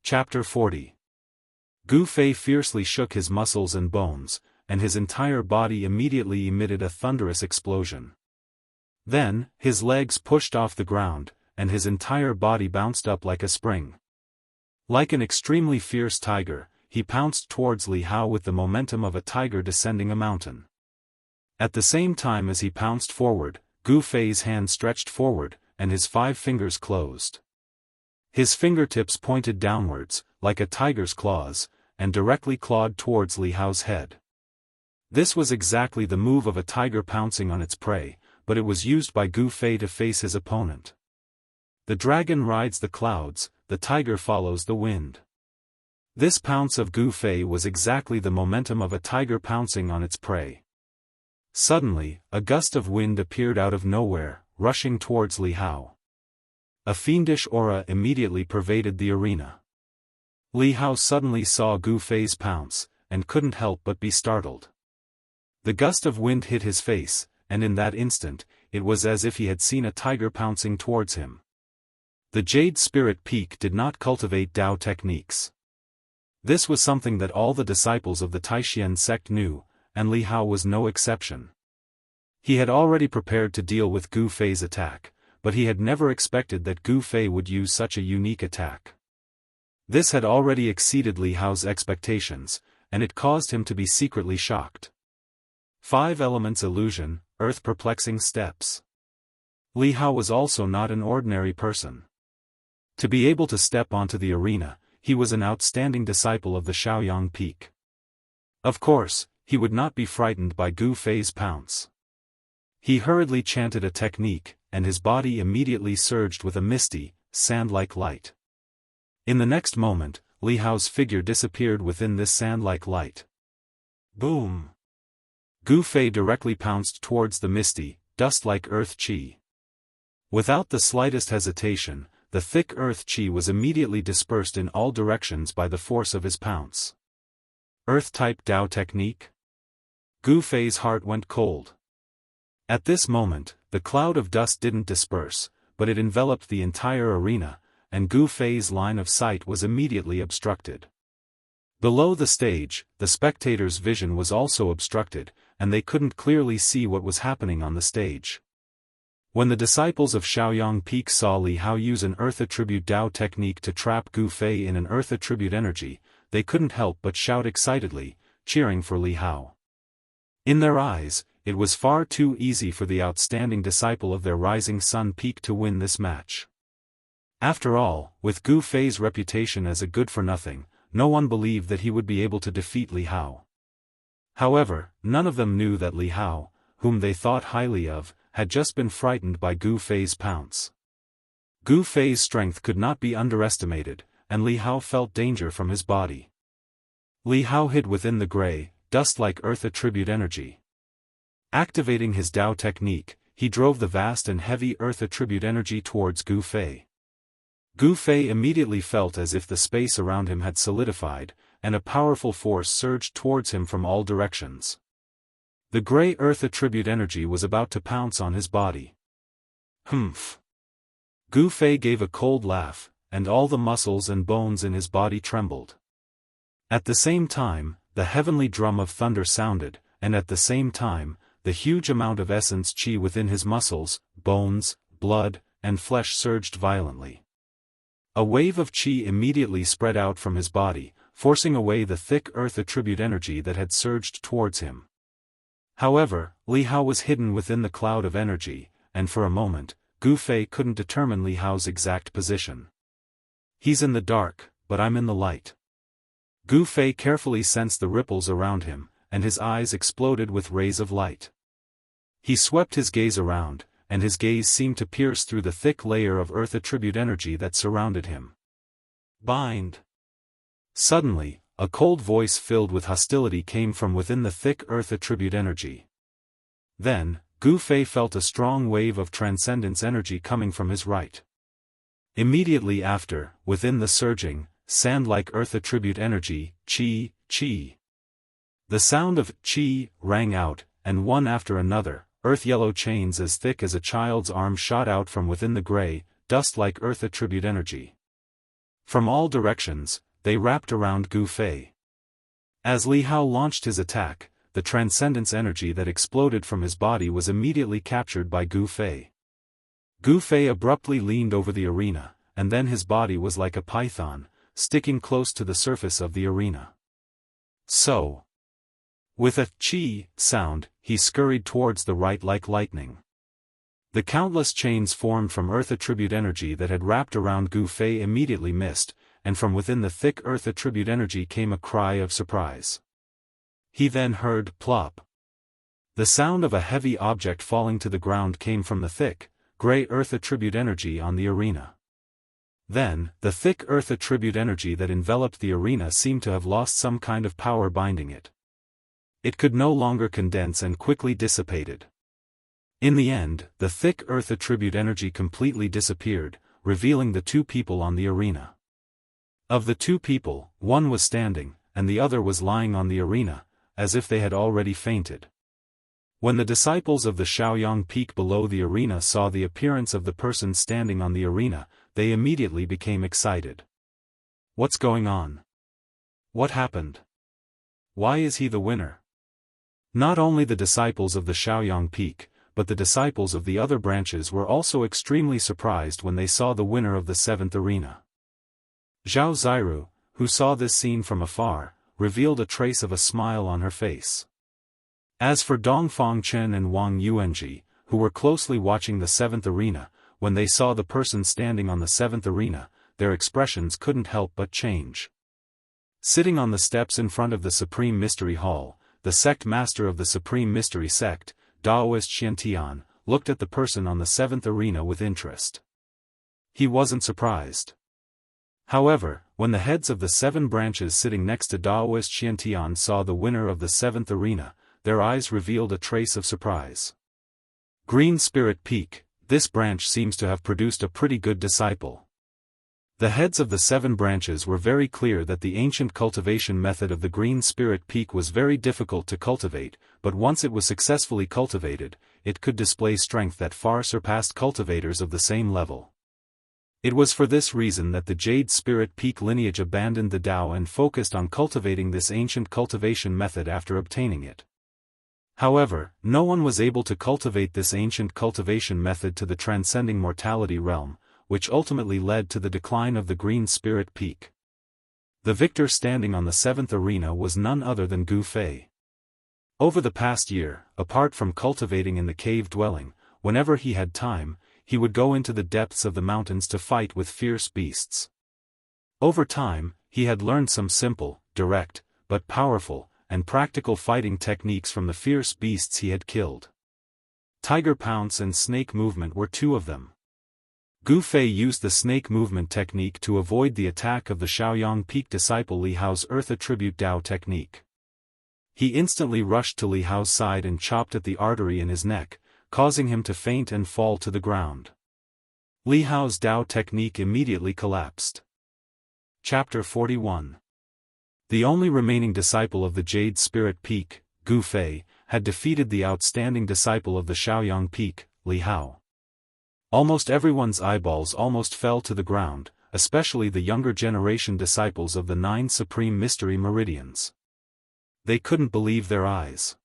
Chapter 40. Gu Fei fiercely shook his muscles and bones, and his entire body immediately emitted a thunderous explosion. Then, his legs pushed off the ground, and his entire body bounced up like a spring. Like an extremely fierce tiger, he pounced towards Li Hao with the momentum of a tiger descending a mountain. At the same time as he pounced forward, Gu Fei's hand stretched forward, and his 5 fingers closed. His fingertips pointed downwards, like a tiger's claws, and directly clawed towards Li Hao's head. This was exactly the move of a tiger pouncing on its prey, but it was used by Gu Fei to face his opponent. The dragon rides the clouds, the tiger follows the wind. This pounce of Gu Fei was exactly the momentum of a tiger pouncing on its prey. Suddenly, a gust of wind appeared out of nowhere, rushing towards Li Hao. A fiendish aura immediately pervaded the arena. Li Hao suddenly saw Gu Fei's pounce, and couldn't help but be startled. The gust of wind hit his face, and in that instant, it was as if he had seen a tiger pouncing towards him. The Jade Spirit Peak did not cultivate Dao techniques. This was something that all the disciples of the Taishan sect knew, and Li Hao was no exception. He had already prepared to deal with Gu Fei's attack, but he had never expected that Gu Fei would use such a unique attack. This had already exceeded Li Hao's expectations, and it caused him to be secretly shocked. 5 elements illusion, earth perplexing steps. Li Hao was also not an ordinary person. To be able to step onto the arena, he was an outstanding disciple of the Shaoyang Peak. Of course, he would not be frightened by Gu Fei's pounce. He hurriedly chanted a technique, and his body immediately surged with a misty, sand-like light. In the next moment, Li Hao's figure disappeared within this sand-like light. Boom! Gu Fei directly pounced towards the misty, dust-like earth qi. Without the slightest hesitation, the thick earth qi was immediately dispersed in all directions by the force of his pounce. Earth-type Dao technique? Gu Fei's heart went cold. At this moment, the cloud of dust didn't disperse, but it enveloped the entire arena, and Gu Fei's line of sight was immediately obstructed. Below the stage, the spectators' vision was also obstructed, and they couldn't clearly see what was happening on the stage. When the disciples of Shaoyang Peak saw Li Hao use an Earth Attribute Dao technique to trap Gu Fei in an Earth Attribute energy, they couldn't help but shout excitedly, cheering for Li Hao. In their eyes, it was far too easy for the outstanding disciple of their rising sun peak to win this match. After all, with Gu Fei's reputation as a good-for-nothing, no one believed that he would be able to defeat Li Hao. However, none of them knew that Li Hao, whom they thought highly of, had just been frightened by Gu Fei's pounce. Gu Fei's strength could not be underestimated, and Li Hao felt danger from his body. Li Hao hid within the gray, dust-like earth attribute energy. Activating his Dao technique, he drove the vast and heavy earth attribute energy towards Gu Fei. Gu Fei immediately felt as if the space around him had solidified, and a powerful force surged towards him from all directions. The gray earth attribute energy was about to pounce on his body. Humph! Gu Fei gave a cold laugh, and all the muscles and bones in his body trembled. At the same time, the heavenly drum of thunder sounded, and at the same time, the huge amount of essence qi within his muscles, bones, blood, and flesh surged violently. A wave of qi immediately spread out from his body, forcing away the thick earth attribute energy that had surged towards him. However, Li Hao was hidden within the cloud of energy, and for a moment, Gu Fei couldn't determine Li Hao's exact position. He's in the dark, but I'm in the light. Gu Fei carefully sensed the ripples around him, and his eyes exploded with rays of light. He swept his gaze around, and his gaze seemed to pierce through the thick layer of earth attribute energy that surrounded him. Bind! Suddenly, a cold voice filled with hostility came from within the thick earth attribute energy. Then, Gu Fei felt a strong wave of transcendence energy coming from his right. Immediately after, within the surging, sand-like earth attribute energy, qi, qi. The sound of qi rang out, and one after another, earth-yellow chains as thick as a child's arm shot out from within the gray, dust-like earth attribute energy. From all directions, they wrapped around Gu Fei. As Li Hao launched his attack, the transcendence energy that exploded from his body was immediately captured by Gu Fei. Gu Fei abruptly leaned over the arena, and then his body was like a python, sticking close to the surface of the arena. So, with a "chi" sound, he scurried towards the right like lightning. The countless chains formed from earth attribute energy that had wrapped around Gu Fei immediately missed, and from within the thick earth attribute energy came a cry of surprise. He then heard plop. The sound of a heavy object falling to the ground came from the thick, gray earth attribute energy on the arena. Then, the thick earth attribute energy that enveloped the arena seemed to have lost some kind of power binding it. It could no longer condense and quickly dissipated. In the end, the thick earth attribute energy completely disappeared, revealing the two people on the arena. Of the two people, one was standing, and the other was lying on the arena, as if they had already fainted. When the disciples of the Shaoyang Peak below the arena saw the appearance of the person standing on the arena, they immediately became excited. What's going on? What happened? Why is he the winner? Not only the disciples of the Shaoyang Peak, but the disciples of the other branches were also extremely surprised when they saw the winner of the 7th arena. Zhao Ziru, who saw this scene from afar, revealed a trace of a smile on her face. As for Dongfang Chen and Wang Yuanji, who were closely watching the 7th arena, when they saw the person standing on the 7th arena, their expressions couldn't help but change. Sitting on the steps in front of the Supreme Mystery Hall, the sect master of the Supreme Mystery Sect, Daoist Xiantian, looked at the person on the 7th arena with interest. He wasn't surprised. However, when the heads of the 7 branches sitting next to Daoist Xiantian saw the winner of the 7th arena, their eyes revealed a trace of surprise. Green Spirit Peak, this branch seems to have produced a pretty good disciple. The heads of the 7 branches were very clear that the ancient cultivation method of the Green Spirit Peak was very difficult to cultivate, but once it was successfully cultivated, it could display strength that far surpassed cultivators of the same level. It was for this reason that the Jade Spirit Peak lineage abandoned the Tao and focused on cultivating this ancient cultivation method after obtaining it. However, no one was able to cultivate this ancient cultivation method to the transcending mortality realm, which ultimately led to the decline of the Green Spirit Peak. The victor standing on the 7th arena was none other than Gu Fei. Over the past year, apart from cultivating in the cave dwelling, whenever he had time, he would go into the depths of the mountains to fight with fierce beasts. Over time, he had learned some simple, direct, but powerful, and practical fighting techniques from the fierce beasts he had killed. Tiger Pounce and Snake Movement were 2 of them. Gu Fei used the snake movement technique to avoid the attack of the Shaoyang Peak disciple Li Hao's Earth Attribute Tao technique. He instantly rushed to Li Hao's side and chopped at the artery in his neck, causing him to faint and fall to the ground. Li Hao's Tao technique immediately collapsed. Chapter 41. The only remaining disciple of the Jade Spirit Peak, Gu Fei, had defeated the outstanding disciple of the Shaoyang Peak, Li Hao. Almost everyone's eyeballs almost fell to the ground, especially the younger generation disciples of the 9 Supreme Mystery Meridians. They couldn't believe their eyes.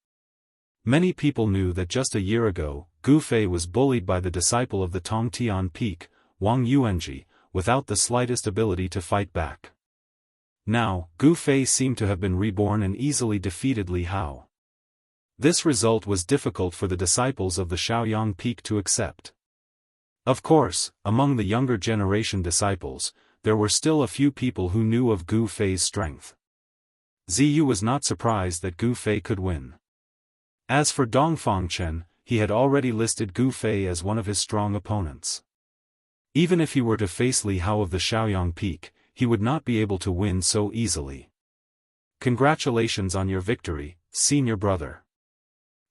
Many people knew that just a year ago, Gu Fei was bullied by the disciple of the Tongtian Peak, Wang Yuanji, without the slightest ability to fight back. Now, Gu Fei seemed to have been reborn and easily defeated Li Hao. This result was difficult for the disciples of the Shaoyang Peak to accept. Of course, among the younger generation disciples, there were still a few people who knew of Gu Fei's strength. Ziyu was not surprised that Gu Fei could win. As for Dongfang Chen, he had already listed Gu Fei as one of his strong opponents. Even if he were to face Li Hao of the Shaoyang Peak, he would not be able to win so easily. Congratulations on your victory, senior brother.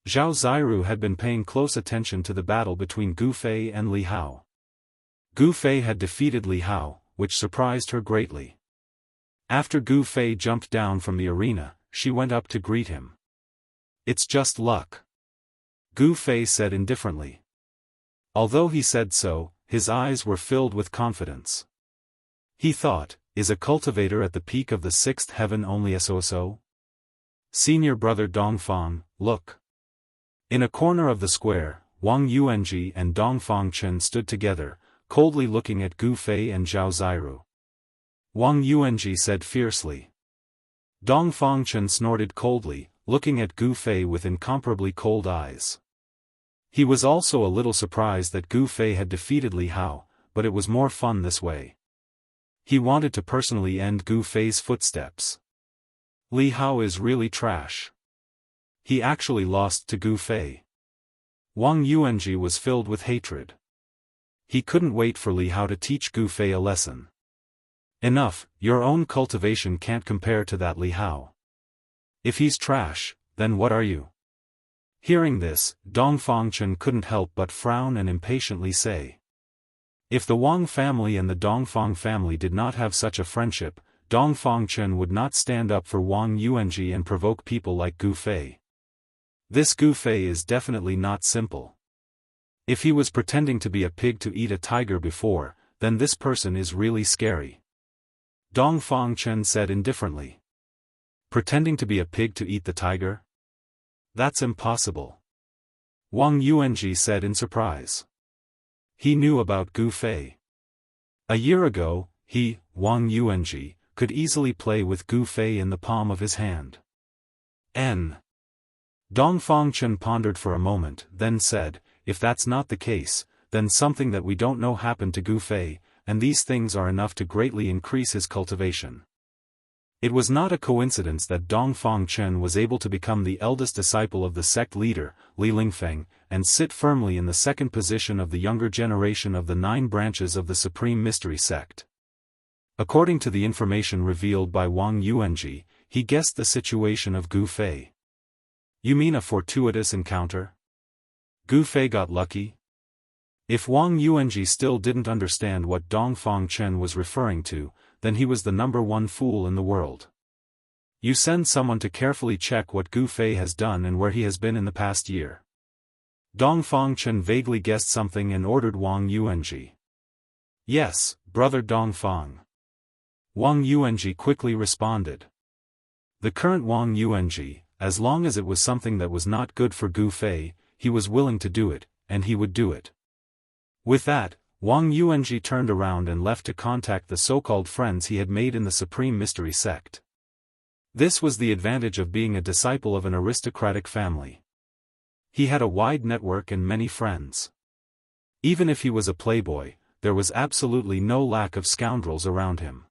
Zhao Ziru had been paying close attention to the battle between Gu Fei and Li Hao. Gu Fei had defeated Li Hao, which surprised her greatly. After Gu Fei jumped down from the arena, she went up to greet him. "It's just luck," Gu Fei said indifferently. Although he said so, his eyes were filled with confidence. He thought, is a cultivator at the peak of the sixth heaven only so? Senior brother Dongfang, look. In a corner of the square, Wang Yuanji and Dongfang Chen stood together, coldly looking at Gu Fei and Zhao Ziru. Wang Yuanji said fiercely. Dongfang Chen snorted coldly, looking at Gu Fei with incomparably cold eyes. He was also a little surprised that Gu Fei had defeated Li Hao, but it was more fun this way. He wanted to personally end Gu Fei's footsteps. Li Hao is really trash. He actually lost to Gu Fei. Wang Yuanji was filled with hatred. He couldn't wait for Li Hao to teach Gu Fei a lesson. Enough, your own cultivation can't compare to that Li Hao. If he's trash, then what are you? Hearing this, Dongfang Chen couldn't help but frown and impatiently say. If the Wang family and the Dongfang family did not have such a friendship, Dongfang Chen would not stand up for Wang Yuanji and provoke people like Gu Fei. This Gu Fei is definitely not simple. If he was pretending to be a pig to eat a tiger before, then this person is really scary. Dongfang Chen said indifferently. Pretending to be a pig to eat the tiger? That's impossible. Wang Yuanji said in surprise. He knew about Gu Fei. A year ago, he, Wang Yuanji, could easily play with Gu Fei in the palm of his hand. Dongfang Chen pondered for a moment, then said, if that's not the case, then something that we don't know happened to Gu Fei, and these things are enough to greatly increase his cultivation. It was not a coincidence that Dongfang Chen was able to become the eldest disciple of the sect leader, Li Lingfeng, and sit firmly in the second position of the younger generation of the 9 branches of the Supreme Mystery Sect. According to the information revealed by Wang Yuanji, he guessed the situation of Gu Fei. You mean a fortuitous encounter? Gu Fei got lucky? If Wang Yuanji still didn't understand what Dongfang Chen was referring to, then he was the #1 fool in the world. You send someone to carefully check what Gu Fei has done and where he has been in the past year. Dongfang Chen vaguely guessed something and ordered Wang Yuanji. Yes, brother Dongfang. Wang Yuanji quickly responded. The current Wang Yuanji, as long as it was something that was not good for Gu Fei, he was willing to do it, and he would do it. With that, Wang Yuanji turned around and left to contact the so-called friends he had made in the Supreme Mystery Sect. This was the advantage of being a disciple of an aristocratic family. He had a wide network and many friends. Even if he was a playboy, there was absolutely no lack of scoundrels around him.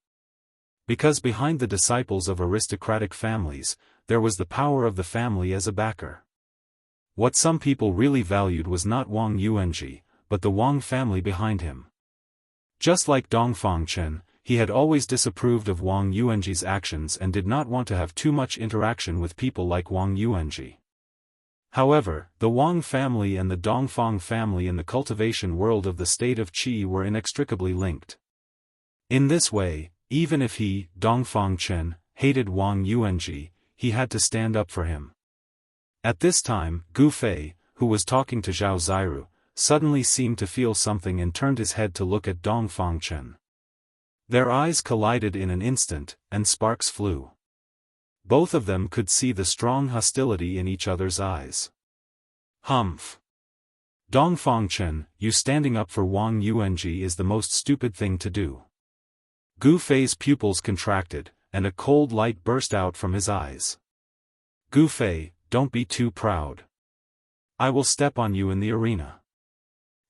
Because behind the disciples of aristocratic families, there was the power of the family as a backer. What some people really valued was not Wang Yuanji, but the Wang family behind him. Just like Dongfang Chen, he had always disapproved of Wang Yuanji's actions and did not want to have too much interaction with people like Wang Yuanji. However, the Wang family and the Dongfang family in the cultivation world of the state of Qi were inextricably linked. In this way, even if he, Dongfang Chen, hated Wang Yuanji, he had to stand up for him. At this time, Gu Fei, who was talking to Zhao Ziru, suddenly seemed to feel something and turned his head to look at Dongfang Chen. Their eyes collided in an instant, and sparks flew. Both of them could see the strong hostility in each other's eyes. Humph! Dongfang Chen, you standing up for Wang Yuanji is the most stupid thing to do. Gu Fei's pupils contracted, and a cold light burst out from his eyes. Gu Fei, don't be too proud. I will step on you in the arena.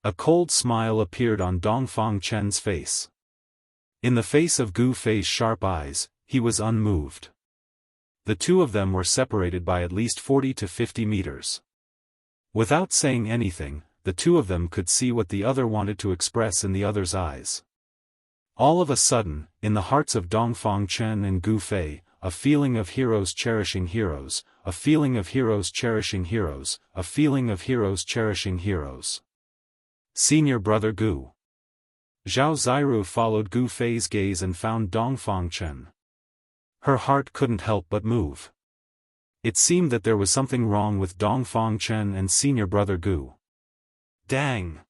A cold smile appeared on Dongfang Chen's face. In the face of Gu Fei's sharp eyes, he was unmoved. The two of them were separated by at least 40 to 50 meters. Without saying anything, the two of them could see what the other wanted to express in the other's eyes. All of a sudden, in the hearts of Dongfang Chen and Gu Fei, a feeling of heroes cherishing heroes, a feeling of heroes cherishing heroes, a feeling of heroes cherishing heroes. Senior brother Gu. Zhao Ziru followed Gu Fei's gaze and found Dongfang Chen. Her heart couldn't help but move. It seemed that there was something wrong with Dongfang Chen and senior brother Gu. Dang!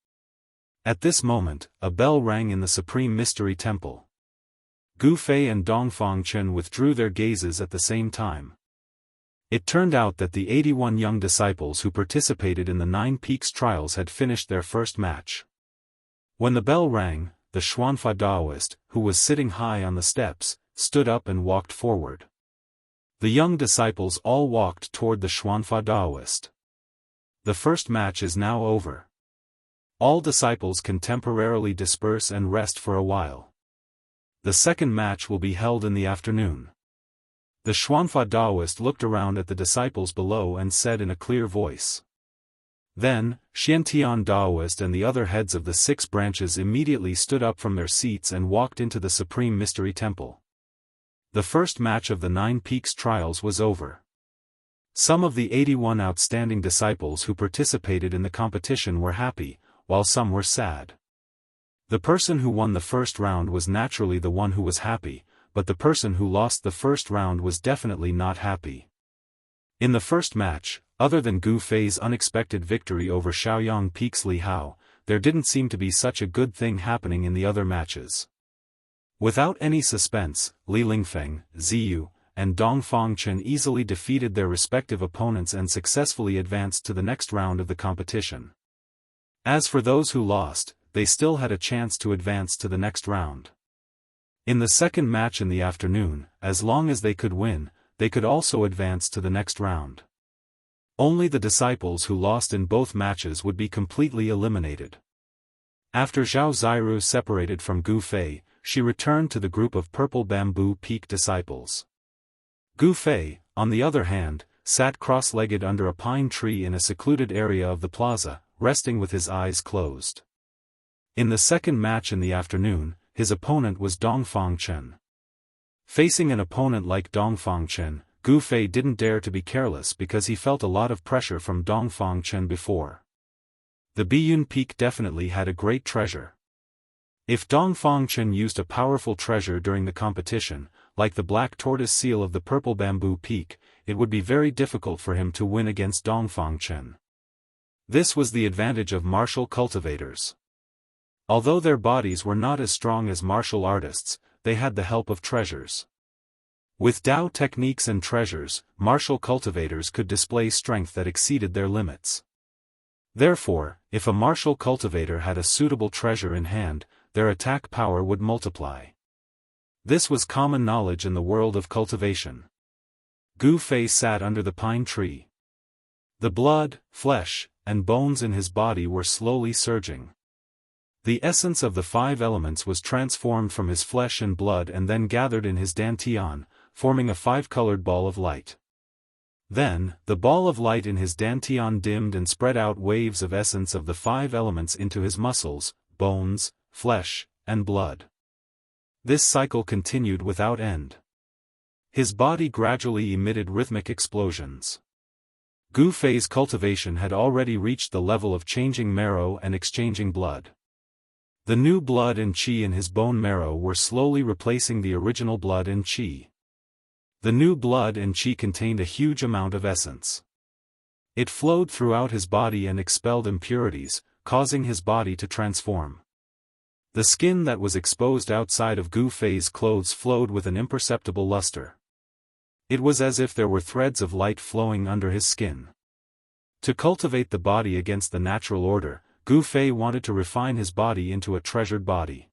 At this moment, a bell rang in the Supreme Mystery Temple. Gu Fei and Dongfang Chen withdrew their gazes at the same time. It turned out that the 81 young disciples who participated in the 9 Peaks trials had finished their first match. When the bell rang, the Xuanfa Daoist, who was sitting high on the steps, stood up and walked forward. The young disciples all walked toward the Xuanfa Daoist. The first match is now over. All disciples can temporarily disperse and rest for a while. The second match will be held in the afternoon. The Xuanfa Daoist looked around at the disciples below and said in a clear voice. Then, Xiantian Daoist and the other heads of the 6 branches immediately stood up from their seats and walked into the Supreme Mystery Temple. The first match of the 9 Peaks trials was over. Some of the 81 outstanding disciples who participated in the competition were happy, while some were sad. The person who won the first round was naturally the one who was happy, but the person who lost the first round was definitely not happy. In the first match, other than Gu Fei's unexpected victory over Shaoyang Peak's Li Hao, there didn't seem to be such a good thing happening in the other matches. Without any suspense, Li Lingfeng, Ziyu, and Dongfang Chen easily defeated their respective opponents and successfully advanced to the next round of the competition. As for those who lost, they still had a chance to advance to the next round. In the second match in the afternoon, as long as they could win, they could also advance to the next round. Only the disciples who lost in both matches would be completely eliminated. After Zhao Ziru separated from Gu Fei, she returned to the group of Purple Bamboo Peak disciples. Gu Fei, on the other hand, sat cross-legged under a pine tree in a secluded area of the plaza, resting with his eyes closed. In the second match in the afternoon, his opponent was Dongfang Chen. Facing an opponent like Dongfang Chen, Gu Fei didn't dare to be careless because he felt a lot of pressure from Dongfang Chen before. The Biyun Peak definitely had a great treasure. If Dongfang Chen used a powerful treasure during the competition, like the black tortoise seal of the Purple Bamboo Peak, it would be very difficult for him to win against Dongfang Chen. This was the advantage of martial cultivators. Although their bodies were not as strong as martial artists, they had the help of treasures. With Dao techniques and treasures, martial cultivators could display strength that exceeded their limits. Therefore, if a martial cultivator had a suitable treasure in hand, their attack power would multiply. This was common knowledge in the world of cultivation. Gu Fei sat under the pine tree. The blood, flesh, and bones in his body were slowly surging. The essence of the 5 elements was transformed from his flesh and blood and then gathered in his dantian, forming a 5-colored ball of light. Then, the ball of light in his dantian dimmed and spread out waves of essence of the 5 elements into his muscles, bones, flesh, and blood. This cycle continued without end. His body gradually emitted rhythmic explosions. Gu Fei's cultivation had already reached the level of changing marrow and exchanging blood. The new blood and qi in his bone marrow were slowly replacing the original blood and qi. The new blood and qi contained a huge amount of essence. It flowed throughout his body and expelled impurities, causing his body to transform. The skin that was exposed outside of Gu Fei's clothes flowed with an imperceptible luster. It was as if there were threads of light flowing under his skin. To cultivate the body against the natural order, Gu Fei wanted to refine his body into a treasured body.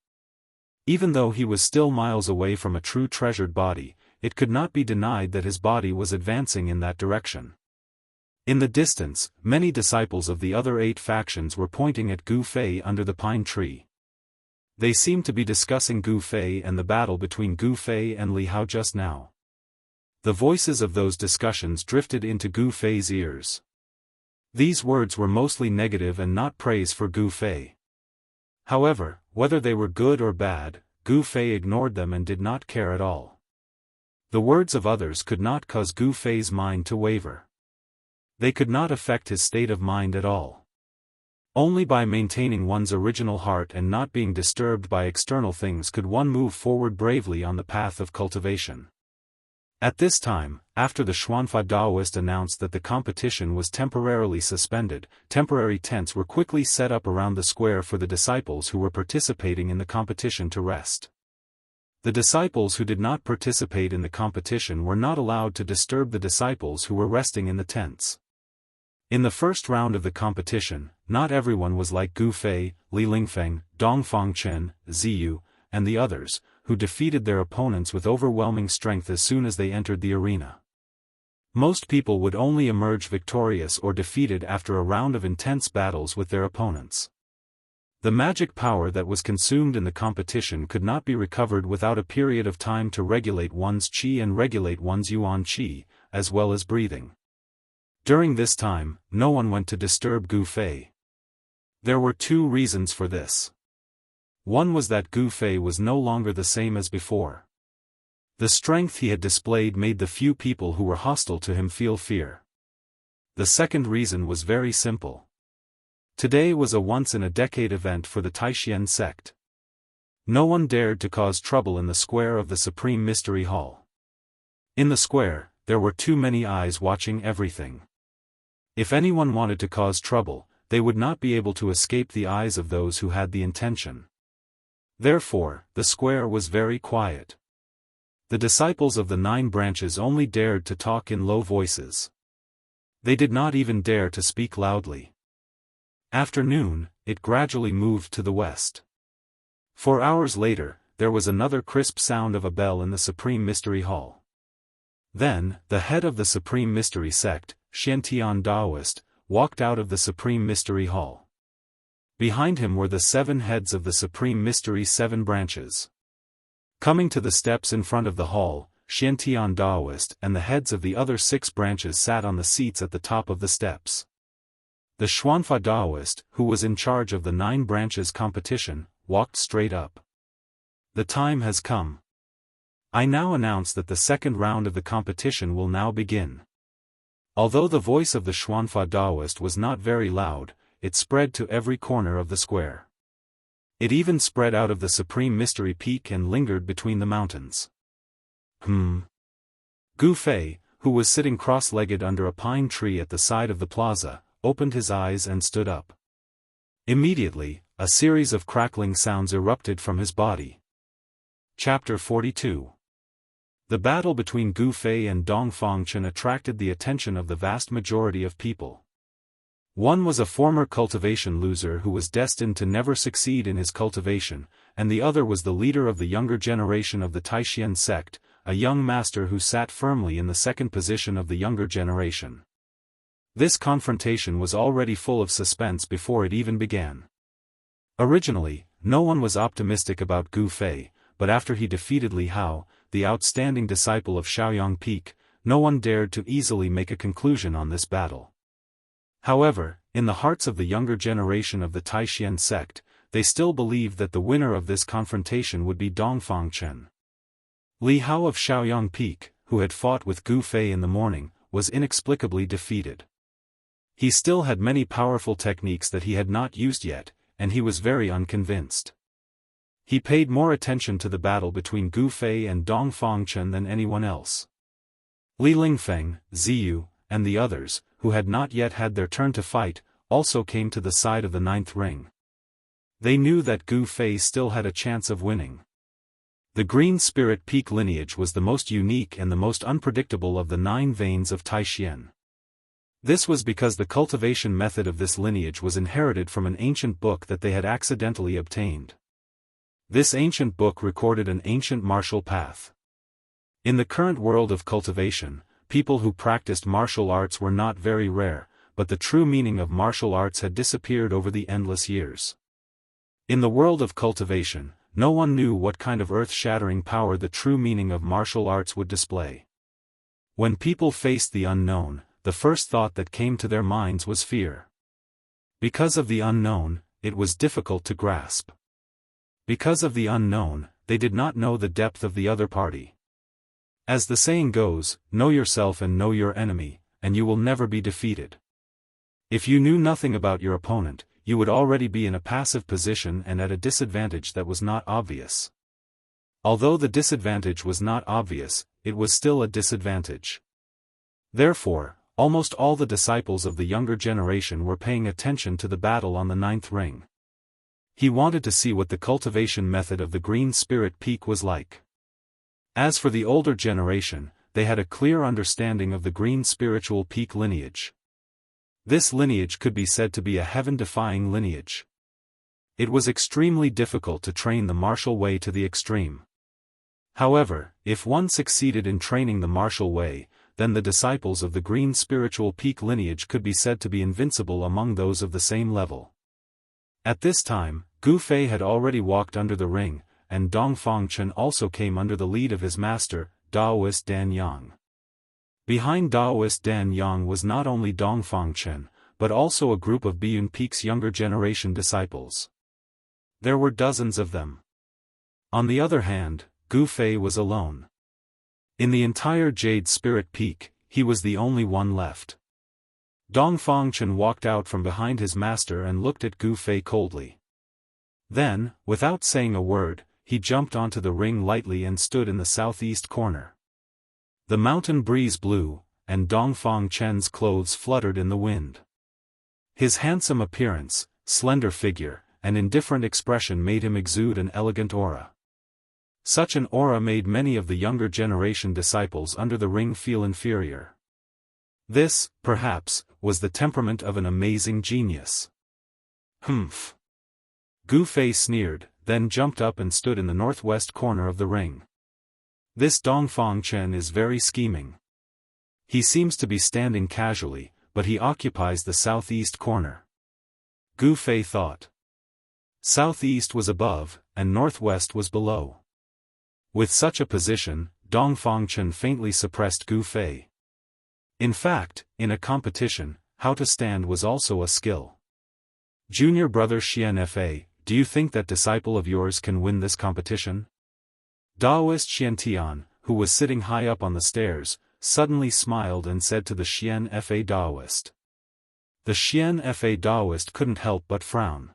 Even though he was still miles away from a true treasured body, it could not be denied that his body was advancing in that direction. In the distance, many disciples of the other 8 factions were pointing at Gu Fei under the pine tree. They seemed to be discussing Gu Fei and the battle between Gu Fei and Li Hao just now. The voices of those discussions drifted into Gu Fei's ears. These words were mostly negative and not praise for Gu Fei. However, whether they were good or bad, Gu Fei ignored them and did not care at all. The words of others could not cause Gu Fei's mind to waver. They could not affect his state of mind at all. Only by maintaining one's original heart and not being disturbed by external things could one move forward bravely on the path of cultivation. At this time, after the Xuanfa Daoist announced that the competition was temporarily suspended, temporary tents were quickly set up around the square for the disciples who were participating in the competition to rest. The disciples who did not participate in the competition were not allowed to disturb the disciples who were resting in the tents. In the first round of the competition, not everyone was like Gu Fei, Li Lingfeng, Dong Fangchen, Ziyu, and the others, who defeated their opponents with overwhelming strength as soon as they entered the arena. Most people would only emerge victorious or defeated after a round of intense battles with their opponents. The magic power that was consumed in the competition could not be recovered without a period of time to regulate one's qi and regulate one's yuan qi, as well as breathing. During this time, no one went to disturb Gu Fei. There were two reasons for this. One was that Gu Fei was no longer the same as before. The strength he had displayed made the few people who were hostile to him feel fear. The second reason was very simple. Today was a once-in-a-decade event for the Taishan sect. No one dared to cause trouble in the square of the Supreme Mystery Hall. In the square, there were too many eyes watching everything. If anyone wanted to cause trouble, they would not be able to escape the eyes of those who had the intention. Therefore, the square was very quiet. The disciples of the 9 branches only dared to talk in low voices. They did not even dare to speak loudly. After noon, it gradually moved to the west. 4 hours later, there was another crisp sound of a bell in the Supreme Mystery Hall. Then, the head of the Supreme Mystery sect, Xiantian Daoist, walked out of the Supreme Mystery Hall. Behind him were the 7 heads of the Supreme Mystery 7 branches. Coming to the steps in front of the hall, Xiantian Daoist and the heads of the other 6 branches sat on the seats at the top of the steps. The Xuanfa Daoist, who was in charge of the 9 branches competition, walked straight up. The time has come. I now announce that the second round of the competition will now begin. Although the voice of the Xuanfa Daoist was not very loud, it spread to every corner of the square. It even spread out of the Supreme Mystery Peak and lingered between the mountains. Gu Fei, who was sitting cross-legged under a pine tree at the side of the plaza, opened his eyes and stood up. Immediately, a series of crackling sounds erupted from his body. Chapter 42. The battle between Gu Fei and Dong Fangchen attracted the attention of the vast majority of people. One was a former cultivation loser who was destined to never succeed in his cultivation, and the other was the leader of the younger generation of the Taishan sect, a young master who sat firmly in the second position of the younger generation. This confrontation was already full of suspense before it even began. Originally, no one was optimistic about Gu Fei, but after he defeated Li Hao, the outstanding disciple of Shaoyang Peak, no one dared to easily make a conclusion on this battle. However, in the hearts of the younger generation of the Taishan sect, they still believed that the winner of this confrontation would be Dong Fangchen. Li Hao of Shaoyang Peak, who had fought with Gu Fei in the morning, was inexplicably defeated. He still had many powerful techniques that he had not used yet, and he was very unconvinced. He paid more attention to the battle between Gu Fei and Dong Fangchen than anyone else. Li Lingfeng, Ziyu, and the others, who had not yet had their turn to fight, also came to the side of the 9th ring. They knew that Gu Fei still had a chance of winning. The Green Spirit Peak lineage was the most unique and the most unpredictable of the 9 veins of Taishan. This was because the cultivation method of this lineage was inherited from an ancient book that they had accidentally obtained. This ancient book recorded an ancient martial path. In the current world of cultivation, people who practiced martial arts were not very rare, but the true meaning of martial arts had disappeared over the endless years. In the world of cultivation, no one knew what kind of earth-shattering power the true meaning of martial arts would display. When people faced the unknown, the first thought that came to their minds was fear. Because of the unknown, it was difficult to grasp. Because of the unknown, they did not know the depth of the other party. As the saying goes, know yourself and know your enemy, and you will never be defeated. If you knew nothing about your opponent, you would already be in a passive position and at a disadvantage that was not obvious. Although the disadvantage was not obvious, it was still a disadvantage. Therefore, almost all the disciples of the younger generation were paying attention to the battle on the 9th ring. He wanted to see what the cultivation method of the Green Spirit Peak was like. As for the older generation, they had a clear understanding of the green spiritual peak lineage. This lineage could be said to be a heaven-defying lineage. It was extremely difficult to train the martial way to the extreme. However, if one succeeded in training the martial way, then the disciples of the green spiritual peak lineage could be said to be invincible among those of the same level. At this time, Gu Fei had already walked under the ring, and Dongfang Chen also came under the lead of his master, Daoist Dan Yang. Behind Daoist Dan Yang was not only Dongfang Chen, but also a group of Biyun Peak's younger generation disciples. There were dozens of them. On the other hand, Gu Fei was alone. In the entire Jade Spirit Peak, he was the only one left. Dongfang Chen walked out from behind his master and looked at Gu Fei coldly. Then, without saying a word, he jumped onto the ring lightly and stood in the southeast corner. The mountain breeze blew, and Dongfang Chen's clothes fluttered in the wind. His handsome appearance, slender figure, and indifferent expression made him exude an elegant aura. Such an aura made many of the younger generation disciples under the ring feel inferior. This, perhaps, was the temperament of an amazing genius. Humph! Gu Fei sneered, then jumped up and stood in the northwest corner of the ring. This Dongfang Chen is very scheming. He seems to be standing casually, but he occupies the southeast corner. Gu Fei thought. Southeast was above, and northwest was below. With such a position, Dongfang Chen faintly suppressed Gu Fei. In fact, in a competition, how to stand was also a skill. Junior brother Xianfa, do you think that disciple of yours can win this competition? Daoist Xiantian, who was sitting high up on the stairs, suddenly smiled and said to the Xianfa Daoist. The Xianfa Daoist couldn't help but frown.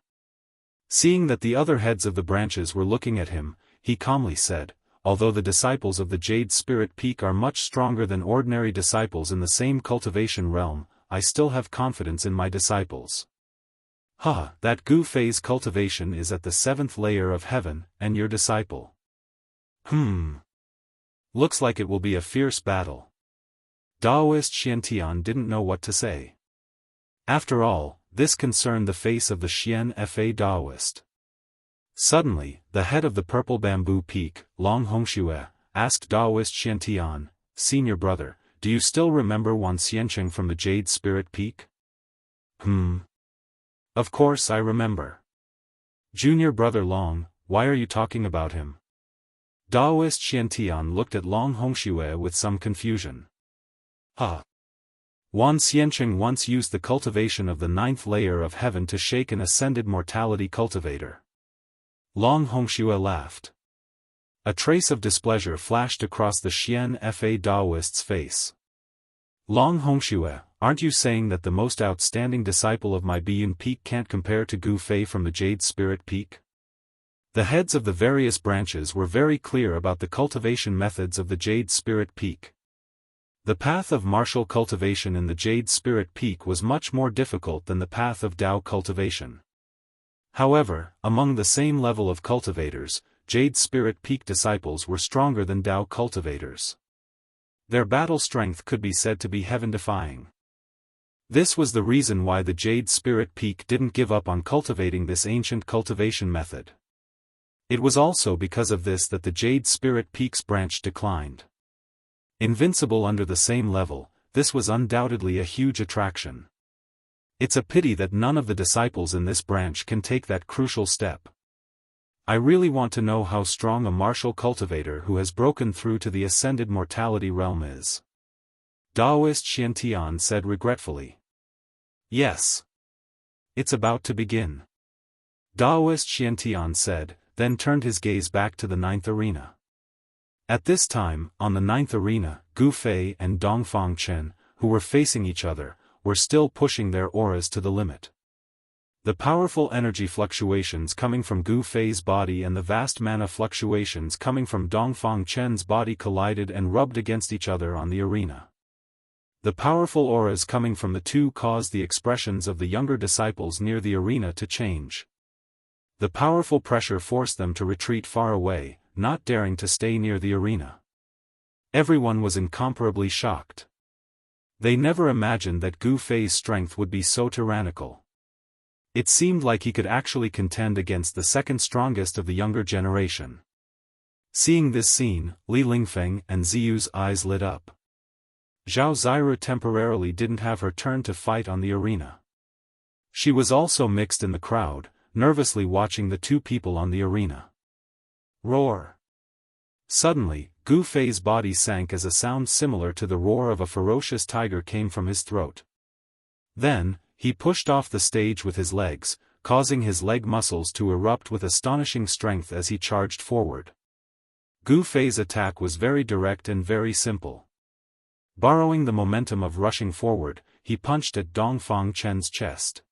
Seeing that the other heads of the branches were looking at him, he calmly said, although the disciples of the Jade Spirit Peak are much stronger than ordinary disciples in the same cultivation realm, I still have confidence in my disciples. That Gu Fei's cultivation is at the 7th layer of heaven, and your disciple. Looks like it will be a fierce battle. Daoist Xiantian didn't know what to say. After all, this concerned the face of the Xianfa Daoist. Suddenly, the head of the Purple Bamboo Peak, Long Hongxue, asked Daoist Xiantian, Senior brother, do you still remember Wan Xiancheng from the Jade Spirit Peak? Of course I remember. Junior brother Long, why are you talking about him? Daoist Xiantian looked at Long Hongxue with some confusion. Wan Xiancheng once used the cultivation of the 9th layer of heaven to shake an ascended mortality cultivator. Long Hongxue laughed. A trace of displeasure flashed across the Xianfa Daoist's face. Long Hongxue, aren't you saying that the most outstanding disciple of my Biyun Peak can't compare to Gu Fei from the Jade Spirit Peak? The heads of the various branches were very clear about the cultivation methods of the Jade Spirit Peak. The path of martial cultivation in the Jade Spirit Peak was much more difficult than the path of Dao cultivation. However, among the same level of cultivators, Jade Spirit Peak disciples were stronger than Dao cultivators. Their battle strength could be said to be heaven-defying. This was the reason why the Jade Spirit Peak didn't give up on cultivating this ancient cultivation method. It was also because of this that the Jade Spirit Peak's branch declined. Invincible under the same level, this was undoubtedly a huge attraction. It's a pity that none of the disciples in this branch can take that crucial step. I really want to know how strong a martial cultivator who has broken through to the ascended mortality realm is. Daoist Xiantian said regretfully. Yes. It's about to begin. Daoist Xiantian said, then turned his gaze back to the 9th arena. At this time, on the 9th arena, Gu Fei and Dongfang Chen, who were facing each other, were still pushing their auras to the limit. The powerful energy fluctuations coming from Gu Fei's body and the vast mana fluctuations coming from Dongfang Chen's body collided and rubbed against each other on the arena. The powerful auras coming from the two caused the expressions of the younger disciples near the arena to change. The powerful pressure forced them to retreat far away, not daring to stay near the arena. Everyone was incomparably shocked. They never imagined that Gu Fei's strength would be so tyrannical. It seemed like he could actually contend against the second strongest of the younger generation. Seeing this scene, Li Lingfeng and Ziyu's eyes lit up. Zhao Ziru temporarily didn't have her turn to fight on the arena. She was also mixed in the crowd, nervously watching the two people on the arena. Roar! Suddenly, Gu Fei's body sank as a sound similar to the roar of a ferocious tiger came from his throat. Then, he pushed off the stage with his legs, causing his leg muscles to erupt with astonishing strength as he charged forward. Gu Fei's attack was very direct and very simple. Borrowing the momentum of rushing forward, he punched at Dongfang Chen's chest.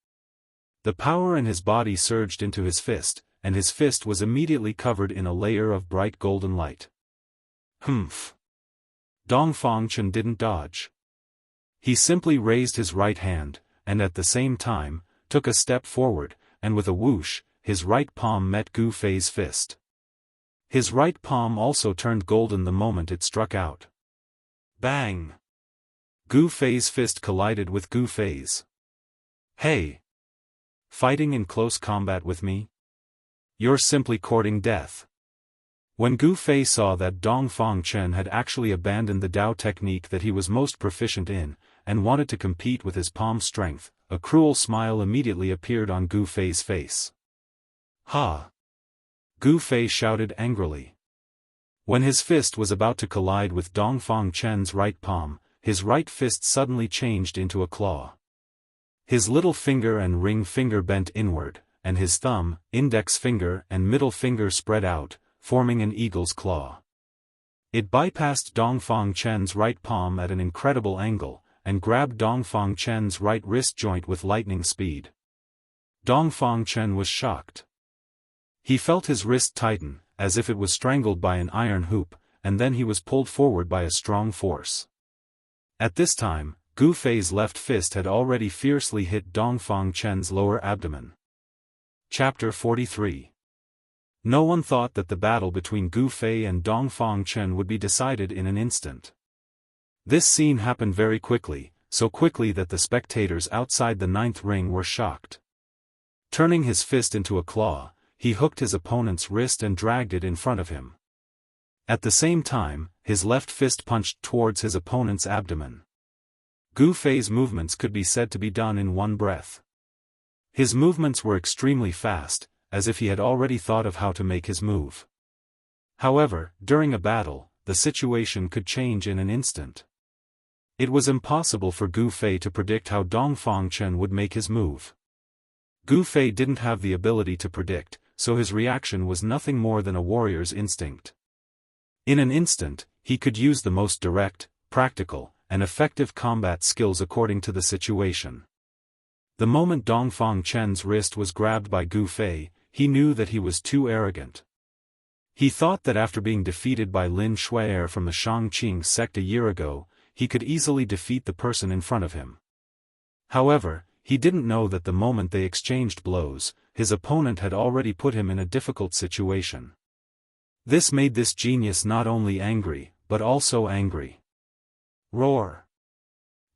The power in his body surged into his fist, and his fist was immediately covered in a layer of bright golden light. Humph! Dongfang Chen didn't dodge. He simply raised his right hand, and at the same time, took a step forward, and with a whoosh, his right palm met Gu Fei's fist. His right palm also turned golden the moment it struck out. Bang! Gu Fei's fist collided with Gu Fei's. Hey! Fighting in close combat with me? You're simply courting death. When Gu Fei saw that Dongfang Chen had actually abandoned the Dao technique that he was most proficient in, and wanted to compete with his palm strength, a cruel smile immediately appeared on Gu Fei's face. Ha! Gu Fei shouted angrily. When his fist was about to collide with Dongfang Chen's right palm, his right fist suddenly changed into a claw. His little finger and ring finger bent inward, and his thumb, index finger and middle finger spread out, forming an eagle's claw. It bypassed Dongfang Chen's right palm at an incredible angle, and grabbed Dongfang Chen's right wrist joint with lightning speed. Dongfang Chen was shocked. He felt his wrist tighten, as if it was strangled by an iron hoop, and then he was pulled forward by a strong force. At this time, Gu Fei's left fist had already fiercely hit Dongfang Chen's lower abdomen. Chapter 43. No one thought that the battle between Gu Fei and Dongfang Chen would be decided in an instant. This scene happened very quickly, so quickly that the spectators outside the ninth ring were shocked. Turning his fist into a claw, he hooked his opponent's wrist and dragged it in front of him. At the same time, his left fist punched towards his opponent's abdomen. Gu Fei's movements could be said to be done in one breath. His movements were extremely fast, as if he had already thought of how to make his move. However, during a battle, the situation could change in an instant. It was impossible for Gu Fei to predict how Dongfang Chen would make his move. Gu Fei didn't have the ability to predict, so his reaction was nothing more than a warrior's instinct. In an instant, he could use the most direct, practical, and effective combat skills according to the situation. The moment Dongfang Chen's wrist was grabbed by Gu Fei, he knew that he was too arrogant. He thought that after being defeated by Lin Shui'er from the Shangqing sect a year ago, he could easily defeat the person in front of him. However, he didn't know that the moment they exchanged blows, his opponent had already put him in a difficult situation. This made this genius not only angry, but also angry. Roar!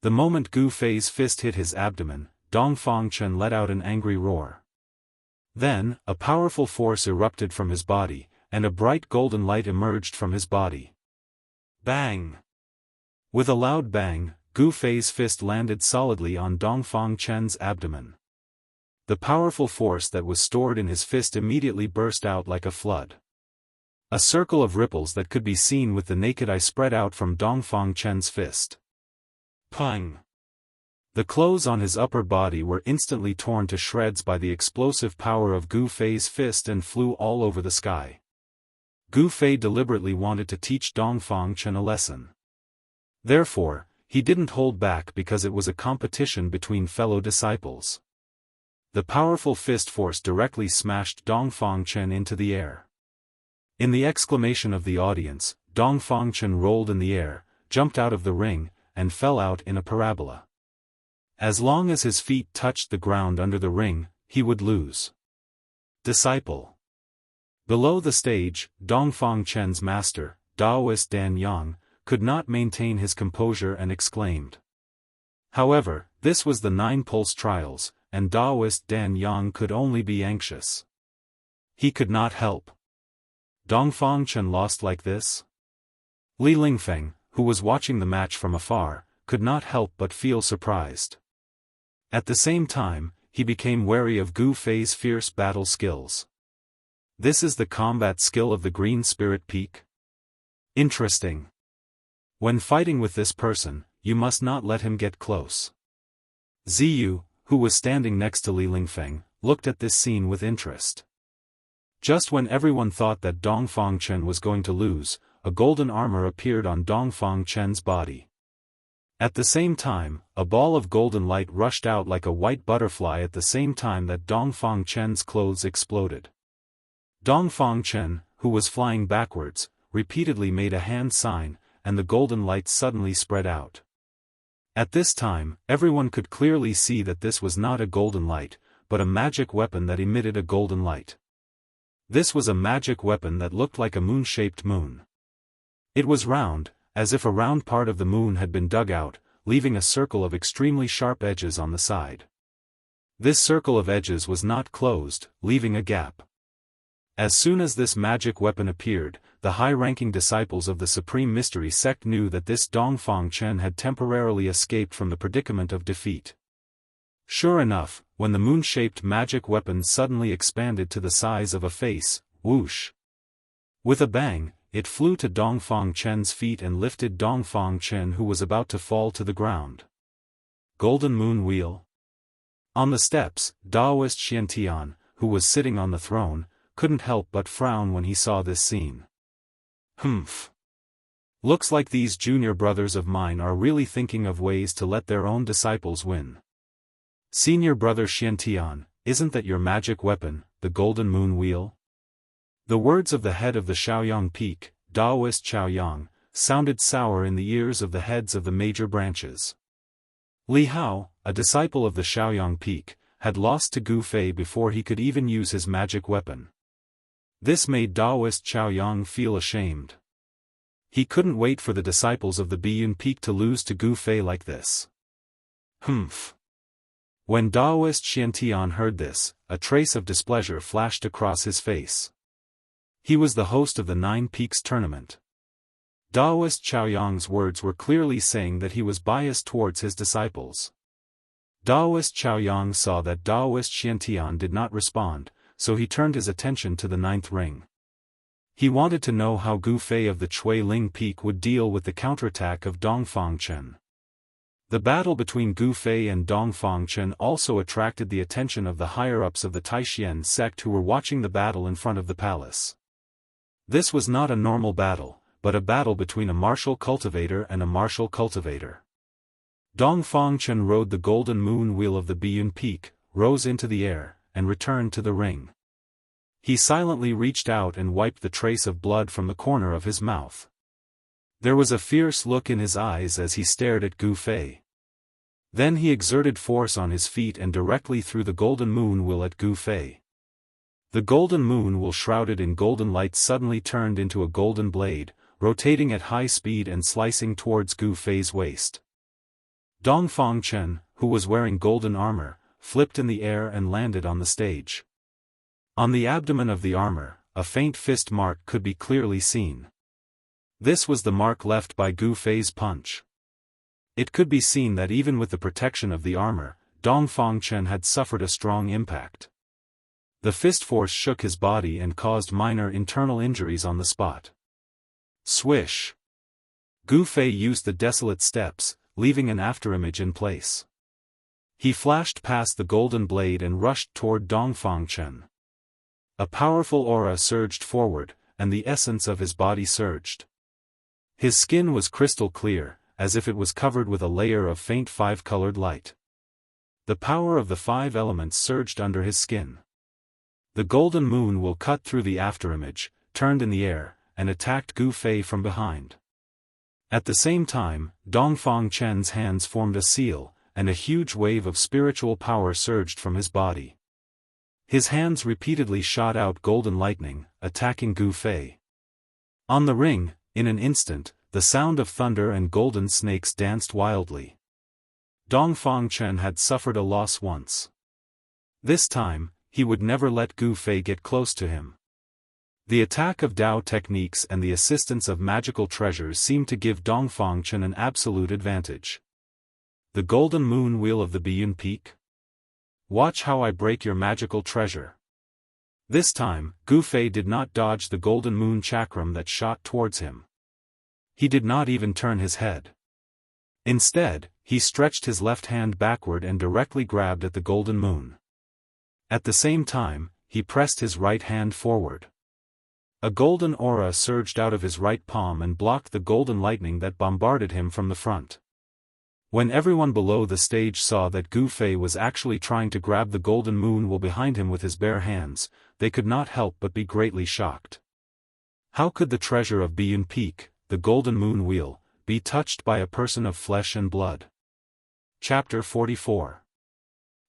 The moment Gu Fei's fist hit his abdomen, Dongfang Chen let out an angry roar. Then, a powerful force erupted from his body, and a bright golden light emerged from his body. Bang! With a loud bang, Gu Fei's fist landed solidly on Dongfang Chen's abdomen. The powerful force that was stored in his fist immediately burst out like a flood. A circle of ripples that could be seen with the naked eye spread out from Dongfang Chen's fist. Pang! The clothes on his upper body were instantly torn to shreds by the explosive power of Gu Fei's fist and flew all over the sky. Gu Fei deliberately wanted to teach Dongfang Chen a lesson. Therefore, he didn't hold back because it was a competition between fellow disciples. The powerful fist force directly smashed Dongfang Chen into the air. In the exclamation of the audience, Dongfang Chen rolled in the air, jumped out of the ring, and fell out in a parabola. As long as his feet touched the ground under the ring, he would lose. Disciple. Below the stage, Dongfang Chen's master, Daoist Dan Yang, could not maintain his composure and exclaimed. However, this was the 9-pulse trials, and Daoist Dan Yang could only be anxious. He could not help. Dongfang Chen lost like this? Li Lingfeng, who was watching the match from afar, could not help but feel surprised. At the same time, he became wary of Gu Fei's fierce battle skills. This is the combat skill of the Green Spirit Peak? Interesting. When fighting with this person, you must not let him get close. Ziyu, who was standing next to Li Lingfeng, looked at this scene with interest. Just when everyone thought that Dongfang Chen was going to lose, a golden armor appeared on Dongfang Chen's body. At the same time, a ball of golden light rushed out like a white butterfly at the same time that Dongfang Chen's clothes exploded. Dongfang Chen, who was flying backwards, repeatedly made a hand sign, and the golden light suddenly spread out. At this time, everyone could clearly see that this was not a golden light, but a magic weapon that emitted a golden light. This was a magic weapon that looked like a moon-shaped moon. It was round, as if a round part of the moon had been dug out, leaving a circle of extremely sharp edges on the side. This circle of edges was not closed, leaving a gap. As soon as this magic weapon appeared, the high-ranking disciples of the Supreme Mystery Sect knew that this Dongfang Chen had temporarily escaped from the predicament of defeat. Sure enough, when the moon-shaped magic weapon suddenly expanded to the size of a face, whoosh! With a bang, it flew to Dongfang Chen's feet and lifted Dongfang Chen, who was about to fall to the ground. Golden Moon Wheel. On the steps, Daoist Xianxia, who was sitting on the throne, couldn't help but frown when he saw this scene. Humph. Looks like these junior brothers of mine are really thinking of ways to let their own disciples win. Senior brother Xianxia, isn't that your magic weapon, the Golden Moon Wheel? The words of the head of the Shaoyang Peak, Daoist Chaoyang, sounded sour in the ears of the heads of the major branches. Li Hao, a disciple of the Shaoyang Peak, had lost to Gu Fei before he could even use his magic weapon. This made Daoist Chaoyang feel ashamed. He couldn't wait for the disciples of the Biyun Peak to lose to Gu Fei like this. Humph. When Daoist Xianxia heard this, a trace of displeasure flashed across his face. He was the host of the 9 Peaks tournament. Daoist Chaoyang's words were clearly saying that he was biased towards his disciples. Daoist Chaoyang saw that Daoist Xianxia did not respond, so he turned his attention to the 9th ring. He wanted to know how Gu Fei of the Chui Ling Peak would deal with the counterattack of Dongfang Chen. The battle between Gu Fei and Dongfang Chen also attracted the attention of the higher-ups of the Taishian sect who were watching the battle in front of the palace. This was not a normal battle, but a battle between a martial cultivator and a martial cultivator. Dongfang Chen rode the golden moon wheel of the Biyun Peak, rose into the air, and returned to the ring. He silently reached out and wiped the trace of blood from the corner of his mouth. There was a fierce look in his eyes as he stared at Gu Fei. Then he exerted force on his feet and directly threw the golden moon wheel at Gu Fei. The golden moon wheel shrouded in golden light suddenly turned into a golden blade, rotating at high speed and slicing towards Gu Fei's waist. Dongfang Chen, who was wearing golden armor, flipped in the air and landed on the stage. On the abdomen of the armor, a faint fist mark could be clearly seen. This was the mark left by Gu Fei's punch. It could be seen that even with the protection of the armor, Dongfang Chen had suffered a strong impact. The fist force shook his body and caused minor internal injuries on the spot. Swish! Gu Fei used the desolate steps, leaving an afterimage in place. He flashed past the golden blade and rushed toward Dongfang Chen. A powerful aura surged forward, and the essence of his body surged. His skin was crystal clear, as if it was covered with a layer of faint 5-colored light. The power of the 5 elements surged under his skin. The golden moon will cut through the afterimage, turned in the air, and attacked Gu Fei from behind. At the same time, Dongfang Chen's hands formed a seal, and a huge wave of spiritual power surged from his body. His hands repeatedly shot out golden lightning, attacking Gu Fei. On the ring, in an instant, the sound of thunder and golden snakes danced wildly. Dongfang Chen had suffered a loss once. This time, he would never let Gu Fei get close to him. The attack of Dao techniques and the assistance of magical treasures seemed to give Dongfang Chen an absolute advantage. The golden moon wheel of the Biyun Peak? Watch how I break your magical treasure. This time, Gu Fei did not dodge the golden moon chakram that shot towards him. He did not even turn his head. Instead, he stretched his left hand backward and directly grabbed at the golden moon. At the same time, he pressed his right hand forward. A golden aura surged out of his right palm and blocked the golden lightning that bombarded him from the front. When everyone below the stage saw that Gu Fei was actually trying to grab the golden moon wheel behind him with his bare hands, they could not help but be greatly shocked. How could the treasure of Biyun Peak, the golden moon wheel, be touched by a person of flesh and blood? Chapter 44.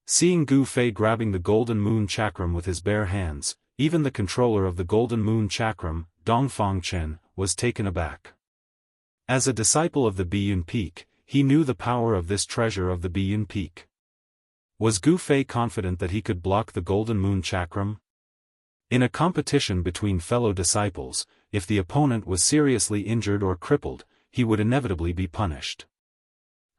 Seeing Gu Fei grabbing the golden moon chakram with his bare hands, even the controller of the golden moon chakram, Dongfang Chen, was taken aback. As a disciple of the Biyun Peak, he knew the power of this treasure of the Biyun Peak. Was Gu Fei confident that he could block the golden moon chakram? In a competition between fellow disciples, if the opponent was seriously injured or crippled, he would inevitably be punished.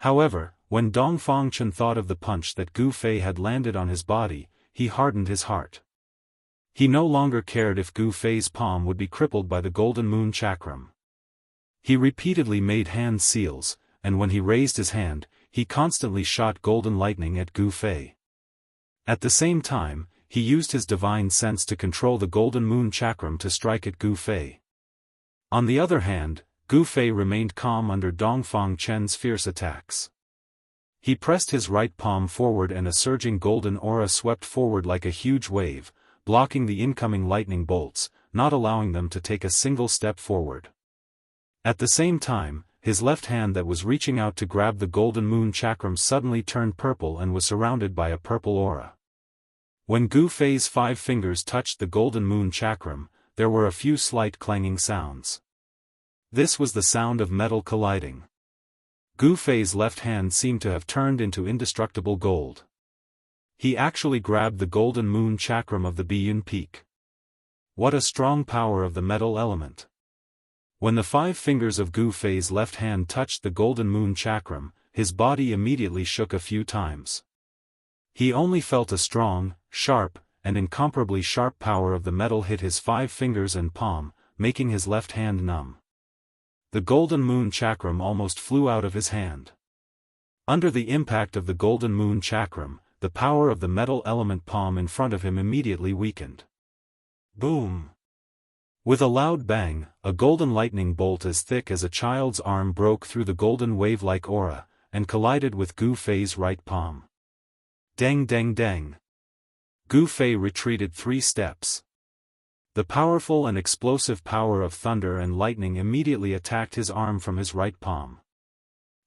However, when Dongfang Chen thought of the punch that Gu Fei had landed on his body, he hardened his heart. He no longer cared if Gu Fei's palm would be crippled by the golden moon chakram. He repeatedly made hand seals, and when he raised his hand, he constantly shot golden lightning at Gu Fei. At the same time, he used his divine sense to control the golden moon chakram to strike at Gu Fei. On the other hand, Gu Fei remained calm under Dongfang Chen's fierce attacks. He pressed his right palm forward and a surging golden aura swept forward like a huge wave, blocking the incoming lightning bolts, not allowing them to take a single step forward. At the same time, his left hand that was reaching out to grab the golden moon chakram suddenly turned purple and was surrounded by a purple aura. When Gu Fei's 5 fingers touched the golden moon chakram, there were a few slight clanging sounds. This was the sound of metal colliding. Gu Fei's left hand seemed to have turned into indestructible gold. He actually grabbed the golden moon chakram of the Biyun Peak. What a strong power of the metal element. When the 5 fingers of Gu Fei's left hand touched the golden moon chakram, his body immediately shook a few times. He only felt a strong, sharp, and incomparably sharp power of the metal hit his 5 fingers and palm, making his left hand numb. The golden moon chakram almost flew out of his hand. Under the impact of the golden moon chakram, the power of the metal element palm in front of him immediately weakened. Boom! With a loud bang, a golden lightning bolt as thick as a child's arm broke through the golden wave-like aura, and collided with Gu Fei's right palm. Dang dang dang! Gu Fei retreated 3 steps. The powerful and explosive power of thunder and lightning immediately attacked his arm from his right palm.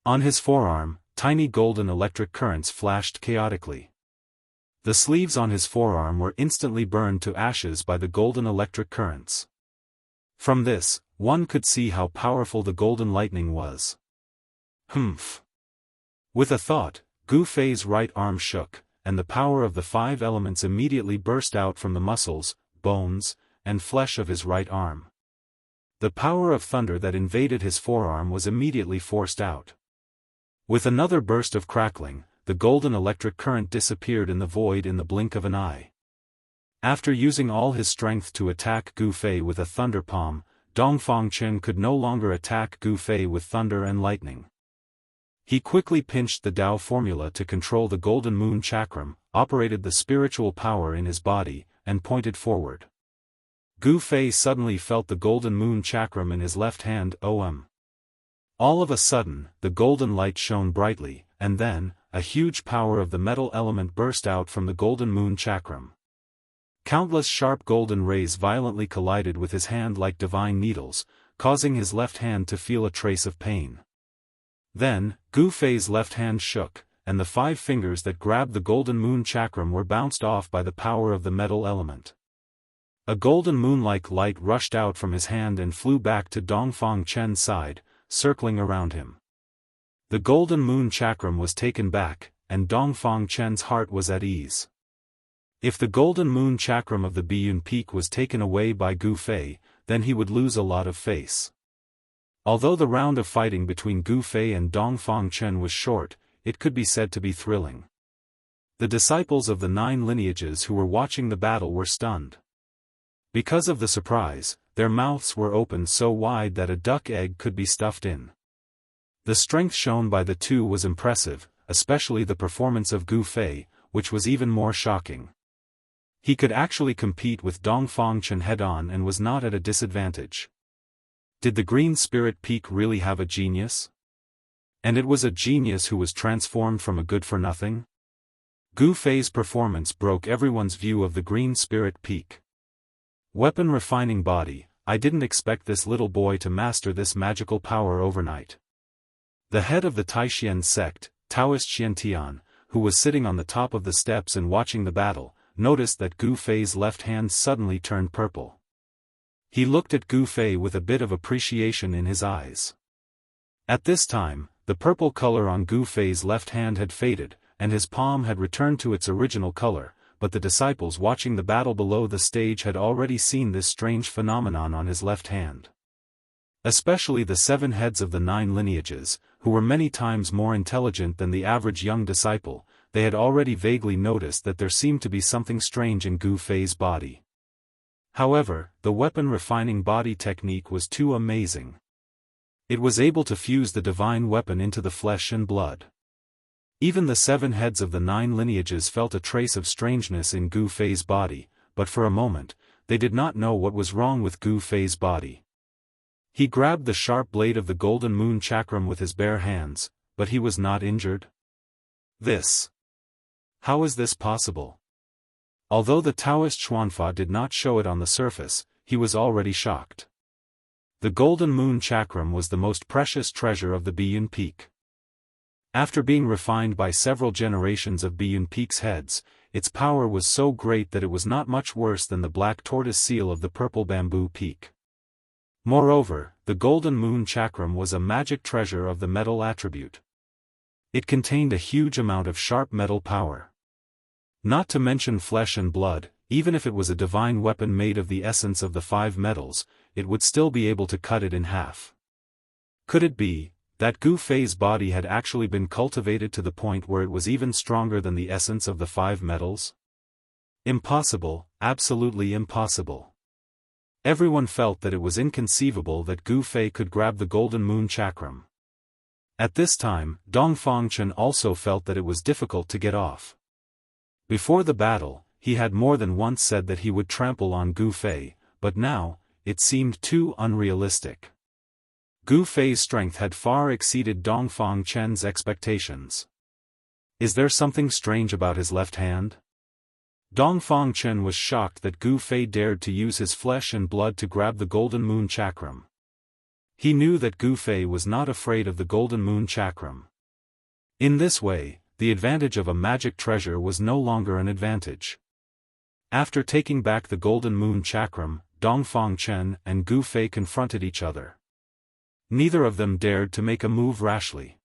On his forearm, tiny golden electric currents flashed chaotically. The sleeves on his forearm were instantly burned to ashes by the golden electric currents. From this, one could see how powerful the golden lightning was. Humph! With a thought, Gu Fei's right arm shook, and the power of the 5 elements immediately burst out from the muscles, bones, and flesh of his right arm. The power of thunder that invaded his forearm was immediately forced out. With another burst of crackling, the golden electric current disappeared in the void in the blink of an eye. After using all his strength to attack Gu Fei with a thunder palm, Dongfang Chen could no longer attack Gu Fei with thunder and lightning. He quickly pinched the Dao formula to control the golden moon chakram, operated the spiritual power in his body, and pointed forward. Gu Fei suddenly felt the golden moon chakram in his left hand. All of a sudden, the golden light shone brightly, and then, a huge power of the metal element burst out from the golden moon chakram. Countless sharp golden rays violently collided with his hand like divine needles, causing his left hand to feel a trace of pain. Then, Gu Fei's left hand shook, and the 5 fingers that grabbed the golden moon chakram were bounced off by the power of the metal element. A golden moon-like light rushed out from his hand and flew back to Dongfang Chen's side, circling around him. The golden moon chakram was taken back, and Dongfang Chen's heart was at ease. If the golden moon chakram of the Biyun Peak was taken away by Gu Fei, then he would lose a lot of face. Although the round of fighting between Gu Fei and Dongfang Chen was short, it could be said to be thrilling. The disciples of the 9 lineages who were watching the battle were stunned. Because of the surprise, their mouths were opened so wide that a duck egg could be stuffed in. The strength shown by the two was impressive, especially the performance of Gu Fei, which was even more shocking. He could actually compete with Dongfang Chen head-on and was not at a disadvantage. Did the Green Spirit Peak really have a genius? And it was a genius who was transformed from a good-for-nothing? Gu Fei's performance broke everyone's view of the Green Spirit Peak. Weapon refining body, I didn't expect this little boy to master this magical power overnight. The head of the Taishan sect, Daoist Xiantian, who was sitting on the top of the steps and watching the battle, noticed that Gu Fei's left hand suddenly turned purple. He looked at Gu Fei with a bit of appreciation in his eyes. At this time, the purple color on Gu Fei's left hand had faded, and his palm had returned to its original color, but the disciples watching the battle below the stage had already seen this strange phenomenon on his left hand. Especially the 7 heads of the 9 lineages, who were many times more intelligent than the average young disciple, they had already vaguely noticed that there seemed to be something strange in Gu Fei's body. However, the weapon refining body technique was too amazing. It was able to fuse the divine weapon into the flesh and blood. Even the 7 heads of the 9 lineages felt a trace of strangeness in Gu Fei's body, but for a moment, they did not know what was wrong with Gu Fei's body. He grabbed the sharp blade of the golden moon chakram with his bare hands, but he was not injured. How is this possible? Although the Taoist Xuanfa did not show it on the surface, he was already shocked. The golden moon chakram was the most precious treasure of the Biyun Peak. After being refined by several generations of Biyun Peak's heads, its power was so great that it was not much worse than the black tortoise seal of the purple bamboo peak. Moreover, the golden moon chakram was a magic treasure of the metal attribute. It contained a huge amount of sharp metal power. Not to mention flesh and blood, even if it was a divine weapon made of the essence of the 5 metals, it would still be able to cut it in half. Could it be that Gu Fei's body had actually been cultivated to the point where it was even stronger than the essence of the 5 metals? Impossible, absolutely impossible. Everyone felt that it was inconceivable that Gu Fei could grab the golden moon chakram. At this time, Dongfang Chen also felt that it was difficult to get off. Before the battle, he had more than once said that he would trample on Gu Fei, but now, it seemed too unrealistic. Gu Fei's strength had far exceeded Dongfang Chen's expectations. Is there something strange about his left hand? Dongfang Chen was shocked that Gu Fei dared to use his flesh and blood to grab the golden moon chakram. He knew that Gu Fei was not afraid of the golden moon chakram. In this way, the advantage of a magic treasure was no longer an advantage. After taking back the golden moon chakram, Dongfang Chen and Gu Fei confronted each other. Neither of them dared to make a move rashly.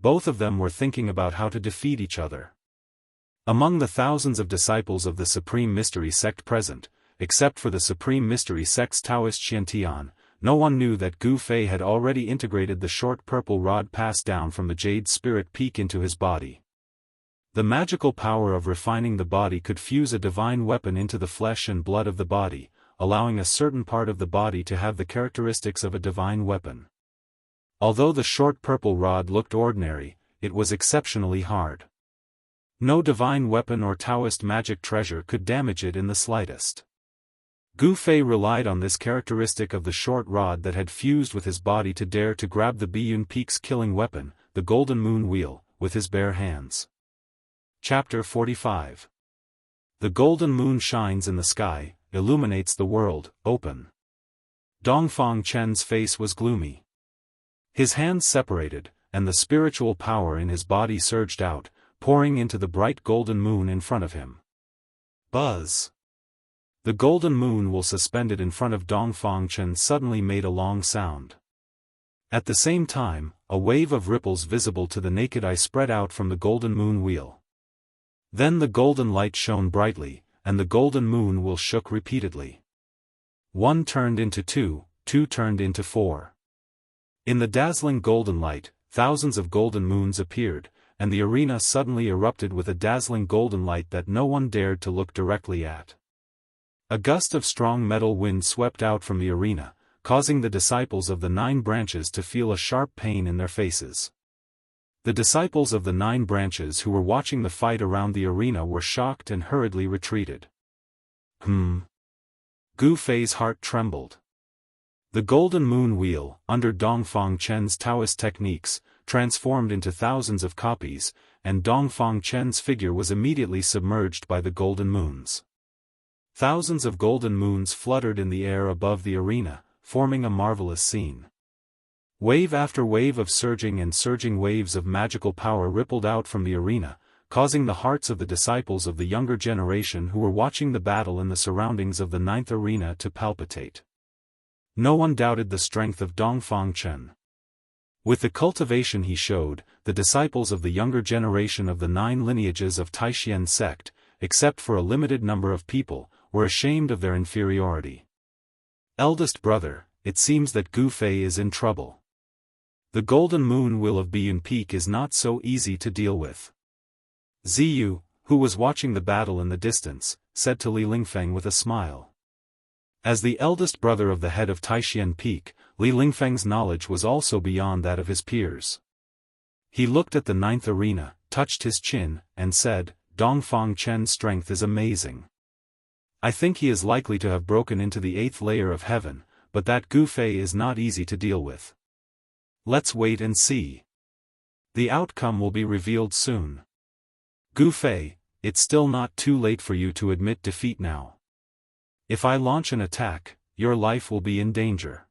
Both of them were thinking about how to defeat each other. Among the thousands of disciples of the Supreme Mystery Sect present, except for the Supreme Mystery Sect's Daoist Xiantian, no one knew that Gu Fei had already integrated the short purple rod passed down from the Jade Spirit Peak into his body. The magical power of refining the body could fuse a divine weapon into the flesh and blood of the body, allowing a certain part of the body to have the characteristics of a divine weapon. Although the short purple rod looked ordinary, it was exceptionally hard. No divine weapon or Taoist magic treasure could damage it in the slightest. Gu Fei relied on this characteristic of the short rod that had fused with his body to dare to grab the Biyun Peak's killing weapon, the golden moon wheel, with his bare hands. Chapter 45. The golden moon shines in the sky, illuminates the world, open. Dongfang Chen's face was gloomy. His hands separated, and the spiritual power in his body surged out, pouring into the bright golden moon in front of him. Buzz! The golden moon will suspended in front of Dongfang Chen suddenly made a long sound. At the same time, a wave of ripples visible to the naked eye spread out from the golden moon wheel. Then the golden light shone brightly, and the golden moon wheel shook repeatedly. 1 turned into 2, 2 turned into 4. In the dazzling golden light, thousands of golden moons appeared, and the arena suddenly erupted with a dazzling golden light that no one dared to look directly at. A gust of strong metal wind swept out from the arena, causing the disciples of the 9 branches to feel a sharp pain in their faces. The disciples of the 9 branches who were watching the fight around the arena were shocked and hurriedly retreated. Gu Fei's heart trembled. The golden moon wheel, under Dongfang Chen's Taoist techniques, transformed into thousands of copies, and Dongfang Chen's figure was immediately submerged by the golden moons. Thousands of golden moons fluttered in the air above the arena, forming a marvelous scene. Wave after wave of surging waves of magical power rippled out from the arena, causing the hearts of the disciples of the younger generation who were watching the battle in the surroundings of the 9th arena to palpitate. No one doubted the strength of Dongfang Chen. With the cultivation he showed, the disciples of the younger generation of the 9 lineages of Taishan sect, except for a limited number of people, were ashamed of their inferiority. Eldest brother, it seems that Gu Fei is in trouble. The golden moon wheel of Biyun Peak is not so easy to deal with. Ziyu, who was watching the battle in the distance, said to Li Lingfeng with a smile. As the eldest brother of the head of Taishan Peak, Li Lingfeng's knowledge was also beyond that of his peers. He looked at the 9th arena, touched his chin, and said, Dongfang Chen's strength is amazing. I think he is likely to have broken into the 8th layer of heaven, but that Gu Fei is not easy to deal with. Let's wait and see. The outcome will be revealed soon. Gu Fei, it's still not too late for you to admit defeat now. If I launch an attack, your life will be in danger.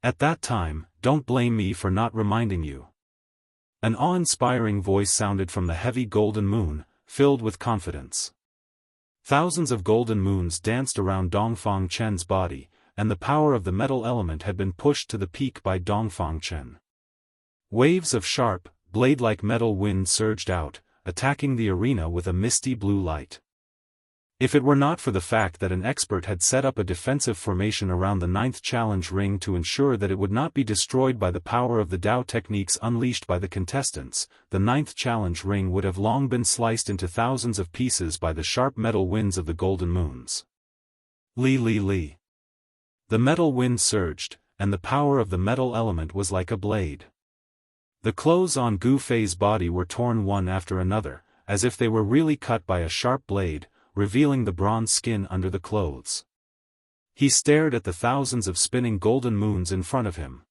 At that time, don't blame me for not reminding you. An awe-inspiring voice sounded from the heavy golden moon, filled with confidence. Thousands of golden moons danced around Dongfang Chen's body, and the power of the metal element had been pushed to the peak by Dongfang Chen. Waves of sharp, blade-like metal wind surged out, attacking the arena with a misty blue light. If it were not for the fact that an expert had set up a defensive formation around the 9th challenge ring to ensure that it would not be destroyed by the power of the Dao techniques unleashed by the contestants, the 9th challenge ring would have long been sliced into thousands of pieces by the sharp metal winds of the golden moons. Li. The metal wind surged, and the power of the metal element was like a blade. The clothes on Gu Fei's body were torn one after another, as if they were really cut by a sharp blade, revealing the bronze skin under the clothes. He stared at the thousands of spinning golden moons in front of him.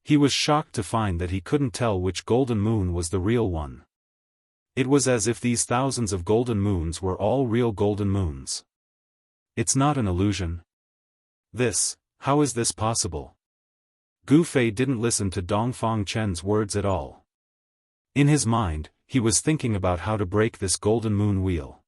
He was shocked to find that he couldn't tell which golden moon was the real one. It was as if these thousands of golden moons were all real golden moons. It's not an illusion. How is this possible? Gu Fei didn't listen to Dongfang Chen's words at all. In his mind, he was thinking about how to break this golden moon wheel.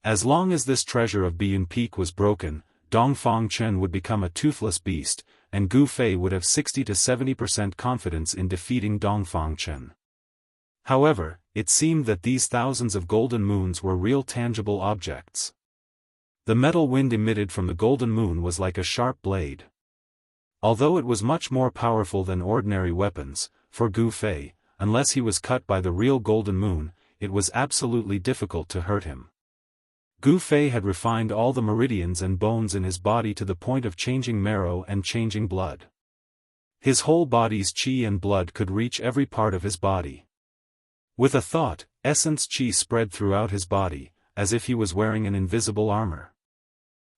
As long as this treasure of Biyun Peak was broken, Dongfang Chen would become a toothless beast, and Gu Fei would have 60 to 70% confidence in defeating Dongfang Chen. However, it seemed that these thousands of golden moons were real tangible objects. The metal wind emitted from the golden moon was like a sharp blade. Although it was much more powerful than ordinary weapons, for Gu Fei, unless he was cut by the real golden moon, it was absolutely difficult to hurt him. Gu Fei had refined all the meridians and bones in his body to the point of changing marrow and changing blood. His whole body's qi and blood could reach every part of his body. With a thought, essence qi spread throughout his body, as if he was wearing an invisible armor.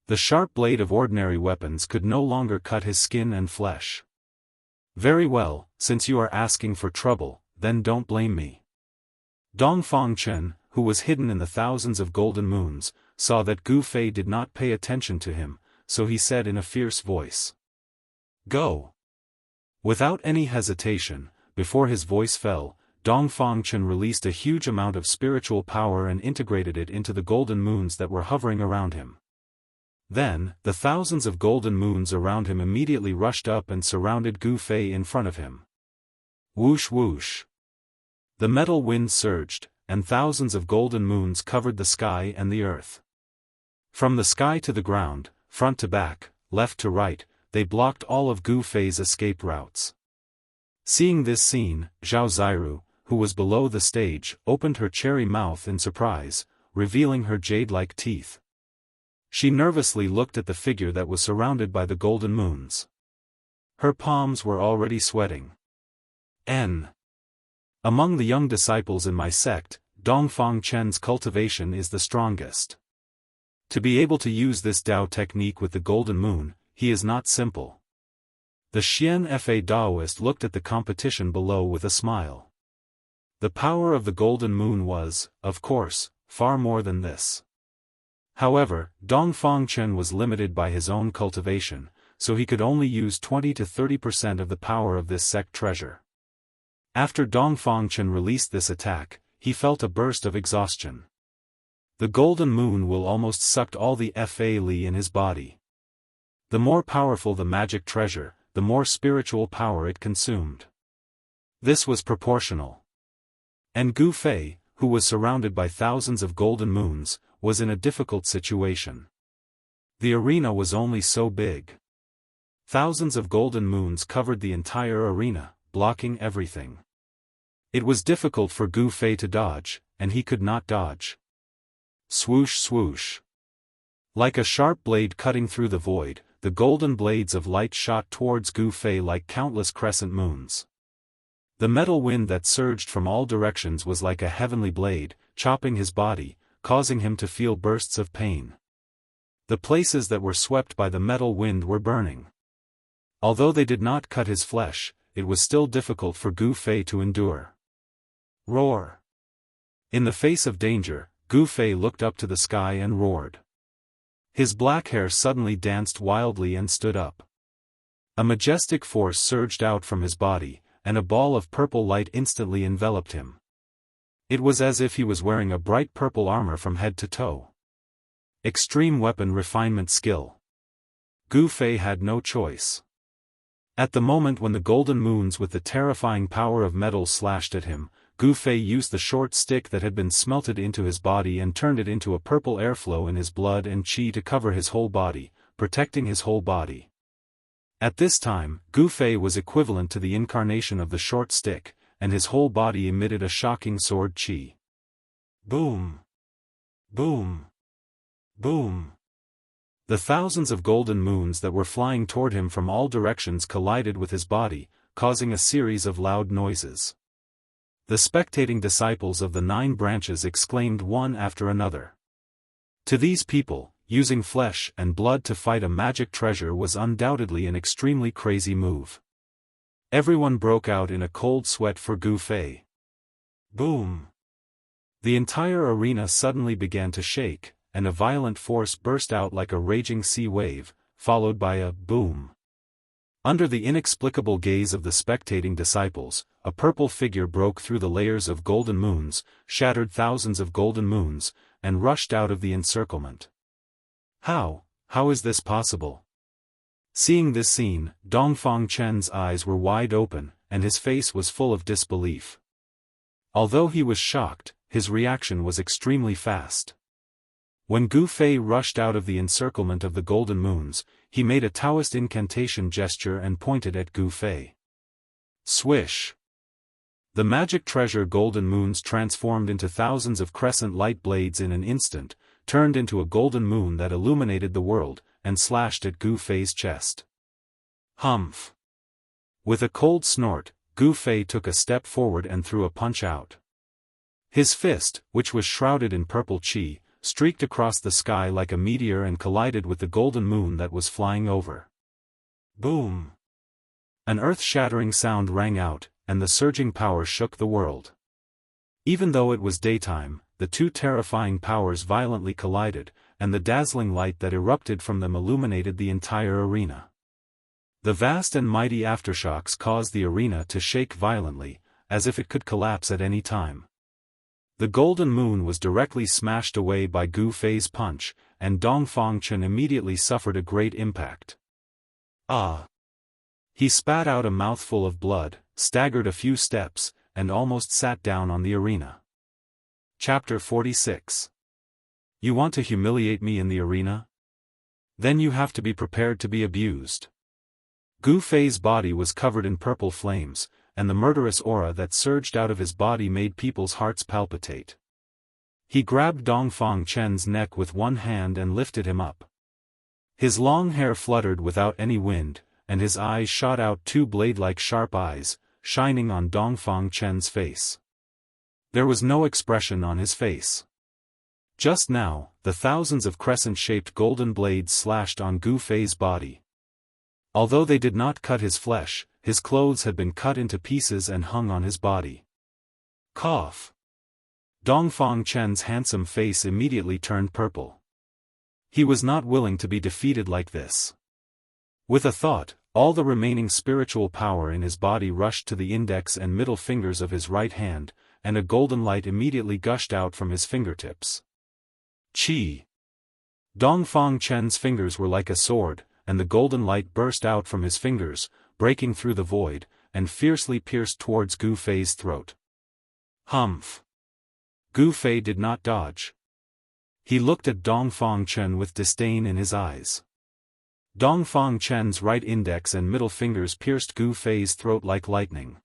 The sharp blade of ordinary weapons could no longer cut his skin and flesh. Very well, since you are asking for trouble, then don't blame me. Dongfang Chen, who was hidden in the thousands of golden moons, saw that Gu Fei did not pay attention to him, so he said in a fierce voice, "Go!" Without any hesitation, before his voice fell, Dongfang Chen released a huge amount of spiritual power and integrated it into the golden moons that were hovering around him. Then, the thousands of golden moons around him immediately rushed up and surrounded Gu Fei in front of him. Whoosh whoosh. The metal wind surged, and thousands of golden moons covered the sky and the earth. From the sky to the ground, front to back, left to right, they blocked all of Gu Fei's escape routes. Seeing this scene, Zhao Ziru, who was below the stage, opened her cherry mouth in surprise, revealing her jade-like teeth. She nervously looked at the figure that was surrounded by the golden moons. Her palms were already sweating. Among the young disciples in my sect, Dongfang Chen's cultivation is the strongest. To be able to use this Dao technique with the golden moon, he is not simple. The Xian Fa Daoist looked at the competition below with a smile. The power of the golden moon was, of course, far more than this. However, Dongfang Chen was limited by his own cultivation, so he could only use 20 to 30% of the power of this sect treasure. After Dongfang Chen released this attack, he felt a burst of exhaustion. The golden moon will almost sucked all the Fa Li in his body. The more powerful the magic treasure, the more spiritual power it consumed. This was proportional. And Gu Fei, who was surrounded by thousands of golden moons, was in a difficult situation. The arena was only so big. Thousands of golden moons covered the entire arena, blocking everything. It was difficult for Gu Fei to dodge, and he could not dodge. Swoosh swoosh. Like a sharp blade cutting through the void, the golden blades of light shot towards Gu Fei like countless crescent moons. The metal wind that surged from all directions was like a heavenly blade, chopping his body, causing him to feel bursts of pain. The places that were swept by the metal wind were burning. Although they did not cut his flesh, it was still difficult for Gu Fei to endure. Roar! In the face of danger, Gu Fei looked up to the sky and roared. His black hair suddenly danced wildly and stood up. A majestic force surged out from his body, and a ball of purple light instantly enveloped him. It was as if he was wearing a bright purple armor from head to toe. Extreme weapon refinement skill. Gu Fei had no choice. At the moment when the golden moons with the terrifying power of metal slashed at him, Gu Fei used the short stick that had been smelted into his body and turned it into a purple airflow in his blood and qi to cover his whole body, protecting his whole body. At this time, Gu Fei was equivalent to the incarnation of the short stick, and his whole body emitted a shocking sword qi. Boom! Boom! Boom! The thousands of golden moons that were flying toward him from all directions collided with his body, causing a series of loud noises. The spectating disciples of the 9 branches exclaimed one after another. To these people, using flesh and blood to fight a magic treasure was undoubtedly an extremely crazy move. Everyone broke out in a cold sweat for Gu Fei. Boom! The entire arena suddenly began to shake, and a violent force burst out like a raging sea wave, followed by a boom. Under the inexplicable gaze of the spectating disciples, a purple figure broke through the layers of golden moons, shattered thousands of golden moons, and rushed out of the encirclement. How is this possible? Seeing this scene, Dongfang Chen's eyes were wide open, and his face was full of disbelief. Although he was shocked, his reaction was extremely fast. When Gu Fei rushed out of the encirclement of the golden moons, he made a Taoist incantation gesture and pointed at Gu Fei. Swish! The magic treasure golden moons transformed into thousands of crescent light blades in an instant, turned into a golden moon that illuminated the world, and slashed at Gu Fei's chest. Humph! With a cold snort, Gu Fei took a step forward and threw a punch out. His fist, which was shrouded in purple qi, streaked across the sky like a meteor and collided with the golden moon that was flying over. Boom! An earth-shattering sound rang out, and the surging power shook the world. Even though it was daytime, the two terrifying powers violently collided, and the dazzling light that erupted from them illuminated the entire arena. The vast and mighty aftershocks caused the arena to shake violently, as if it could collapse at any time. The golden moon was directly smashed away by Gu Fei's punch, and Dong Fangchen immediately suffered a great impact. Ah! He spat out a mouthful of blood, staggered a few steps, and almost sat down on the arena. Chapter 46. You want to humiliate me in the arena? Then you have to be prepared to be abused. Gu Fei's body was covered in purple flames, and the murderous aura that surged out of his body made people's hearts palpitate. He grabbed Dong Fangchen's neck with one hand and lifted him up. His long hair fluttered without any wind, and his eyes shot out two blade-like sharp eyes, shining on Dong Fangchen's face. There was no expression on his face. Just now, the thousands of crescent-shaped golden blades slashed on Gu Fei's body. Although they did not cut his flesh, his clothes had been cut into pieces and hung on his body. Cough. Dong Fangchen's handsome face immediately turned purple. He was not willing to be defeated like this. With a thought, all the remaining spiritual power in his body rushed to the index and middle fingers of his right hand, and a golden light immediately gushed out from his fingertips. Qi. Dong Fangchen's fingers were like a sword, and the golden light burst out from his fingers, breaking through the void, and fiercely pierced towards Gu Fei's throat. Humph! Gu Fei did not dodge. He looked at Dong Fangchen with disdain in his eyes. Dong Fangchen's right index and middle fingers pierced Gu Fei's throat like lightning.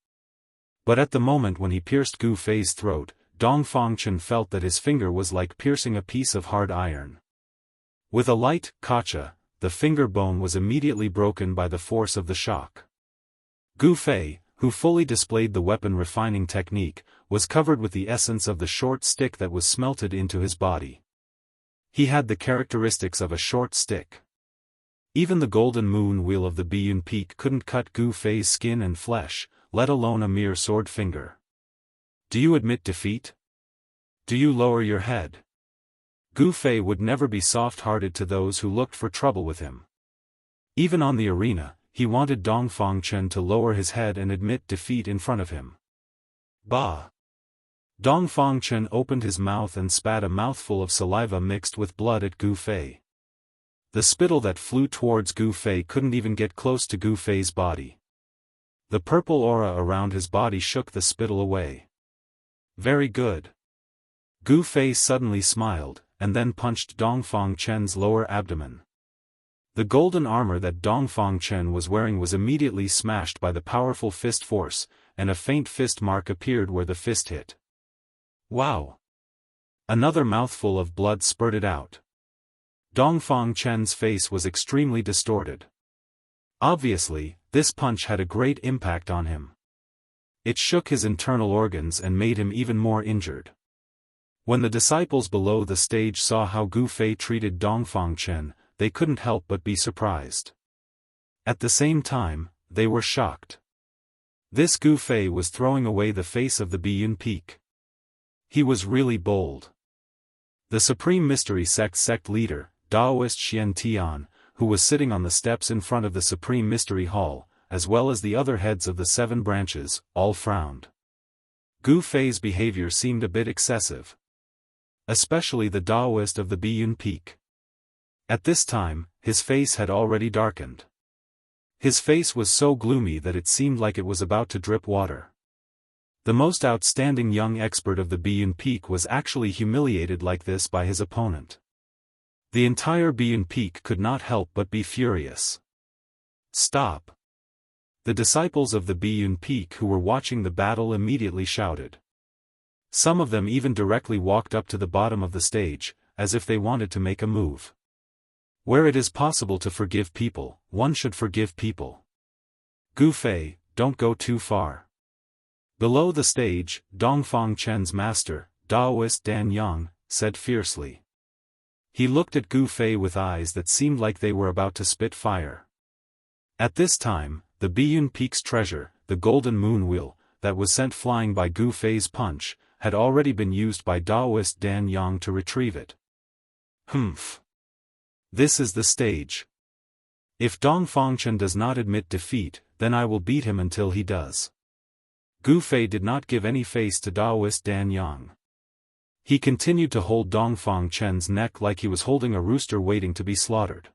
But at the moment when he pierced Gu Fei's throat, Dong Fangchen felt that his finger was like piercing a piece of hard iron. With a light "kacha," the finger bone was immediately broken by the force of the shock. Gu Fei, who fully displayed the weapon refining technique, was covered with the essence of the short stick that was smelted into his body. He had the characteristics of a short stick. Even the golden moon wheel of the Biyun Peak couldn't cut Gu Fei's skin and flesh, let alone a mere sword finger. Do you admit defeat? Do you lower your head? Gu Fei would never be soft-hearted to those who looked for trouble with him. Even on the arena, he wanted Dong Fangchen to lower his head and admit defeat in front of him. Bah! Dong Fangchen opened his mouth and spat a mouthful of saliva mixed with blood at Gu Fei. The spittle that flew towards Gu Fei couldn't even get close to Gu Fei's body. The purple aura around his body shook the spittle away. Very good. Gu Fei suddenly smiled, and then punched Dong Fangchen's lower abdomen. The golden armor that Dong Fangchen was wearing was immediately smashed by the powerful fist force, and a faint fist mark appeared where the fist hit. Wow! Another mouthful of blood spurted out. Dong Fangchen's face was extremely distorted. Obviously, this punch had a great impact on him. It shook his internal organs and made him even more injured. When the disciples below the stage saw how Gu Fei treated Dong Fangchen, they couldn't help but be surprised. At the same time, they were shocked. This Gu Fei was throwing away the face of the Biyun Peak. He was really bold. The Supreme Mystery sect leader, Daoist Xianxia, who was sitting on the steps in front of the Supreme Mystery Hall, as well as the other heads of the 7 branches, all frowned. Gu Fei's behavior seemed a bit excessive. Especially the Daoist of the Biyun Peak. At this time, his face had already darkened. His face was so gloomy that it seemed like it was about to drip water. The most outstanding young expert of the Biyun Peak was actually humiliated like this by his opponent. The entire Biyun Peak could not help but be furious. Stop! The disciples of the Biyun Peak who were watching the battle immediately shouted. Some of them even directly walked up to the bottom of the stage, as if they wanted to make a move. Where it is possible to forgive people, one should forgive people. Gu Fei, don't go too far. Below the stage, Dong Fangchen's master, Daoist Dan Yang, said fiercely. He looked at Gu Fei with eyes that seemed like they were about to spit fire. At this time, the Biyun Peak's treasure, the golden moon wheel, that was sent flying by Gu Fei's punch, had already been used by Daoist Dan Yang to retrieve it. Humph. This is the stage. If Dong Fangchen does not admit defeat, then I will beat him until he does. Gu Fei did not give any face to Daoist Dan Yang. He continued to hold Dongfang Chen's neck like he was holding a rooster waiting to be slaughtered.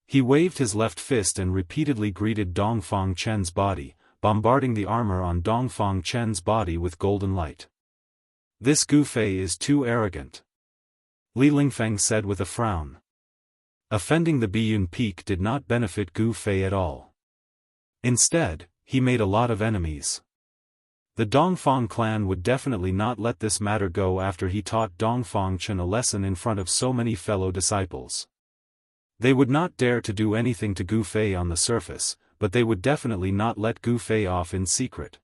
He waved his left fist and repeatedly greeted Dongfang Chen's body, bombarding the armor on Dongfang Chen's body with golden light. "This Gu Fei is too arrogant," Li Lingfeng said with a frown. Offending the Biyun Peak did not benefit Gu Fei at all. Instead, he made a lot of enemies. The Dongfang clan would definitely not let this matter go after he taught Dongfang Chen a lesson in front of so many fellow disciples. They would not dare to do anything to Gu Fei on the surface, but they would definitely not let Gu Fei off in secret.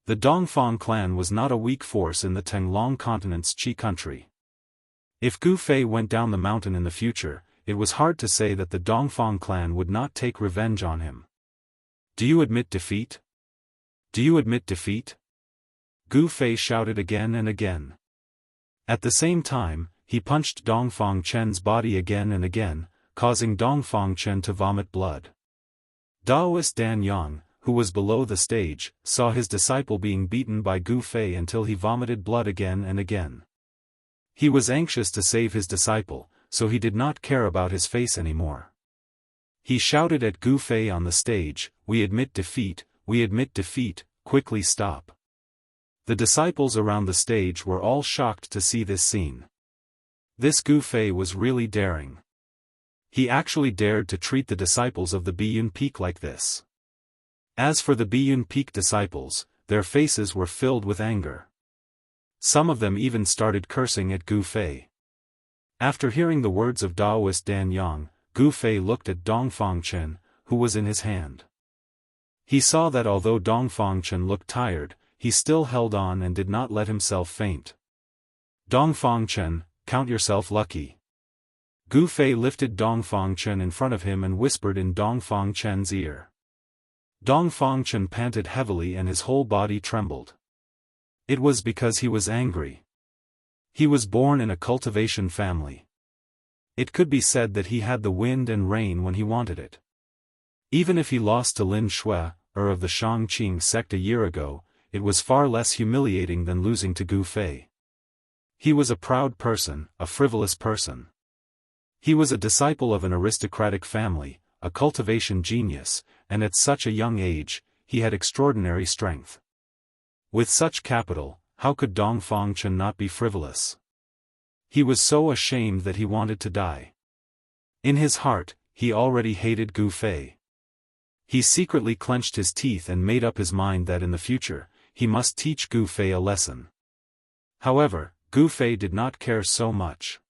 The Dongfang clan was not a weak force in the Tenglong continent's Qi country. If Gu Fei went down the mountain in the future, it was hard to say that the Dongfang clan would not take revenge on him. "Do you admit defeat? Do you admit defeat?" Gu Fei shouted again and again. At the same time, he punched Dongfang Chen's body again and again, causing Dongfang Chen to vomit blood. Daoist Dan Yang, who was below the stage, saw his disciple being beaten by Gu Fei until he vomited blood again and again. He was anxious to save his disciple, so he did not care about his face anymore. He shouted at Gu Fei on the stage, "We admit defeat, we admit defeat, quickly stop." The disciples around the stage were all shocked to see this scene. This Gu Fei was really daring. He actually dared to treat the disciples of the Biyun Peak like this. As for the Biyun Peak disciples, their faces were filled with anger. Some of them even started cursing at Gu Fei. After hearing the words of Daoist Dan Yang, Gu Fei looked at Dongfang Chen, who was in his hand. He saw that although Dongfang Chen looked tired, he still held on and did not let himself faint. "Dongfang Chen, count yourself lucky." Gu Fei lifted Dongfang Chen in front of him and whispered in Dongfang Chen's ear. Dongfang Chen panted heavily and his whole body trembled. It was because he was angry. He was born in a cultivation family. It could be said that he had the wind and rain when he wanted it. Even if he lost to Lin Shui, of the Shangqing sect a year ago, it was far less humiliating than losing to Gu Fei. He was a proud person, a frivolous person. He was a disciple of an aristocratic family, a cultivation genius, and at such a young age, he had extraordinary strength. With such capital, how could Dongfang Chen not be frivolous? He was so ashamed that he wanted to die. In his heart, he already hated Gu Fei. He secretly clenched his teeth and made up his mind that in the future, he must teach Gu Fei a lesson. However, Gu Fei did not care so much.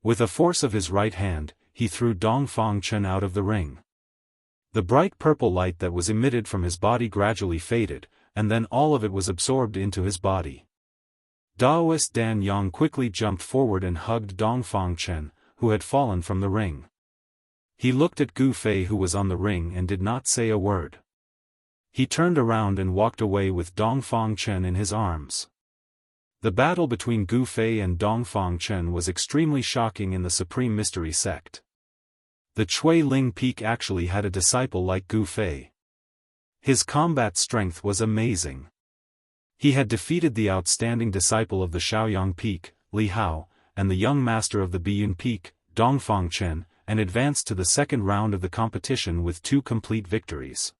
With a force of his right hand, he threw Dongfang Chen out of the ring. The bright purple light that was emitted from his body gradually faded, and then all of it was absorbed into his body. Daoist Dan Yang quickly jumped forward and hugged Dongfang Chen, who had fallen from the ring. He looked at Gu Fei who was on the ring and did not say a word. He turned around and walked away with Dongfang Chen in his arms. The battle between Gu Fei and Dongfang Chen was extremely shocking in the Supreme Mystery sect. The Chui Ling Peak actually had a disciple like Gu Fei. His combat strength was amazing. He had defeated the outstanding disciple of the Shaoyang Peak, Li Hao, and the young master of the Biyun Peak, Dongfang Chen, and advanced to the second round of the competition with 2 complete victories.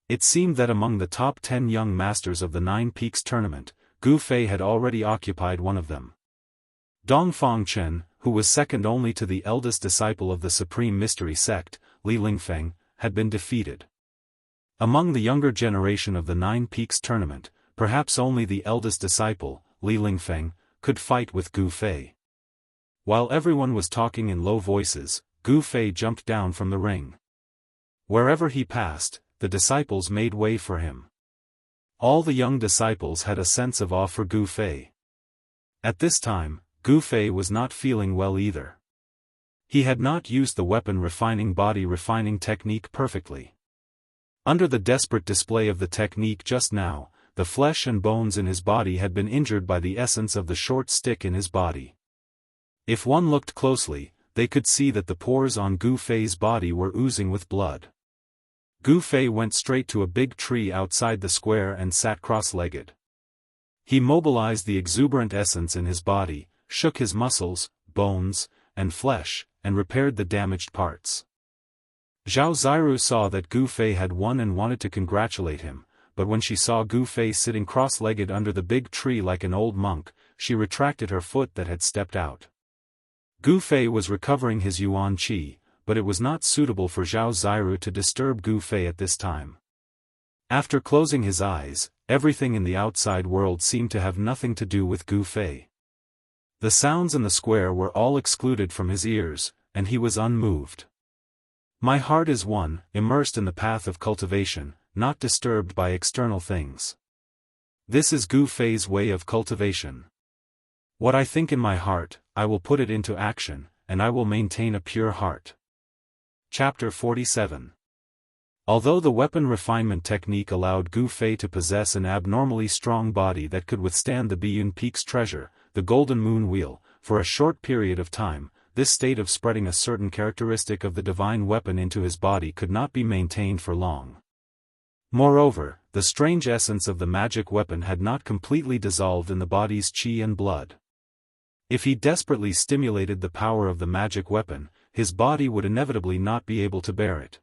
It seemed that among the top 10 young masters of the 9 Peaks tournament, Gu Fei had already occupied one of them. Dongfang Chen, who was second only to the eldest disciple of the Supreme Mystery sect, Li Lingfeng, had been defeated. Among the younger generation of the 9 Peaks tournament, perhaps only the eldest disciple, Li Lingfeng, could fight with Gu Fei. While everyone was talking in low voices, Gu Fei jumped down from the ring. Wherever he passed, the disciples made way for him. All the young disciples had a sense of awe for Gu Fei. At this time, Gu Fei was not feeling well either. He had not used the weapon refining body refining technique perfectly. Under the desperate display of the technique just now, the flesh and bones in his body had been injured by the essence of the short stick in his body. If one looked closely, they could see that the pores on Gu Fei's body were oozing with blood. Gu Fei went straight to a big tree outside the square and sat cross-legged. He mobilized the exuberant essence in his body, shook his muscles, bones, and flesh, and repaired the damaged parts. Zhao Ziru saw that Gu Fei had won and wanted to congratulate him, but when she saw Gu Fei sitting cross-legged under the big tree like an old monk, she retracted her foot that had stepped out. Gu Fei was recovering his yuan qi, but it was not suitable for Zhao Ziru to disturb Gu Fei at this time. After closing his eyes, everything in the outside world seemed to have nothing to do with Gu Fei. The sounds in the square were all excluded from his ears, and he was unmoved. My heart is one, immersed in the path of cultivation, not disturbed by external things. This is Gu Fei's way of cultivation. What I think in my heart, I will put it into action, and I will maintain a pure heart. Chapter 47. Although the weapon refinement technique allowed Gu Fei to possess an abnormally strong body that could withstand the Biyun Peak's treasure, the Golden Moon Wheel, for a short period of time, this state of spreading a certain characteristic of the divine weapon into his body could not be maintained for long. Moreover, the strange essence of the magic weapon had not completely dissolved in the body's qi and blood. If he desperately stimulated the power of the magic weapon, his body would inevitably not be able to bear it.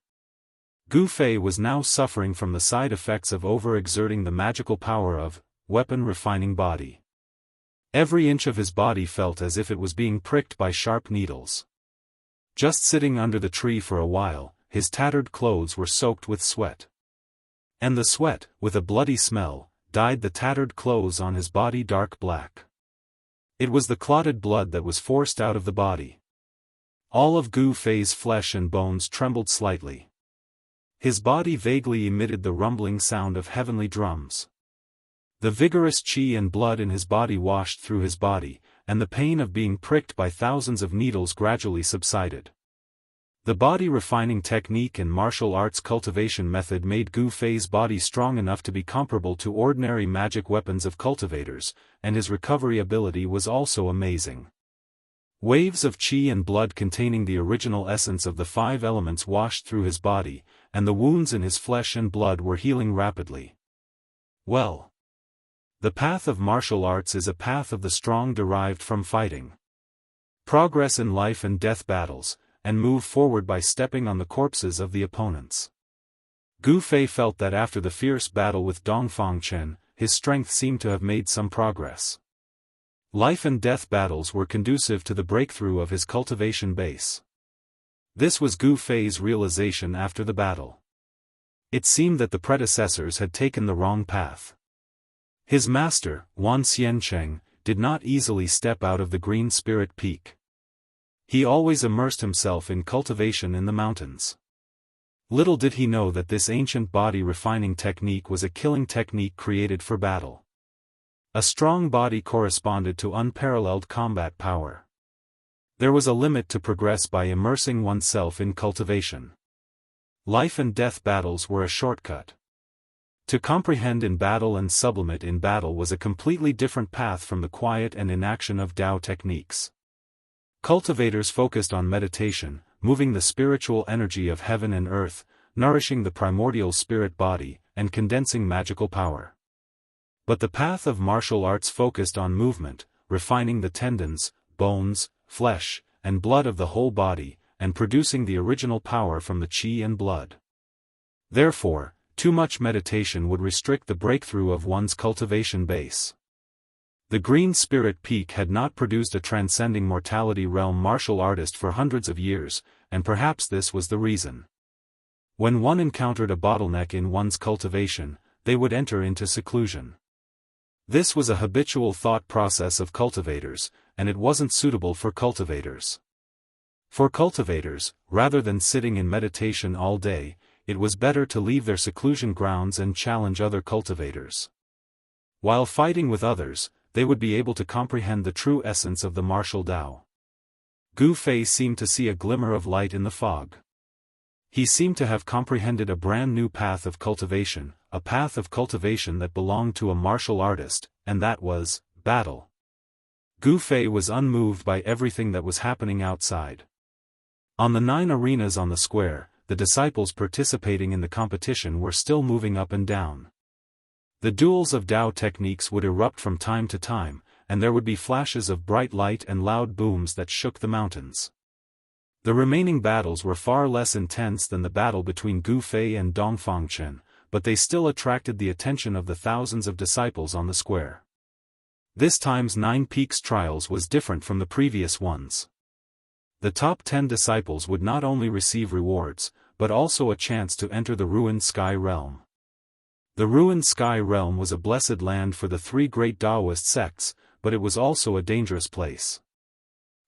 Gu Fei was now suffering from the side effects of overexerting the magical power of weapon refining body. Every inch of his body felt as if it was being pricked by sharp needles. Just sitting under the tree for a while, his tattered clothes were soaked with sweat. And the sweat, with a bloody smell, dyed the tattered clothes on his body dark black. It was the clotted blood that was forced out of the body. All of Gu Fei's flesh and bones trembled slightly. His body vaguely emitted the rumbling sound of heavenly drums. The vigorous qi and blood in his body washed through his body, and the pain of being pricked by thousands of needles gradually subsided. The body refining technique and martial arts cultivation method made Gu Fei's body strong enough to be comparable to ordinary magic weapons of cultivators, and his recovery ability was also amazing. Waves of qi and blood containing the original essence of the 5 elements washed through his body, and the wounds in his flesh and blood were healing rapidly. Well, the path of martial arts is a path of the strong derived from fighting. Progress in life and death battles, and move forward by stepping on the corpses of the opponents. Gu Fei felt that after the fierce battle with Dongfang Chen, his strength seemed to have made some progress. Life and death battles were conducive to the breakthrough of his cultivation base. This was Gu Fei's realization after the battle. It seemed that the predecessors had taken the wrong path. His master, Wan Xiancheng, did not easily step out of the Green Spirit Peak. He always immersed himself in cultivation in the mountains. Little did he know that this ancient body refining technique was a killing technique created for battle. A strong body corresponded to unparalleled combat power. There was a limit to progress by immersing oneself in cultivation. Life and death battles were a shortcut. To comprehend in battle and sublimate in battle was a completely different path from the quiet and inaction of Tao techniques. Cultivators focused on meditation, moving the spiritual energy of heaven and earth, nourishing the primordial spirit body, and condensing magical power. But the path of martial arts focused on movement, refining the tendons, bones, flesh, and blood of the whole body, and producing the original power from the qi and blood. Therefore, too much meditation would restrict the breakthrough of one's cultivation base. The Green Spirit Peak had not produced a transcending mortality realm martial artist for hundreds of years, and perhaps this was the reason. When one encountered a bottleneck in one's cultivation, they would enter into seclusion. This was a habitual thought process of cultivators, and it wasn't suitable for cultivators. For cultivators, rather than sitting in meditation all day, it was better to leave their seclusion grounds and challenge other cultivators. While fighting with others, they would be able to comprehend the true essence of the martial Tao. Gu Fei seemed to see a glimmer of light in the fog. He seemed to have comprehended a brand new path of cultivation, a path of cultivation that belonged to a martial artist, and that was battle. Gu Fei was unmoved by everything that was happening outside. On the 9 arenas on the square, the disciples participating in the competition were still moving up and down. The duels of Dao techniques would erupt from time to time, and there would be flashes of bright light and loud booms that shook the mountains. The remaining battles were far less intense than the battle between Gu Fei and Dongfang Chen, but they still attracted the attention of the thousands of disciples on the square. This time's Nine Peaks trials was different from the previous ones. The top 10 disciples would not only receive rewards, but also a chance to enter the ruined Sky Realm. The ruined Sky Realm was a blessed land for the three great Daoist sects, but it was also a dangerous place.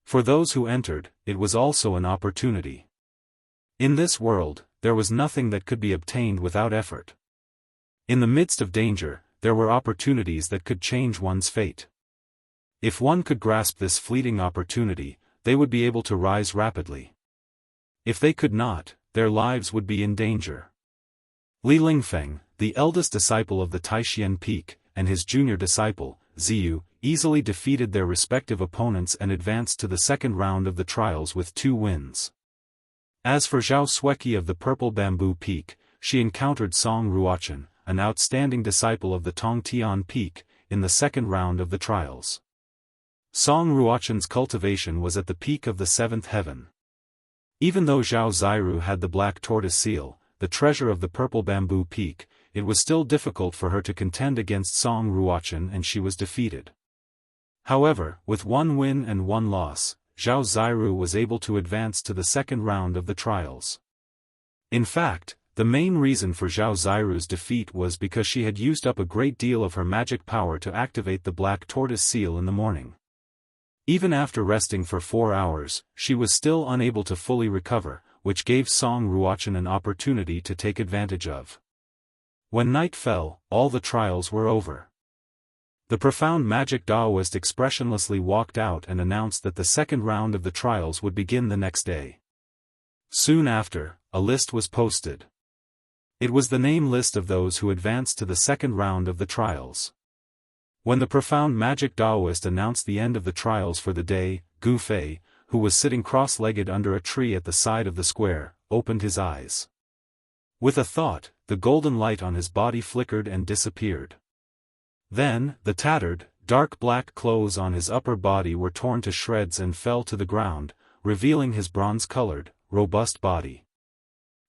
For those who entered, it was also an opportunity. In this world, there was nothing that could be obtained without effort. In the midst of danger, there were opportunities that could change one's fate. If one could grasp this fleeting opportunity, they would be able to rise rapidly. If they could not, their lives would be in danger. Li Lingfeng, the eldest disciple of the Taishan Peak, and his junior disciple, Ziyu, easily defeated their respective opponents and advanced to the second round of the trials with 2 wins. As for Zhao Sueki of the Purple Bamboo Peak, she encountered Song Ruochen, an outstanding disciple of the Tongtian Peak, in the second round of the trials. Song Ruochen's cultivation was at the peak of the 7th heaven. Even though Zhao Zairu had the Black Tortoise Seal, the treasure of the Purple Bamboo Peak, it was still difficult for her to contend against Song Ruochen and she was defeated. However, with 1 win and 1 loss, Zhao Zairu was able to advance to the second round of the trials. In fact, the main reason for Zhao Zairu's defeat was because she had used up a great deal of her magic power to activate the Black Tortoise Seal in the morning. Even after resting for 4 hours, she was still unable to fully recover, which gave Song Ruochen an opportunity to take advantage of. When night fell, all the trials were over. The profound magic Daoist expressionlessly walked out and announced that the second round of the trials would begin the next day. Soon after, a list was posted. It was the name list of those who advanced to the second round of the trials. When the profound magic Daoist announced the end of the trials for the day, Gu Fei, who was sitting cross-legged under a tree at the side of the square, opened his eyes. With a thought, the golden light on his body flickered and disappeared. Then, the tattered, dark black clothes on his upper body were torn to shreds and fell to the ground, revealing his bronze-colored, robust body.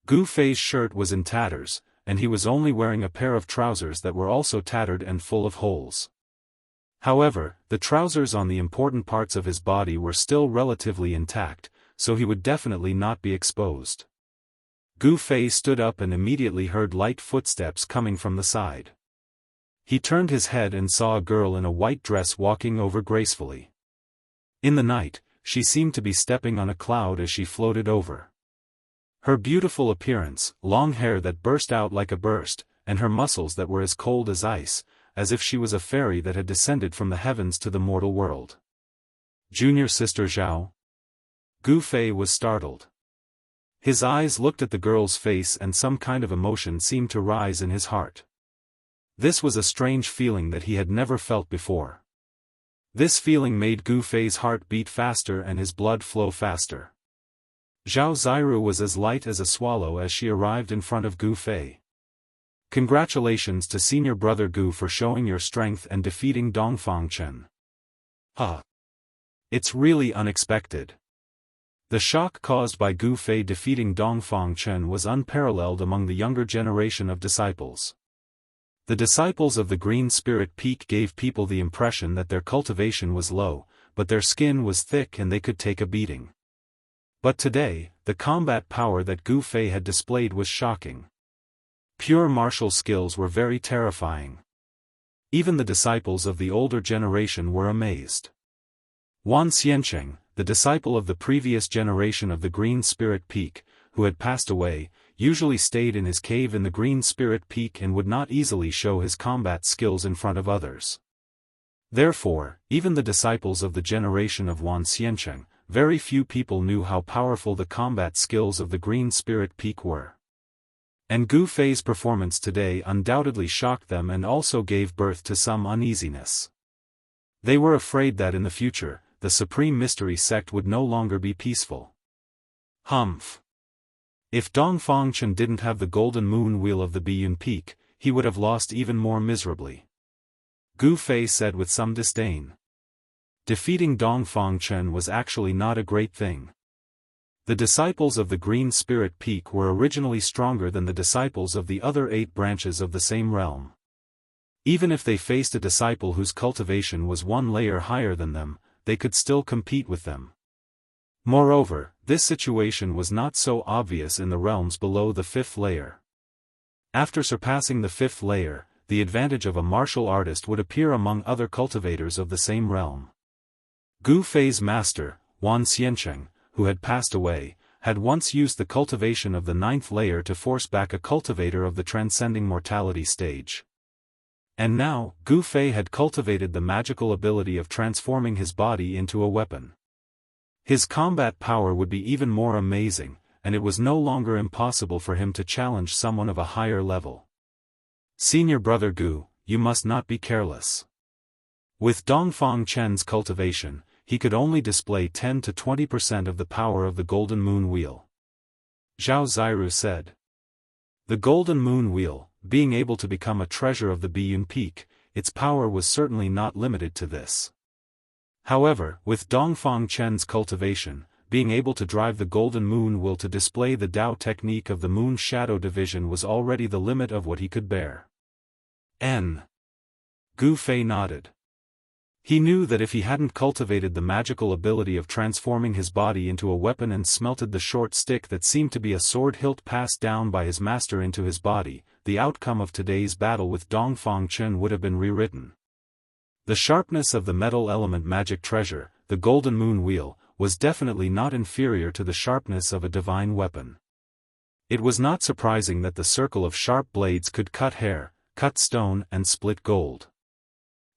Gu Fei's shirt was in tatters, and he was only wearing a pair of trousers that were also tattered and full of holes. However, the trousers on the important parts of his body were still relatively intact, so he would definitely not be exposed. Gu Fei stood up and immediately heard light footsteps coming from the side. He turned his head and saw a girl in a white dress walking over gracefully. In the night, she seemed to be stepping on a cloud as she floated over. Her beautiful appearance, long hair that burst out like a burst, and her muscles that were as cold as ice, as if she was a fairy that had descended from the heavens to the mortal world. Junior sister Zhao? Gu Fei was startled. His eyes looked at the girl's face and some kind of emotion seemed to rise in his heart. This was a strange feeling that he had never felt before. This feeling made Gu Fei's heart beat faster and his blood flow faster. Zhao Zairu was as light as a swallow as she arrived in front of Gu Fei. Congratulations to senior brother Gu for showing your strength and defeating Dongfang Chen. Huh. It's really unexpected. The shock caused by Gu Fei defeating Dongfang Chen was unparalleled among the younger generation of disciples. The disciples of the Green Spirit Peak gave people the impression that their cultivation was low, but their skin was thick and they could take a beating. But today, the combat power that Gu Fei had displayed was shocking. Pure martial skills were very terrifying. Even the disciples of the older generation were amazed. Wan Xiancheng, the disciple of the previous generation of the Green Spirit Peak, who had passed away, usually stayed in his cave in the Green Spirit Peak and would not easily show his combat skills in front of others. Therefore, even the disciples of the generation of Wan Xiancheng, very few people knew how powerful the combat skills of the Green Spirit Peak were. And Gu Fei's performance today undoubtedly shocked them and also gave birth to some uneasiness. They were afraid that in the future, the Supreme Mystery Sect would no longer be peaceful. Humph. If Dongfang Chen didn't have the golden moon wheel of the Biyun Peak, he would have lost even more miserably. Gu Fei said with some disdain. Defeating Dongfang Chen was actually not a great thing. The disciples of the Green Spirit Peak were originally stronger than the disciples of the other 8 branches of the same realm. Even if they faced a disciple whose cultivation was 1 layer higher than them, they could still compete with them. Moreover, this situation was not so obvious in the realms below the 5th layer. After surpassing the 5th layer, the advantage of a martial artist would appear among other cultivators of the same realm. Gu Fei's master, Wan Xiancheng, who had passed away, had once used the cultivation of the 9th layer to force back a cultivator of the transcending mortality stage. And now, Gu Fei had cultivated the magical ability of transforming his body into a weapon. His combat power would be even more amazing, and it was no longer impossible for him to challenge someone of a higher level. Senior brother Gu, you must not be careless. With Dongfang Chen's cultivation, he could only display 10 to 20% of the power of the Golden Moon Wheel. Zhao Ziru said. The Golden Moon Wheel, being able to become a treasure of the Biyun Peak, its power was certainly not limited to this. However, with Dongfang Chen's cultivation, being able to drive the Golden Moon Wheel to display the Dao technique of the Moon Shadow Division was already the limit of what he could bear. Gu Fei nodded. He knew that if he hadn't cultivated the magical ability of transforming his body into a weapon and smelted the short stick that seemed to be a sword hilt passed down by his master into his body, the outcome of today's battle with Dongfang Chen would have been rewritten. The sharpness of the metal element magic treasure, the Golden Moon Wheel, was definitely not inferior to the sharpness of a divine weapon. It was not surprising that the circle of sharp blades could cut hair, cut stone and split gold.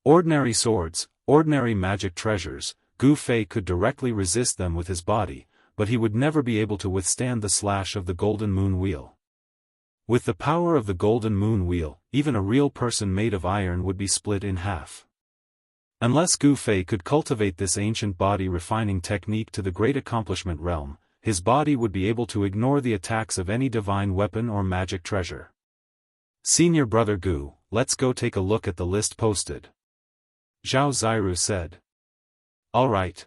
Ordinary swords, ordinary magic treasures, Gu Fei could directly resist them with his body, but he would never be able to withstand the slash of the Golden Moon Wheel. With the power of the Golden Moon Wheel, even a real person made of iron would be split in half. Unless Gu Fei could cultivate this ancient body refining technique to the great accomplishment realm, his body would be able to ignore the attacks of any divine weapon or magic treasure. Senior brother Gu, let's go take a look at the list posted. Zhao Ziru said. All right.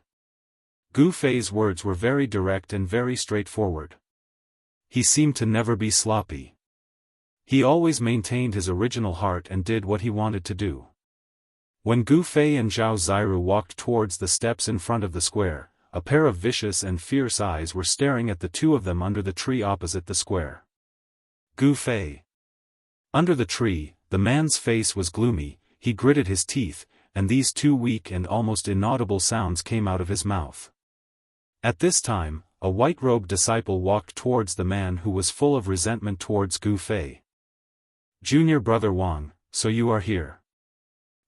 Gu Fei's words were very direct and very straightforward. He seemed to never be sloppy. He always maintained his original heart and did what he wanted to do. When Gu Fei and Zhao Ziru walked towards the steps in front of the square, a pair of vicious and fierce eyes were staring at the two of them under the tree opposite the square. Gu Fei. Under the tree, the man's face was gloomy, he gritted his teeth, and these 2 weak and almost inaudible sounds came out of his mouth. At this time, a white-robed disciple walked towards the man who was full of resentment towards Gu Fei. Junior brother Wang, so you are here.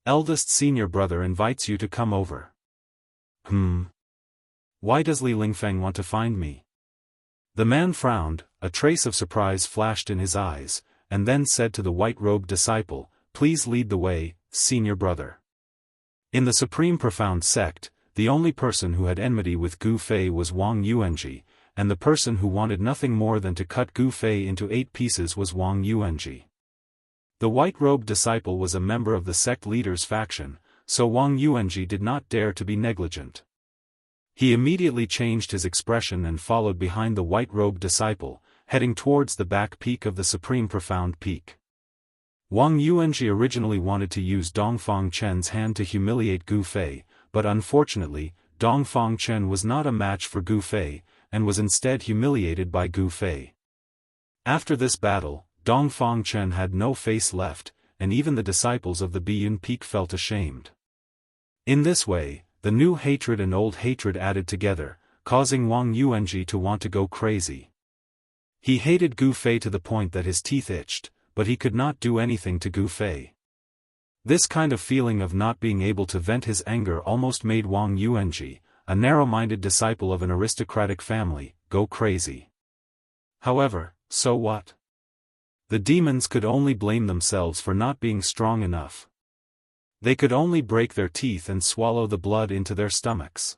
Eldest senior brother invites you to come over. Why does Li Lingfeng want to find me? The man frowned, a trace of surprise flashed in his eyes, and then said to the white-robed disciple, please lead the way, senior brother. In the Supreme Profound sect, the only person who had enmity with Gu Fei was Wang Yuanji, and the person who wanted nothing more than to cut Gu Fei into 8 pieces was Wang Yuanji. The white-robed disciple was a member of the sect leader's faction, so Wang Yuanji did not dare to be negligent. He immediately changed his expression and followed behind the white-robed disciple, heading towards the back peak of the Supreme Profound Peak. Wang Yuanji originally wanted to use Dongfang Chen's hand to humiliate Gu Fei, but unfortunately, Dongfang Chen was not a match for Gu Fei, and was instead humiliated by Gu Fei. After this battle, Dongfang Chen had no face left, and even the disciples of the Biyun Peak felt ashamed. In this way, the new hatred and old hatred added together, causing Wang Yuanji to want to go crazy. He hated Gu Fei to the point that his teeth itched, but he could not do anything to Gu Fei. This kind of feeling of not being able to vent his anger almost made Wang Yuanji, a narrow-minded disciple of an aristocratic family, go crazy. However, so what? The demons could only blame themselves for not being strong enough. They could only break their teeth and swallow the blood into their stomachs.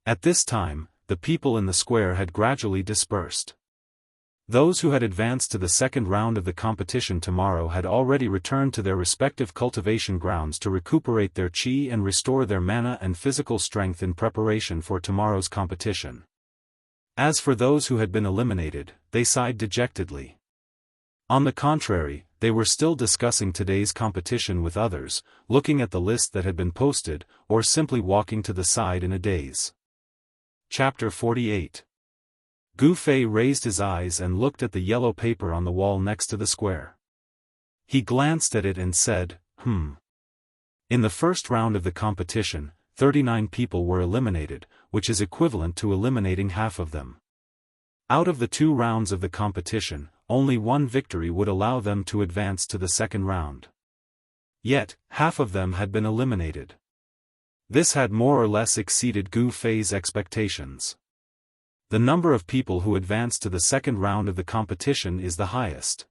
At this time, the people in the square had gradually dispersed. Those who had advanced to the second round of the competition tomorrow had already returned to their respective cultivation grounds to recuperate their chi and restore their mana and physical strength in preparation for tomorrow's competition. As for those who had been eliminated, they sighed dejectedly. On the contrary, they were still discussing today's competition with others, looking at the list that had been posted, or simply walking to the side in a daze. Chapter 48. Gu Fei raised his eyes and looked at the yellow paper on the wall next to the square. He glanced at it and said, In the first round of the competition, 39 people were eliminated, which is equivalent to eliminating half of them. Out of the 2 rounds of the competition, only 1 victory would allow them to advance to the second round. Yet, half of them had been eliminated. This had more or less exceeded Gu Fei's expectations. The number of people who advanced to the second round of the competition is the highest.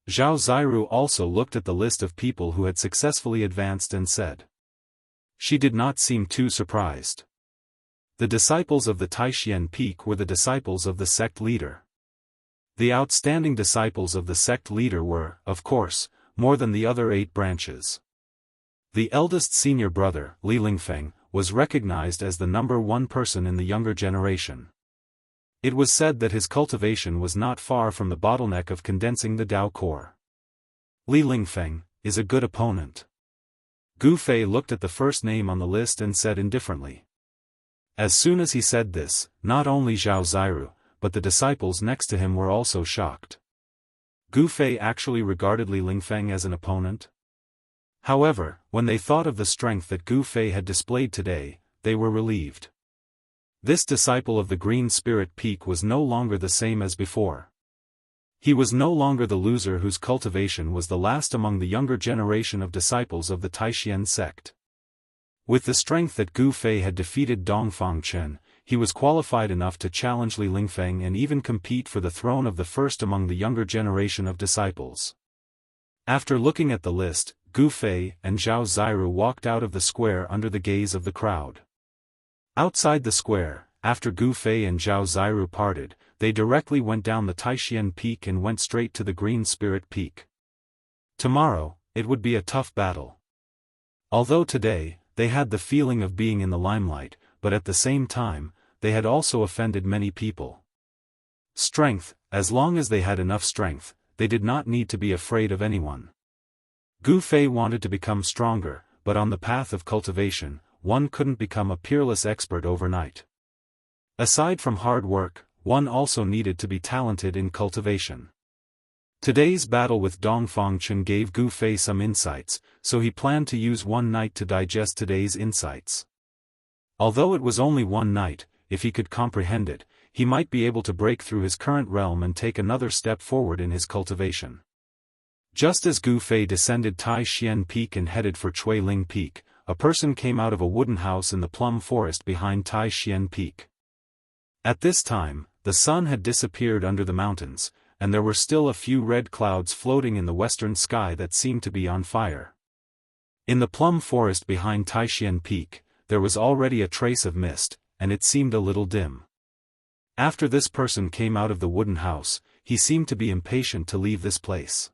Zhao Ziru also looked at the list of people who had successfully advanced and said. She did not seem too surprised. The disciples of the Taishian Peak were the disciples of the sect leader. The outstanding disciples of the sect leader were, of course, more than the other 8 branches. The eldest senior brother, Li Lingfeng, was recognized as the number 1 person in the younger generation. It was said that his cultivation was not far from the bottleneck of condensing the Dao core. Li Lingfeng is a good opponent. Gu Fei looked at the first name on the list and said indifferently. As soon as he said this, not only Zhao Ziru, but the disciples next to him were also shocked. Gu Fei actually regarded Li Lingfeng as an opponent? However, when they thought of the strength that Gu Fei had displayed today, they were relieved. This disciple of the Green Spirit Peak was no longer the same as before. He was no longer the loser whose cultivation was the last among the younger generation of disciples of the Taishian sect. With the strength that Gu Fei had defeated Dongfang Chen, he was qualified enough to challenge Li Lingfeng and even compete for the throne of the first among the younger generation of disciples. After looking at the list, Gu Fei and Zhao Ziru walked out of the square under the gaze of the crowd. Outside the square, after Gu Fei and Zhao Ziru parted, they directly went down the Taishian Peak and went straight to the Green Spirit Peak. Tomorrow, it would be a tough battle. Although today, they had the feeling of being in the limelight, but at the same time, they had also offended many people. Strength, as long as they had enough strength, they did not need to be afraid of anyone. Gu Fei wanted to become stronger, but on the path of cultivation, one couldn't become a peerless expert overnight. Aside from hard work, one also needed to be talented in cultivation. Today's battle with Dongfang Chen gave Gu Fei some insights, so he planned to use one night to digest today's insights. Although it was only one night, if he could comprehend it, he might be able to break through his current realm and take another step forward in his cultivation. Just as Gu Fei descended Taishian Peak and headed for Chuiling Peak, a person came out of a wooden house in the plum forest behind Taishian Peak. At this time, the sun had disappeared under the mountains, and there were still a few red clouds floating in the western sky that seemed to be on fire. In the plum forest behind Taishian Peak, there was already a trace of mist, and it seemed a little dim. After this person came out of the wooden house, he seemed to be impatient to leave this place.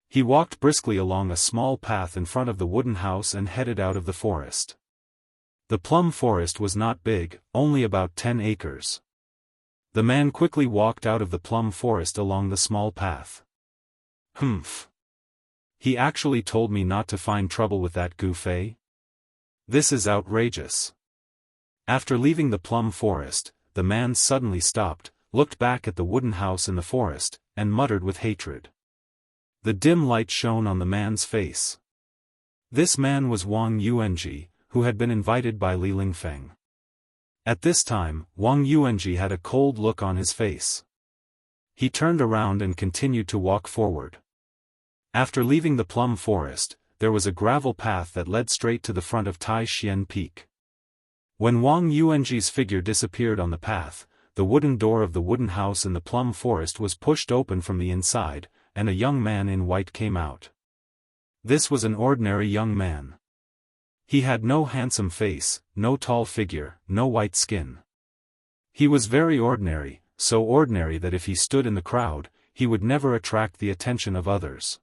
He walked briskly along a small path in front of the wooden house and headed out of the forest. The plum forest was not big, only about 10 acres. The man quickly walked out of the plum forest along the small path. Humph. He actually told me not to find trouble with that Gu Fei? This is outrageous. After leaving the plum forest, the man suddenly stopped, looked back at the wooden house in the forest, and muttered with hatred. The dim light shone on the man's face. This man was Wang Yuanji, who had been invited by Li Lingfeng. At this time, Wang Yuanji had a cold look on his face. He turned around and continued to walk forward. After leaving the plum forest, there was a gravel path that led straight to the front of Taishian Peak. When Wang Yuanji's figure disappeared on the path, the wooden door of the wooden house in the plum forest was pushed open from the inside, and a young man in white came out. This was an ordinary young man. He had no handsome face, no tall figure, no white skin. He was very ordinary, so ordinary that if he stood in the crowd, he would never attract the attention of others.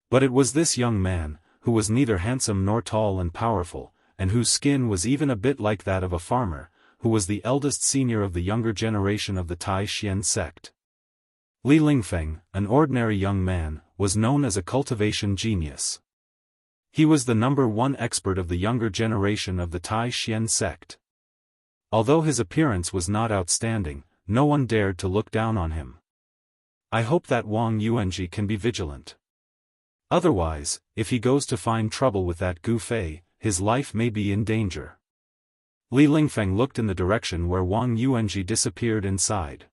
But it was this young man, who was neither handsome nor tall and powerful, and whose skin was even a bit like that of a farmer, who was the eldest senior of the younger generation of the Tai Xian sect. Li Lingfeng, an ordinary young man, was known as a cultivation genius. He was the #1 expert of the younger generation of the Tai Xian sect. Although his appearance was not outstanding, no one dared to look down on him. I hope that Wang Yuanji can be vigilant. Otherwise, if he goes to find trouble with that Gu Fei, his life may be in danger. Li Lingfeng looked in the direction where Wang Yuanji disappeared inside.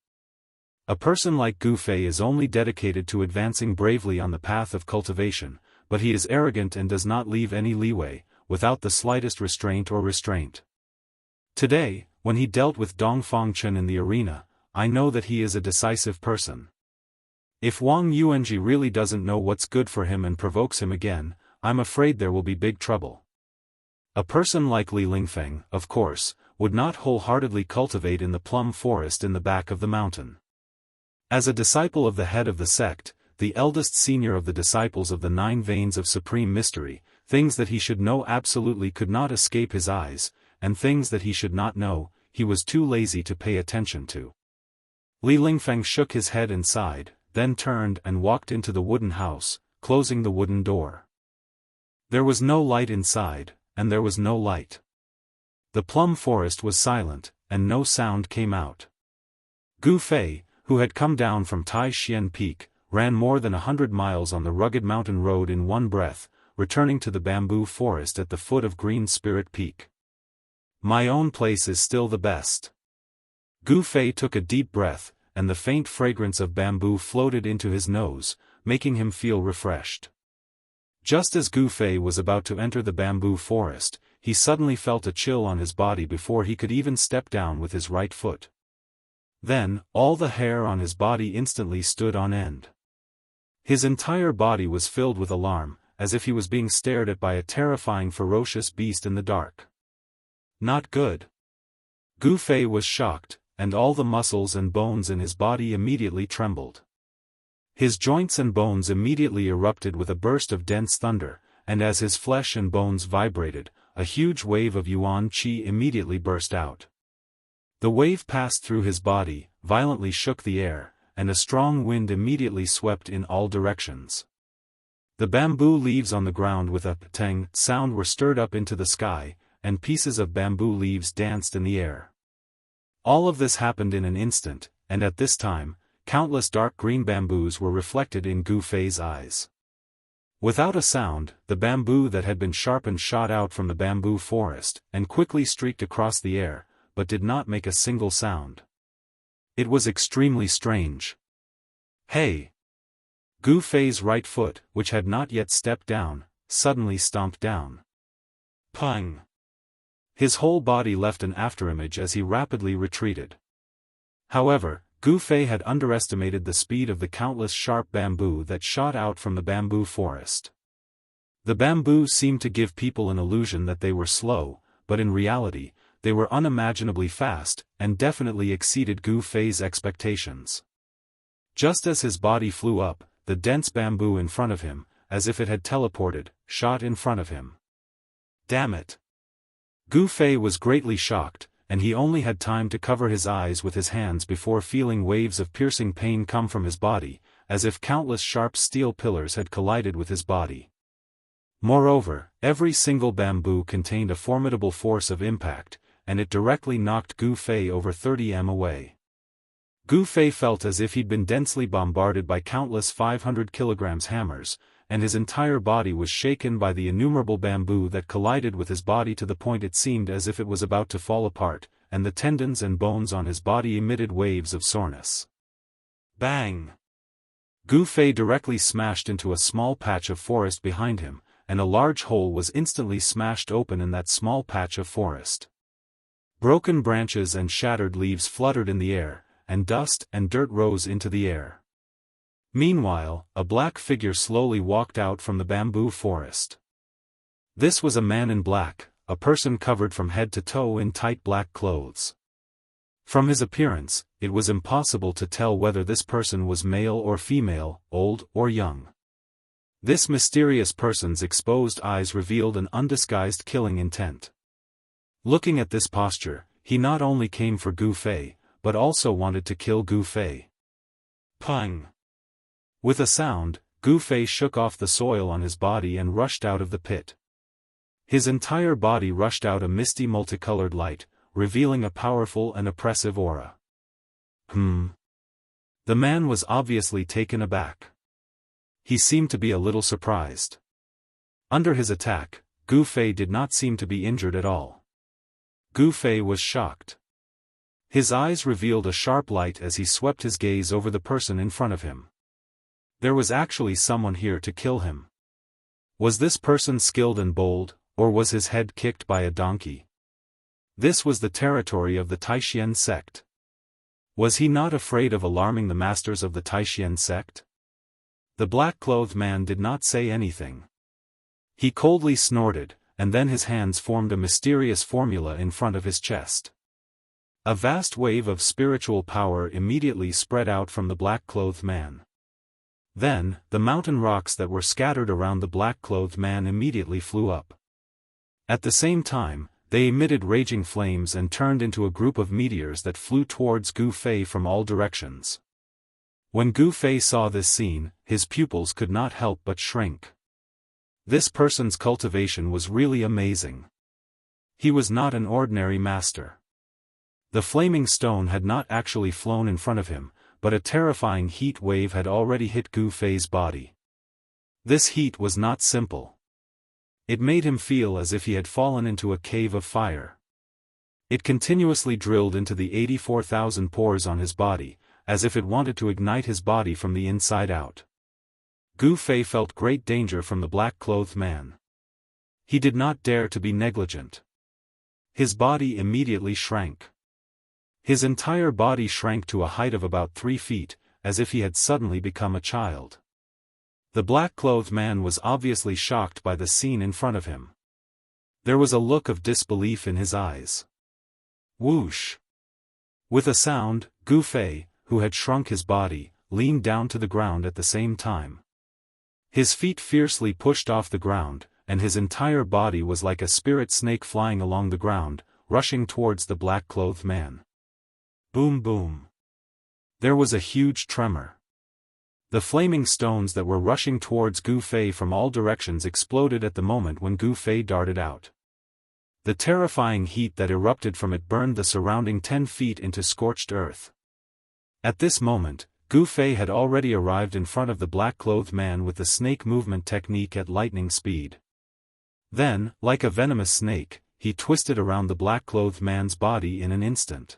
A person like Gu Fei is only dedicated to advancing bravely on the path of cultivation, but he is arrogant and does not leave any leeway, without the slightest restraint or restraint. Today, when he dealt with Dong Fangchen in the arena, I know that he is a decisive person. If Wang Yuanji really doesn't know what's good for him and provokes him again, I'm afraid there will be big trouble. A person like Li Lingfeng, of course, would not wholeheartedly cultivate in the plum forest in the back of the mountain. As a disciple of the head of the sect, the eldest senior of the disciples of the 9 veins of supreme mystery, things that he should know absolutely could not escape his eyes, and things that he should not know, he was too lazy to pay attention to. Li Lingfeng shook his head and sighed, then turned and walked into the wooden house, closing the wooden door. There was no light inside, and there was no light. The plum forest was silent, and no sound came out. Gu Fei, who had come down from Tai Xian Peak, ran more than 100 miles on the rugged mountain road in one breath, returning to the bamboo forest at the foot of Green Spirit Peak. My own place is still the best. Gu Fei took a deep breath, and the faint fragrance of bamboo floated into his nose, making him feel refreshed. Just as Gu Fei was about to enter the bamboo forest, he suddenly felt a chill on his body before he could even step down with his right foot. Then, all the hair on his body instantly stood on end. His entire body was filled with alarm, as if he was being stared at by a terrifying ferocious beast in the dark. Not good. Gu Fei was shocked, and all the muscles and bones in his body immediately trembled. His joints and bones immediately erupted with a burst of dense thunder, and as his flesh and bones vibrated, a huge wave of yuan qi immediately burst out. The wave passed through his body, violently shook the air, and a strong wind immediately swept in all directions. The bamboo leaves on the ground with a tang sound were stirred up into the sky, and pieces of bamboo leaves danced in the air. All of this happened in an instant, and at this time, countless dark green bamboos were reflected in Gu Fei's eyes. Without a sound, the bamboo that had been sharpened shot out from the bamboo forest, and quickly streaked across the air, but did not make a single sound. It was extremely strange. Hey! Gu Fei's right foot, which had not yet stepped down, suddenly stomped down. Pang! His whole body left an afterimage as he rapidly retreated. However, Gu Fei had underestimated the speed of the countless sharp bamboo that shot out from the bamboo forest. The bamboo seemed to give people an illusion that they were slow, but in reality, they were unimaginably fast, and definitely exceeded Gu Fei's expectations. Just as his body flew up, the dense bamboo in front of him, as if it had teleported, shot in front of him. Damn it! Gu Fei was greatly shocked, and he only had time to cover his eyes with his hands before feeling waves of piercing pain come from his body, as if countless sharp steel pillars had collided with his body. Moreover, every single bamboo contained a formidable force of impact, and it directly knocked Gu Fei over 30 m away. Gu Fei felt as if he'd been densely bombarded by countless 500 kilograms hammers, and his entire body was shaken by the innumerable bamboo that collided with his body to the point it seemed as if it was about to fall apart, and the tendons and bones on his body emitted waves of soreness. Bang! Gu Fei directly smashed into a small patch of forest behind him, and a large hole was instantly smashed open in that small patch of forest. Broken branches and shattered leaves fluttered in the air, and dust and dirt rose into the air. Meanwhile, a black figure slowly walked out from the bamboo forest. This was a man in black, a person covered from head to toe in tight black clothes. From his appearance, it was impossible to tell whether this person was male or female, old or young. This mysterious person's exposed eyes revealed an undisguised killing intent. Looking at this posture, he not only came for Gu Fei, but also wanted to kill Gu Fei. Pang! With a sound, Gu Fei shook off the soil on his body and rushed out of the pit. His entire body rushed out a misty multicolored light, revealing a powerful and oppressive aura. The man was obviously taken aback. He seemed to be a little surprised. Under his attack, Gu Fei did not seem to be injured at all. Gu Fei was shocked. His eyes revealed a sharp light as he swept his gaze over the person in front of him. There was actually someone here to kill him. Was this person skilled and bold, or was his head kicked by a donkey? This was the territory of the Taishan sect. Was he not afraid of alarming the masters of the Taishan sect? The black-clothed man did not say anything. He coldly snorted, and then his hands formed a mysterious formula in front of his chest. A vast wave of spiritual power immediately spread out from the black-clothed man. Then, the mountain rocks that were scattered around the black-clothed man immediately flew up. At the same time, they emitted raging flames and turned into a group of meteors that flew towards Gu Fei from all directions. When Gu Fei saw this scene, his pupils could not help but shrink. This person's cultivation was really amazing. He was not an ordinary master. The flaming stone had not actually flown in front of him, but a terrifying heat wave had already hit Gu Fei's body. This heat was not simple. It made him feel as if he had fallen into a cave of fire. It continuously drilled into the 84,000 pores on his body, as if it wanted to ignite his body from the inside out. Gu Fei felt great danger from the black-clothed man. He did not dare to be negligent. His body immediately shrank. His entire body shrank to a height of about 3 feet, as if he had suddenly become a child. The black-clothed man was obviously shocked by the scene in front of him. There was a look of disbelief in his eyes. Whoosh! With a sound, Gu Fei, who had shrunk his body, leaned down to the ground at the same time. His feet fiercely pushed off the ground, and his entire body was like a spirit snake flying along the ground, rushing towards the black-clothed man. Boom boom. There was a huge tremor. The flaming stones that were rushing towards Gu Fei from all directions exploded at the moment when Gu Fei darted out. The terrifying heat that erupted from it burned the surrounding 10 feet into scorched earth. At this moment, Gu Fei had already arrived in front of the black-clothed man with the snake movement technique at lightning speed. Then, like a venomous snake, he twisted around the black-clothed man's body in an instant.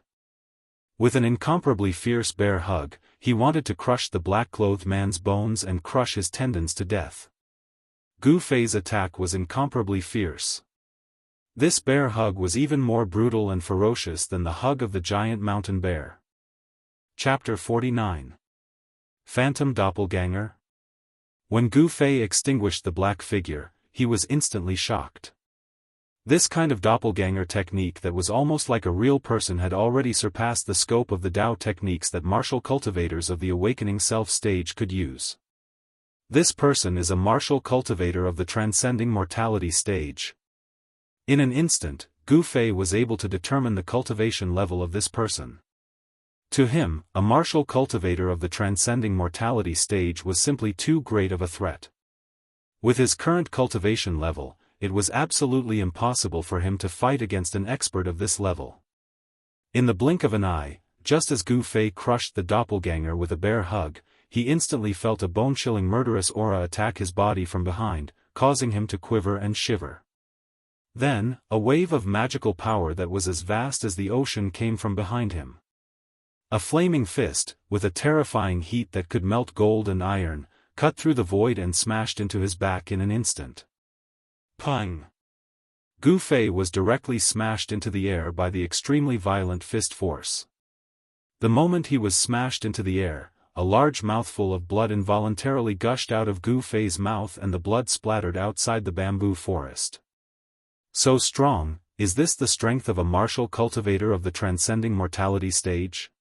With an incomparably fierce bear hug, he wanted to crush the black-clothed man's bones and crush his tendons to death. Gu Fei's attack was incomparably fierce. This bear hug was even more brutal and ferocious than the hug of the giant mountain bear. Chapter 49. Phantom Doppelganger? When Gu Fei extinguished the black figure, he was instantly shocked. This kind of doppelganger technique that was almost like a real person had already surpassed the scope of the Dao techniques that martial cultivators of the awakening self stage could use. This person is a martial cultivator of the transcending mortality stage. In an instant, Gu Fei was able to determine the cultivation level of this person. To him, a martial cultivator of the transcending mortality stage was simply too great of a threat. With his current cultivation level, it was absolutely impossible for him to fight against an expert of this level. In the blink of an eye, just as Gu Fei crushed the doppelganger with a bear hug, he instantly felt a bone-chilling murderous aura attack his body from behind, causing him to quiver and shiver. Then, a wave of magical power that was as vast as the ocean came from behind him. A flaming fist, with a terrifying heat that could melt gold and iron, cut through the void and smashed into his back in an instant. Pang! Gu Fei was directly smashed into the air by the extremely violent fist force. The moment he was smashed into the air, a large mouthful of blood involuntarily gushed out of Gu Fei's mouth and the blood splattered outside the bamboo forest. So strong, is this the strength of a martial cultivator of the transcending mortality stage?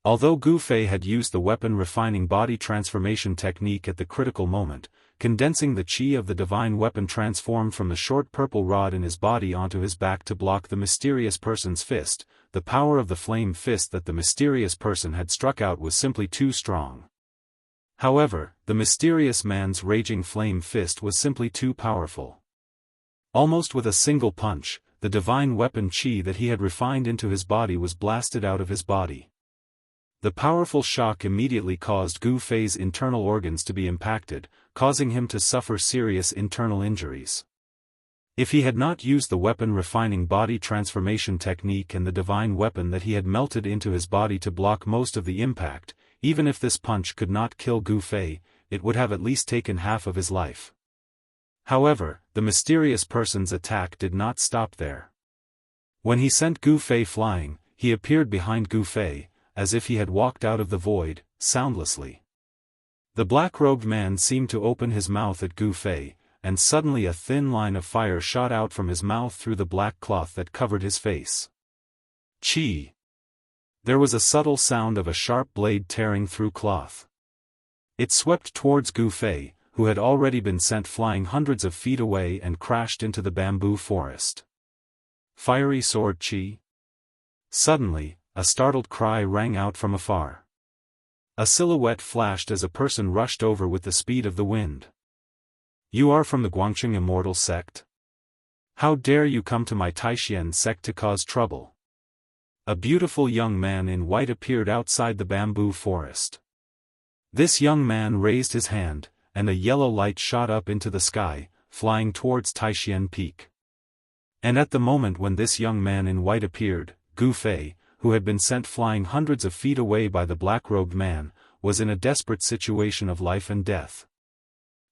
Although Gu Fei had used the weapon-refining body transformation technique at the critical moment, condensing the chi of the divine weapon transformed from the short purple rod in his body onto his back to block the mysterious person's fist, the power of the flame fist that the mysterious person had struck out was simply too strong. However, the mysterious man's raging flame fist was simply too powerful. Almost with a single punch, the divine weapon chi that he had refined into his body was blasted out of his body. The powerful shock immediately caused Gu Fei's internal organs to be impacted, causing him to suffer serious internal injuries. If he had not used the weapon-refining body transformation technique and the divine weapon that he had melted into his body to block most of the impact, even if this punch could not kill Gu Fei, it would have at least taken half of his life. However, the mysterious person's attack did not stop there. When he sent Gu Fei flying, he appeared behind Gu Fei, as if he had walked out of the void, soundlessly. The black-robed man seemed to open his mouth at Gu Fei, and suddenly a thin line of fire shot out from his mouth through the black cloth that covered his face. Chi! There was a subtle sound of a sharp blade tearing through cloth. It swept towards Gu Fei, who had already been sent flying hundreds of feet away and crashed into the bamboo forest. Fiery sword chi! Suddenly, a startled cry rang out from afar. A silhouette flashed as a person rushed over with the speed of the wind. "You are from the Guangqing Immortal sect? How dare you come to my Taishan sect to cause trouble?" A beautiful young man in white appeared outside the bamboo forest. This young man raised his hand, and a yellow light shot up into the sky, flying towards Taishan Peak. And at the moment when this young man in white appeared, Gu Fei, who had been sent flying hundreds of feet away by the black-robed man, was in a desperate situation of life and death.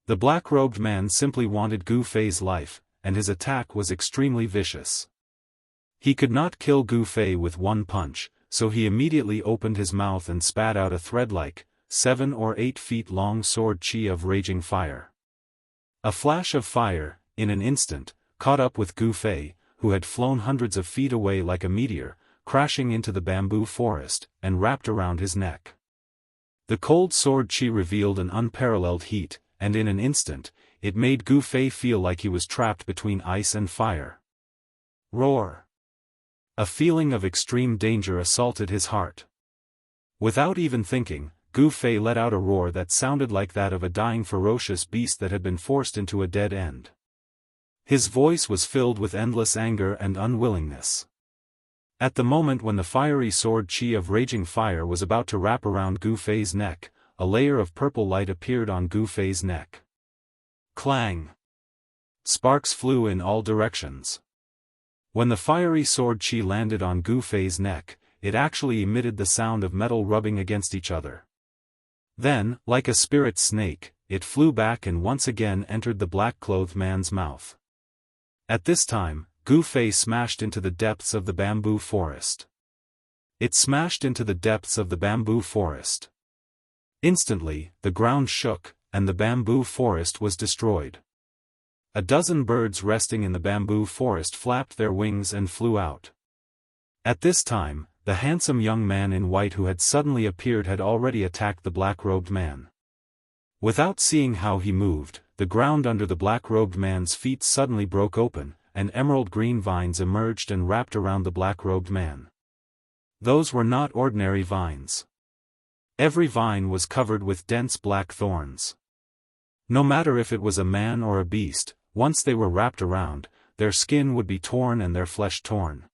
The black-robed man simply wanted Gu Fei's life, and his attack was extremely vicious. He could not kill Gu Fei with one punch, so he immediately opened his mouth and spat out a thread-like, 7 or 8 feet long sword chi of raging fire. A flash of fire, in an instant, caught up with Gu Fei, who had flown hundreds of feet away like a meteor, crashing into the bamboo forest, and wrapped around his neck. The cold sword chi revealed an unparalleled heat, and in an instant, it made Gu Fei feel like he was trapped between ice and fire. Roar! A feeling of extreme danger assaulted his heart. Without even thinking, Gu Fei let out a roar that sounded like that of a dying ferocious beast that had been forced into a dead end. His voice was filled with endless anger and unwillingness. At the moment when the fiery sword chi of raging fire was about to wrap around Gu Fei's neck, a layer of purple light appeared on Gu Fei's neck. Clang! Sparks flew in all directions. When the fiery sword chi landed on Gu Fei's neck, it actually emitted the sound of metal rubbing against each other. Then, like a spirit snake, it flew back and once again entered the black-clothed man's mouth. At this time, Gu Fei smashed into the depths of the bamboo forest. It smashed into the depths of the bamboo forest. Instantly, the ground shook, and the bamboo forest was destroyed. A dozen birds resting in the bamboo forest flapped their wings and flew out. At this time, the handsome young man in white who had suddenly appeared had already attacked the black-robed man. Without seeing how he moved, the ground under the black-robed man's feet suddenly broke open, and emerald-green vines emerged and wrapped around the black-robed man. Those were not ordinary vines. Every vine was covered with dense black thorns. No matter if it was a man or a beast, once they were wrapped around, their skin would be torn and their flesh torn.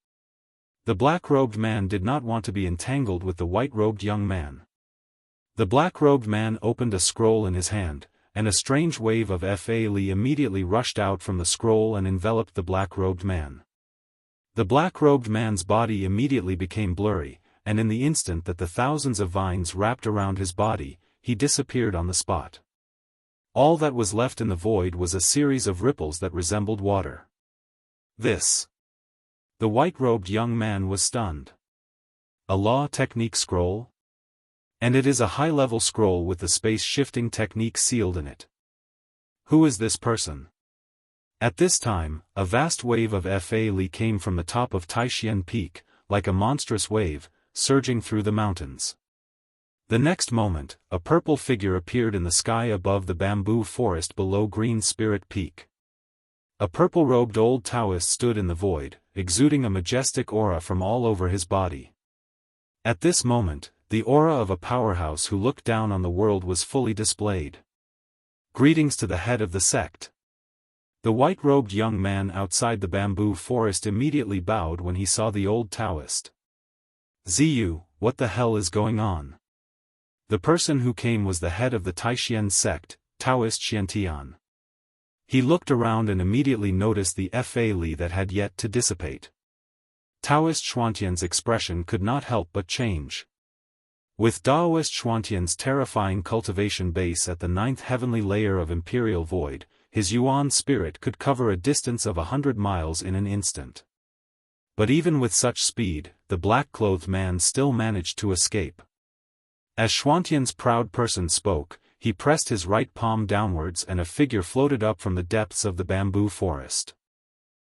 The black-robed man did not want to be entangled with the white-robed young man. The black-robed man opened a scroll in his hand, and a strange wave of Fa Li immediately rushed out from the scroll and enveloped the black-robed man. The black-robed man's body immediately became blurry, and in the instant that the thousands of vines wrapped around his body, he disappeared on the spot. All that was left in the void was a series of ripples that resembled water. This. The white-robed young man was stunned. A law technique scroll? And it is a high-level scroll with the space-shifting technique sealed in it. Who is this person? At this time, a vast wave of Fa Li came from the top of Taishan Peak, like a monstrous wave, surging through the mountains. The next moment, a purple figure appeared in the sky above the bamboo forest below Green Spirit Peak. A purple-robed old Taoist stood in the void, exuding a majestic aura from all over his body. At this moment, the aura of a powerhouse who looked down on the world was fully displayed. Greetings to the head of the sect. The white-robed young man outside the bamboo forest immediately bowed when he saw the old Taoist. Ziyu, what the hell is going on? The person who came was the head of the Taishan sect, Daoist Xiantian. He looked around and immediately noticed the fa that had yet to dissipate. Daoist Xiantian's expression could not help but change. With Daoist Xiantian's terrifying cultivation base at the 9th heavenly layer of Imperial Void, his Yuan spirit could cover a distance of 100 miles in an instant. But even with such speed, the black-clothed man still managed to escape. As Xiantian's proud person spoke, he pressed his right palm downwards and a figure floated up from the depths of the bamboo forest.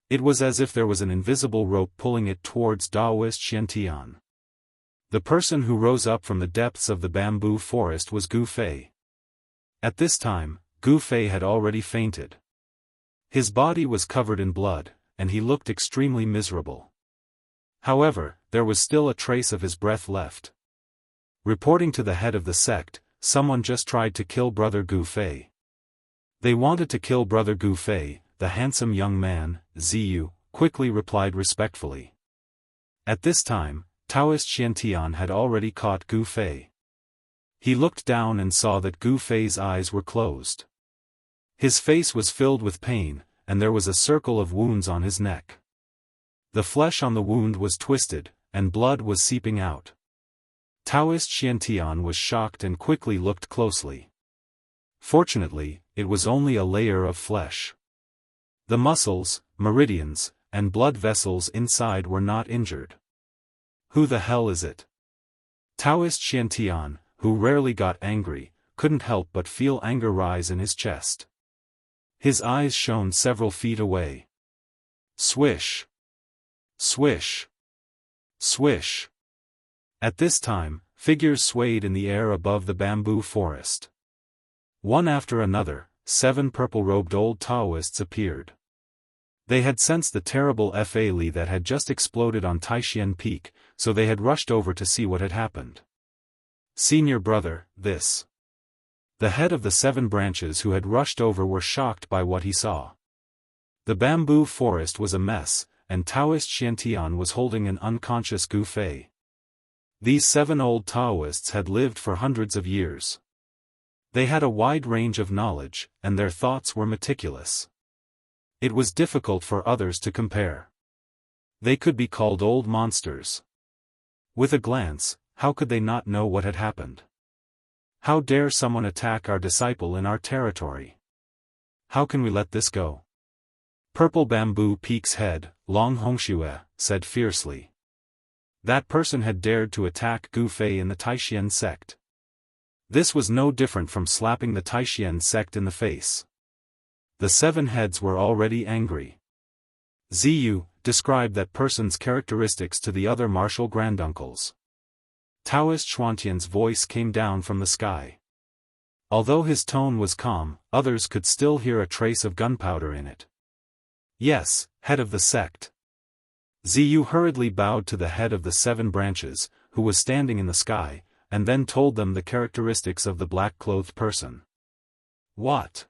It was as if there was an invisible rope pulling it towards Daoist Xiantian. The person who rose up from the depths of the bamboo forest was Gu Fei. At this time, Gu Fei had already fainted. His body was covered in blood, and he looked extremely miserable. However, there was still a trace of his breath left. Reporting to the head of the sect, someone just tried to kill Brother Gu Fei. They wanted to kill Brother Gu Fei, the handsome young man, Ziyu, quickly replied respectfully. At this time, Daoist Xiantian had already caught Gu Fei. He looked down and saw that Gu Fei's eyes were closed. His face was filled with pain, and there was a circle of wounds on his neck. The flesh on the wound was twisted, and blood was seeping out. Daoist Xiantian was shocked and quickly looked closely. Fortunately, it was only a layer of flesh. The muscles, meridians, and blood vessels inside were not injured. Who the hell is it? Daoist Xiantian, who rarely got angry, couldn't help but feel anger rise in his chest. His eyes shone several feet away. Swish! Swish! Swish! At this time, figures swayed in the air above the bamboo forest. One after another, 7 purple-robed old Taoists appeared. They had sensed the terrible fa that had just exploded on Taishan Peak, so they had rushed over to see what had happened. Senior brother, this. The head of the 7 branches who had rushed over were shocked by what he saw. The bamboo forest was a mess, and Daoist Xiantian was holding an unconscious Gu Fei. These 7 old Taoists had lived for hundreds of years. They had a wide range of knowledge, and their thoughts were meticulous. It was difficult for others to compare. They could be called old monsters. With a glance, how could they not know what had happened? How dare someone attack our disciple in our territory? How can we let this go? Purple Bamboo Peak's head, Long Hongxue, said fiercely. That person had dared to attack Gu Fei in the Taishan sect. This was no different from slapping the Taishan sect in the face. The 7 heads were already angry. Ziyu, described that person's characteristics to the other martial granduncles. Daoist Xiantian's voice came down from the sky. Although his tone was calm, others could still hear a trace of gunpowder in it. Yes, head of the sect. Ziyu hurriedly bowed to the head of the 7 branches, who was standing in the sky, and then told them the characteristics of the black-clothed person. What?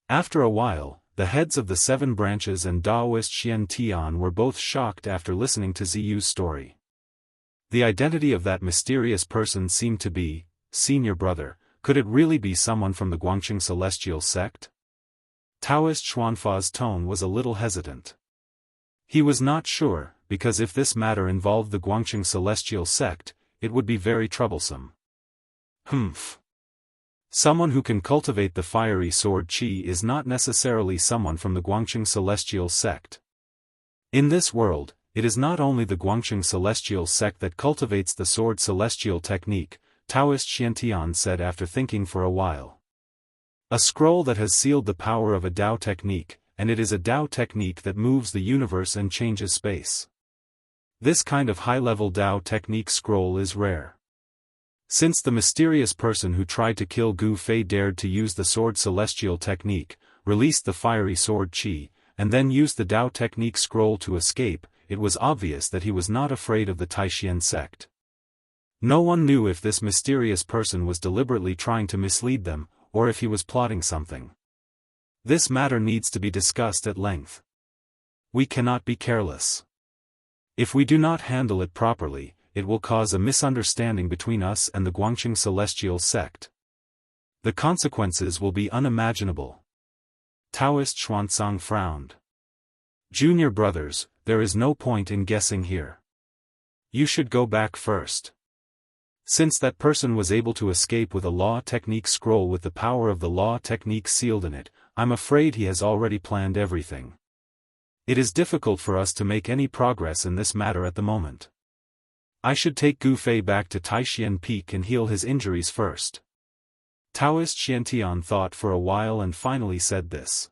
After a while, the heads of the 7 branches and Daoist Xiantian were both shocked after listening to Ziyu's story. The identity of that mysterious person seemed to be, senior brother, could it really be someone from the Guangqing Celestial sect? Daoist Xuanfa's tone was a little hesitant. He was not sure, because if this matter involved the Guangqing Celestial sect, it would be very troublesome. Humph. Someone who can cultivate the fiery sword qi is not necessarily someone from the Guangqing Celestial sect. In this world, it is not only the Guangqing Celestial sect that cultivates the sword celestial technique, Daoist Xiantian said after thinking for a while. A scroll that has sealed the power of a Dao technique, and it is a Dao technique that moves the universe and changes space. This kind of high-level Dao technique scroll is rare. Since the mysterious person who tried to kill Gu Fei dared to use the sword celestial technique, released the fiery sword Qi, and then used the Dao technique scroll to escape, it was obvious that he was not afraid of the Taishan sect. No one knew if this mysterious person was deliberately trying to mislead them, or if he was plotting something. This matter needs to be discussed at length. We cannot be careless. If we do not handle it properly, it will cause a misunderstanding between us and the Guangqing celestial sect. The consequences will be unimaginable. Daoist Xuanzang frowned. Junior brothers, there is no point in guessing here. You should go back first. Since that person was able to escape with a law technique scroll with the power of the law technique sealed in it, I'm afraid he has already planned everything. It is difficult for us to make any progress in this matter at the moment. I should take Gu Fei back to Taishan Peak and heal his injuries first. Daoist Xiantian thought for a while and finally said this.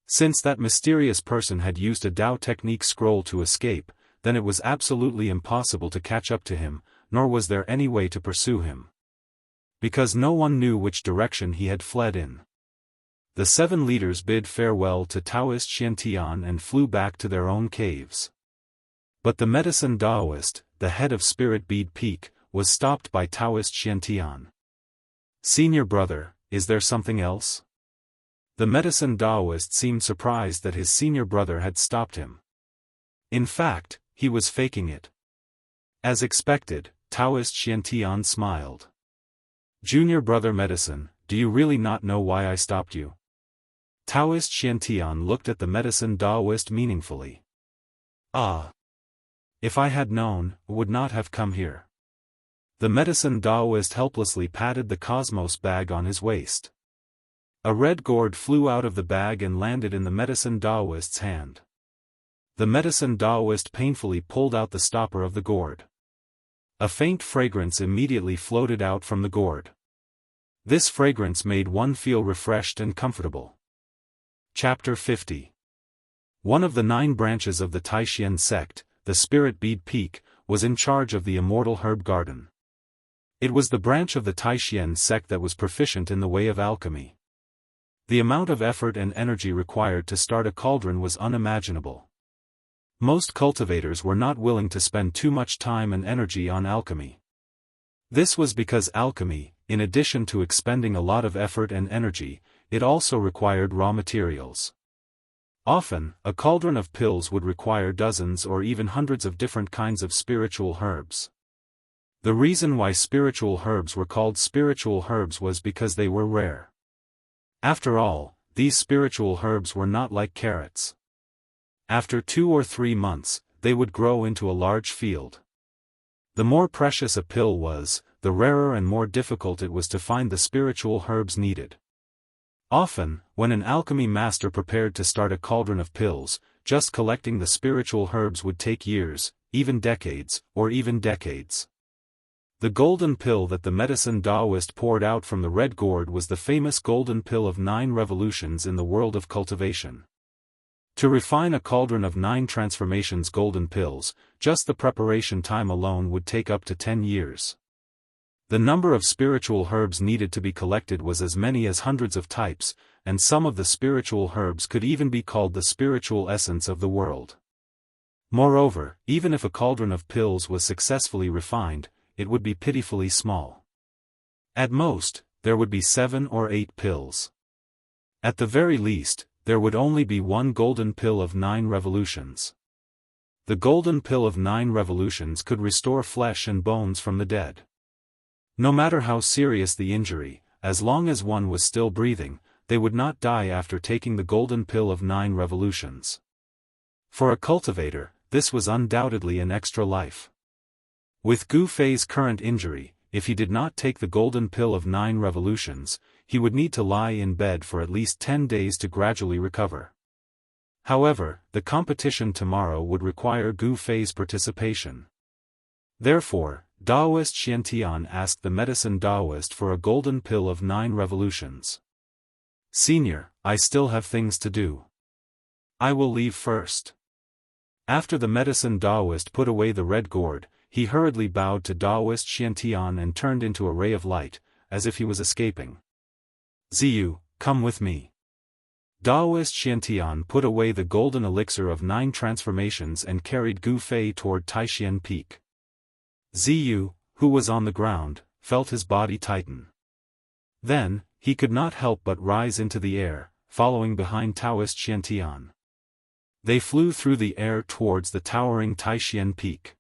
Since that mysterious person had used a Dao technique scroll to escape, then it was absolutely impossible to catch up to him, nor was there any way to pursue him. Because no one knew which direction he had fled in. The 7 leaders bid farewell to Daoist Xiantian and flew back to their own caves. But the medicine Daoist, the head of Spirit Bead Peak, was stopped by Daoist Xiantian. Senior brother, is there something else? The medicine Daoist seemed surprised that his senior brother had stopped him. In fact, he was faking it. As expected, Daoist Xiantian smiled. Junior brother medicine, do you really not know why I stopped you? Daoist Xiantian looked at the medicine Daoist meaningfully. Ah! If I had known, I would not have come here. The medicine Daoist helplessly patted the cosmos bag on his waist. A red gourd flew out of the bag and landed in the medicine Daoist's hand. The medicine Daoist painfully pulled out the stopper of the gourd. A faint fragrance immediately floated out from the gourd. This fragrance made one feel refreshed and comfortable. Chapter 50. One of the 9 branches of the Taishan sect, the Spirit Bead Peak, was in charge of the Immortal Herb Garden. It was the branch of the Taishan sect that was proficient in the way of alchemy. The amount of effort and energy required to start a cauldron was unimaginable. Most cultivators were not willing to spend too much time and energy on alchemy. This was because alchemy, in addition to expending a lot of effort and energy, it also required raw materials. Often, a cauldron of pills would require dozens or even hundreds of different kinds of spiritual herbs. The reason why spiritual herbs were called spiritual herbs was because they were rare. After all, these spiritual herbs were not like carrots. After 2 or 3 months, they would grow into a large field. The more precious a pill was, the rarer and more difficult it was to find the spiritual herbs needed. Often, when an alchemy master prepared to start a cauldron of pills, just collecting the spiritual herbs would take years, even decades, or even decades. The golden pill that the medicine Daoist poured out from the red gourd was the famous golden pill of 9 revolutions in the world of cultivation. To refine a cauldron of 9 transformations golden pills, just the preparation time alone would take up to 10 years. The number of spiritual herbs needed to be collected was as many as hundreds of types, and some of the spiritual herbs could even be called the spiritual essence of the world. Moreover, even if a cauldron of pills was successfully refined, it would be pitifully small. At most, there would be 7 or 8 pills. At the very least, there would only be 1 golden pill of 9 revolutions. The golden pill of 9 revolutions could restore flesh and bones from the dead. No matter how serious the injury, as long as one was still breathing, they would not die after taking the golden pill of 9 revolutions. For a cultivator, this was undoubtedly an extra life. With Gu Fei's current injury, if he did not take the golden pill of 9 revolutions, he would need to lie in bed for at least 10 days to gradually recover. However, the competition tomorrow would require Gu Fei's participation. Therefore, Daoist Xiantian asked the medicine Daoist for a golden pill of 9 revolutions. Senior, I still have things to do. I will leave first. After the medicine Daoist put away the red gourd, he hurriedly bowed to Daoist Xianxia and turned into a ray of light, as if he was escaping. Ziyu, come with me. Daoist Xianxia put away the golden elixir of 9 transformations and carried Gu Fei toward Taishan Peak. Ziyu, who was on the ground, felt his body tighten. Then, he could not help but rise into the air, following behind Daoist Xianxia. They flew through the air towards the towering Taishan Peak.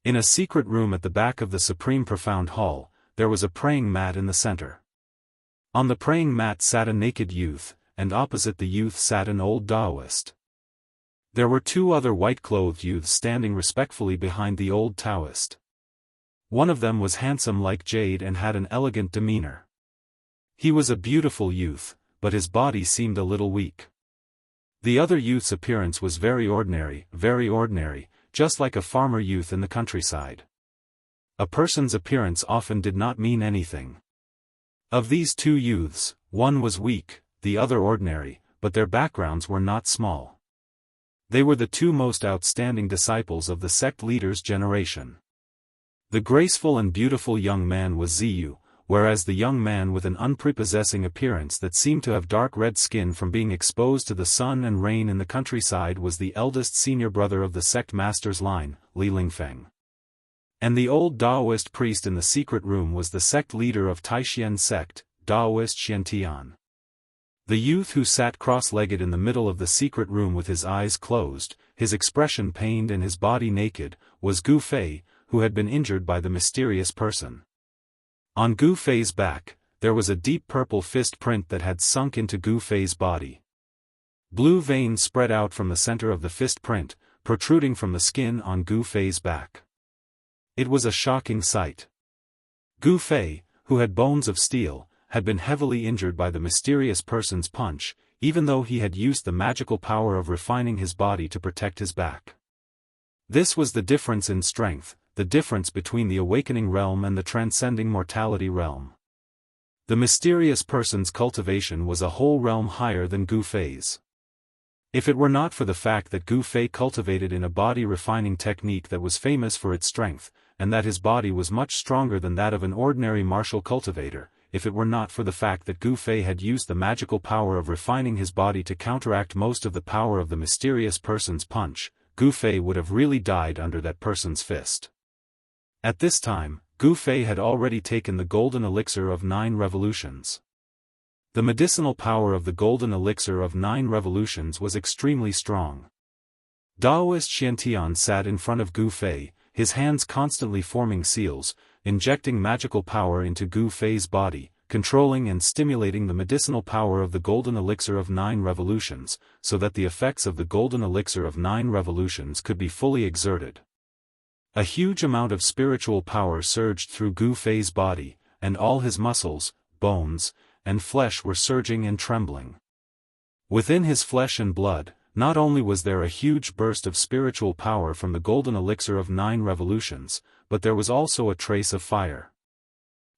In a secret room at the back of the Supreme Profound Hall, there was a praying mat in the center. On the praying mat sat a naked youth, and opposite the youth sat an old Daoist. There were 2 other white-clothed youths standing respectfully behind the old Daoist. One of them was handsome like jade and had an elegant demeanor. He was a beautiful youth, but his body seemed a little weak. The other youth's appearance was very ordinary, just like a farmer youth in the countryside. A person's appearance often did not mean anything. Of these 2 youths, one was weak, the other ordinary, but their backgrounds were not small. They were the 2 most outstanding disciples of the sect leader's generation. The graceful and beautiful young man was Ziyu, whereas the young man with an unprepossessing appearance that seemed to have dark red skin from being exposed to the sun and rain in the countryside was the eldest senior brother of the sect master's line, Li Lingfeng. And the old Daoist priest in the secret room was the sect leader of Taishan sect, Daoist Xianxia. The youth who sat cross-legged in the middle of the secret room with his eyes closed, his expression pained and his body naked, was Gu Fei, who had been injured by the mysterious person. On Gu Fei's back, there was a deep purple fist print that had sunk into Gu Fei's body. Blue veins spread out from the center of the fist print, protruding from the skin on Gu Fei's back. It was a shocking sight. Gu Fei, who had bones of steel, had been heavily injured by the mysterious person's punch, even though he had used the magical power of refining his body to protect his back. This was the difference in strength, the difference between the awakening realm and the transcending mortality realm. The mysterious person's cultivation was a whole realm higher than Gu Fei's. If it were not for the fact that Gu Fei cultivated in a body refining technique that was famous for its strength, and that his body was much stronger than that of an ordinary martial cultivator, if it were not for the fact that Gu Fei had used the magical power of refining his body to counteract most of the power of the mysterious person's punch, Gu Fei would have really died under that person's fist. At this time, Gu Fei had already taken the golden elixir of 9 revolutions. The medicinal power of the golden elixir of 9 revolutions was extremely strong. Daoist Xianxia sat in front of Gu Fei, his hands constantly forming seals, injecting magical power into Gu Fei's body, controlling and stimulating the medicinal power of the golden elixir of 9 revolutions, so that the effects of the golden elixir of 9 revolutions could be fully exerted. A huge amount of spiritual power surged through Gu Fei's body, and all his muscles, bones, and flesh were surging and trembling. Within his flesh and blood, not only was there a huge burst of spiritual power from the golden elixir of 9 revolutions, but there was also a trace of fire.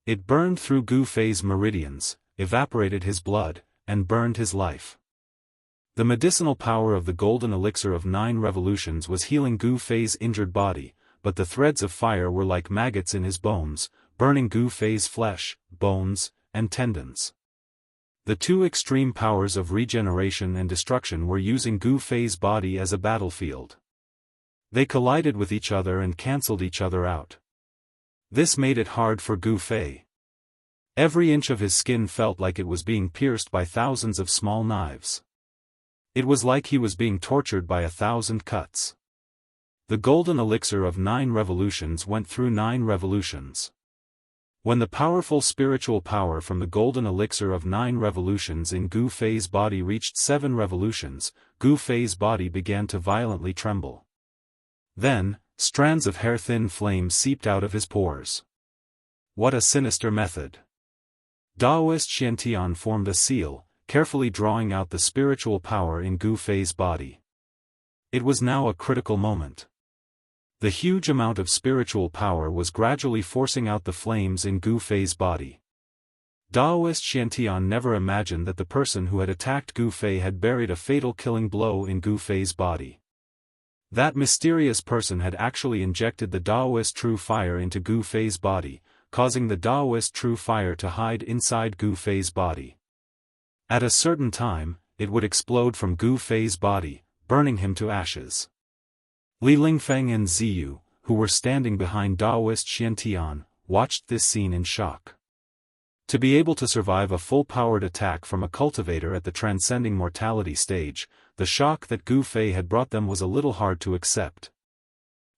It burned through Gu Fei's meridians, evaporated his blood, and burned his life. The medicinal power of the golden elixir of 9 revolutions was healing Gu Fei's injured body, but the threads of fire were like maggots in his bones, burning Gu Fei's flesh, bones, and tendons. The 2 extreme powers of regeneration and destruction were using Gu Fei's body as a battlefield. They collided with each other and cancelled each other out. This made it hard for Gu Fei. Every inch of his skin felt like it was being pierced by thousands of small knives. It was like he was being tortured by 1,000 cuts. The golden elixir of 9 revolutions went through 9 revolutions. When the powerful spiritual power from the golden elixir of 9 revolutions in Gu Fei's body reached 7 revolutions, Gu Fei's body began to violently tremble. Then, strands of hair-thin flame seeped out of his pores. What a sinister method! Daoist Xianxia formed a seal, carefully drawing out the spiritual power in Gu Fei's body. It was now a critical moment. The huge amount of spiritual power was gradually forcing out the flames in Gu Fei's body. Daoist Xianxia never imagined that the person who had attacked Gu Fei had buried a fatal killing blow in Gu Fei's body. That mysterious person had actually injected the Daoist true fire into Gu Fei's body, causing the Daoist true fire to hide inside Gu Fei's body. At a certain time, it would explode from Gu Fei's body, burning him to ashes. Li Lingfeng and Ziyu, who were standing behind Daoist Xianxia, watched this scene in shock. To be able to survive a full-powered attack from a cultivator at the transcending mortality stage, the shock that Gu Fei had brought them was a little hard to accept.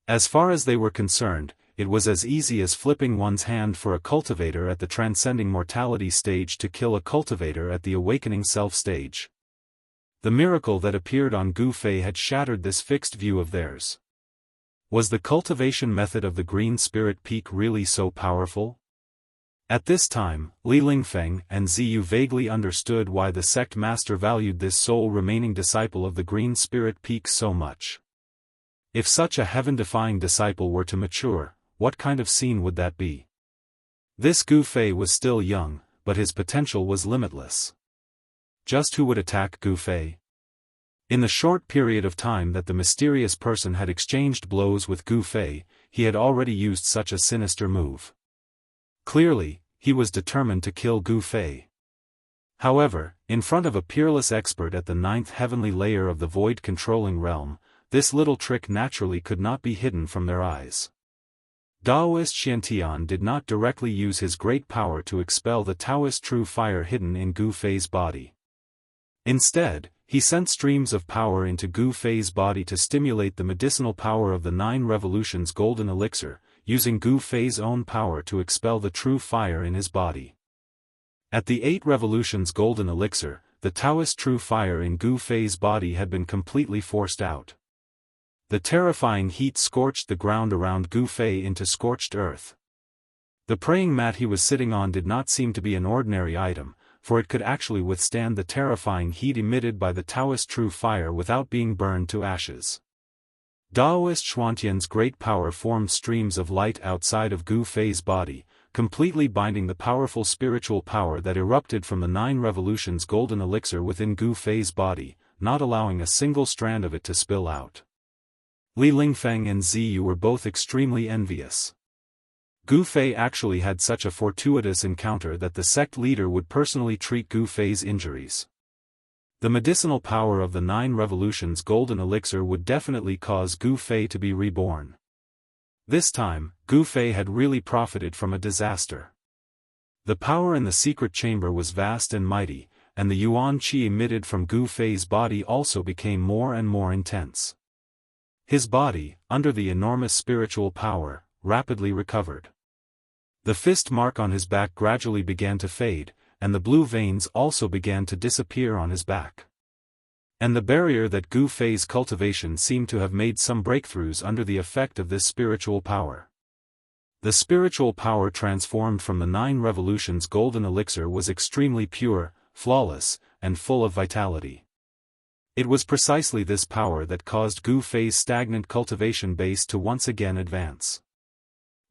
As far as they were concerned, it was as easy as flipping one's hand for a cultivator at the transcending mortality stage to kill a cultivator at the awakening self stage. The miracle that appeared on Gu Fei had shattered this fixed view of theirs. Was the cultivation method of the Green Spirit Peak really so powerful? At this time, Li Lingfeng and Ziyu vaguely understood why the sect master valued this sole remaining disciple of the Green Spirit Peak so much. If such a heaven-defying disciple were to mature, what kind of scene would that be? This Gu Fei was still young, but his potential was limitless. Just who would attack Gu Fei? In the short period of time that the mysterious person had exchanged blows with Gu Fei, he had already used such a sinister move. Clearly, he was determined to kill Gu Fei. However, in front of a peerless expert at the 9th heavenly layer of the void-controlling realm, this little trick naturally could not be hidden from their eyes. Daoist Xianxia did not directly use his great power to expel the Taoist true fire hidden in Gu Fei's body. Instead, he sent streams of power into Gu Fei's body to stimulate the medicinal power of the 9 revolutions golden elixir, using Gu Fei's own power to expel the true fire in his body. At the 8 revolutions golden elixir, the Taoist true fire in Gu Fei's body had been completely forced out. The terrifying heat scorched the ground around Gu Fei into scorched earth. The praying mat he was sitting on did not seem to be an ordinary item, for it could actually withstand the terrifying heat emitted by the Taoist true fire without being burned to ashes. Daoist Xuantian's great power formed streams of light outside of Gu Fei's body, completely binding the powerful spiritual power that erupted from the 9 revolutions golden elixir within Gu Fei's body, not allowing a single strand of it to spill out. Li Lingfeng and Ziyu were both extremely envious. Gu Fei actually had such a fortuitous encounter that the sect leader would personally treat Gu Fei's injuries. The medicinal power of the 9 revolutions golden elixir would definitely cause Gu Fei to be reborn. This time, Gu Fei had really profited from a disaster. The power in the secret chamber was vast and mighty, and the yuan qi emitted from Gu Fei's body also became more and more intense. His body, under the enormous spiritual power, rapidly recovered. The fist mark on his back gradually began to fade, and the blue veins also began to disappear on his back. And the barrier that Gu Fei's cultivation seemed to have made some breakthroughs under the effect of this spiritual power. The spiritual power transformed from the 9 revolutions golden elixir was extremely pure, flawless, and full of vitality. It was precisely this power that caused Gu Fei's stagnant cultivation base to once again advance.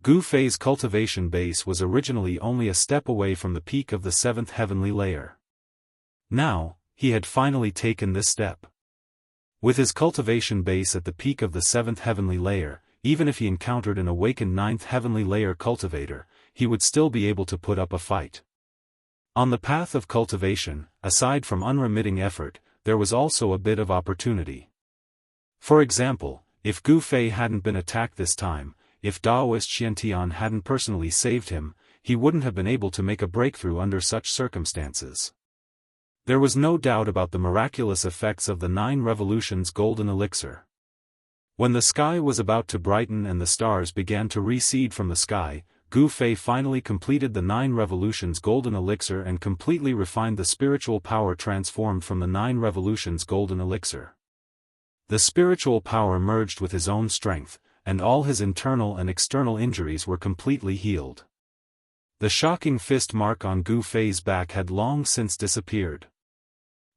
Gu Fei's cultivation base was originally only a step away from the peak of the 7th heavenly layer. Now, he had finally taken this step. With his cultivation base at the peak of the 7th heavenly layer, even if he encountered an awakened 9th heavenly layer cultivator, he would still be able to put up a fight. On the path of cultivation, aside from unremitting effort, there was also a bit of opportunity. For example, if Gu Fei hadn't been attacked this time, if Daoist Xianxia hadn't personally saved him, he wouldn't have been able to make a breakthrough under such circumstances. There was no doubt about the miraculous effects of the 9 revolutions golden elixir. When the sky was about to brighten and the stars began to recede from the sky, Gu Fei finally completed the 9 revolutions golden elixir and completely refined the spiritual power transformed from the 9 revolutions golden elixir. The spiritual power merged with his own strength, and all his internal and external injuries were completely healed. The shocking fist mark on Gu Fei's back had long since disappeared.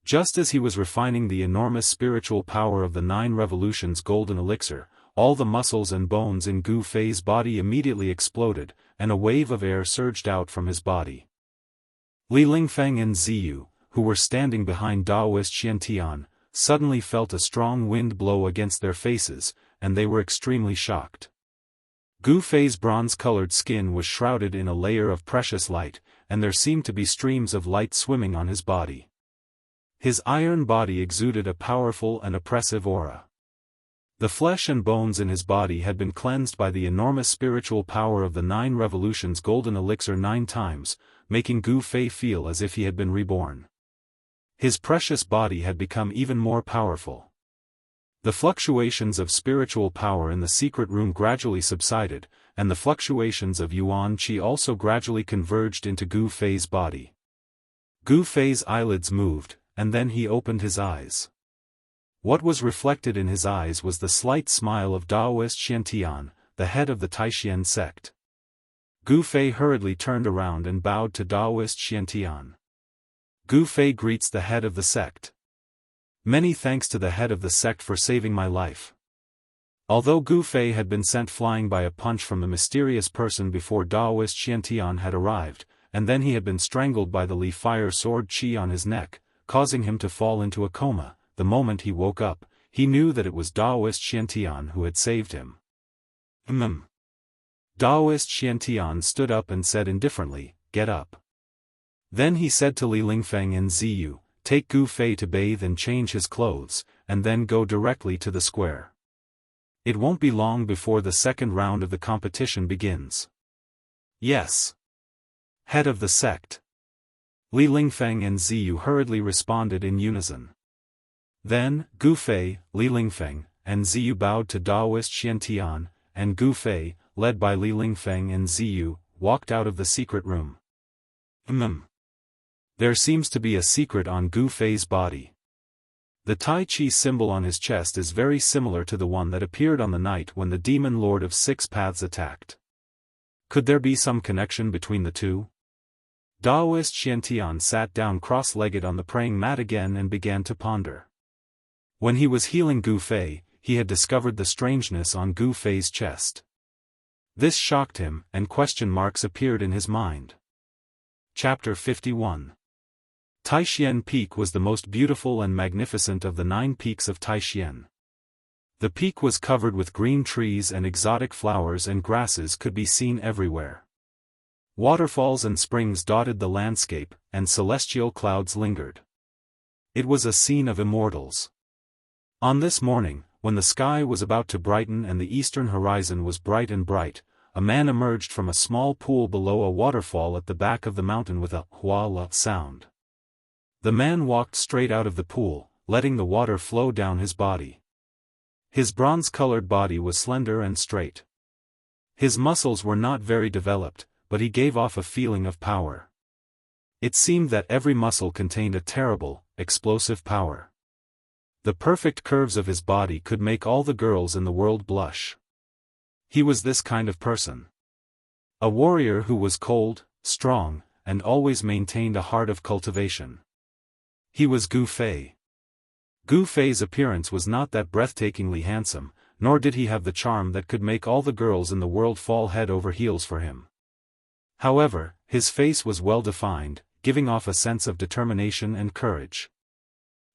Just as he was refining the enormous spiritual power of the 9 revolutions golden elixir, all the muscles and bones in Gu Fei's body immediately exploded, and a wave of air surged out from his body. Li Lingfeng and Ziyu, who were standing behind Daoist Xianxia, suddenly felt a strong wind blow against their faces, and they were extremely shocked. Gu Fei's bronze-colored skin was shrouded in a layer of precious light, and there seemed to be streams of light swimming on his body. His iron body exuded a powerful and oppressive aura. The flesh and bones in his body had been cleansed by the enormous spiritual power of the 9 revolutions golden elixir 9 times, making Gu Fei feel as if he had been reborn. His precious body had become even more powerful. The fluctuations of spiritual power in the secret room gradually subsided, and the fluctuations of Yuan Qi also gradually converged into Gu Fei's body. Gu Fei's eyelids moved, and then he opened his eyes. What was reflected in his eyes was the slight smile of Daoist Xiantian, the head of the Taishan sect. Gu Fei hurriedly turned around and bowed to Daoist Xiantian. Gu Fei greets the head of the sect. Many thanks to the head of the sect for saving my life. Although Gu Fei had been sent flying by a punch from the mysterious person before Daoist Xiantian had arrived, and then he had been strangled by the Li Fire sword Qi on his neck, causing him to fall into a coma, the moment he woke up, he knew that it was Daoist Xiantian who had saved him. Daoist Xiantian stood up and said indifferently, "Get up." Then he said to Li Lingfeng and Ziyu, "Take Gu Fei to bathe and change his clothes, and then go directly to the square. It won't be long before the second round of the competition begins." "Yes." Head of the sect. Li Lingfeng and Ziyu hurriedly responded in unison. Then, Gu Fei, Li Lingfeng, and Ziyu bowed to Daoist Xiantian, and Gu Fei, led by Li Lingfeng and Ziyu, walked out of the secret room. There seems to be a secret on Gu Fei's body. The Tai Chi symbol on his chest is very similar to the one that appeared on the night when the demon lord of 6 paths attacked. Could there be some connection between the two? Daoist Xiantian sat down cross-legged on the praying mat again and began to ponder. When he was healing Gu Fei, he had discovered the strangeness on Gu Fei's chest. This shocked him, and question marks appeared in his mind. Chapter 51. Taishan Peak was the most beautiful and magnificent of the 9 peaks of Taishan. The peak was covered with green trees and exotic flowers, and grasses could be seen everywhere. Waterfalls and springs dotted the landscape, and celestial clouds lingered. It was a scene of immortals. On this morning, when the sky was about to brighten and the eastern horizon was bright and bright, a man emerged from a small pool below a waterfall at the back of the mountain with a hua-la sound. The man walked straight out of the pool, letting the water flow down his body. His bronze-colored body was slender and straight. His muscles were not very developed, but he gave off a feeling of power. It seemed that every muscle contained a terrible, explosive power. The perfect curves of his body could make all the girls in the world blush. He was this kind of person. A warrior who was cold, strong, and always maintained a heart of cultivation. He was Gu Fei. Gu Fei's appearance was not that breathtakingly handsome, nor did he have the charm that could make all the girls in the world fall head over heels for him. However, his face was well defined, giving off a sense of determination and courage.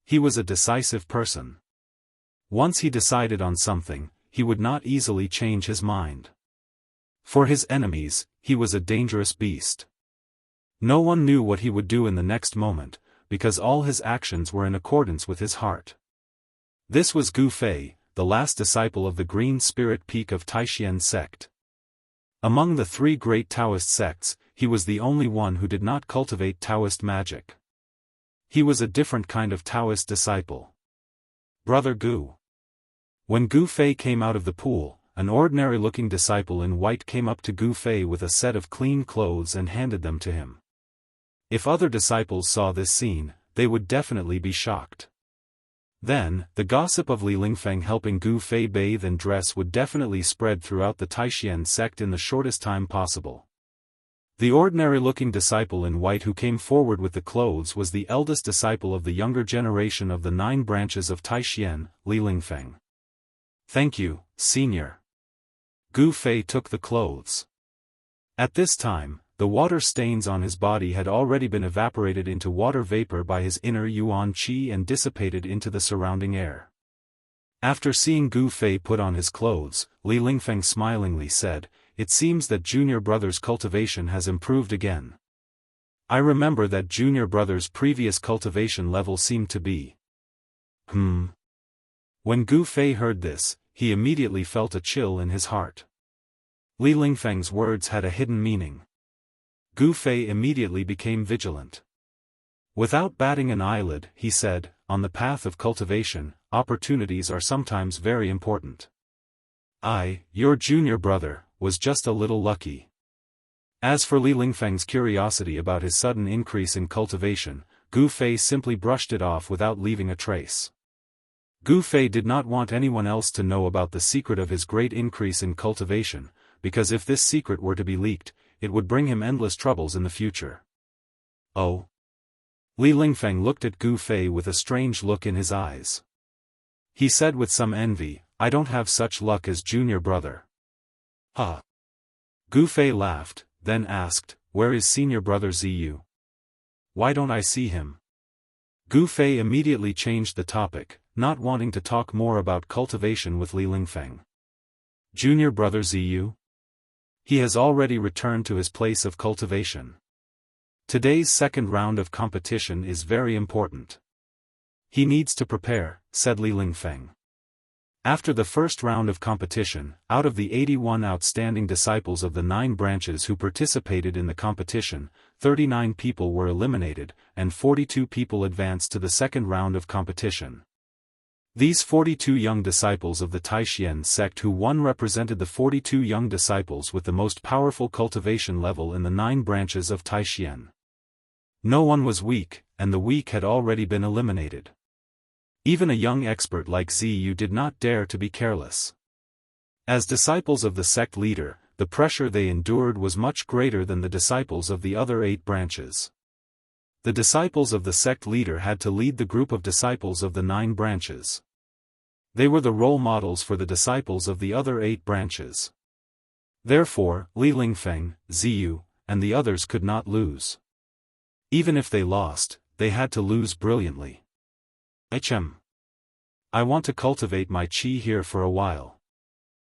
He was a decisive person. Once he decided on something, he would not easily change his mind. For his enemies, he was a dangerous beast. No one knew what he would do in the next moment, because all his actions were in accordance with his heart. This was Gu Fei, the last disciple of the Green Spirit Peak of Taishan sect. Among the 3 great Taoist sects, he was the only one who did not cultivate Taoist magic. He was a different kind of Taoist disciple. Brother Gu. When Gu Fei came out of the pool, an ordinary-looking disciple in white came up to Gu Fei with a set of clean clothes and handed them to him. If other disciples saw this scene, they would definitely be shocked. Then, the gossip of Li Lingfeng helping Gu Fei bathe and dress would definitely spread throughout the Taishan sect in the shortest time possible. The ordinary-looking disciple in white who came forward with the clothes was the eldest disciple of the younger generation of the 9 branches of Taishan, Li Lingfeng. "Thank you, senior." Gu Fei took the clothes. At this time, the water stains on his body had already been evaporated into water vapor by his inner yuan qi and dissipated into the surrounding air. After seeing Gu Fei put on his clothes, Li Lingfeng smilingly said, "It seems that junior brother's cultivation has improved again. I remember that junior brother's previous cultivation level seemed to be." When Gu Fei heard this, he immediately felt a chill in his heart. Li Lingfeng's words had a hidden meaning. Gu Fei immediately became vigilant. Without batting an eyelid, he said, "On the path of cultivation, opportunities are sometimes very important. Your junior brother, was just a little lucky." As for Li Lingfeng's curiosity about his sudden increase in cultivation, Gu Fei simply brushed it off without leaving a trace. Gu Fei did not want anyone else to know about the secret of his great increase in cultivation, because if this secret were to be leaked, it would bring him endless troubles in the future. "Oh?" Li Lingfeng looked at Gu Fei with a strange look in his eyes. He said with some envy, "I don't have such luck as junior brother." "Huh?" Gu Fei laughed, then asked, "Where is senior brother Ziyu? Why don't I see him?" Gu Fei immediately changed the topic, not wanting to talk more about cultivation with Li Lingfeng. "Junior brother Ziyu? He has already returned to his place of cultivation. Today's second round of competition is very important. He needs to prepare," said Li Lingfeng. After the first round of competition, out of the 81 outstanding disciples of the 9 branches who participated in the competition, 39 people were eliminated, and 42 people advanced to the second round of competition. These 42 young disciples of the Taishian sect who won represented the 42 young disciples with the most powerful cultivation level in the 9 branches of Taishian. No one was weak, and the weak had already been eliminated. Even a young expert like Ziyu did not dare to be careless. As disciples of the sect leader, the pressure they endured was much greater than the disciples of the other 8 branches. The disciples of the sect leader had to lead the group of disciples of the 9 branches. They were the role models for the disciples of the other 8 branches. Therefore, Li Lingfeng, Ziyu, and the others could not lose. Even if they lost, they had to lose brilliantly. I want to cultivate my qi here for a while.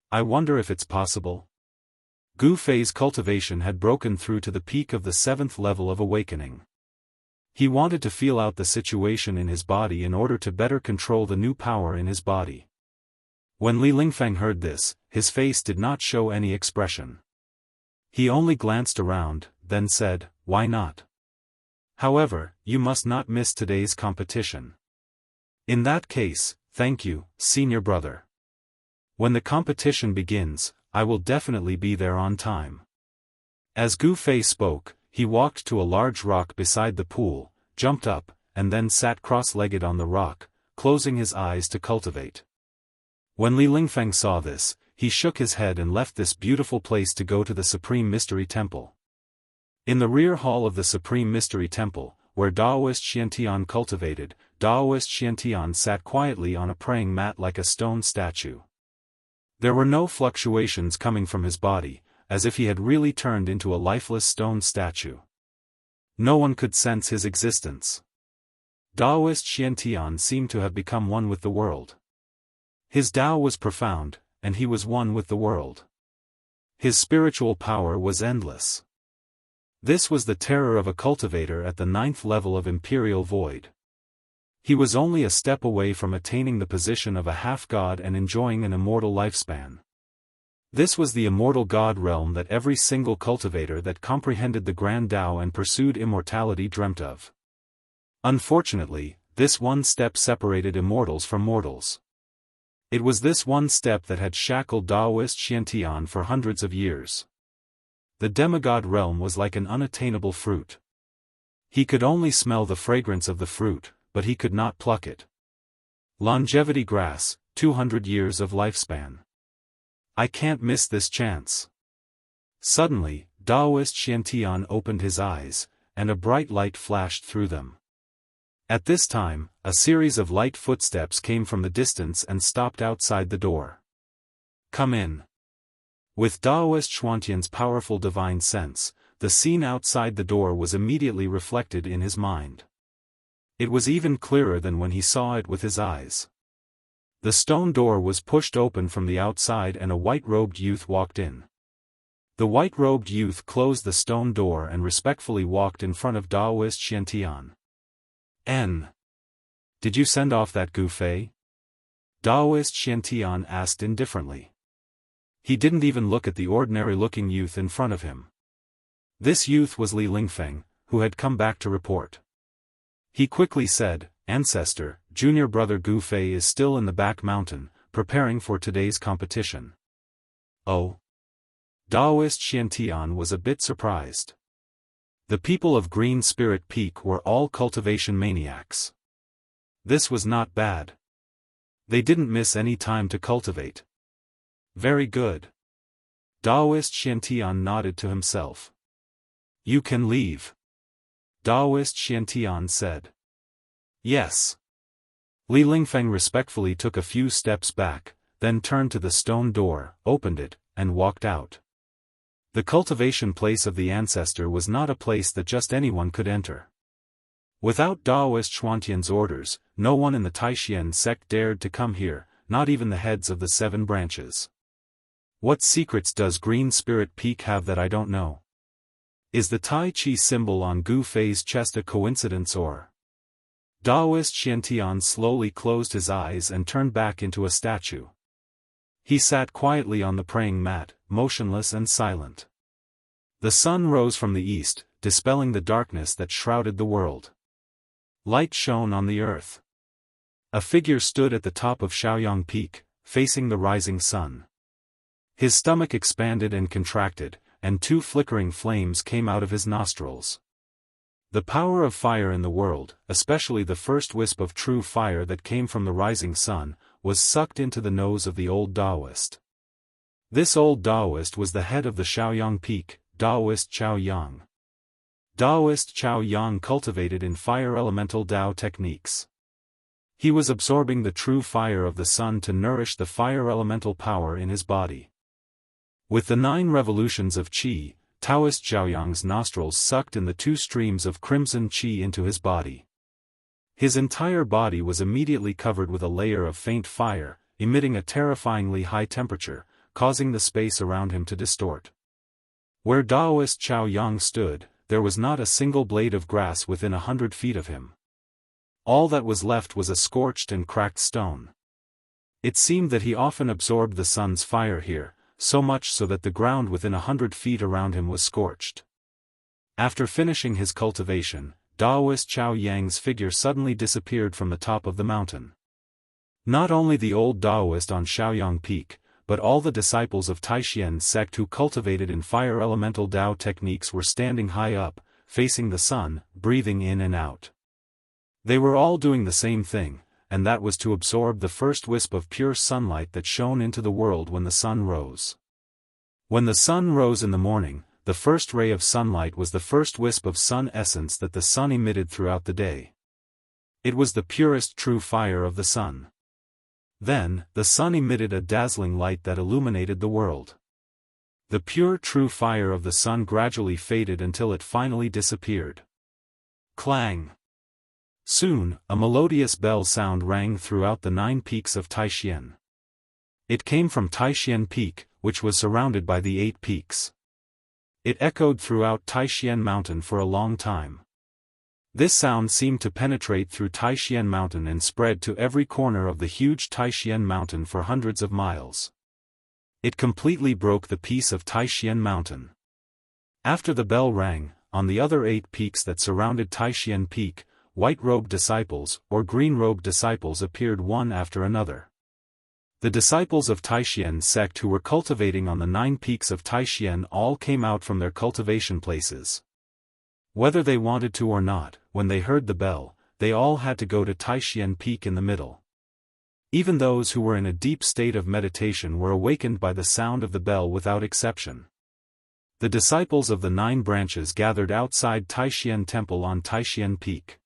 I wonder if it's possible. Gu Fei's cultivation had broken through to the peak of the 7th level of awakening. He wanted to feel out the situation in his body in order to better control the new power in his body. When Li Lingfeng heard this, his face did not show any expression. He only glanced around, then said, "Why not? However, you must not miss today's competition." "In that case, thank you, senior brother. When the competition begins, I will definitely be there on time." As Gu Fei spoke, he walked to a large rock beside the pool, jumped up, and then sat cross-legged on the rock, closing his eyes to cultivate. When Li Lingfeng saw this, he shook his head and left this beautiful place to go to the Supreme Mystery Temple. In the rear hall of the Supreme Mystery Temple, where Daoist Xiantian cultivated, Daoist Xiantian sat quietly on a praying mat like a stone statue. There were no fluctuations coming from his body, as if he had really turned into a lifeless stone statue. No one could sense his existence. Daoist Xiantian seemed to have become one with the world. His Tao was profound, and he was one with the world. His spiritual power was endless. This was the terror of a cultivator at the 9th level of Imperial Void. He was only a step away from attaining the position of a half-god and enjoying an immortal lifespan. This was the immortal god realm that every single cultivator that comprehended the Grand Tao and pursued immortality dreamt of. Unfortunately, this one step separated immortals from mortals. It was this one step that had shackled Daoist Xiantian for hundreds of years. The demigod realm was like an unattainable fruit. He could only smell the fragrance of the fruit, but he could not pluck it. Longevity grass, 200 years of lifespan. I can't miss this chance. Suddenly, Daoist Xiantian opened his eyes, and a bright light flashed through them. At this time, a series of light footsteps came from the distance and stopped outside the door. "Come in." With Daoist Xiantian's powerful divine sense, the scene outside the door was immediately reflected in his mind. It was even clearer than when he saw it with his eyes. The stone door was pushed open from the outside and a white-robed youth walked in. The white-robed youth closed the stone door and respectfully walked in front of Daoist Xianxia. Did you send off that Gu Fei? Daoist Xianxia asked indifferently. He didn't even look at the ordinary-looking youth in front of him. This youth was Li Lingfeng, who had come back to report. He quickly said, "Ancestor, junior brother Gu Fei is still in the back mountain, preparing for today's competition." Oh? Daoist Xianxia was a bit surprised. The people of Green Spirit Peak were all cultivation maniacs. This was not bad. They didn't miss any time to cultivate. Very good. Daoist Xianxia nodded to himself. You can leave. Daoist Xianxia said. Yes. Li Lingfeng respectfully took a few steps back, then turned to the stone door, opened it, and walked out. The cultivation place of the ancestor was not a place that just anyone could enter. Without Daoist Xuantian's orders, no one in the Taishan sect dared to come here, not even the heads of the 7 branches. What secrets does Green Spirit Peak have that I don't know? Is the Tai Chi symbol on Gu Fei's chest a coincidence or? Daoist Xianxia slowly closed his eyes and turned back into a statue. He sat quietly on the praying mat, motionless and silent. The sun rose from the east, dispelling the darkness that shrouded the world. Light shone on the earth. A figure stood at the top of Shaoyang Peak, facing the rising sun. His stomach expanded and contracted, and 2 flickering flames came out of his nostrils. The power of fire in the world, especially the first wisp of true fire that came from the rising sun, was sucked into the nose of the old Daoist. This old Daoist was the head of the Shaoyang Peak, Daoist Chaoyang. Daoist Chaoyang cultivated in fire elemental Dao techniques. He was absorbing the true fire of the sun to nourish the fire elemental power in his body. With the 9 revolutions of qi, Taoist Chaoyang's nostrils sucked in the 2 streams of crimson qi into his body. His entire body was immediately covered with a layer of faint fire, emitting a terrifyingly high temperature, causing the space around him to distort. Where Daoist Chaoyang stood, there was not a single blade of grass within 100 feet of him. All that was left was a scorched and cracked stone. It seemed that he often absorbed the sun's fire here, so much so that the ground within 100 feet around him was scorched. After finishing his cultivation, Daoist Chaoyang's figure suddenly disappeared from the top of the mountain. Not only the old Daoist on Shaoyang Peak, but all the disciples of Taishan sect who cultivated in fire elemental Dao techniques were standing high up, facing the sun, breathing in and out. They were all doing the same thing, and that was to absorb the first wisp of pure sunlight that shone into the world when the sun rose. When the sun rose in the morning, the first ray of sunlight was the first wisp of sun essence that the sun emitted throughout the day. It was the purest true fire of the sun. Then, the sun emitted a dazzling light that illuminated the world. The pure true fire of the sun gradually faded until it finally disappeared. Clang! Soon, a melodious bell sound rang throughout the 9 peaks of Taishan. It came from Taishan Peak, which was surrounded by the 8 peaks. It echoed throughout Taishan Mountain for a long time. This sound seemed to penetrate through Taishan Mountain and spread to every corner of the huge Taishan Mountain for hundreds of miles. It completely broke the peace of Taishan Mountain. After the bell rang, on the other 8 peaks that surrounded Taishan Peak, white-robed disciples, or green-robed disciples appeared one after another. The disciples of Taishan sect who were cultivating on the 9 peaks of Taishan all came out from their cultivation places. Whether they wanted to or not, when they heard the bell, they all had to go to Taishan Peak in the middle. Even those who were in a deep state of meditation were awakened by the sound of the bell without exception. The disciples of the 9 branches gathered outside Taishan Temple on Taishan Peak.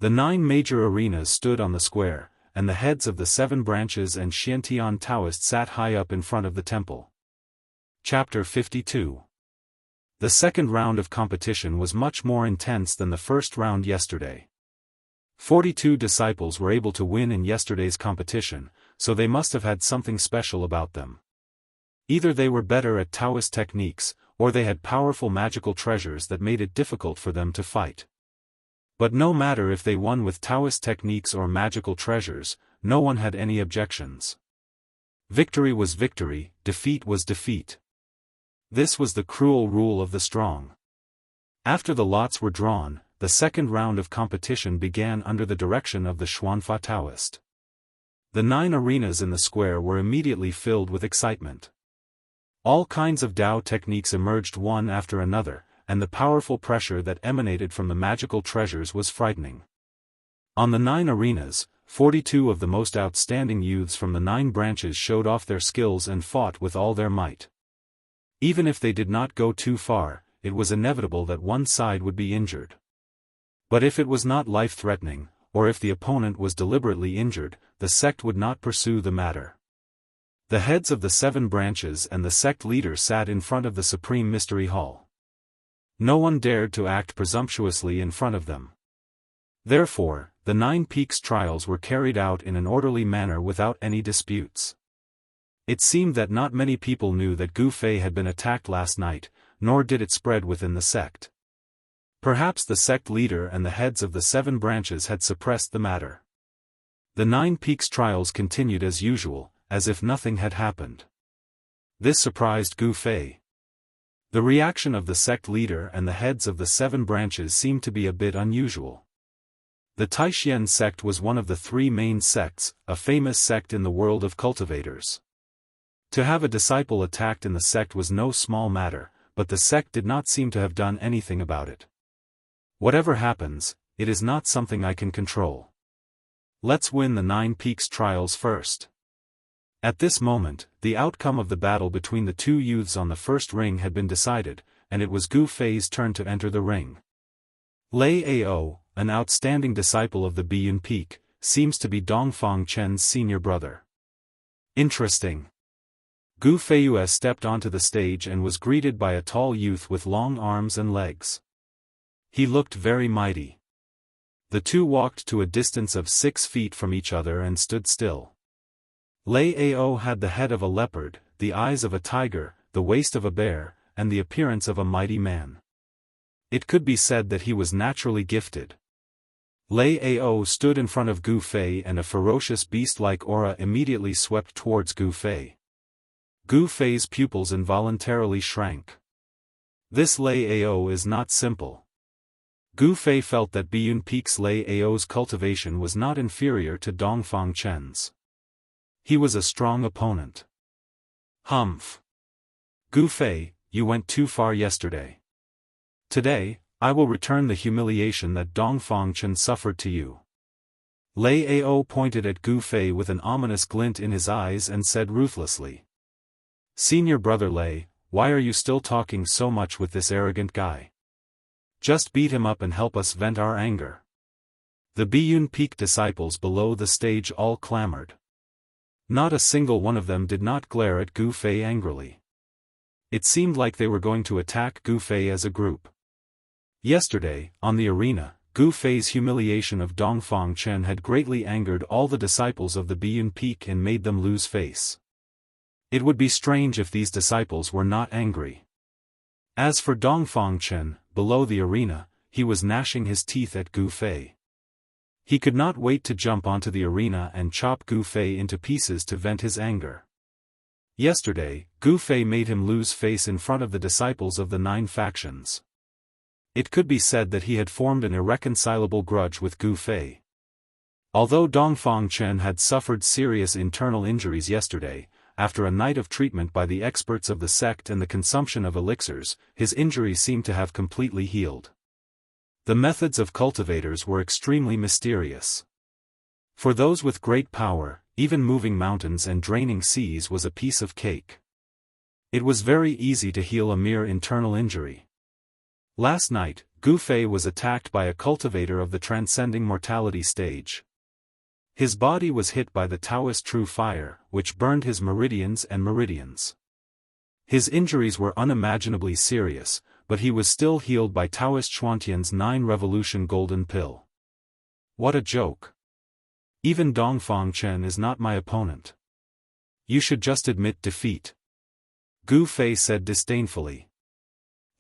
The 9 major arenas stood on the square, and the heads of the 7 branches and Xiantian Taoist sat high up in front of the temple. Chapter 52. The second round of competition was much more intense than the first round yesterday. 42 disciples were able to win in yesterday's competition, so they must have had something special about them. Either they were better at Daoist techniques, or they had powerful magical treasures that made it difficult for them to fight. But no matter if they won with Daoist techniques or magical treasures, no one had any objections. Victory was victory, defeat was defeat. This was the cruel rule of the strong. After the lots were drawn, the second round of competition began under the direction of the Xuanfa Daoist. The 9 arenas in the square were immediately filled with excitement. All kinds of Dao techniques emerged one after another, and the powerful pressure that emanated from the magical treasures was frightening. On the 9 arenas, 42 of the most outstanding youths from the 9 branches showed off their skills and fought with all their might. Even if they did not go too far, it was inevitable that one side would be injured. But if it was not life-threatening, or if the opponent was deliberately injured, the sect would not pursue the matter. The heads of the 7 branches and the sect leader sat in front of the Supreme Mystery Hall. No one dared to act presumptuously in front of them. Therefore, the 9 Peaks trials were carried out in an orderly manner without any disputes. It seemed that not many people knew that Gu Fei had been attacked last night, nor did it spread within the sect. Perhaps the sect leader and the heads of the 7 branches had suppressed the matter. The 9 Peaks trials continued as usual, as if nothing had happened. This surprised Gu Fei. The reaction of the sect leader and the heads of the 7 branches seemed to be a bit unusual. The Taishian sect was one of the 3 main sects, a famous sect in the world of cultivators. To have a disciple attacked in the sect was no small matter, but the sect did not seem to have done anything about it. Whatever happens, it is not something I can control. Let's win the 9 Peaks trials first. At this moment, the outcome of the battle between the 2 youths on the first ring had been decided, and it was Gu Fei's turn to enter the ring. Lei Ao, an outstanding disciple of the Biyun Peak, seems to be Dongfang Chen's senior brother. Interesting. Gu Feiyue stepped onto the stage and was greeted by a tall youth with long arms and legs. He looked very mighty. The 2 walked to a distance of 6 feet from each other and stood still. Lei Ao had the head of a leopard, the eyes of a tiger, the waist of a bear, and the appearance of a mighty man. It could be said that he was naturally gifted. Lei Ao stood in front of Gu Fei and a ferocious beast-like aura immediately swept towards Gu Fei. Gu Fei's pupils involuntarily shrank. This Lei Ao is not simple. Gu Fei felt that Biyun Peak's Lei Ao's cultivation was not inferior to Dongfang Chen's. He was a strong opponent. Humph. Gu Fei, you went too far yesterday. Today, I will return the humiliation that Dongfang Chen suffered to you. Lei Ao pointed at Gu Fei with an ominous glint in his eyes and said ruthlessly. Senior brother Lei, why are you still talking so much with this arrogant guy? Just beat him up and help us vent our anger. The Biyun Peak disciples below the stage all clamored. Not a single one of them did not glare at Gu Fei angrily. It seemed like they were going to attack Gu Fei as a group. Yesterday, on the arena, Gu Fei's humiliation of Dongfang Chen had greatly angered all the disciples of the Biyun Peak and made them lose face. It would be strange if these disciples were not angry. As for Dongfang Chen, below the arena, he was gnashing his teeth at Gu Fei. He could not wait to jump onto the arena and chop Gu Fei into pieces to vent his anger. Yesterday, Gu Fei made him lose face in front of the disciples of the 9 factions. It could be said that he had formed an irreconcilable grudge with Gu Fei. Although Dongfang Chen had suffered serious internal injuries yesterday, after a night of treatment by the experts of the sect and the consumption of elixirs, his injury seemed to have completely healed. The methods of cultivators were extremely mysterious. For those with great power, even moving mountains and draining seas was a piece of cake. It was very easy to heal a mere internal injury. Last night, Gu Fei was attacked by a cultivator of the transcending mortality stage. His body was hit by the Taoist true fire, which burned his meridians and meridians. His injuries were unimaginably serious, but he was still healed by Daoist Xuantian's 9-revolution golden pill. What a joke. Even Dongfang Chen is not my opponent. You should just admit defeat. Gu Fei said disdainfully.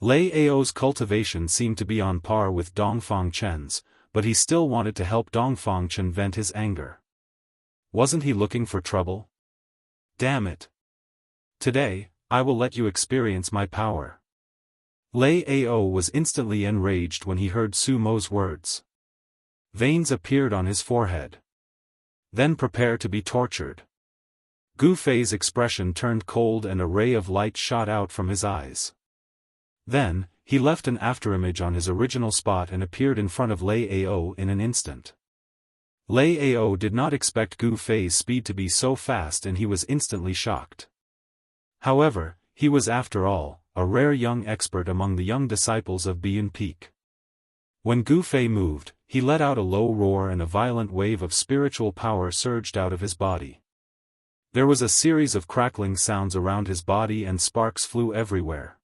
Lei Ao's cultivation seemed to be on par with Dongfang Chen's, but he still wanted to help Dongfang Chen vent his anger. Wasn't he looking for trouble? Damn it. Today, I will let you experience my power. Lei Ao was instantly enraged when he heard Su Mo's words. Veins appeared on his forehead. Then prepare to be tortured. Gu Fei's expression turned cold and a ray of light shot out from his eyes. Then, he left an afterimage on his original spot and appeared in front of Lei Ao in an instant. Lei Ao did not expect Gu Fei's speed to be so fast and he was instantly shocked. However, he was after all, a rare young expert among the young disciples of Biyun Peak. When Gu Fei moved, he let out a low roar and a violent wave of spiritual power surged out of his body. There was a series of crackling sounds around his body and sparks flew everywhere.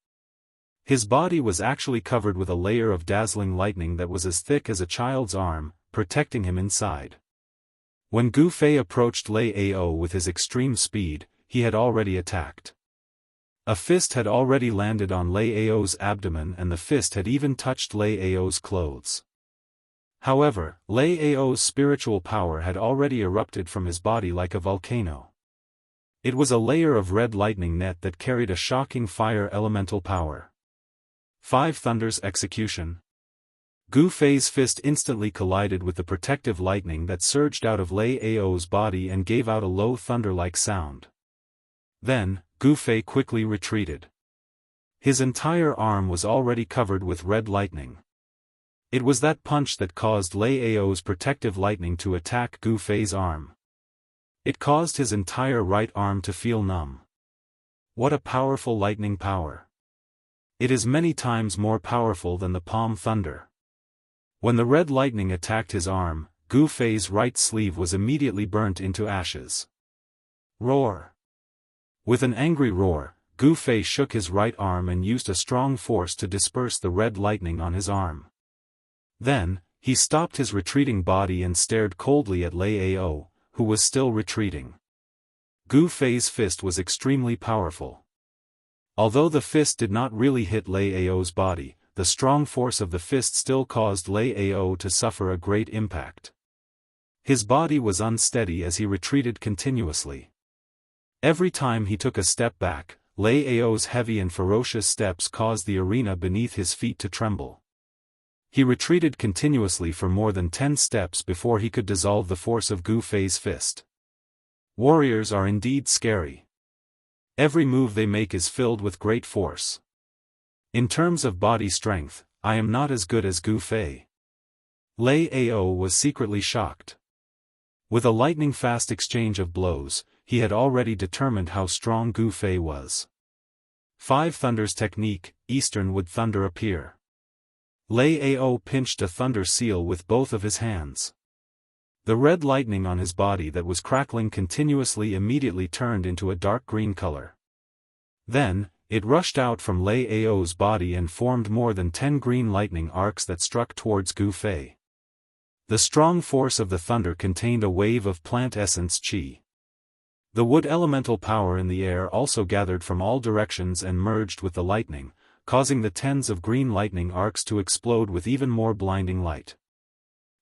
His body was actually covered with a layer of dazzling lightning that was as thick as a child's arm, protecting him inside. When Gu Fei approached Lei Ao with his extreme speed, he had already attacked. A fist had already landed on Lei Ao's abdomen and the fist had even touched Lei Ao's clothes. However, Lei Ao's spiritual power had already erupted from his body like a volcano. It was a layer of red lightning net that carried a shocking fire elemental power. 5 Thunder's execution. Gu Fei's fist instantly collided with the protective lightning that surged out of Lei Ao's body and gave out a low thunder-like sound. Then, Gu Fei quickly retreated. His entire arm was already covered with red lightning. It was that punch that caused Lei Ao's protective lightning to attack Gu Fei's arm. It caused his entire right arm to feel numb. What a powerful lightning power. It is many times more powerful than the palm thunder. When the red lightning attacked his arm, Gu Fei's right sleeve was immediately burnt into ashes. Roar. With an angry roar, Gu Fei shook his right arm and used a strong force to disperse the red lightning on his arm. Then, he stopped his retreating body and stared coldly at Lei Ao, who was still retreating. Gu Fei's fist was extremely powerful. Although the fist did not really hit Lei Ao's body, the strong force of the fist still caused Lei Ao to suffer a great impact. His body was unsteady as he retreated continuously. Every time he took a step back, Lei Ao's heavy and ferocious steps caused the arena beneath his feet to tremble. He retreated continuously for more than 10 steps before he could dissolve the force of Gu Fei's fist. Warriors are indeed scary. Every move they make is filled with great force. In terms of body strength, I am not as good as Gu Fei. Lei Ao was secretly shocked. With a lightning-fast exchange of blows, he had already determined how strong Gu Fei was. 5 Thunder's technique, Eastern would thunder appear. Lei Ao pinched a thunder seal with both of his hands. The red lightning on his body that was crackling continuously immediately turned into a dark green color. Then, it rushed out from Lei Ao's body and formed more than 10 green lightning arcs that struck towards Gu Fei. The strong force of the thunder contained a wave of plant essence qi. The wood elemental power in the air also gathered from all directions and merged with the lightning, causing the tens of green lightning arcs to explode with even more blinding light.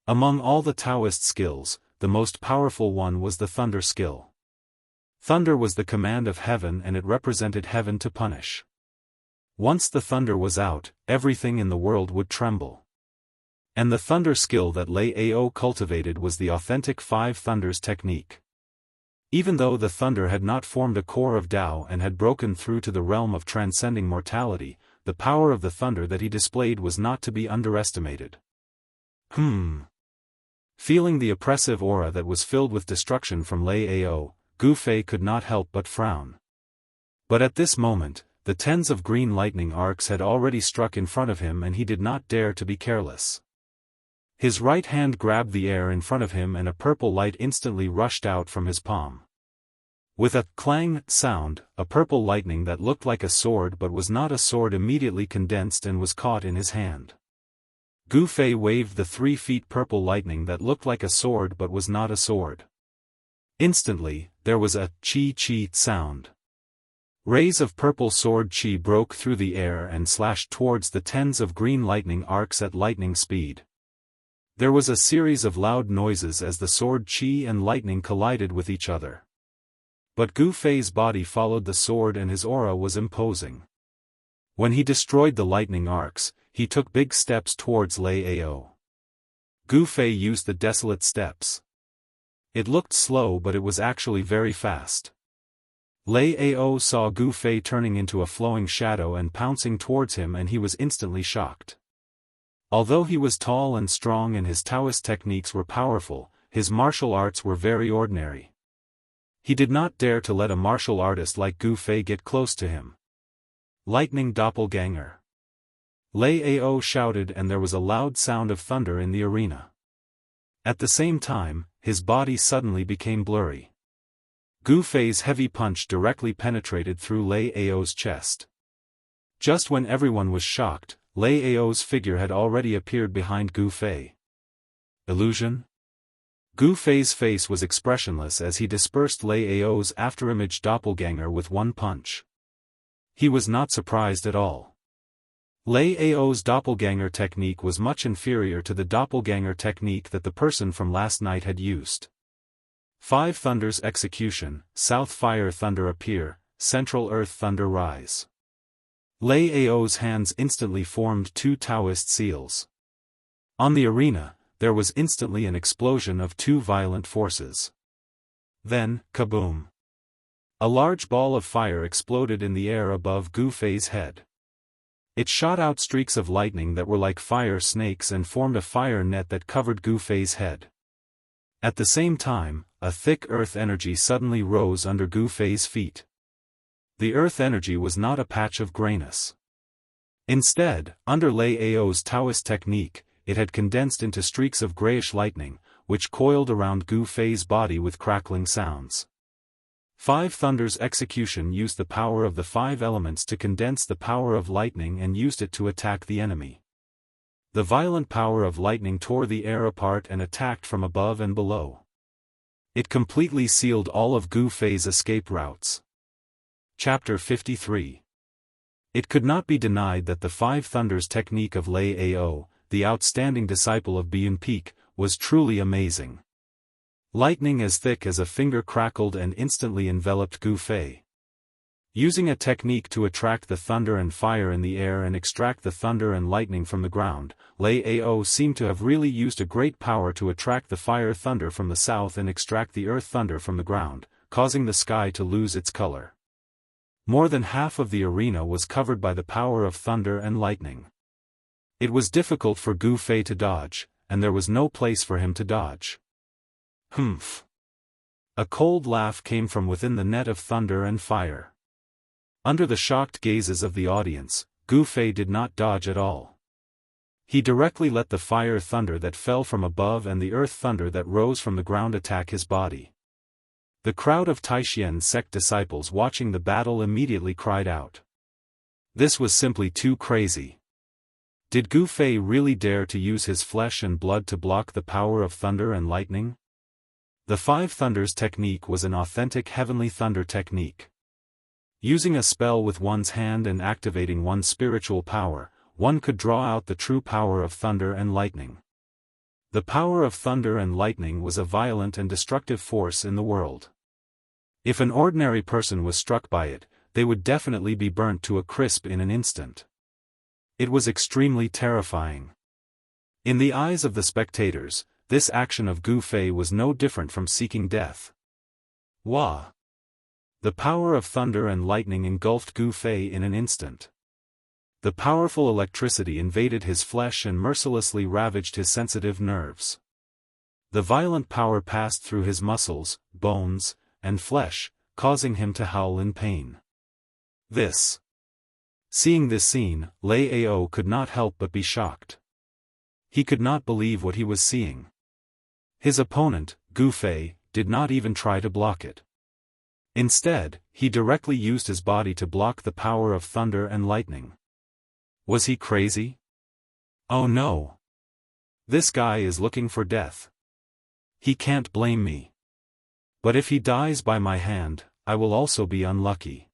Among all the Taoist skills, the most powerful one was the thunder skill. Thunder was the command of heaven and it represented heaven to punish. Once the thunder was out, everything in the world would tremble. And the thunder skill that Lei Ao cultivated was the authentic 5 Thunders technique. Even though the thunder had not formed a core of Tao and had broken through to the realm of transcending mortality, the power of the thunder that he displayed was not to be underestimated. Feeling the oppressive aura that was filled with destruction from Lei Ao, Gu Fei could not help but frown. But at this moment, the tens of green lightning arcs had already struck in front of him and he did not dare to be careless. His right hand grabbed the air in front of him and a purple light instantly rushed out from his palm. With a clang sound, a purple lightning that looked like a sword but was not a sword immediately condensed and was caught in his hand. Gu Fei waved the 3 feet purple lightning that looked like a sword but was not a sword. Instantly, there was a chi-chi sound. Rays of purple sword chi broke through the air and slashed towards the tens of green lightning arcs at lightning speed. There was a series of loud noises as the sword chi and lightning collided with each other. But Gu Fei's body followed the sword and his aura was imposing. When he destroyed the lightning arcs, he took big steps towards Lei Ao. Gu Fei used the desolate steps. It looked slow but it was actually very fast. Lei Ao saw Gu Fei turning into a flowing shadow and pouncing towards him and he was instantly shocked. Although he was tall and strong and his Taoist techniques were powerful, his martial arts were very ordinary. He did not dare to let a martial artist like Gu Fei get close to him. Lightning doppelganger. Lei Ao shouted and there was a loud sound of thunder in the arena. At the same time, his body suddenly became blurry. Gu Fei's heavy punch directly penetrated through Lei Ao's chest. Just when everyone was shocked, Lei Ao's figure had already appeared behind Gu Fei. Illusion? Gu Fei's face was expressionless as he dispersed Lei Ao's afterimage doppelganger with one punch. He was not surprised at all. Lei Ao's doppelganger technique was much inferior to the doppelganger technique that the person from last night had used. 5 Thunders execution, South Fire Thunder appear, Central Earth Thunder rise. Lei Ao's hands instantly formed 2 Taoist seals. On the arena, there was instantly an explosion of 2 violent forces. Then, kaboom! A large ball of fire exploded in the air above Gu Fei's head. It shot out streaks of lightning that were like fire snakes and formed a fire net that covered Gu Fei's head. At the same time, a thick earth energy suddenly rose under Gu Fei's feet. The earth energy was not a patch of grayness. Instead, under Lei Ao's Taoist technique, it had condensed into streaks of grayish lightning, which coiled around Gu Fei's body with crackling sounds. 5 Thunders execution used the power of the 5 elements to condense the power of lightning and used it to attack the enemy. The violent power of lightning tore the air apart and attacked from above and below. It completely sealed all of Gu Fei's escape routes. Chapter 53. It could not be denied that the 5 Thunders technique of Lei Ao, the outstanding disciple of Biyun Peak, was truly amazing. Lightning as thick as a finger crackled and instantly enveloped Gu Fei. Using a technique to attract the thunder and fire in the air and extract the thunder and lightning from the ground, Lei Ao seemed to have really used a great power to attract the fire thunder from the south and extract the earth thunder from the ground, causing the sky to lose its color. More than half of the arena was covered by the power of thunder and lightning. It was difficult for Gu Fei to dodge, and there was no place for him to dodge. Humph! A cold laugh came from within the net of thunder and fire. Under the shocked gazes of the audience, Gu Fei did not dodge at all. He directly let the fire thunder that fell from above and the earth thunder that rose from the ground attack his body. The crowd of Taishien's sect disciples watching the battle immediately cried out. This was simply too crazy. Did Gu Fei really dare to use his flesh and blood to block the power of thunder and lightning? The 5 Thunders technique was an authentic heavenly thunder technique. Using a spell with one's hand and activating one's spiritual power, one could draw out the true power of thunder and lightning. The power of thunder and lightning was a violent and destructive force in the world. If an ordinary person was struck by it, they would definitely be burnt to a crisp in an instant. It was extremely terrifying. In the eyes of the spectators, this action of Gu Fei was no different from seeking death. Wah! The power of thunder and lightning engulfed Gu Fei in an instant. The powerful electricity invaded his flesh and mercilessly ravaged his sensitive nerves. The violent power passed through his muscles, bones, and flesh, causing him to howl in pain. Seeing this scene, Lei Ao could not help but be shocked. He could not believe what he was seeing. His opponent, Gu Fei, did not even try to block it. Instead, he directly used his body to block the power of thunder and lightning. Was he crazy? Oh no! This guy is looking for death. He can't blame me. But if he dies by my hand, I will also be unlucky.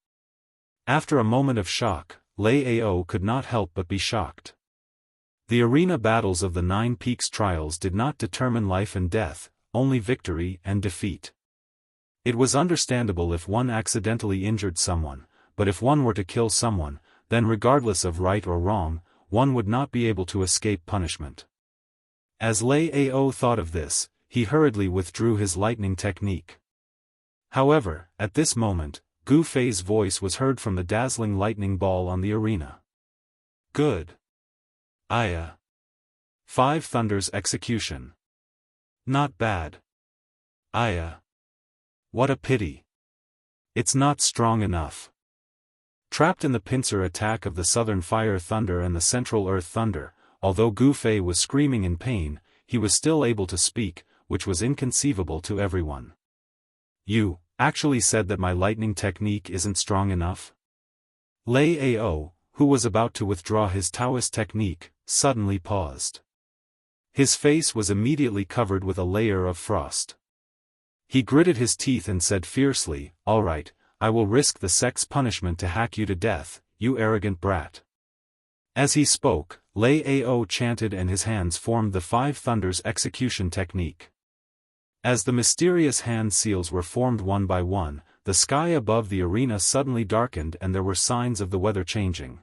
After a moment of shock, Lei Ao could not help but be shocked. The arena battles of the Nine Peaks trials did not determine life and death, only victory and defeat. It was understandable if one accidentally injured someone, but if one were to kill someone, then regardless of right or wrong, one would not be able to escape punishment. As Lei Ao thought of this, he hurriedly withdrew his lightning technique. However, at this moment, Gu Fei's voice was heard from the dazzling lightning ball on the arena. Good. Aya. 5 Thunders Execution. Not bad. Aya. What a pity. It's not strong enough. Trapped in the pincer attack of the Southern Fire Thunder and the Central Earth Thunder, although Gu Fei was screaming in pain, he was still able to speak, which was inconceivable to everyone. You actually said that my lightning technique isn't strong enough? Lei Ao, who was about to withdraw his Taoist technique, suddenly paused. His face was immediately covered with a layer of frost. He gritted his teeth and said fiercely, "All right, I will risk the sect's punishment to hack you to death, you arrogant brat." As he spoke, Lei Ao chanted and his hands formed the 5 Thunders execution technique. As the mysterious hand seals were formed one by one, the sky above the arena suddenly darkened and there were signs of the weather changing.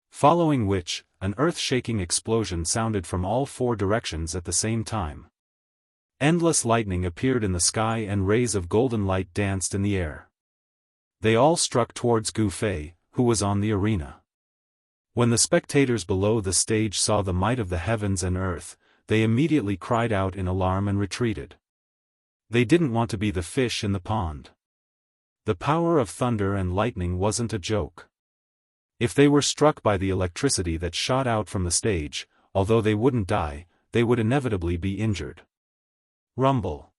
Following which, an earth-shaking explosion sounded from all 4 directions at the same time. Endless lightning appeared in the sky and rays of golden light danced in the air. They all struck towards Gu Fei, who was on the arena. When the spectators below the stage saw the might of the heavens and earth, they immediately cried out in alarm and retreated. They didn't want to be the fish in the pond. The power of thunder and lightning wasn't a joke. If they were struck by the electricity that shot out from the stage, although they wouldn't die, they would inevitably be injured. Rumble.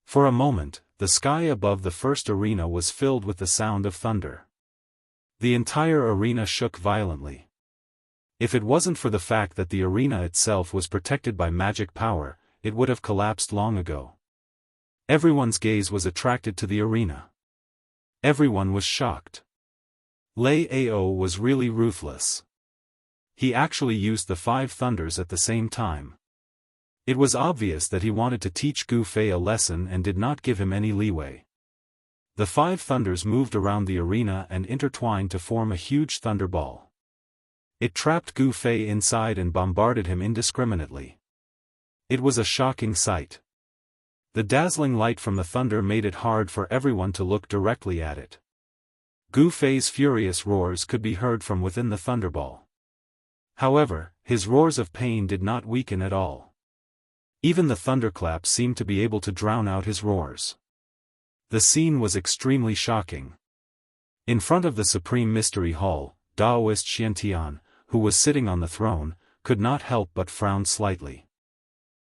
For a moment, the sky above the first arena was filled with the sound of thunder. The entire arena shook violently. If it wasn't for the fact that the arena itself was protected by magic power, it would have collapsed long ago. Everyone's gaze was attracted to the arena. Everyone was shocked. Lei Ao was really ruthless. He actually used the 5 Thunders at the same time. It was obvious that he wanted to teach Gu Fei a lesson and did not give him any leeway. The 5 Thunders moved around the arena and intertwined to form a huge thunderball. It trapped Gu Fei inside and bombarded him indiscriminately. It was a shocking sight. The dazzling light from the thunder made it hard for everyone to look directly at it. Gu Fei's furious roars could be heard from within the thunderball. However, his roars of pain did not weaken at all. Even the thunderclap seemed to be able to drown out his roars. The scene was extremely shocking. In front of the Supreme Mystery Hall, Daoist Xianxia, who was sitting on the throne, could not help but frown slightly.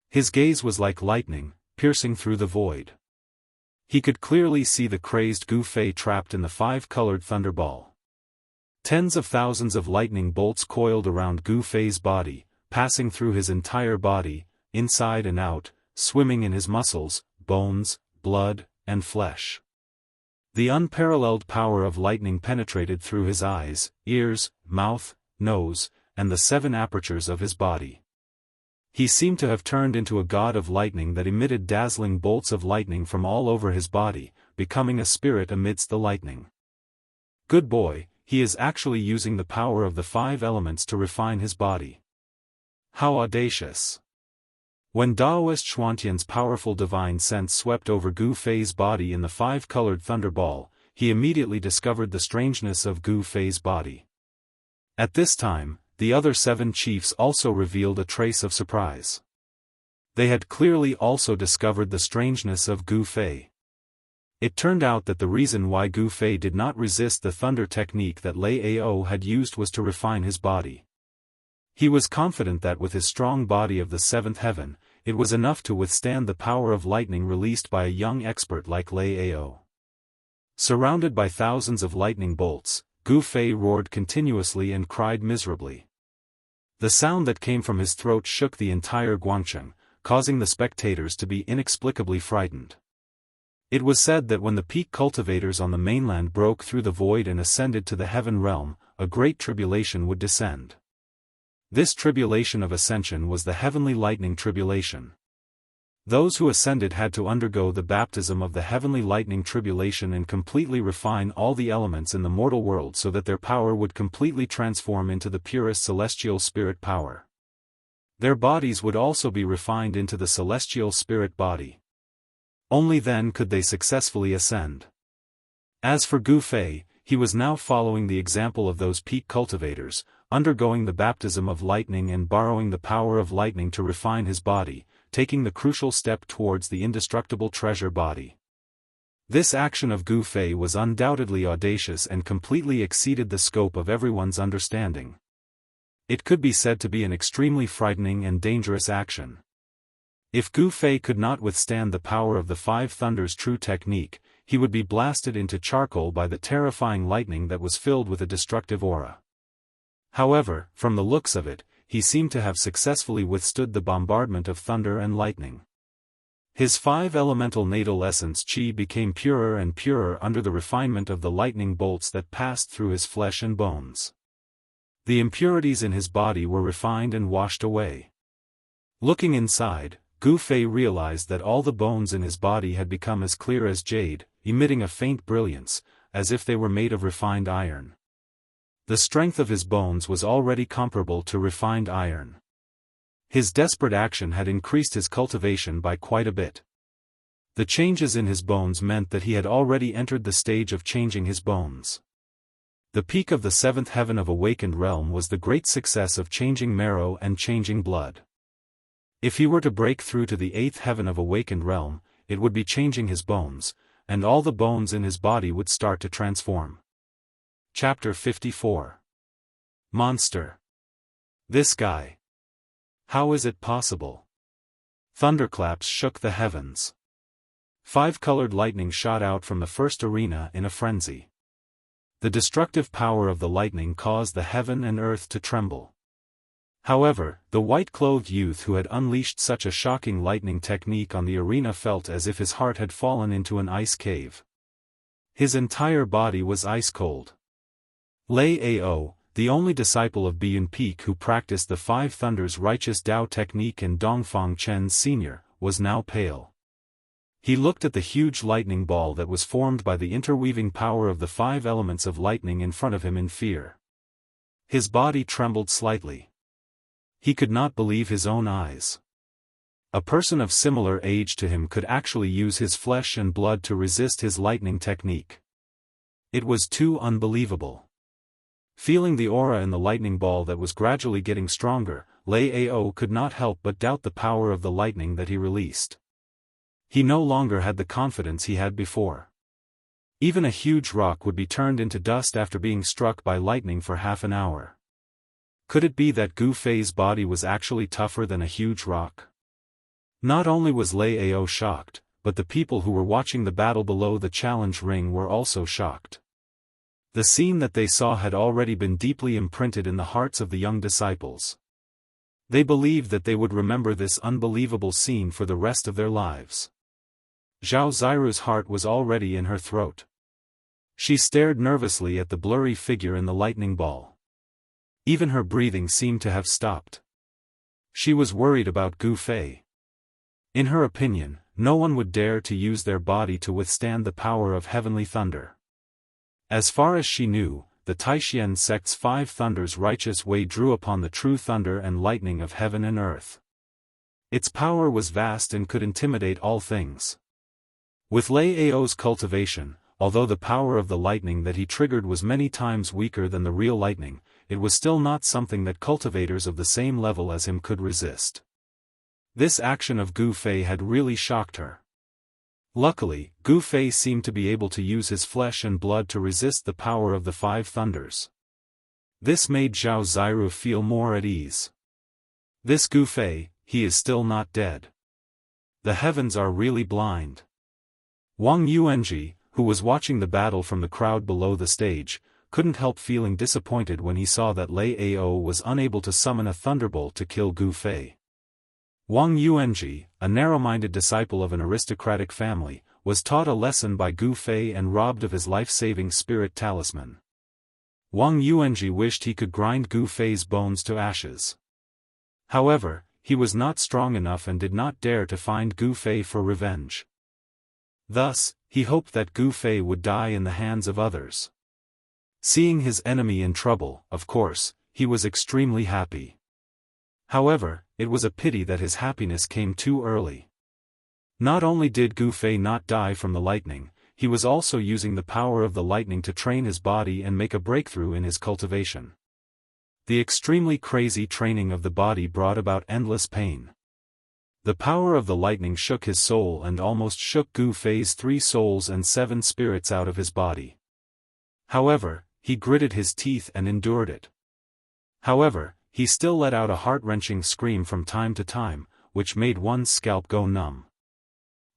His gaze was like lightning, piercing through the void. He could clearly see the crazed Gu Fei trapped in the 5-colored thunderball. Tens of thousands of lightning bolts coiled around Gu Fei's body, passing through his entire body, inside and out, swimming in his muscles, bones, blood, and flesh. The unparalleled power of lightning penetrated through his eyes, ears, mouth, nose, and the 7 apertures of his body. He seemed to have turned into a god of lightning that emitted dazzling bolts of lightning from all over his body, becoming a spirit amidst the lightning. Good boy, he is actually using the power of the 5 elements to refine his body. How audacious! When Daoist Xuantian's powerful divine sense swept over Gu Fei's body in the 5-colored thunderball, he immediately discovered the strangeness of Gu Fei's body. At this time, the other 7 chiefs also revealed a trace of surprise. They had clearly also discovered the strangeness of Gu Fei. It turned out that the reason why Gu Fei did not resist the thunder technique that Lei Ao had used was to refine his body. He was confident that with his strong body of the 7th heaven, it was enough to withstand the power of lightning released by a young expert like Lei Ao. Surrounded by thousands of lightning bolts, Gu Fei roared continuously and cried miserably. The sound that came from his throat shook the entire Guangcheng, causing the spectators to be inexplicably frightened. It was said that when the peak cultivators on the mainland broke through the void and ascended to the heaven realm, a great tribulation would descend. This tribulation of ascension was the heavenly lightning tribulation. Those who ascended had to undergo the baptism of the heavenly lightning tribulation and completely refine all the elements in the mortal world so that their power would completely transform into the purest celestial spirit power. Their bodies would also be refined into the celestial spirit body. Only then could they successfully ascend. As for Gu Fei, he was now following the example of those peak cultivators, undergoing the baptism of lightning and borrowing the power of lightning to refine his body, taking the crucial step towards the indestructible treasure body. This action of Gu Fei was undoubtedly audacious and completely exceeded the scope of everyone's understanding. It could be said to be an extremely frightening and dangerous action. If Gu Fei could not withstand the power of the Five Thunders' true technique, he would be blasted into charcoal by the terrifying lightning that was filled with a destructive aura. However, from the looks of it, he seemed to have successfully withstood the bombardment of thunder and lightning. His five elemental natal essence qi became purer and purer under the refinement of the lightning bolts that passed through his flesh and bones. The impurities in his body were refined and washed away. Looking inside, Gu Fei realized that all the bones in his body had become as clear as jade, emitting a faint brilliance, as if they were made of refined iron. The strength of his bones was already comparable to refined iron. His desperate action had increased his cultivation by quite a bit. The changes in his bones meant that he had already entered the stage of changing his bones. The peak of the seventh heaven of awakened realm was the great success of changing marrow and changing blood. If he were to break through to the eighth heaven of awakened realm, it would be changing his bones, and all the bones in his body would start to transform. Chapter 54. Monster. This guy. How is it possible? Thunderclaps shook the heavens. Five-colored lightning shot out from the first arena in a frenzy. The destructive power of the lightning caused the heaven and earth to tremble. However, the white-clothed youth who had unleashed such a shocking lightning technique on the arena felt as if his heart had fallen into an ice cave. His entire body was ice-cold. Lei Ao, the only disciple of Biyun Peak who practiced the Five Thunders' righteous Tao technique and Dongfang Chen's senior, was now pale. He looked at the huge lightning ball that was formed by the interweaving power of the five elements of lightning in front of him in fear. His body trembled slightly. He could not believe his own eyes. A person of similar age to him could actually use his flesh and blood to resist his lightning technique. It was too unbelievable. Feeling the aura in the lightning ball that was gradually getting stronger, Lei Ao could not help but doubt the power of the lightning that he released. He no longer had the confidence he had before. Even a huge rock would be turned into dust after being struck by lightning for half an hour. Could it be that Gu Fei's body was actually tougher than a huge rock? Not only was Lei Ao shocked, but the people who were watching the battle below the challenge ring were also shocked. The scene that they saw had already been deeply imprinted in the hearts of the young disciples. They believed that they would remember this unbelievable scene for the rest of their lives. Zhao Ziru's heart was already in her throat. She stared nervously at the blurry figure in the lightning ball. Even her breathing seemed to have stopped. She was worried about Gu Fei. In her opinion, no one would dare to use their body to withstand the power of heavenly thunder. As far as she knew, the Taishan sect's Five Thunders' righteous way drew upon the true thunder and lightning of heaven and earth. Its power was vast and could intimidate all things. With Lei Ao's cultivation, although the power of the lightning that he triggered was many times weaker than the real lightning, it was still not something that cultivators of the same level as him could resist. This action of Gu Fei had really shocked her. Luckily, Gu Fei seemed to be able to use his flesh and blood to resist the power of the Five Thunders. This made Zhao Ziru feel more at ease. This Gu Fei, he is still not dead. The heavens are really blind. Wang Yuanji, who was watching the battle from the crowd below the stage, couldn't help feeling disappointed when he saw that Lei Ao was unable to summon a thunderbolt to kill Gu Fei. Wang Yuanji, a narrow-minded disciple of an aristocratic family, was taught a lesson by Gu Fei and robbed of his life-saving spirit talisman. Wang Yuanji wished he could grind Gu Fei's bones to ashes. However, he was not strong enough and did not dare to find Gu Fei for revenge. Thus, he hoped that Gu Fei would die in the hands of others. Seeing his enemy in trouble, of course, he was extremely happy. However, it was a pity that his happiness came too early. Not only did Gu Fei not die from the lightning, he was also using the power of the lightning to train his body and make a breakthrough in his cultivation. The extremely crazy training of the body brought about endless pain. The power of the lightning shook his soul and almost shook Gu Fei's 3 souls and 7 spirits out of his body. However, he gritted his teeth and endured it. However, he still let out a heart-wrenching scream from time to time, which made one's scalp go numb.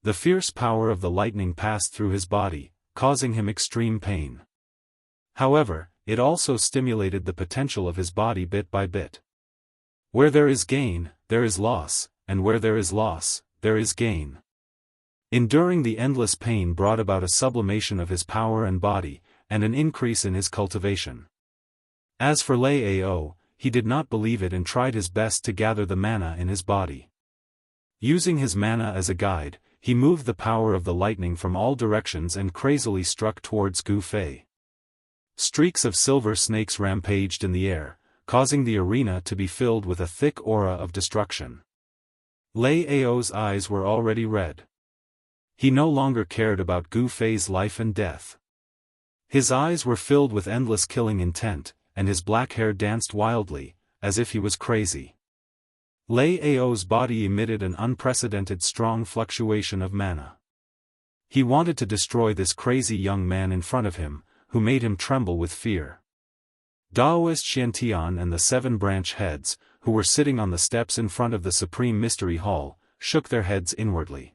The fierce power of the lightning passed through his body, causing him extreme pain. However, it also stimulated the potential of his body bit by bit. Where there is gain, there is loss, and where there is loss, there is gain. Enduring the endless pain brought about a sublimation of his power and body, and an increase in his cultivation. As for Lei Ao, he did not believe it and tried his best to gather the mana in his body. Using his mana as a guide, he moved the power of the lightning from all directions and crazily struck towards Gu Fei. Streaks of silver snakes rampaged in the air, causing the arena to be filled with a thick aura of destruction. Lei Ao's eyes were already red. He no longer cared about Gu Fei's life and death. His eyes were filled with endless killing intent, and his black hair danced wildly, as if he was crazy. Lei Ao's body emitted an unprecedented strong fluctuation of mana. He wanted to destroy this crazy young man in front of him, who made him tremble with fear. Daoist Xiantian and the 7 branch heads, who were sitting on the steps in front of the Supreme Mystery Hall, shook their heads inwardly.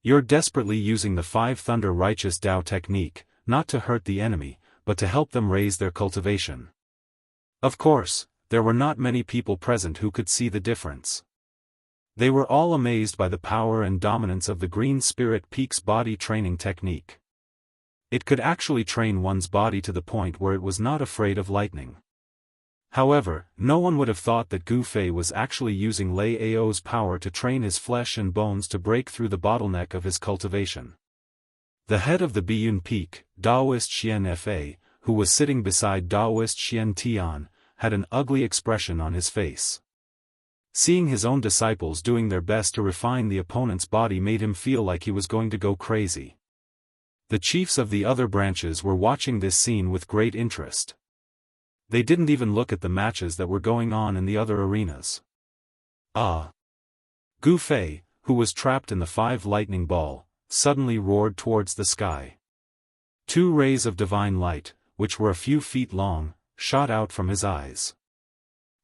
You're desperately using the 5 Thunder Righteous Dao technique, not to hurt the enemy, but to help them raise their cultivation. Of course, there were not many people present who could see the difference. They were all amazed by the power and dominance of the Green Spirit Peak's body training technique. It could actually train one's body to the point where it was not afraid of lightning. However, no one would have thought that Gu Fei was actually using Lei Ao's power to train his flesh and bones to break through the bottleneck of his cultivation. The head of the Biyun Peak, Daoist Xianxia, who was sitting beside Daoist Xiantian, had an ugly expression on his face. Seeing his own disciples doing their best to refine the opponent's body made him feel like he was going to go crazy. The chiefs of the other branches were watching this scene with great interest. They didn't even look at the matches that were going on in the other arenas. Gu Fei, who was trapped in the 5 lightning ball, suddenly roared towards the sky. 2 rays of divine light, which were a few feet long, shot out from his eyes.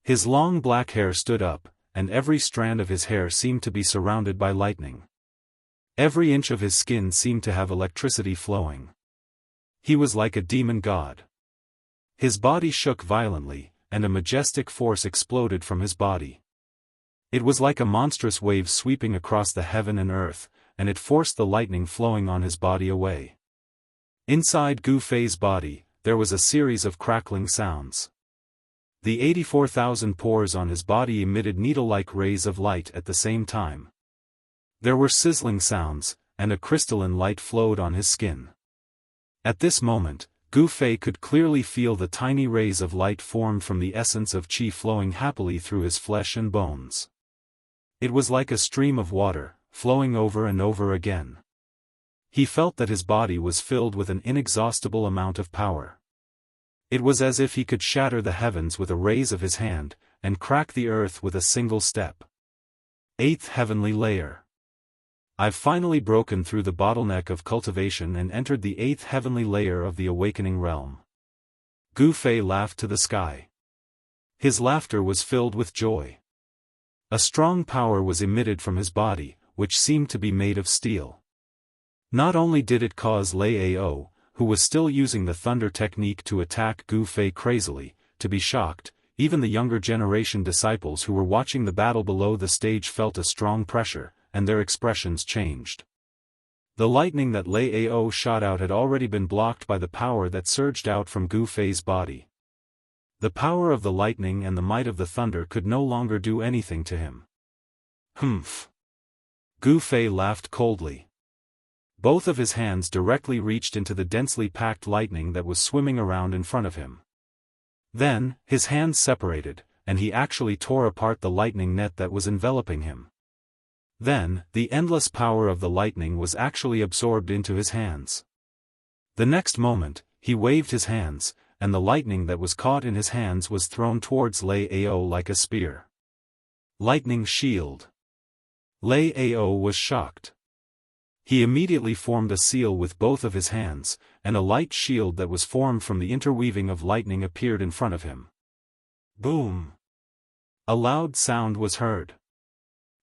His long black hair stood up, and every strand of his hair seemed to be surrounded by lightning. Every inch of his skin seemed to have electricity flowing. He was like a demon god. His body shook violently, and a majestic force exploded from his body. It was like a monstrous wave sweeping across the heaven and earth, and it forced the lightning flowing on his body away. Inside Gu Fei's body, there was a series of crackling sounds. The 84,000 pores on his body emitted needle-like rays of light at the same time. There were sizzling sounds, and a crystalline light flowed on his skin. At this moment, Gu Fei could clearly feel the tiny rays of light formed from the essence of qi flowing happily through his flesh and bones. It was like a stream of water, flowing over and over again. He felt that his body was filled with an inexhaustible amount of power. It was as if he could shatter the heavens with a raise of his hand, and crack the earth with a single step. 8th Heavenly Layer. I've finally broken through the bottleneck of cultivation and entered the 8th Heavenly Layer of the Awakening Realm. Gu Fei laughed to the sky. His laughter was filled with joy. A strong power was emitted from his body, which seemed to be made of steel. Not only did it cause Lei Ao, who was still using the thunder technique to attack Gu Fei crazily, to be shocked, even the younger generation disciples who were watching the battle below the stage felt a strong pressure, and their expressions changed. The lightning that Lei Ao shot out had already been blocked by the power that surged out from Gu Fei's body. The power of the lightning and the might of the thunder could no longer do anything to him. Humph! Gu Fei laughed coldly. Both of his hands directly reached into the densely packed lightning that was swimming around in front of him. Then, his hands separated, and he actually tore apart the lightning net that was enveloping him. Then, the endless power of the lightning was actually absorbed into his hands. The next moment, he waved his hands, and the lightning that was caught in his hands was thrown towards Lei Ao like a spear. Lightning shield. Lei Ao was shocked. He immediately formed a seal with both of his hands, and a light shield that was formed from the interweaving of lightning appeared in front of him. Boom! A loud sound was heard.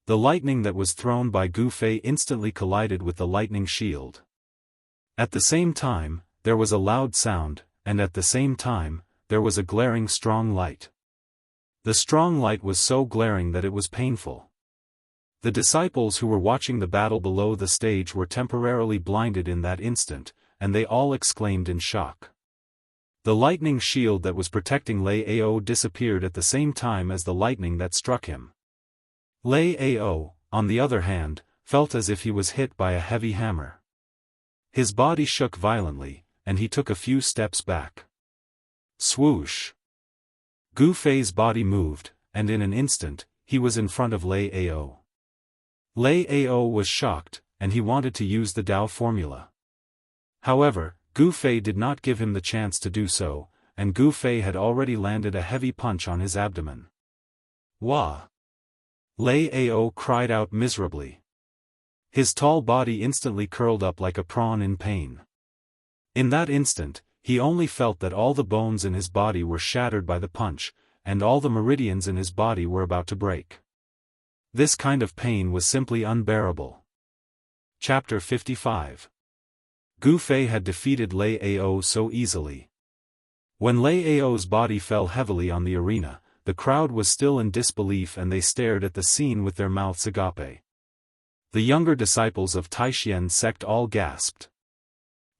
The lightning that was thrown by Gu Fei instantly collided with the lightning shield. At the same time, there was a loud sound, and at the same time, there was a glaring strong light. The strong light was so glaring that it was painful. The disciples who were watching the battle below the stage were temporarily blinded in that instant, and they all exclaimed in shock. The lightning shield that was protecting Lei Ao disappeared at the same time as the lightning that struck him. Lei Ao, on the other hand, felt as if he was hit by a heavy hammer. His body shook violently, and he took a few steps back. Swoosh! Gu Fei's body moved, and in an instant, he was in front of Lei Ao. Lei Ao was shocked, and he wanted to use the Dao formula. However, Gu Fei did not give him the chance to do so, and Gu Fei had already landed a heavy punch on his abdomen. Wah! Lei Ao cried out miserably. His tall body instantly curled up like a prawn in pain. In that instant, he only felt that all the bones in his body were shattered by the punch, and all the meridians in his body were about to break. This kind of pain was simply unbearable. Chapter 55. Gu Fei had defeated Lei Ao so easily. When Lei Ao's body fell heavily on the arena, the crowd was still in disbelief and they stared at the scene with their mouths agape. The younger disciples of Taishien's sect all gasped.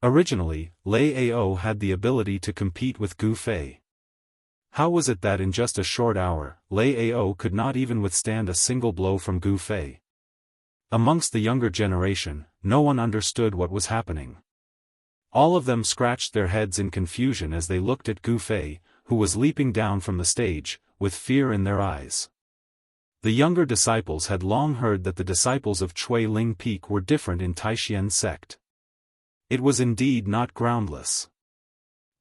Originally, Lei Ao had the ability to compete with Gu Fei. How was it that in just a short hour, Lei Ao could not even withstand a single blow from Gu Fei? Amongst the younger generation, no one understood what was happening. All of them scratched their heads in confusion as they looked at Gu Fei, who was leaping down from the stage, with fear in their eyes. The younger disciples had long heard that the disciples of Chui Ling Peak were different in Taishien's sect. It was indeed not groundless.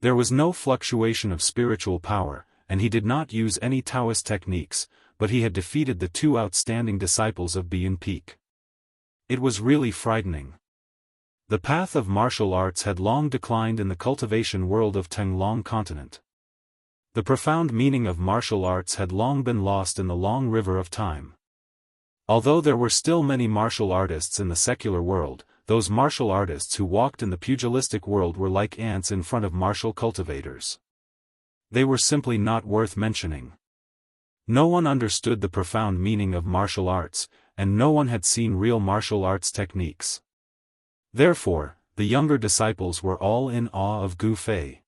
There was no fluctuation of spiritual power, and he did not use any Taoist techniques, but he had defeated the two outstanding disciples of Biyun Peak. It was really frightening. The path of martial arts had long declined in the cultivation world of Tenglong continent. The profound meaning of martial arts had long been lost in the long river of time. Although there were still many martial artists in the secular world, those martial artists who walked in the pugilistic world were like ants in front of martial cultivators. They were simply not worth mentioning. No one understood the profound meaning of martial arts, and no one had seen real martial arts techniques. Therefore, the younger disciples were all in awe of Gu Fei.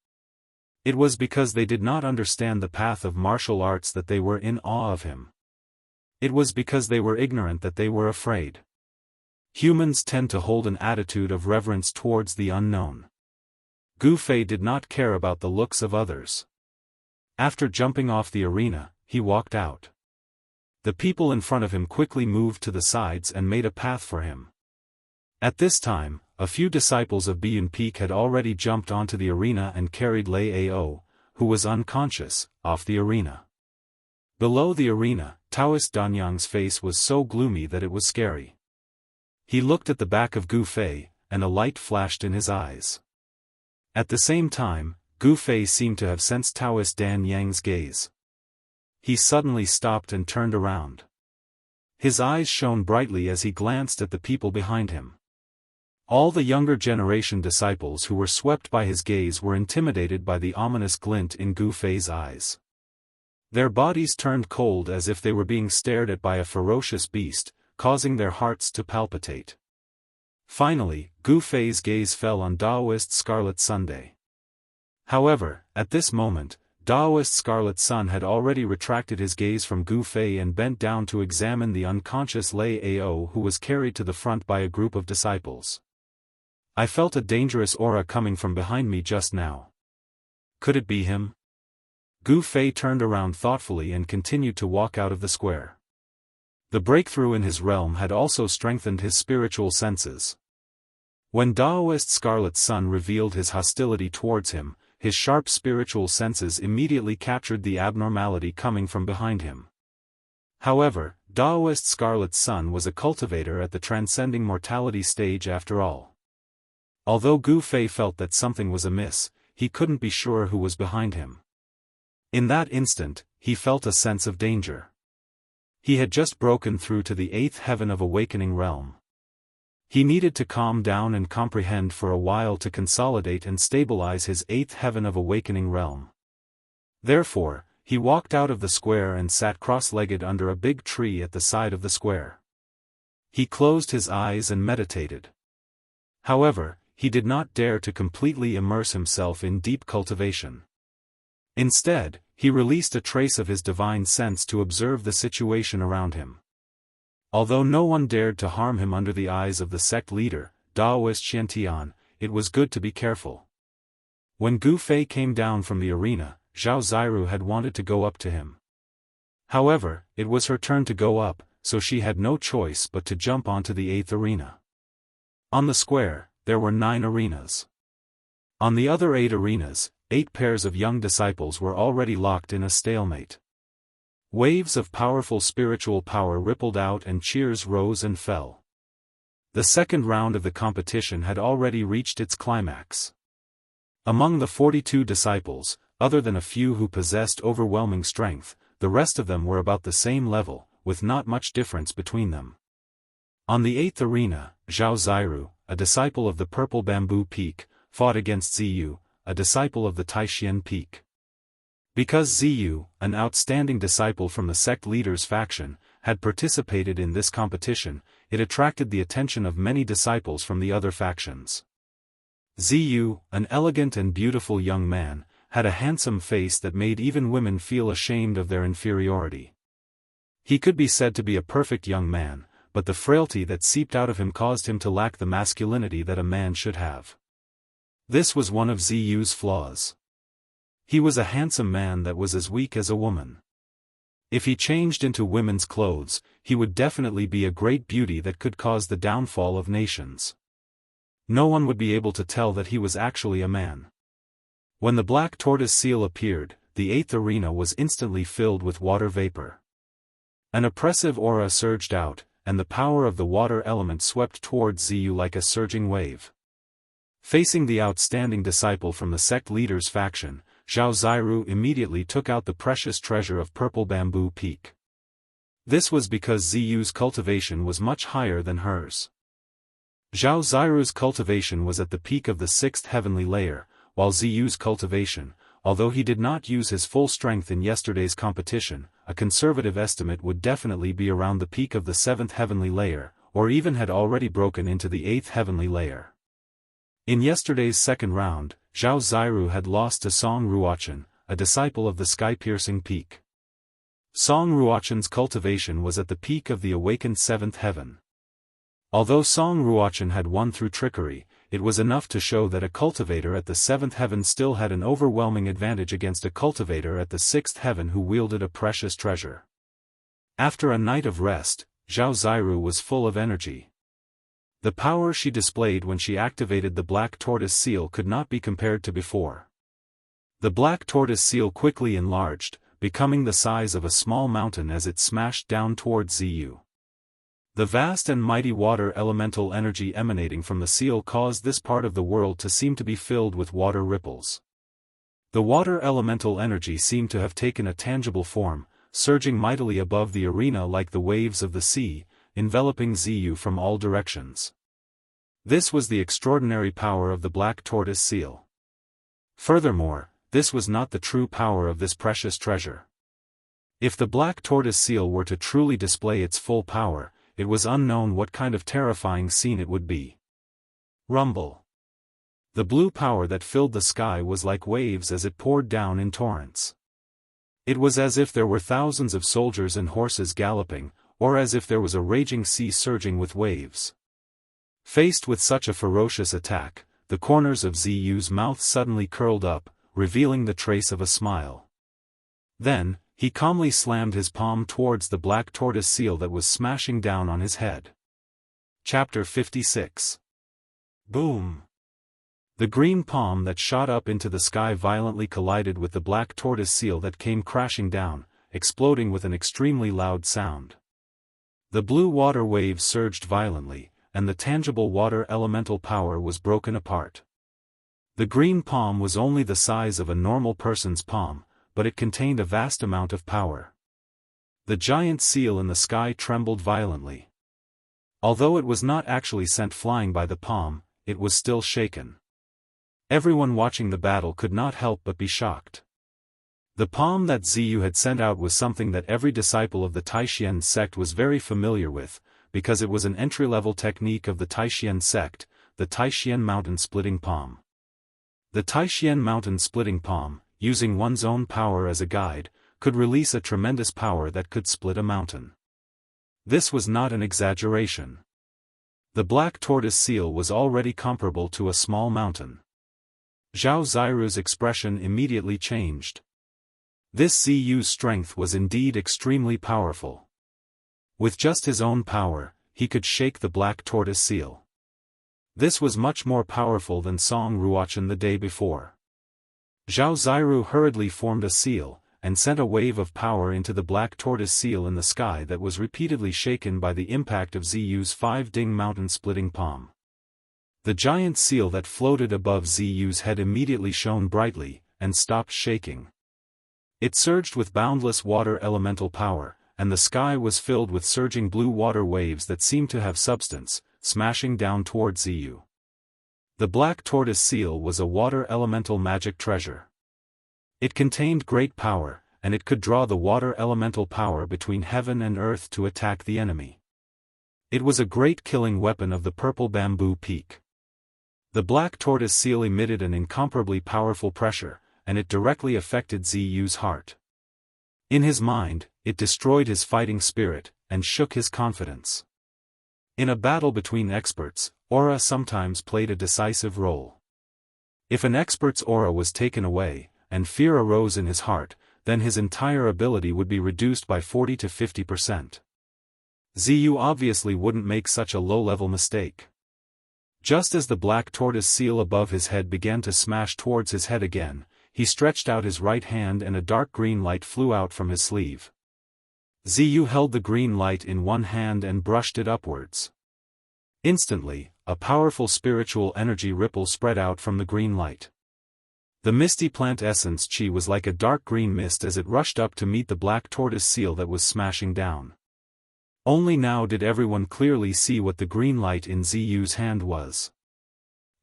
It was because they did not understand the path of martial arts that they were in awe of him. It was because they were ignorant that they were afraid. Humans tend to hold an attitude of reverence towards the unknown. Gu Fei did not care about the looks of others. After jumping off the arena, he walked out. The people in front of him quickly moved to the sides and made a path for him. At this time, a few disciples of Biyun Peak had already jumped onto the arena and carried Lei Ao, who was unconscious, off the arena. Below the arena, Taoist Danyang's face was so gloomy that it was scary. He looked at the back of Gu Fei, and a light flashed in his eyes. At the same time, Gu Fei seemed to have sensed Taoist Dan Yang's gaze. He suddenly stopped and turned around. His eyes shone brightly as he glanced at the people behind him. All the younger generation disciples who were swept by his gaze were intimidated by the ominous glint in Gu Fei's eyes. Their bodies turned cold as if they were being stared at by a ferocious beast, causing their hearts to palpitate. Finally, Gu Fei's gaze fell on Daoist Scarlet Sunday. However, at this moment, Daoist Scarlet Sun had already retracted his gaze from Gu Fei and bent down to examine the unconscious Lei Ao who was carried to the front by a group of disciples. I felt a dangerous aura coming from behind me just now. Could it be him? Gu Fei turned around thoughtfully and continued to walk out of the square. The breakthrough in his realm had also strengthened his spiritual senses. When Daoist Scarlet Sun revealed his hostility towards him, his sharp spiritual senses immediately captured the abnormality coming from behind him. However, Daoist Scarlet Sun was a cultivator at the transcending mortality stage after all. Although Gu Fei felt that something was amiss, he couldn't be sure who was behind him. In that instant, he felt a sense of danger. He had just broken through to the 8th heaven of awakening realm. He needed to calm down and comprehend for a while to consolidate and stabilize his 8th heaven of awakening realm. Therefore, he walked out of the square and sat cross-legged under a big tree at the side of the square. He closed his eyes and meditated. However, he did not dare to completely immerse himself in deep cultivation. Instead, he released a trace of his divine sense to observe the situation around him. Although no one dared to harm him under the eyes of the sect leader, Daoist Xianxia, it was good to be careful. When Gu Fei came down from the arena, Zhao Ziru had wanted to go up to him. However, it was her turn to go up, so she had no choice but to jump onto the 8th arena. On the square, there were 9 arenas. On the other 8 arenas, 8 pairs of young disciples were already locked in a stalemate. Waves of powerful spiritual power rippled out and cheers rose and fell. The second round of the competition had already reached its climax. Among the 42 disciples, other than a few who possessed overwhelming strength, the rest of them were about the same level, with not much difference between them. On the 8th arena, Zhao Ziru, a disciple of the Purple Bamboo Peak, fought against Ziyu, a disciple of the Taishian Peak. Because Ziyu, an outstanding disciple from the sect leader's faction, had participated in this competition, it attracted the attention of many disciples from the other factions. Ziyu, an elegant and beautiful young man, had a handsome face that made even women feel ashamed of their inferiority. He could be said to be a perfect young man, but the frailty that seeped out of him caused him to lack the masculinity that a man should have. This was one of Ziyu's flaws. He was a handsome man that was as weak as a woman. If he changed into women's clothes, he would definitely be a great beauty that could cause the downfall of nations. No one would be able to tell that he was actually a man. When the black tortoise seal appeared, the 8th arena was instantly filled with water vapor. An oppressive aura surged out, and the power of the water element swept towards Ziyu like a surging wave. Facing the outstanding disciple from the sect leader's faction, Zhao Ziru immediately took out the precious treasure of Purple Bamboo Peak. This was because Ziyu's cultivation was much higher than hers. Zhao Ziru's cultivation was at the peak of the 6th heavenly layer, while Ziyu's cultivation, although he did not use his full strength in yesterday's competition, a conservative estimate would definitely be around the peak of the 7th heavenly layer, or even had already broken into the 8th heavenly layer. In yesterday's second round, Zhao Ziru had lost to Song Ruochen, a disciple of the sky-piercing peak. Song Ruochen's cultivation was at the peak of the awakened 7th heaven. Although Song Ruochen had won through trickery, it was enough to show that a cultivator at the 7th heaven still had an overwhelming advantage against a cultivator at the 6th heaven who wielded a precious treasure. After a night of rest, Zhao Ziru was full of energy. The power she displayed when she activated the black tortoise seal could not be compared to before. The black tortoise seal quickly enlarged, becoming the size of a small mountain as it smashed down towards Ziyu. The vast and mighty water elemental energy emanating from the seal caused this part of the world to seem to be filled with water ripples. The water elemental energy seemed to have taken a tangible form, surging mightily above the arena like the waves of the sea, enveloping Ziyu from all directions. This was the extraordinary power of the black tortoise seal. Furthermore, this was not the true power of this precious treasure. If the black tortoise seal were to truly display its full power, it was unknown what kind of terrifying scene it would be. Rumble. The blue power that filled the sky was like waves as it poured down in torrents. It was as if there were thousands of soldiers and horses galloping, or as if there was a raging sea surging with waves. Faced with such a ferocious attack, the corners of Ziyu's mouth suddenly curled up, revealing the trace of a smile. Then, he calmly slammed his palm towards the black tortoise seal that was smashing down on his head. Chapter 56. Boom! The green palm that shot up into the sky violently collided with the black tortoise seal that came crashing down, exploding with an extremely loud sound. The blue water waves surged violently, and the tangible water elemental power was broken apart. The green palm was only the size of a normal person's palm, but it contained a vast amount of power. The giant seal in the sky trembled violently. Although it was not actually sent flying by the palm, it was still shaken. Everyone watching the battle could not help but be shocked. The palm that Ziyu had sent out was something that every disciple of the Taishian sect was very familiar with, because it was an entry-level technique of the Taishian sect, the Taishian mountain-splitting palm. The Taishian mountain-splitting palm, using one's own power as a guide, could release a tremendous power that could split a mountain. This was not an exaggeration. The black tortoise seal was already comparable to a small mountain. Zhao Ziru's expression immediately changed. This Ziyu's strength was indeed extremely powerful. With just his own power, he could shake the black tortoise seal. This was much more powerful than Song Ruochen the day before. Zhao Ziru hurriedly formed a seal, and sent a wave of power into the black tortoise seal in the sky that was repeatedly shaken by the impact of Ziyu's 5-ding mountain-splitting palm. The giant seal that floated above Ziyu's head immediately shone brightly, and stopped shaking. It surged with boundless water elemental power, and the sky was filled with surging blue water waves that seemed to have substance, smashing down toward Ziyu. The black tortoise seal was a water elemental magic treasure. It contained great power, and it could draw the water elemental power between heaven and earth to attack the enemy. It was a great killing weapon of the purple bamboo peak. The black tortoise seal emitted an incomparably powerful pressure, and it directly affected Ziyu's heart. In his mind, it destroyed his fighting spirit, and shook his confidence. In a battle between experts, aura sometimes played a decisive role. If an expert's aura was taken away, and fear arose in his heart, then his entire ability would be reduced by 40 to 50%. Ziyu obviously wouldn't make such a low-level mistake. Just as the black tortoise seal above his head began to smash towards his head again, he stretched out his right hand and a dark green light flew out from his sleeve. Ziyu held the green light in one hand and brushed it upwards. Instantly, a powerful spiritual energy ripple spread out from the green light. The misty plant essence chi was like a dark green mist as it rushed up to meet the black tortoise seal that was smashing down. Only now did everyone clearly see what the green light in Ziyu's hand was.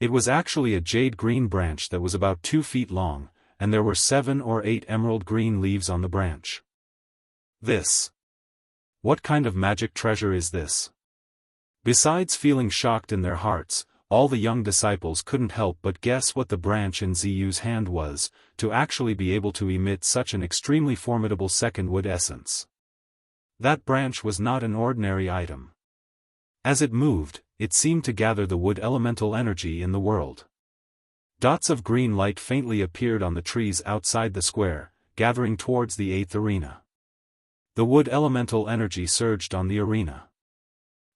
It was actually a jade green branch that was about 2 feet long, and there were 7 or 8 emerald green leaves on the branch. This. What kind of magic treasure is this? Besides feeling shocked in their hearts, all the young disciples couldn't help but guess what the branch in Ziyu's hand was, to actually be able to emit such an extremely formidable second wood essence. That branch was not an ordinary item. As it moved, it seemed to gather the wood elemental energy in the world. Dots of green light faintly appeared on the trees outside the square, gathering towards the 8th arena. The wood elemental energy surged on the arena.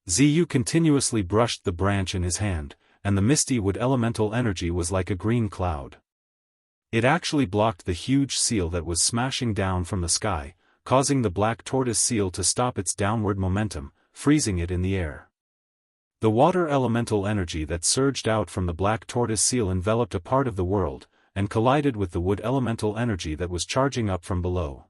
Ziyu continuously brushed the branch in his hand, and the misty wood elemental energy was like a green cloud. It actually blocked the huge seal that was smashing down from the sky, causing the black tortoise seal to stop its downward momentum, freezing it in the air. The water elemental energy that surged out from the black tortoise seal enveloped a part of the world, and collided with the wood elemental energy that was charging up from below.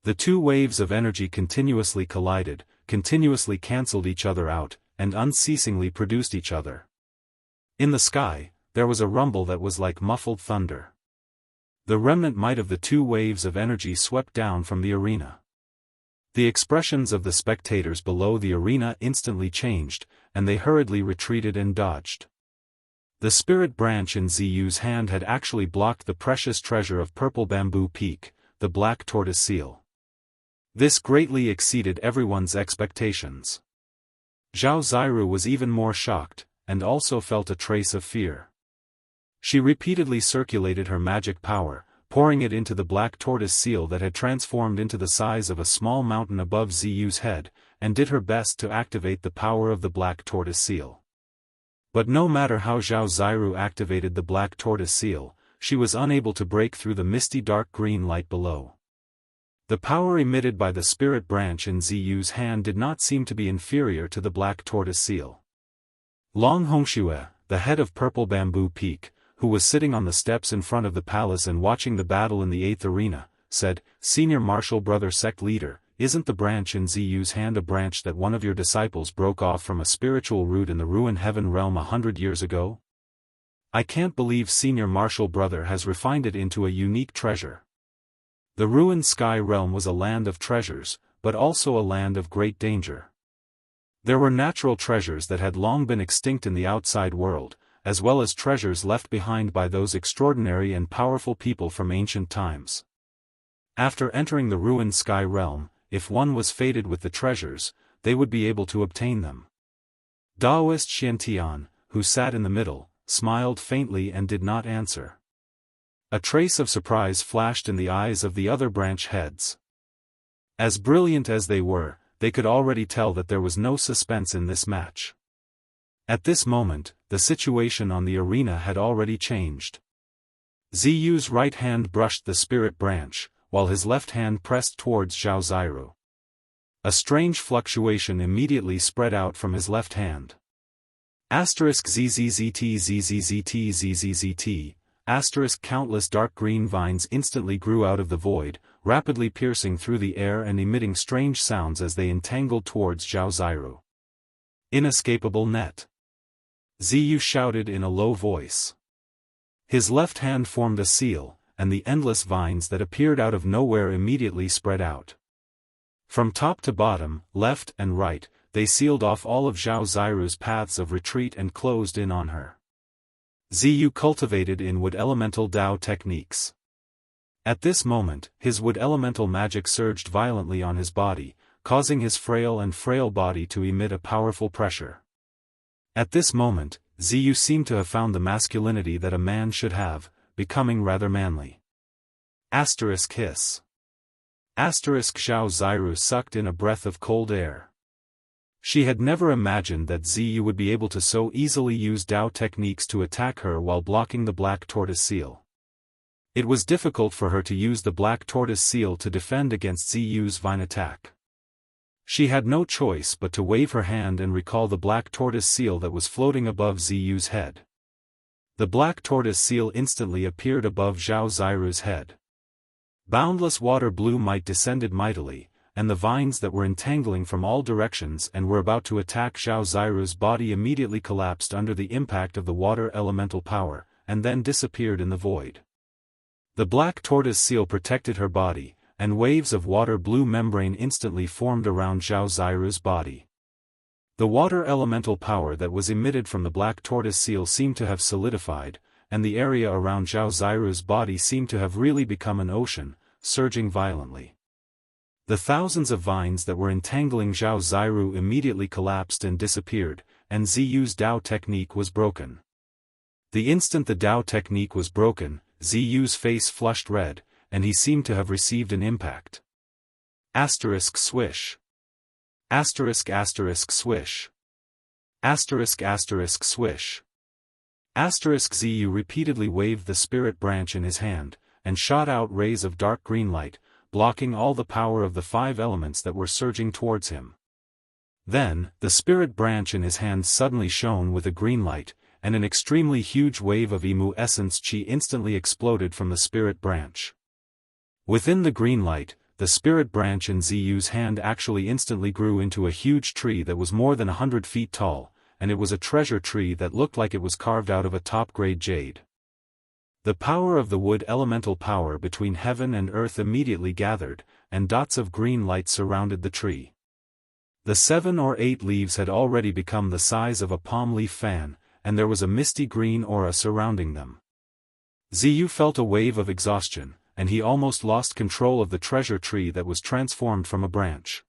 The two waves of energy continuously collided, continuously cancelled each other out, and unceasingly produced each other. In the sky, there was a rumble that was like muffled thunder. The remnant might of the two waves of energy swept down from the arena. The expressions of the spectators below the arena instantly changed, and they hurriedly retreated and dodged. The spirit branch in Ziyu's hand had actually blocked the precious treasure of purple bamboo peak, the black tortoise seal. This greatly exceeded everyone's expectations. Zhao Ziru was even more shocked, and also felt a trace of fear. She repeatedly circulated her magic power, pouring it into the black tortoise seal that had transformed into the size of a small mountain above Ziyu's head, and did her best to activate the power of the black tortoise seal. But no matter how Zhao Ziru activated the black tortoise seal, she was unable to break through the misty dark green light below. The power emitted by the spirit branch in Ziyu's hand did not seem to be inferior to the black tortoise seal. Long Hongxue, the head of Purple Bamboo Peak, who was sitting on the steps in front of the palace and watching the battle in the 8th arena, said, "Senior Martial Brother Sect Leader, isn't the branch in Ziyu's hand a branch that one of your disciples broke off from a spiritual root in the ruined heaven realm 100 years ago? I can't believe Senior Martial Brother has refined it into a unique treasure." The ruined sky realm was a land of treasures, but also a land of great danger. There were natural treasures that had long been extinct in the outside world, as well as treasures left behind by those extraordinary and powerful people from ancient times. After entering the ruined sky realm, if one was fated with the treasures, they would be able to obtain them. Daoist Xiantian, who sat in the middle, smiled faintly and did not answer. A trace of surprise flashed in the eyes of the other branch heads. As brilliant as they were, they could already tell that there was no suspense in this match. At this moment, the situation on the arena had already changed. Ziyu's right hand brushed the spirit branch, while his left hand pressed towards Zhao Ziru. A strange fluctuation immediately spread out from his left hand. *ZZZT. Countless dark green vines instantly grew out of the void, rapidly piercing through the air and emitting strange sounds as they entangled towards Zhao Ziru. Inescapable net. Ziyu shouted in a low voice. His left hand formed a seal, and the endless vines that appeared out of nowhere immediately spread out. From top to bottom, left and right, they sealed off all of Zhao Ziru's paths of retreat and closed in on her. Ziyu cultivated in wood elemental Dao techniques. At this moment, his wood elemental magic surged violently on his body, causing his frail body to emit a powerful pressure. At this moment, Ziyu seemed to have found the masculinity that a man should have, becoming rather manly. Hiss. Zhao Ziru sucked in a breath of cold air. She had never imagined that Ziyu would be able to so easily use Dao techniques to attack her while blocking the black tortoise seal. It was difficult for her to use the black tortoise seal to defend against Ziyu's vine attack. She had no choice but to wave her hand and recall the black tortoise seal that was floating above Ziyu's head. The black tortoise seal instantly appeared above Zhao Ziru's head. Boundless water blue might descended mightily, and the vines that were entangling from all directions and were about to attack Zhao Ziru's body immediately collapsed under the impact of the water elemental power, and then disappeared in the void. The black tortoise seal protected her body, and waves of water blue membrane instantly formed around Zhao Ziru's body. The water elemental power that was emitted from the black tortoise seal seemed to have solidified, and the area around Zhao Ziru's body seemed to have really become an ocean, surging violently. The thousands of vines that were entangling Zhao Ziru immediately collapsed and disappeared, and Ziyu's Dao technique was broken. The instant the Dao technique was broken, Ziyu's face flushed red, and he seemed to have received an impact. Swish. Swish. Swish. Ziyu repeatedly waved the spirit branch in his hand, and shot out rays of dark green light, blocking all the power of the 5 elements that were surging towards him. Then, the spirit branch in his hand suddenly shone with a green light, and an extremely huge wave of Imu essence chi instantly exploded from the spirit branch. Within the green light, the spirit branch in Ziyu's hand actually instantly grew into a huge tree that was more than 100 feet tall, and it was a treasure tree that looked like it was carved out of a top-grade jade. The power of the wood elemental power between heaven and earth immediately gathered, and dots of green light surrounded the tree. The 7 or 8 leaves had already become the size of a palm leaf fan, and there was a misty green aura surrounding them. Ziyu felt a wave of exhaustion, and he almost lost control of the treasure tree that was transformed from a branch.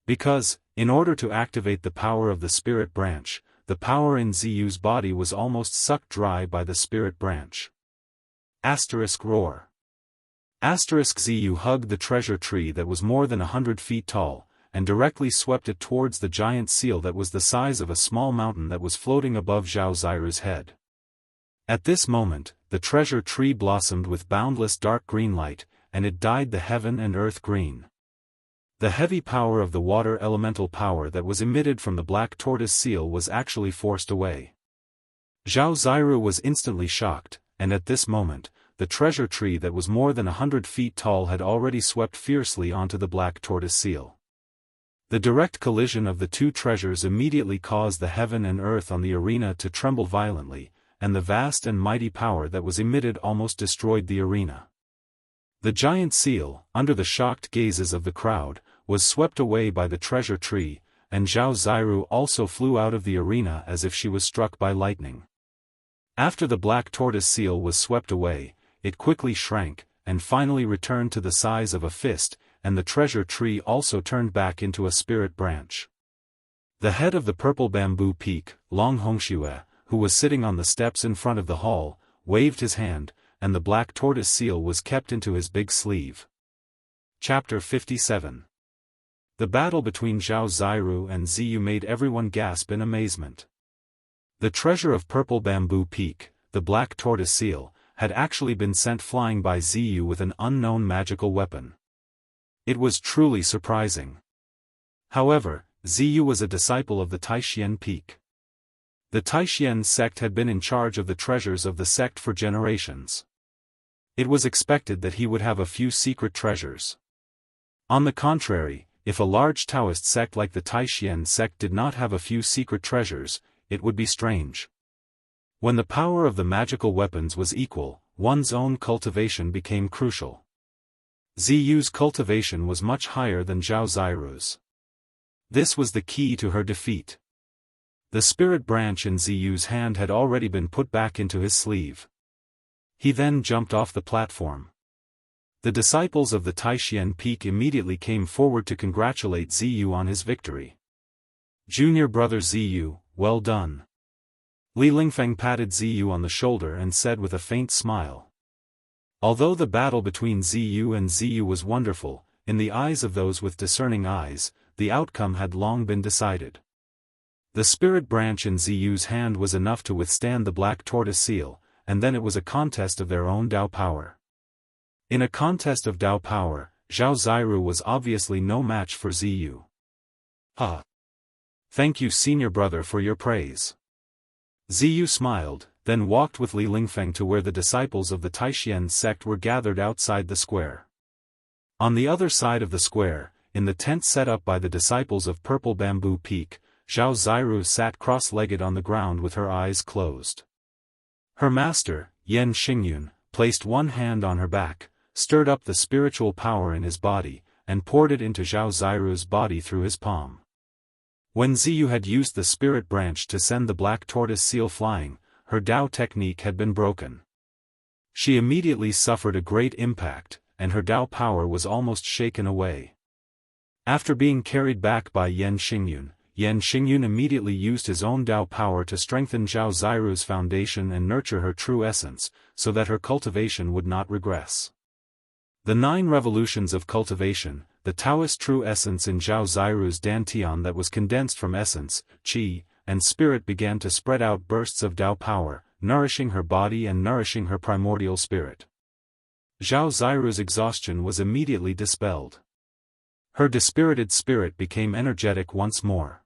Because, in order to activate the power of the spirit branch, the power in Ziyu's body was almost sucked dry by the spirit branch. Roar. Ziyu hugged the treasure tree that was more than 100 feet tall, and directly swept it towards the giant seal that was the size of a small mountain that was floating above Zhao Ziru's head. At this moment, the treasure tree blossomed with boundless dark green light, and it dyed the heaven and earth green. The heavy power of the water elemental power that was emitted from the black tortoise seal was actually forced away. Zhao Ziru was instantly shocked, and at this moment, the treasure tree that was more than 100 feet tall had already swept fiercely onto the black tortoise seal. The direct collision of the two treasures immediately caused the heaven and earth on the arena to tremble violently, and the vast and mighty power that was emitted almost destroyed the arena. The giant seal, under the shocked gazes of the crowd, was swept away by the treasure tree, and Zhao Ziru also flew out of the arena as if she was struck by lightning. After the black tortoise seal was swept away, it quickly shrank, and finally returned to the size of a fist, and the treasure tree also turned back into a spirit branch. The head of the purple bamboo peak, Long Hongxue, who was sitting on the steps in front of the hall, waved his hand, and the black tortoise seal was kept into his big sleeve. Chapter 57. The battle between Zhao Ziru and Ziyu made everyone gasp in amazement. The treasure of purple bamboo peak, the black tortoise seal, had actually been sent flying by Ziyu with an unknown magical weapon. It was truly surprising. However, Ziyu was a disciple of the Taixien peak. The Taixien sect had been in charge of the treasures of the sect for generations. It was expected that he would have a few secret treasures. On the contrary, if a large Taoist sect like the Taixien sect did not have a few secret treasures, it would be strange. When the power of the magical weapons was equal, one's own cultivation became crucial. Ziyu's cultivation was much higher than Zhao Ziru's. This was the key to her defeat. The spirit branch in Ziyu's hand had already been put back into his sleeve. He then jumped off the platform. The disciples of the Taixien peak immediately came forward to congratulate Ziyu on his victory. Junior brother Ziyu, well done. Li Lingfeng patted Ziyu on the shoulder and said with a faint smile. Although the battle between Ziyu and Ziyu was wonderful, in the eyes of those with discerning eyes, the outcome had long been decided. The spirit branch in Ziyu's hand was enough to withstand the black tortoise seal, and then it was a contest of their own Dao power. In a contest of Dao power, Zhao Ziru was obviously no match for Ziyu. Thank you senior brother for your praise. Ziyu smiled, then walked with Li Lingfeng to where the disciples of the Taixien sect were gathered outside the square. On the other side of the square, in the tent set up by the disciples of Purple Bamboo Peak, Zhao Ziru sat cross-legged on the ground with her eyes closed. Her master, Yan Xingyun, placed one hand on her back, stirred up the spiritual power in his body, and poured it into Zhao Ziru's body through his palm. When Ziyu had used the spirit branch to send the black tortoise seal flying, her Dao technique had been broken. She immediately suffered a great impact, and her Dao power was almost shaken away. After being carried back by Yan Xingyun immediately used his own Dao power to strengthen Zhao Ziru's foundation and nurture her true essence, so that her cultivation would not regress. The 9 revolutions of cultivation, the Taoist true essence in Zhao Ziru's dantian that was condensed from essence, qi, and spirit began to spread out bursts of Dao power, nourishing her body and nourishing her primordial spirit. Zhao Ziru's exhaustion was immediately dispelled. Her dispirited spirit became energetic once more.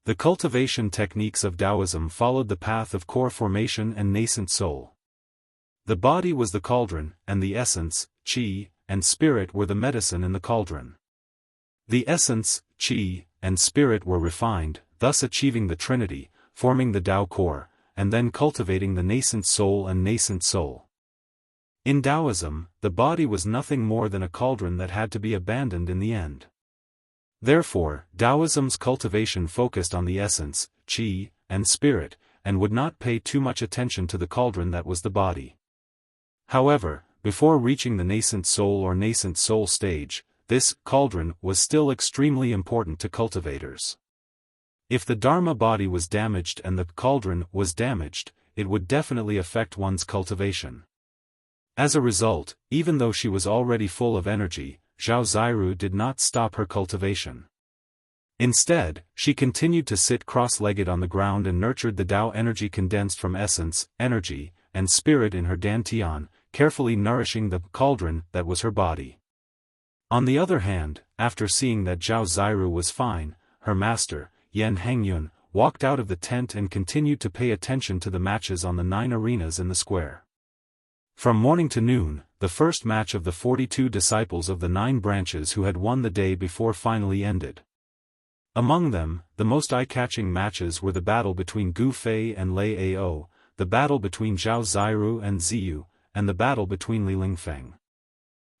The cultivation techniques of Taoism followed the path of core formation and nascent soul. The body was the cauldron, and the essence, qi, and spirit were the medicine in the cauldron. The essence, qi, and spirit were refined, thus achieving the Trinity, forming the Tao core, and then cultivating the nascent soul and nascent soul. In Taoism, the body was nothing more than a cauldron that had to be abandoned in the end. Therefore, Taoism's cultivation focused on the essence, qi, and spirit, and would not pay too much attention to the cauldron that was the body. However, before reaching the nascent soul or nascent soul stage, this cauldron was still extremely important to cultivators. If the Dharma body was damaged and the cauldron was damaged, it would definitely affect one's cultivation. As a result, even though she was already full of energy, Zhao Ziru did not stop her cultivation. Instead, she continued to sit cross-legged on the ground and nurtured the Tao energy condensed from essence, energy, and spirit in her dantian, carefully nourishing the cauldron that was her body. On the other hand, after seeing that Zhao Ziru was fine, her master, Yan Hengyun, walked out of the tent and continued to pay attention to the matches on the 9 arenas in the square. From morning to noon, the first match of the 42 disciples of the 9 branches who had won the day before finally ended. Among them, the most eye-catching matches were the battle between Gu Fei and Lei Ao, the battle between Zhao Ziru and Ziyu, and the battle between Li Lingfeng.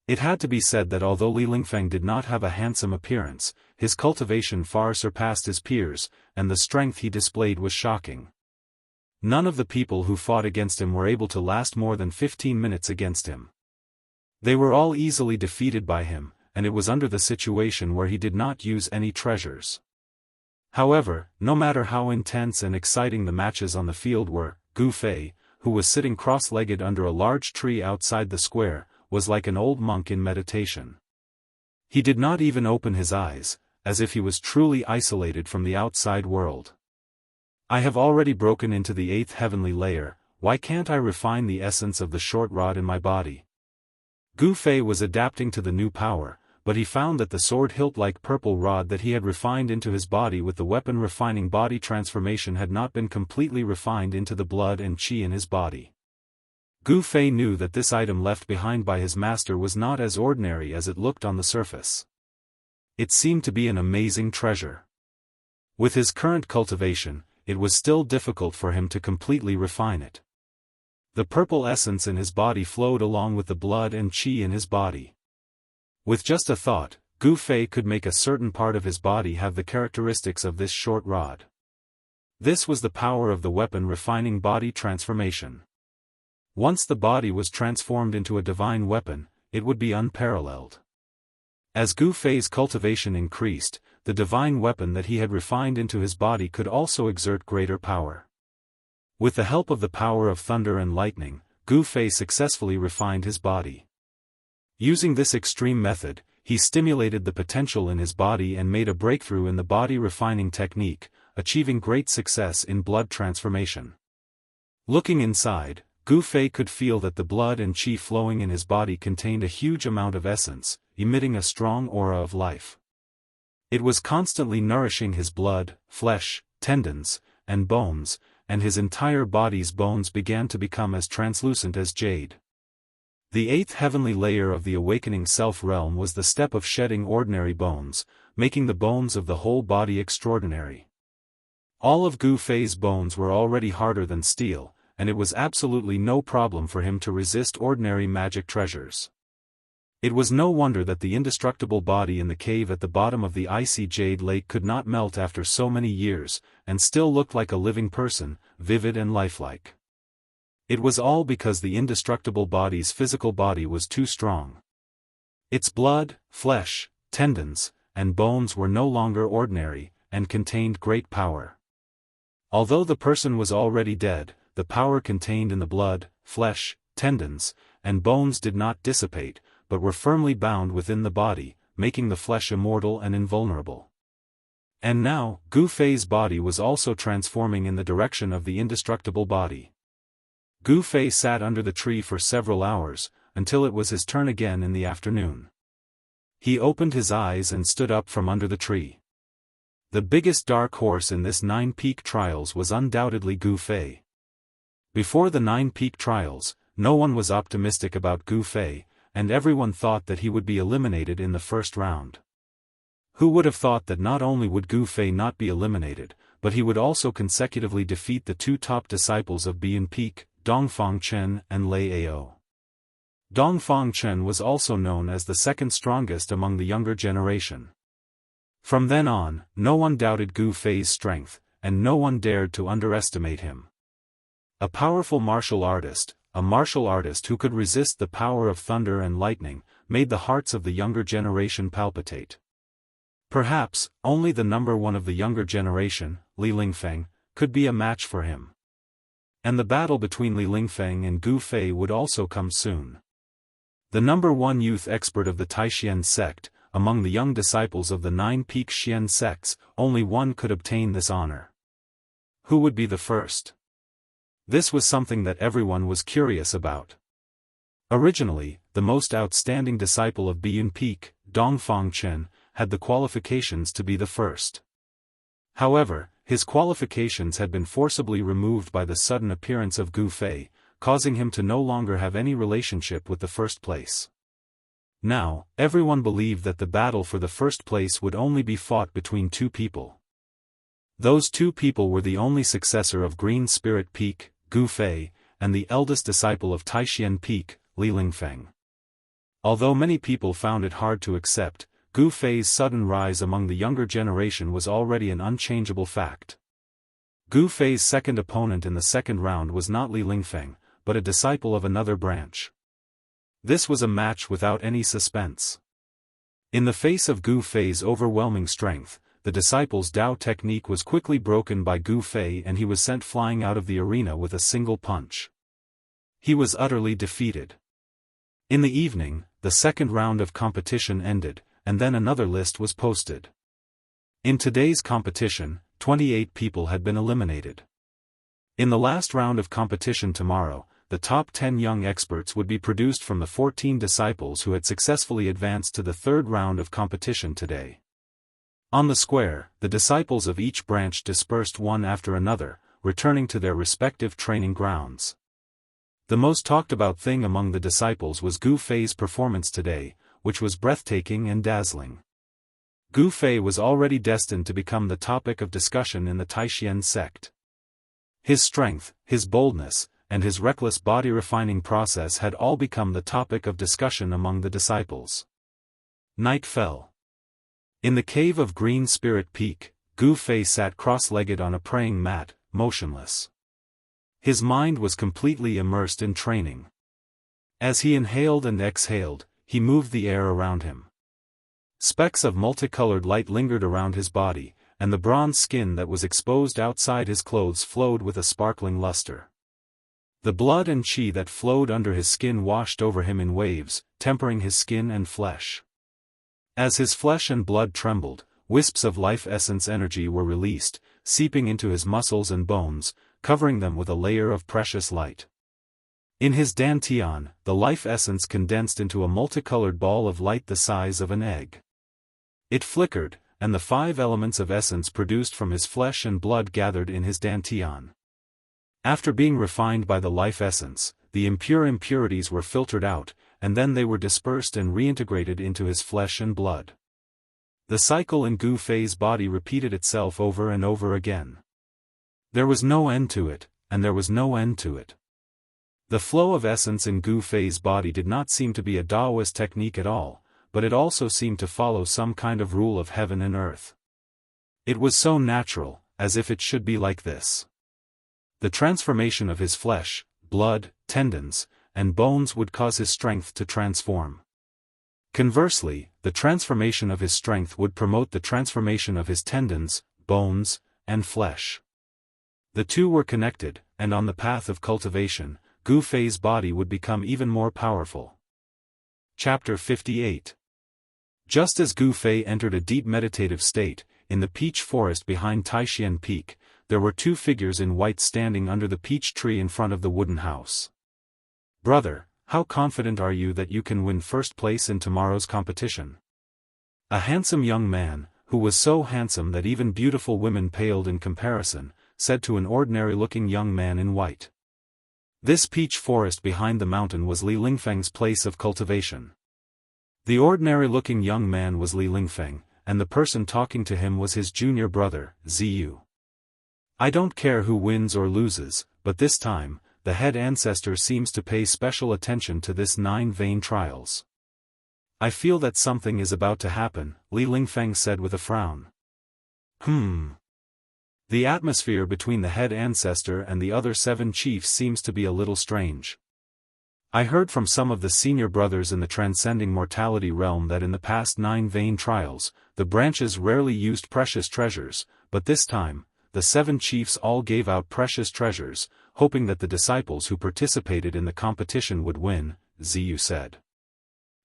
It had to be said that although Li Lingfeng did not have a handsome appearance, his cultivation far surpassed his peers, and the strength he displayed was shocking. None of the people who fought against him were able to last more than 15 minutes against him. They were all easily defeated by him, and it was under the situation where he did not use any treasures. However, no matter how intense and exciting the matches on the field were, Gu Fei, who was sitting cross-legged under a large tree outside the square, was like an old monk in meditation. He did not even open his eyes, as if he was truly isolated from the outside world. I have already broken into the 8th heavenly layer, why can't I refine the essence of the short rod in my body? Gu Fei was adapting to the new power, but he found that the sword hilt-like purple rod that he had refined into his body with the weapon refining body transformation had not been completely refined into the blood and qi in his body. Gu Fei knew that this item left behind by his master was not as ordinary as it looked on the surface. It seemed to be an amazing treasure. With his current cultivation, it was still difficult for him to completely refine it. The purple essence in his body flowed along with the blood and qi in his body. With just a thought, Gu Fei could make a certain part of his body have the characteristics of this short rod. This was the power of the weapon refining body transformation. Once the body was transformed into a divine weapon, it would be unparalleled. As Gu Fei's cultivation increased, the divine weapon that he had refined into his body could also exert greater power. With the help of the power of thunder and lightning, Gu Fei successfully refined his body. Using this extreme method, he stimulated the potential in his body and made a breakthrough in the body refining technique, achieving great success in blood transformation. Looking inside, Gu Fei could feel that the blood and qi flowing in his body contained a huge amount of essence, emitting a strong aura of life. It was constantly nourishing his blood, flesh, tendons, and bones, and his entire body's bones began to become as translucent as jade. The 8th heavenly layer of the awakening self-realm was the step of shedding ordinary bones, making the bones of the whole body extraordinary. All of Gu Fei's bones were already harder than steel, and it was absolutely no problem for him to resist ordinary magic treasures. It was no wonder that the indestructible body in the cave at the bottom of the icy jade lake could not melt after so many years, and still looked like a living person, vivid and lifelike. It was all because the indestructible body's physical body was too strong. Its blood, flesh, tendons, and bones were no longer ordinary, and contained great power. Although the person was already dead, the power contained in the blood, flesh, tendons, and bones did not dissipate, but were firmly bound within the body, making the flesh immortal and invulnerable. And now, Gu Fei's body was also transforming in the direction of the indestructible body. Gu Fei sat under the tree for several hours, until it was his turn again in the afternoon. He opened his eyes and stood up from under the tree. The biggest dark horse in this 9-peak trials was undoubtedly Gu Fei. Before the 9-peak trials, no one was optimistic about Gu Fei, and everyone thought that he would be eliminated in the first round. Who would have thought that not only would Gu Fei not be eliminated, but he would also consecutively defeat the two top disciples of Bian Peak, Dongfang Chen and Lei Ao. Dongfang Chen was also known as the second strongest among the younger generation. From then on, no one doubted Gu Fei's strength, and no one dared to underestimate him. A powerful martial artist, a martial artist who could resist the power of thunder and lightning, made the hearts of the younger generation palpitate. Perhaps, only the number one of the younger generation, Li Lingfeng, could be a match for him. And the battle between Li Lingfeng and Gu Fei would also come soon. The number one youth expert of the Taishan sect, among the young disciples of the 9 peak Xian sects, only one could obtain this honor. Who would be the first? This was something that everyone was curious about. Originally, the most outstanding disciple of Bian Peak, Dongfang Chen, had the qualifications to be the first. However, his qualifications had been forcibly removed by the sudden appearance of Gu Fei, causing him to no longer have any relationship with the first place. Now, everyone believed that the battle for the first place would only be fought between two people. Those two people were the only successor of Green Spirit Peak, Gu Fei, and the eldest disciple of Taishan Peak, Li Lingfeng. Although many people found it hard to accept, Gu Fei's sudden rise among the younger generation was already an unchangeable fact. Gu Fei's second opponent in the second round was not Li Lingfeng, but a disciple of another branch. This was a match without any suspense. In the face of Gu Fei's overwhelming strength, the disciple's Dao technique was quickly broken by Gu Fei and he was sent flying out of the arena with a single punch. He was utterly defeated. In the evening, the second round of competition ended, and then another list was posted. In today's competition, 28 people had been eliminated. In the last round of competition tomorrow, the top 10 young experts would be produced from the 14 disciples who had successfully advanced to the third round of competition today. On the square, the disciples of each branch dispersed one after another, returning to their respective training grounds. The most talked about thing among the disciples was Gu Fei's performance today, which was breathtaking and dazzling. Gu Fei was already destined to become the topic of discussion in the Taishan sect. His strength, his boldness, and his reckless body-refining process had all become the topic of discussion among the disciples. Night fell. In the cave of Green Spirit Peak, Gu Fei sat cross-legged on a praying mat, motionless. His mind was completely immersed in training. As he inhaled and exhaled, he moved the air around him. Specks of multicolored light lingered around his body, and the bronze skin that was exposed outside his clothes flowed with a sparkling luster. The blood and qi that flowed under his skin washed over him in waves, tempering his skin and flesh. As his flesh and blood trembled, wisps of life essence energy were released, seeping into his muscles and bones, covering them with a layer of precious light. In his dantian, the life essence condensed into a multicolored ball of light the size of an egg. It flickered, and the 5 elements of essence produced from his flesh and blood gathered in his dantian. After being refined by the life essence, the impure impurities were filtered out, and then they were dispersed and reintegrated into his flesh and blood. The cycle in Gu Fei's body repeated itself over and over again. There was no end to it, and there was no end to it. The flow of essence in Gu Fei's body did not seem to be a Daoist technique at all, but it also seemed to follow some kind of rule of heaven and earth. It was so natural, as if it should be like this. The transformation of his flesh, blood, tendons, and bones would cause his strength to transform. Conversely, the transformation of his strength would promote the transformation of his tendons, bones, and flesh. The two were connected, and on the path of cultivation, Gu Fei's body would become even more powerful. Chapter 58. Just as Gu Fei entered a deep meditative state, in the peach forest behind Taishan Peak, there were 2 figures in white standing under the peach tree in front of the wooden house. "Brother, how confident are you that you can win first place in tomorrow's competition?" A handsome young man, who was so handsome that even beautiful women paled in comparison, said to an ordinary-looking young man in white. This peach forest behind the mountain was Li Lingfeng's place of cultivation. The ordinary-looking young man was Li Lingfeng, and the person talking to him was his junior brother, Ziyu. I don't care who wins or loses, but this time, the head ancestor seems to pay special attention to this 9 vain trials. I feel that something is about to happen, Li Lingfeng said with a frown. The atmosphere between the head ancestor and the other 7 chiefs seems to be a little strange. I heard from some of the senior brothers in the transcending mortality realm that in the past 9 vain trials, the branches rarely used precious treasures, but this time, the 7 chiefs all gave out precious treasures, hoping that the disciples who participated in the competition would win, Ziyu said.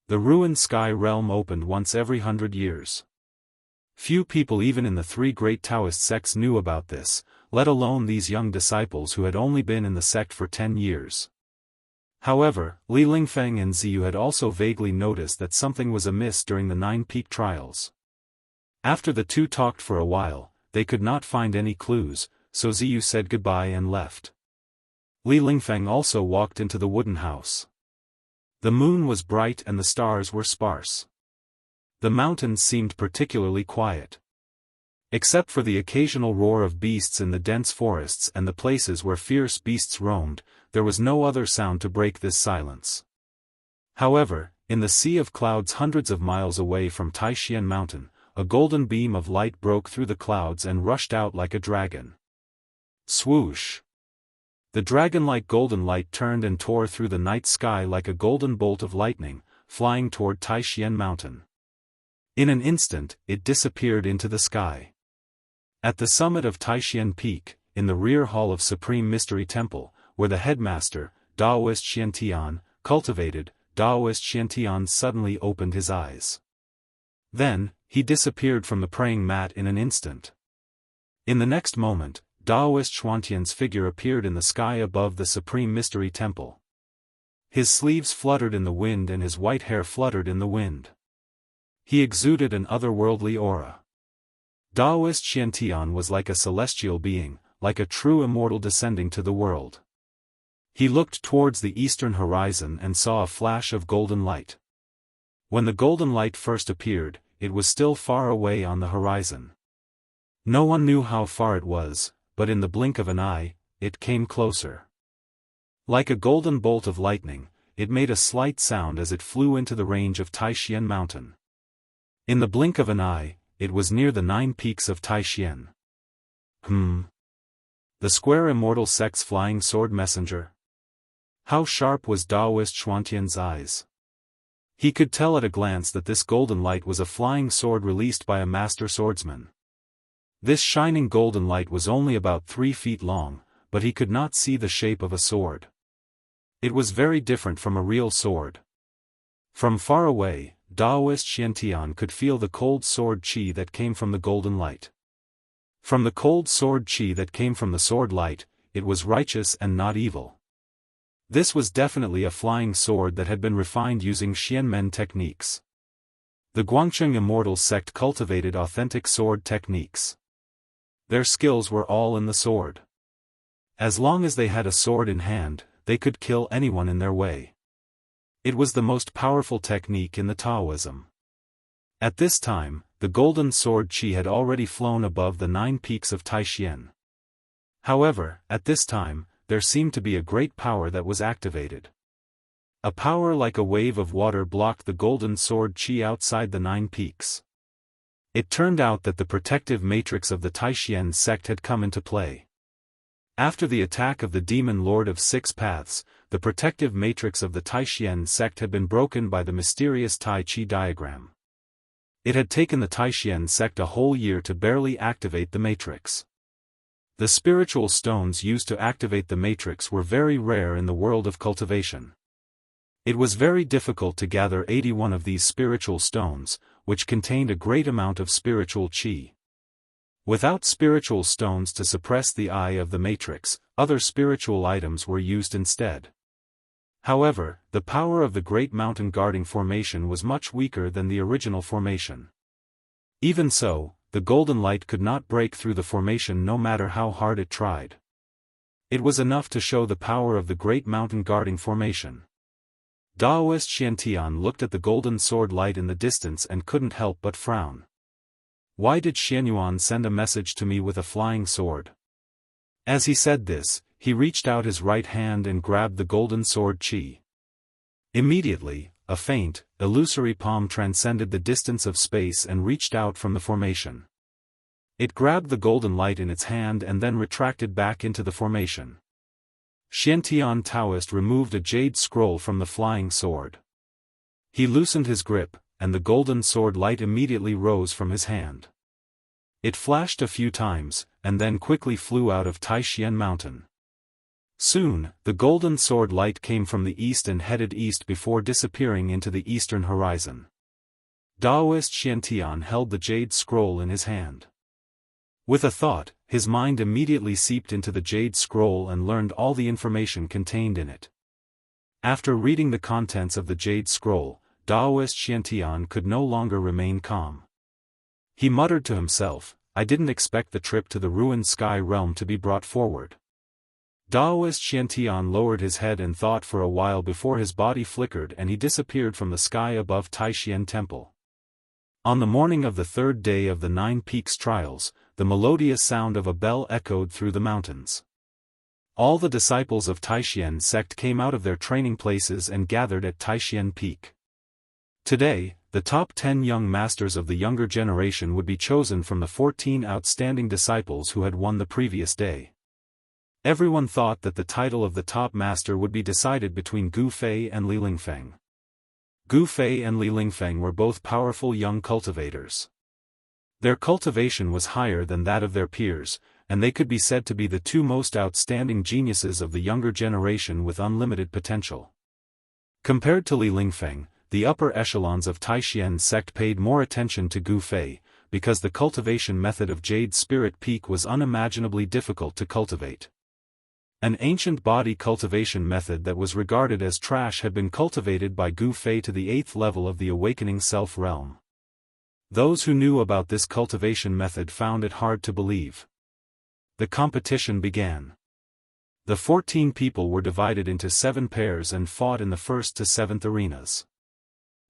The ruined sky realm opened once every 100 years. Few people even in the 3 great Daoist sects knew about this, let alone these young disciples who had only been in the sect for 10 years. However, Li Lingfeng and Ziyu had also vaguely noticed that something was amiss during the 9 peak trials. After the 2 talked for a while, they could not find any clues, so Ziyu said goodbye and left. Li Lingfeng also walked into the wooden house. The moon was bright and the stars were sparse. The mountains seemed particularly quiet. Except for the occasional roar of beasts in the dense forests and the places where fierce beasts roamed, there was no other sound to break this silence. However, in the sea of clouds hundreds of miles away from Taishian Mountain, a golden beam of light broke through the clouds and rushed out like a dragon. Swoosh! The dragon-like golden light turned and tore through the night sky like a golden bolt of lightning, flying toward Taishian Mountain. In an instant, it disappeared into the sky. At the summit of Taishian Peak, in the rear hall of Supreme Mystery Temple, where the headmaster, Daoist Xiantian, cultivated, Daoist Xiantian suddenly opened his eyes. Then, he disappeared from the praying mat in an instant. In the next moment, Daoist Xiantian's figure appeared in the sky above the Supreme Mystery Temple. His sleeves fluttered in the wind and his white hair fluttered in the wind. He exuded an otherworldly aura. Daoist Xiantian was like a celestial being, like a true immortal descending to the world. He looked towards the eastern horizon and saw a flash of golden light. When the golden light first appeared, it was still far away on the horizon. No one knew how far it was, but in the blink of an eye, it came closer. Like a golden bolt of lightning, it made a slight sound as it flew into the range of Taishian Mountain. In the blink of an eye, it was near the 9 peaks of Taishian. The square immortal sect's flying sword messenger? How sharp was Daoist Xiantian's eyes? He could tell at a glance that this golden light was a flying sword released by a master swordsman. This shining golden light was only about 3 feet long, but he could not see the shape of a sword. It was very different from a real sword. From far away, Daoist Xiantian could feel the cold sword qi that came from the golden light. From the cold sword qi that came from the sword light, it was righteous and not evil. This was definitely a flying sword that had been refined using Xianmen techniques. The Guangcheng Immortal sect cultivated authentic sword techniques. Their skills were all in the sword. As long as they had a sword in hand, they could kill anyone in their way. It was the most powerful technique in the Taoism. At this time, the golden sword qi had already flown above the 9 peaks of Taishian. However, at this time, there seemed to be a great power that was activated. A power like a wave of water blocked the golden sword qi outside the 9 peaks. It turned out that the protective matrix of the Taishian sect had come into play. After the attack of the demon lord of 6 paths, the protective matrix of the Taishian sect had been broken by the mysterious Tai Chi diagram. It had taken the Taishian sect a whole year to barely activate the matrix. The spiritual stones used to activate the matrix were very rare in the world of cultivation. It was very difficult to gather 81 of these spiritual stones, which contained a great amount of spiritual qi. Without spiritual stones to suppress the eye of the matrix, other spiritual items were used instead. However, the power of the Great Mountain Guarding Formation was much weaker than the original formation. Even so, the golden light could not break through the formation no matter how hard it tried. It was enough to show the power of the Great Mountain Guarding Formation. Daoist Xiantian looked at the golden sword light in the distance and couldn't help but frown. Why did Xianyuan send a message to me with a flying sword? As he said this, he reached out his right hand and grabbed the golden sword Qi. Immediately, a faint, illusory palm transcended the distance of space and reached out from the formation. It grabbed the golden light in its hand and then retracted back into the formation. Xiantian Daoist removed a jade scroll from the flying sword. He loosened his grip, and the golden sword light immediately rose from his hand. It flashed a few times, and then quickly flew out of Taixien Mountain. Soon, the golden sword light came from the east and headed east before disappearing into the eastern horizon. Daoist Xiantian held the jade scroll in his hand. With a thought, his mind immediately seeped into the jade scroll and learned all the information contained in it. After reading the contents of the jade scroll, Daoist Xiantian could no longer remain calm. He muttered to himself, "I didn't expect the trip to the ruined sky realm to be brought forward." Daoist Xiantian lowered his head and thought for a while before his body flickered and he disappeared from the sky above Taixien Temple. On the morning of the third day of the 9 Peaks trials, the melodious sound of a bell echoed through the mountains. All the disciples of Taixien sect came out of their training places and gathered at Taixien Peak. Today, the top 10 young masters of the younger generation would be chosen from the 14 outstanding disciples who had won the previous day. Everyone thought that the title of the top master would be decided between Gu Fei and Li Lingfeng. Gu Fei and Li Lingfeng were both powerful young cultivators. Their cultivation was higher than that of their peers, and they could be said to be the two most outstanding geniuses of the younger generation with unlimited potential. Compared to Li Lingfeng, the upper echelons of Taixien sect paid more attention to Gu Fei, because the cultivation method of Jade Spirit Peak was unimaginably difficult to cultivate. An ancient body cultivation method that was regarded as trash had been cultivated by Gu Fei to the 8th level of the awakening self realm. Those who knew about this cultivation method found it hard to believe. The competition began. The 14 people were divided into 7 pairs and fought in the 1st to 7th arenas.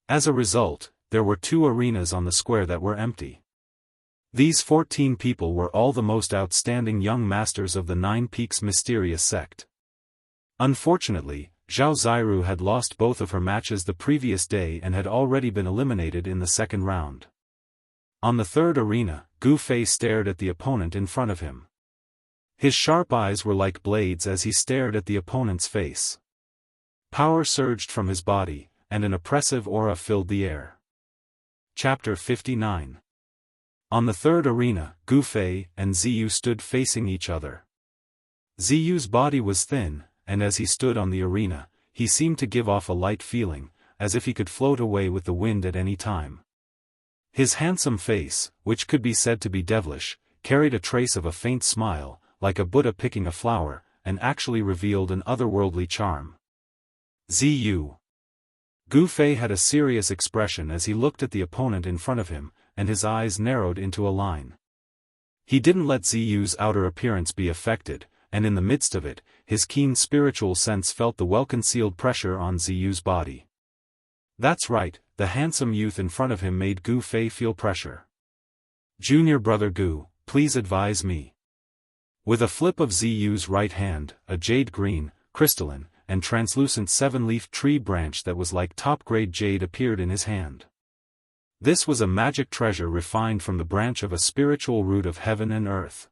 As a result, there were 2 arenas on the square that were empty. These 14 people were all the most outstanding young masters of the 9 Peaks mysterious sect. Unfortunately, Zhao Ziru had lost both of her matches the previous day and had already been eliminated in the second round. On the 3rd arena, Gu Fei stared at the opponent in front of him. His sharp eyes were like blades as he stared at the opponent's face. Power surged from his body, and an oppressive aura filled the air. Chapter 59. On the 3rd arena, Gu Fei and Ziyu stood facing each other. Ziyu's body was thin, and as he stood on the arena, he seemed to give off a light feeling, as if he could float away with the wind at any time. His handsome face, which could be said to be devilish, carried a trace of a faint smile, like a Buddha picking a flower, and actually revealed an otherworldly charm. Ziyu. Gu Fei had a serious expression as he looked at the opponent in front of him, and his eyes narrowed into a line. He didn't let Ziyu's outer appearance be affected, and in the midst of it, his keen spiritual sense felt the well-concealed pressure on Ziyu's body. That's right, the handsome youth in front of him made Gu Fei feel pressure. "Junior brother Gu, please advise me." With a flip of Ziyu's right hand, a jade green, crystalline, and translucent 7-leaf tree branch that was like top-grade jade appeared in his hand. This was a magic treasure refined from the branch of a spiritual root of heaven and earth.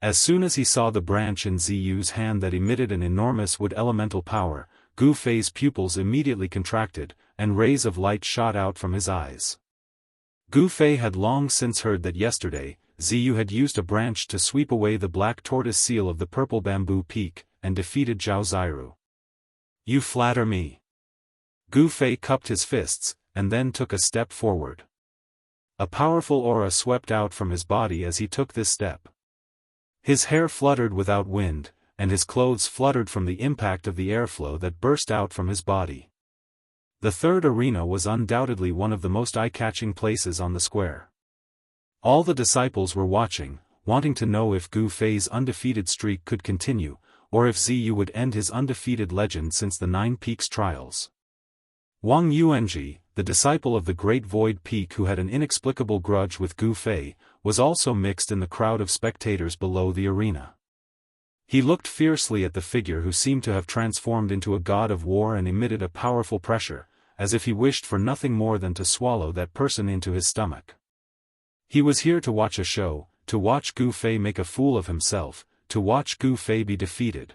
As soon as he saw the branch in Ziyu's hand that emitted an enormous wood elemental power, Gu Fei's pupils immediately contracted, and rays of light shot out from his eyes. Gu Fei had long since heard that yesterday, Ziyu had used a branch to sweep away the black tortoise seal of the purple bamboo peak, and defeated Zhao Ziru. "You flatter me." Gu Fei cupped his fists, and then took a step forward. A powerful aura swept out from his body as he took this step. His hair fluttered without wind, and his clothes fluttered from the impact of the airflow that burst out from his body. The 3rd arena was undoubtedly one of the most eye-catching places on the square. All the disciples were watching, wanting to know if Gu Fei's undefeated streak could continue, or if Ziyu would end his undefeated legend since the 9 Peaks trials. Wang Yuanji, the disciple of the Great Void Peak who had an inexplicable grudge with Gu Fei, was also mixed in the crowd of spectators below the arena. He looked fiercely at the figure who seemed to have transformed into a god of war and emitted a powerful pressure, as if he wished for nothing more than to swallow that person into his stomach. He was here to watch a show, to watch Gu Fei make a fool of himself, to watch Gu Fei be defeated.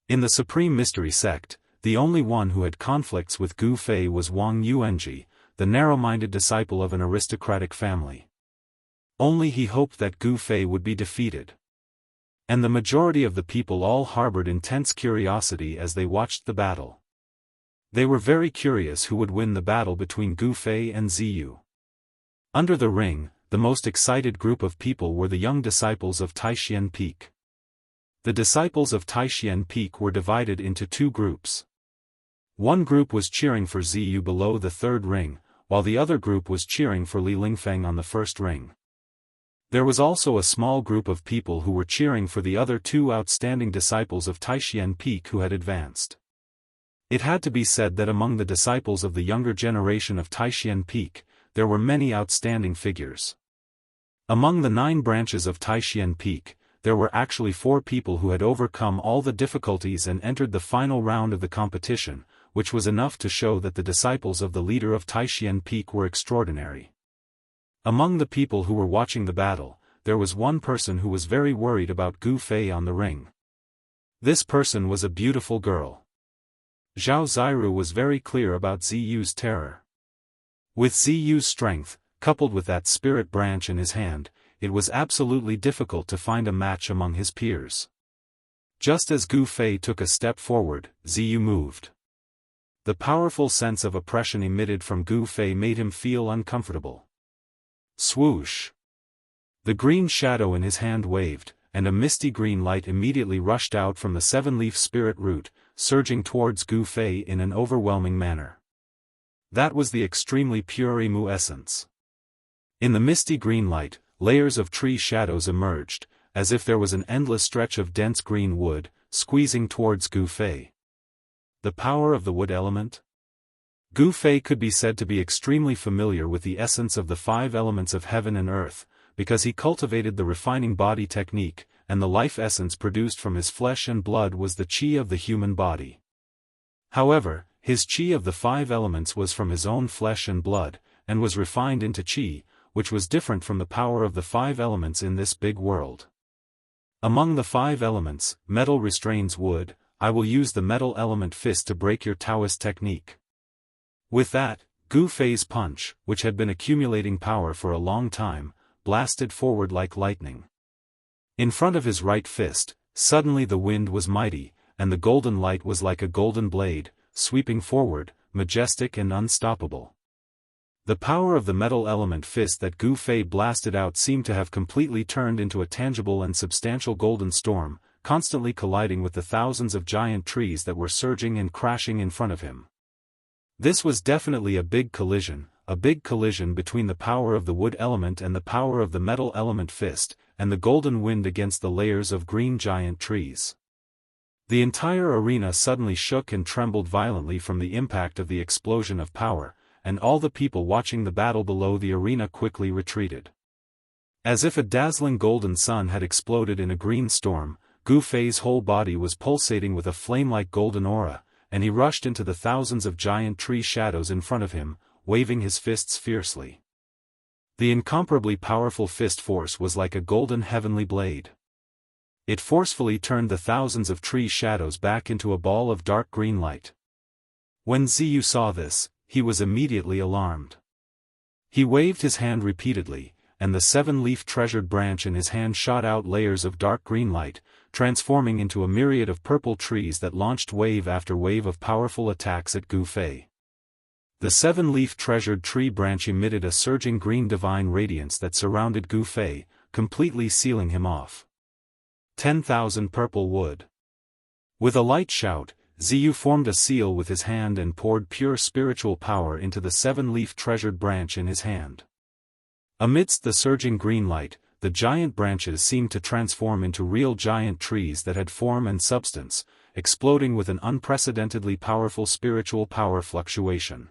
In the Supreme Mystery Sect, the only one who had conflicts with Gu Fei was Wang Yuanji, the narrow-minded disciple of an aristocratic family. Only he hoped that Gu Fei would be defeated. And the majority of the people all harbored intense curiosity as they watched the battle. They were very curious who would win the battle between Gu Fei and Ziyu. Under the ring, the most excited group of people were the young disciples of Taishan Peak. The disciples of Taishan Peak were divided into two groups. One group was cheering for Ziyu below the third ring, while the other group was cheering for Li Lingfeng on the first ring. There was also a small group of people who were cheering for the other two outstanding disciples of Taishan Peak who had advanced. It had to be said that among the disciples of the younger generation of Taishan Peak, there were many outstanding figures. Among the 9 branches of Taishan Peak, there were actually 4 people who had overcome all the difficulties and entered the final round of the competition, which was enough to show that the disciples of the leader of Taishan Peak were extraordinary. Among the people who were watching the battle, there was one person who was very worried about Gu Fei on the ring. This person was a beautiful girl. Zhao Ziru was very clear about Ziyu's terror. With Ziyu's strength, coupled with that spirit branch in his hand, it was absolutely difficult to find a match among his peers. Just as Gu Fei took a step forward, Ziyu moved. The powerful sense of oppression emitted from Gu Fei made him feel uncomfortable. Swoosh! The green shadow in his hand waved, and a misty green light immediately rushed out from the 7-leaf spirit root, surging towards Gu Fei in an overwhelming manner. That was the extremely pure Imu essence. In the misty green light, layers of tree shadows emerged, as if there was an endless stretch of dense green wood, squeezing towards Gu Fei. The power of the wood element? Gu Fei could be said to be extremely familiar with the essence of the 5 elements of heaven and earth, because he cultivated the refining body technique, and the life essence produced from his flesh and blood was the qi of the human body. However, his qi of the 5 elements was from his own flesh and blood, and was refined into qi, which was different from the power of the 5 elements in this big world. Among the 5 elements, metal restrains wood. I will use the metal element fist to break your Daoist technique. With that, Gu Fei's punch, which had been accumulating power for a long time, blasted forward like lightning. In front of his right fist, suddenly the wind was mighty, and the golden light was like a golden blade, sweeping forward, majestic and unstoppable. The power of the metal element fist that Gu Fei blasted out seemed to have completely turned into a tangible and substantial golden storm, constantly colliding with the thousands of giant trees that were surging and crashing in front of him. This was definitely a big collision between the power of the wood element and the power of the metal element fist, and the golden wind against the layers of green giant trees. The entire arena suddenly shook and trembled violently from the impact of the explosion of power, and all the people watching the battle below the arena quickly retreated. As if a dazzling golden sun had exploded in a green storm, Gu Fei's whole body was pulsating with a flame-like golden aura, and he rushed into the thousands of giant tree shadows in front of him, waving his fists fiercely. The incomparably powerful fist force was like a golden heavenly blade. It forcefully turned the thousands of tree shadows back into a ball of dark green light. When Ziyu saw this, he was immediately alarmed. He waved his hand repeatedly, and the 7-leaf treasured branch in his hand shot out layers of dark green light, transforming into a myriad of purple trees that launched wave after wave of powerful attacks at Gu Fei. The 7-leaf treasured tree branch emitted a surging green divine radiance that surrounded Gu Fei, completely sealing him off. 10,000 purple wood. With a light shout, Ziyu formed a seal with his hand and poured pure spiritual power into the 7-leaf treasured branch in his hand. Amidst the surging green light, the giant branches seemed to transform into real giant trees that had form and substance, exploding with an unprecedentedly powerful spiritual power fluctuation.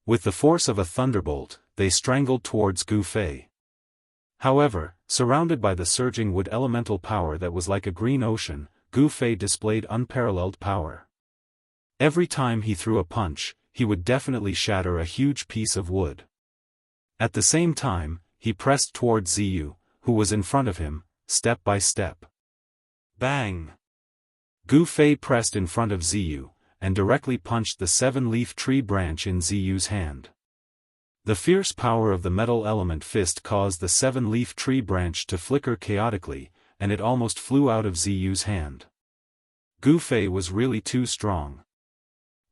With the force of a thunderbolt, they strangled towards Gu Fei. However, surrounded by the surging wood elemental power that was like a green ocean, Gu Fei displayed unparalleled power. Every time he threw a punch, he would definitely shatter a huge piece of wood. At the same time, he pressed towards Ziyu, who was in front of him, step by step. Bang! Gu Fei pressed in front of Ziyu, and directly punched the 7-leaf tree branch in Ziyu's hand. The fierce power of the metal element fist caused the 7-leaf tree branch to flicker chaotically, and it almost flew out of Ziyu's hand. Gu Fei was really too strong.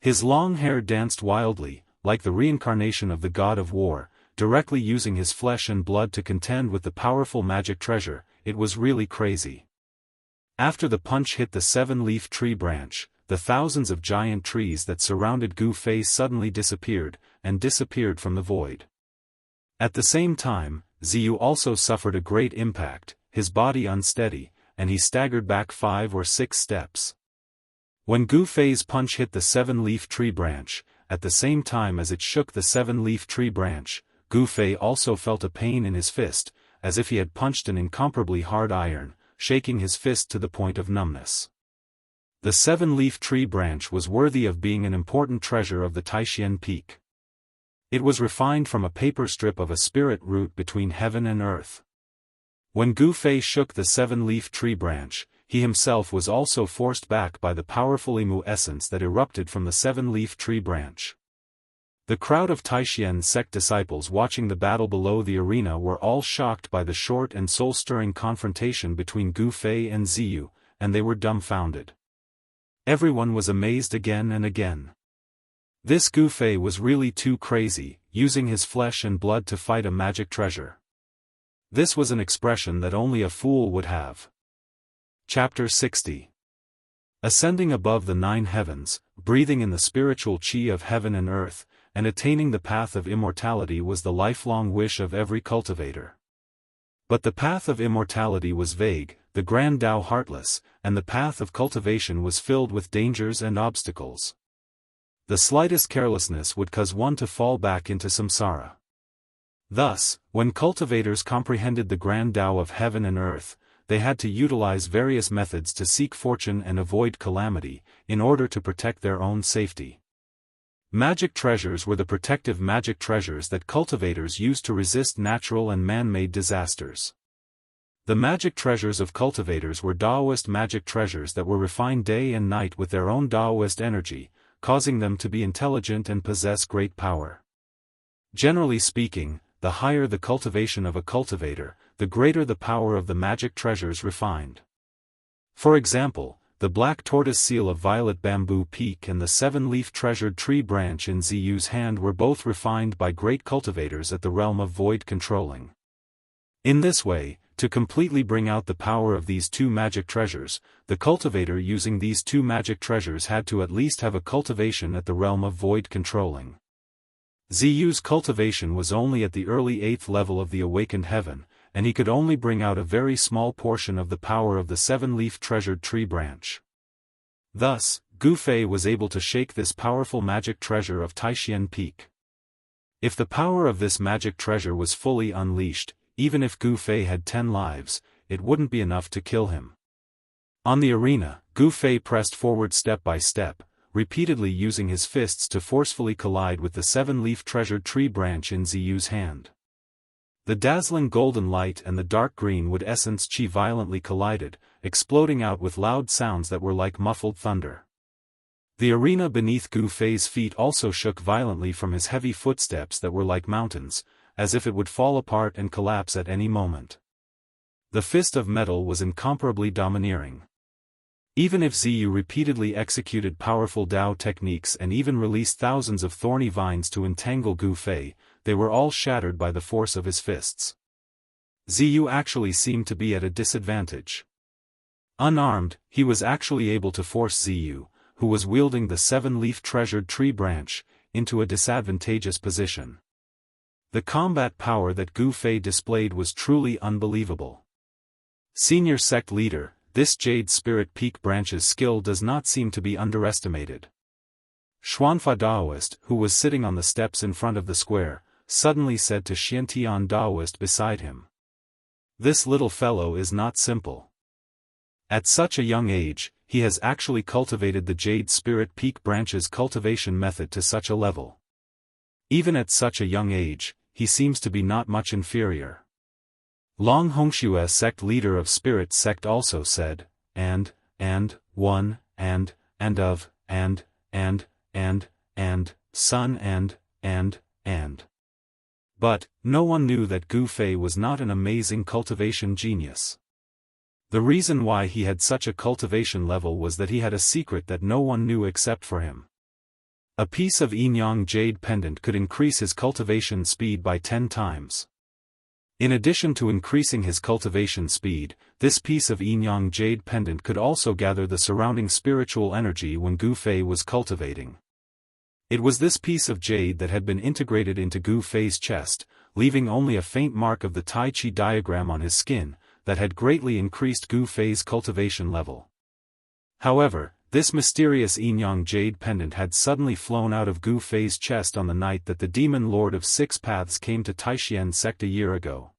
His long hair danced wildly, like the reincarnation of the god of war, directly using his flesh and blood to contend with the powerful magic treasure. It was really crazy. After the punch hit the 7-leaf tree branch, the thousands of giant trees that surrounded Gu Fei suddenly disappeared, and disappeared from the void. At the same time, Ziyu also suffered a great impact, his body unsteady, and he staggered back 5 or 6 steps. When Gu Fei's punch hit the 7-leaf tree branch, at the same time as it shook the 7-leaf tree branch, Gu Fei also felt a pain in his fist, as if he had punched an incomparably hard iron, shaking his fist to the point of numbness. The 7-leaf tree branch was worthy of being an important treasure of the Taishan Peak. It was refined from a paper strip of a spirit root between heaven and earth. When Gu Fei shook the 7-leaf tree branch, he himself was also forced back by the powerful Imu essence that erupted from the 7-leaf tree branch. The crowd of Taishan sect disciples watching the battle below the arena were all shocked by the short and soul-stirring confrontation between Gu Fei and Ziyu, and they were dumbfounded. Everyone was amazed again and again. This Gu Fei was really too crazy, using his flesh and blood to fight a magic treasure. This was an expression that only a fool would have. Chapter 60. Ascending above the 9 heavens, breathing in the spiritual chi of heaven and earth, and attaining the path of immortality was the lifelong wish of every cultivator. But the path of immortality was vague, the grand Tao heartless, and the path of cultivation was filled with dangers and obstacles. The slightest carelessness would cause one to fall back into samsara. Thus, when cultivators comprehended the grand Tao of heaven and earth, they had to utilize various methods to seek fortune and avoid calamity, in order to protect their own safety. Magic treasures were the protective magic treasures that cultivators used to resist natural and man-made disasters. The magic treasures of cultivators were Daoist magic treasures that were refined day and night with their own Daoist energy, causing them to be intelligent and possess great power. Generally speaking, the higher the cultivation of a cultivator, the greater the power of the magic treasures refined. For example, the black tortoise seal of violet bamboo peak and the 7-leaf treasured tree branch in Ziyu's hand were both refined by great cultivators at the realm of void controlling. In this way, to completely bring out the power of these 2 magic treasures, the cultivator using these 2 magic treasures had to at least have a cultivation at the realm of void controlling. Ziyu's cultivation was only at the early 8th level of the awakened heaven, and he could only bring out a very small portion of the power of the 7-leaf treasured tree branch. Thus, Gu Fei was able to shake this powerful magic treasure of Taishan Peak. If the power of this magic treasure was fully unleashed, even if Gu Fei had 10 lives, it wouldn't be enough to kill him. On the arena, Gu Fei pressed forward step by step, repeatedly using his fists to forcefully collide with the 7-leaf treasured tree branch in Ziyu's hand. The dazzling golden light and the dark green wood essence chi violently collided, exploding out with loud sounds that were like muffled thunder. The arena beneath Gu Fei's feet also shook violently from his heavy footsteps that were like mountains, as if it would fall apart and collapse at any moment. The fist of metal was incomparably domineering. Even if Ziyu repeatedly executed powerful Dao techniques and even released thousands of thorny vines to entangle Gu Fei, they were all shattered by the force of his fists. Ziyu actually seemed to be at a disadvantage. Unarmed, he was actually able to force Ziyu, who was wielding the 7-leaf treasured tree branch, into a disadvantageous position. The combat power that Gu Fei displayed was truly unbelievable. Senior sect leader, this Jade Spirit Peak branch's skill does not seem to be underestimated. Xuanfa Daoist, who was sitting on the steps in front of the square, suddenly said to Xiantian Daoist beside him. This little fellow is not simple. At such a young age, he has actually cultivated the Jade Spirit Peak Branch's cultivation method to such a level. Even at such a young age, he seems to be not much inferior. Long Hongxue sect leader of Spirit sect also said, and, one, and, of, and, son and. But, no one knew that Gu Fei was not an amazing cultivation genius. The reason why he had such a cultivation level was that he had a secret that no one knew except for him. A piece of Yinyang jade pendant could increase his cultivation speed by 10 times. In addition to increasing his cultivation speed, this piece of Yinyang jade pendant could also gather the surrounding spiritual energy when Gu Fei was cultivating. It was this piece of jade that had been integrated into Gu Fei's chest, leaving only a faint mark of the Tai Chi diagram on his skin, that had greatly increased Gu Fei's cultivation level. However, this mysterious Yinyang jade pendant had suddenly flown out of Gu Fei's chest on the night that the demon lord of 6 paths came to Taishian sect a year ago.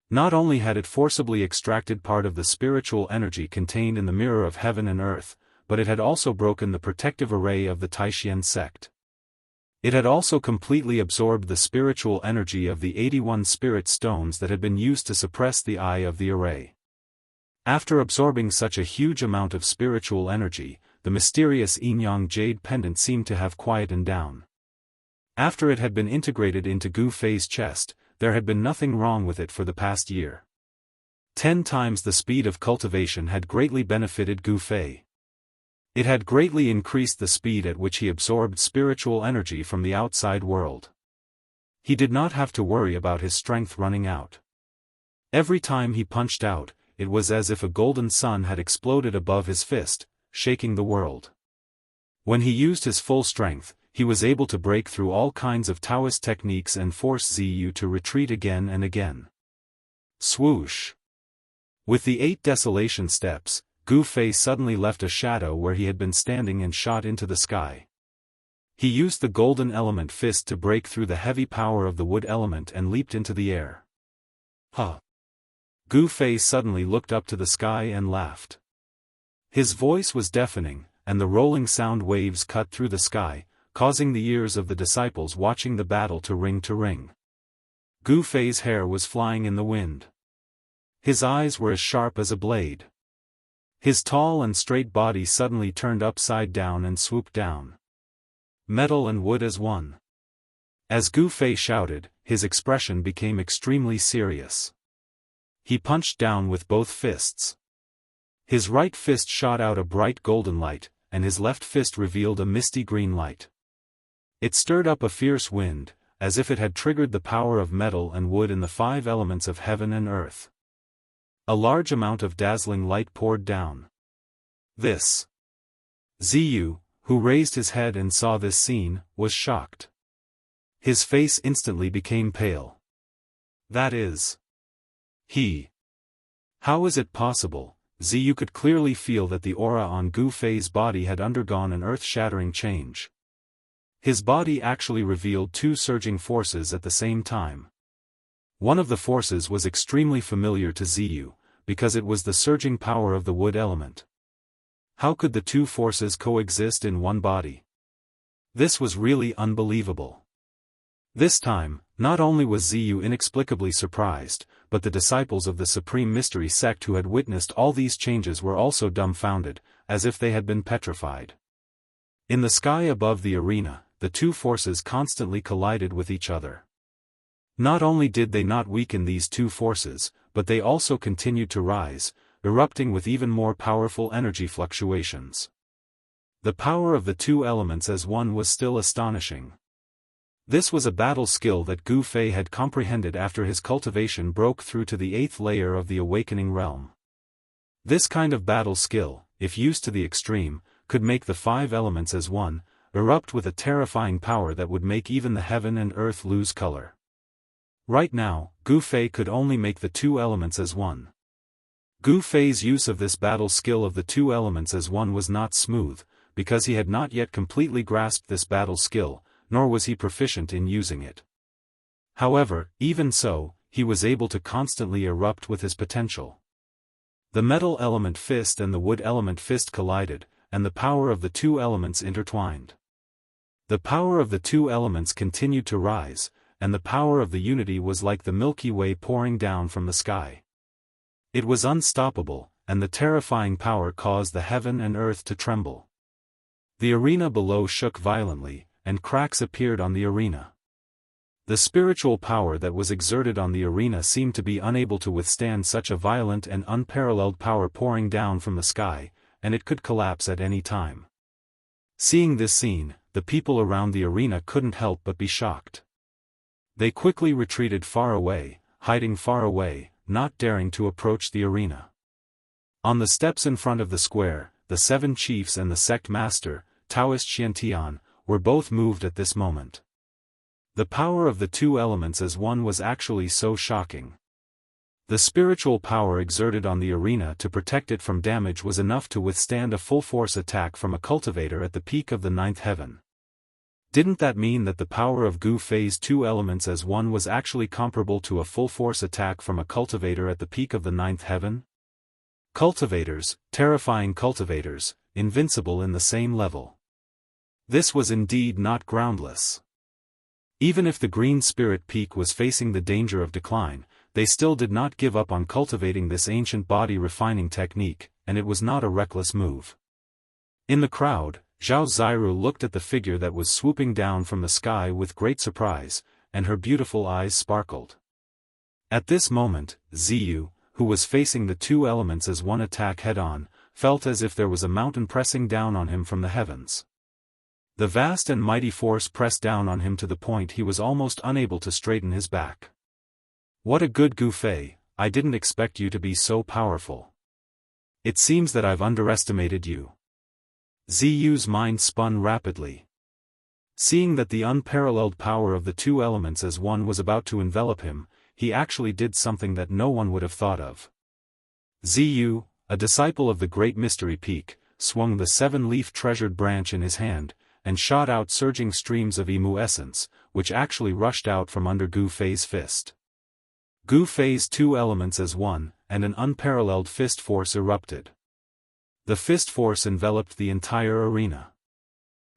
Not only had it forcibly extracted part of the spiritual energy contained in the mirror of heaven and earth, but it had also broken the protective array of the Taishian sect. It had also completely absorbed the spiritual energy of the 81 spirit stones that had been used to suppress the eye of the array. After absorbing such a huge amount of spiritual energy, the mysterious Yinyang jade pendant seemed to have quietened down. After it had been integrated into Gu Fei's chest, there had been nothing wrong with it for the past year. 10 times the speed of cultivation had greatly benefited Gu Fei. It had greatly increased the speed at which he absorbed spiritual energy from the outside world. He did not have to worry about his strength running out. Every time he punched out, it was as if a golden sun had exploded above his fist, shaking the world. When he used his full strength, he was able to break through all kinds of Taoist techniques and force Ziyu to retreat again and again. Swoosh! With the 8 desolation steps, Gu Fei suddenly left a shadow where he had been standing and shot into the sky. He used the golden element fist to break through the heavy power of the wood element and leaped into the air. Huh! Gu Fei suddenly looked up to the sky and laughed. His voice was deafening, and the rolling sound waves cut through the sky, causing the ears of the disciples watching the battle to ring. Gu Fei's hair was flying in the wind. His eyes were as sharp as a blade. His tall and straight body suddenly turned upside down and swooped down. Metal and wood as one. As Gu Fei shouted, his expression became extremely serious. He punched down with both fists. His right fist shot out a bright golden light, and his left fist revealed a misty green light. It stirred up a fierce wind, as if it had triggered the power of metal and wood in the 5 elements of heaven and earth. A large amount of dazzling light poured down. This. Ziyu, who raised his head and saw this scene, was shocked. His face instantly became pale. That is. How is it possible? Ziyu could clearly feel that the aura on Gu Fei's body had undergone an earth-shattering change. His body actually revealed 2 surging forces at the same time. One of the forces was extremely familiar to Ziyu, because it was the surging power of the wood element. How could the 2 forces coexist in one body? This was really unbelievable. This time, not only was Ziyu inexplicably surprised, but the disciples of the Supreme Mystery sect who had witnessed all these changes were also dumbfounded, as if they had been petrified. In the sky above the arena, the 2 forces constantly collided with each other. Not only did they not weaken these 2 forces, but they also continued to rise, erupting with even more powerful energy fluctuations. The power of the 2 elements as one was still astonishing. This was a battle skill that Gu Fei had comprehended after his cultivation broke through to the 8th layer of the awakening realm. This kind of battle skill, if used to the extreme, could make the 5 elements as one, erupt with a terrifying power that would make even the heaven and earth lose color. Right now, Gu Fei could only make the 2 elements as one. Gu Fei's use of this battle skill of the 2 elements as one was not smooth, because he had not yet completely grasped this battle skill, nor was he proficient in using it. However, even so, he was able to constantly erupt with his potential. The metal element fist and the wood element fist collided, and the power of the two elements intertwined. The power of the two elements continued to rise, and the power of the unity was like the Milky Way pouring down from the sky. It was unstoppable, and the terrifying power caused the heaven and earth to tremble. The arena below shook violently, and cracks appeared on the arena. The spiritual power that was exerted on the arena seemed to be unable to withstand such a violent and unparalleled power pouring down from the sky, and it could collapse at any time. Seeing this scene, the people around the arena couldn't help but be shocked. They quickly retreated far away, hiding far away, not daring to approach the arena. On the steps in front of the square, the 7 chiefs and the sect master, Daoist Xiantian, were both moved at this moment. The power of the two elements as one was actually so shocking. The spiritual power exerted on the arena to protect it from damage was enough to withstand a full-force attack from a cultivator at the peak of the 9th heaven. Didn't that mean that the power of Gu Fei's two elements as one was actually comparable to a full-force attack from a cultivator at the peak of the 9th heaven? Cultivators, terrifying cultivators, invincible in the same level. This was indeed not groundless. Even if the Green Spirit Peak was facing the danger of decline, they still did not give up on cultivating this ancient body refining technique, and it was not a reckless move. In the crowd, Zhao Ziru looked at the figure that was swooping down from the sky with great surprise, and her beautiful eyes sparkled. At this moment, Ziyu, who was facing the two elements as one attack head-on, felt as if there was a mountain pressing down on him from the heavens. The vast and mighty force pressed down on him to the point he was almost unable to straighten his back. What a good Gu Fei, I didn't expect you to be so powerful. It seems that I've underestimated you. Ziyu's mind spun rapidly. Seeing that the unparalleled power of the two elements as one was about to envelop him, he actually did something that no one would have thought of. Ziyu, a disciple of the Great Mystery Peak, swung the 7-leaf treasured branch in his hand, and shot out surging streams of Imu essence, which actually rushed out from under Gu Fei's fist. Gu Fei's two elements as one, and an unparalleled fist force erupted. The fist force enveloped the entire arena.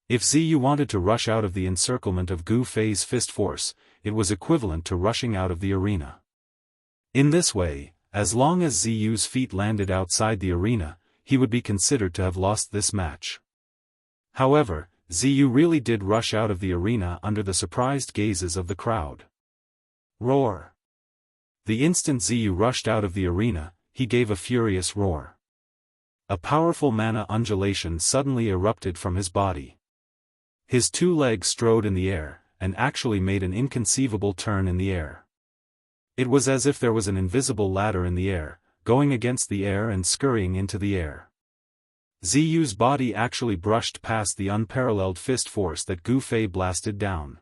If Ziyu wanted to rush out of the encirclement of Gu Fei's fist force, it was equivalent to rushing out of the arena. In this way, as long as Ziyu's feet landed outside the arena, he would be considered to have lost this match. However, Ziyu really did rush out of the arena under the surprised gazes of the crowd. Roar! The instant Ziyu rushed out of the arena, he gave a furious roar. A powerful mana undulation suddenly erupted from his body. His two legs strode in the air, and actually made an inconceivable turn in the air. It was as if there was an invisible ladder in the air, going against the air and scurrying into the air. Ziyu's body actually brushed past the unparalleled fist force that Gu Fei blasted down.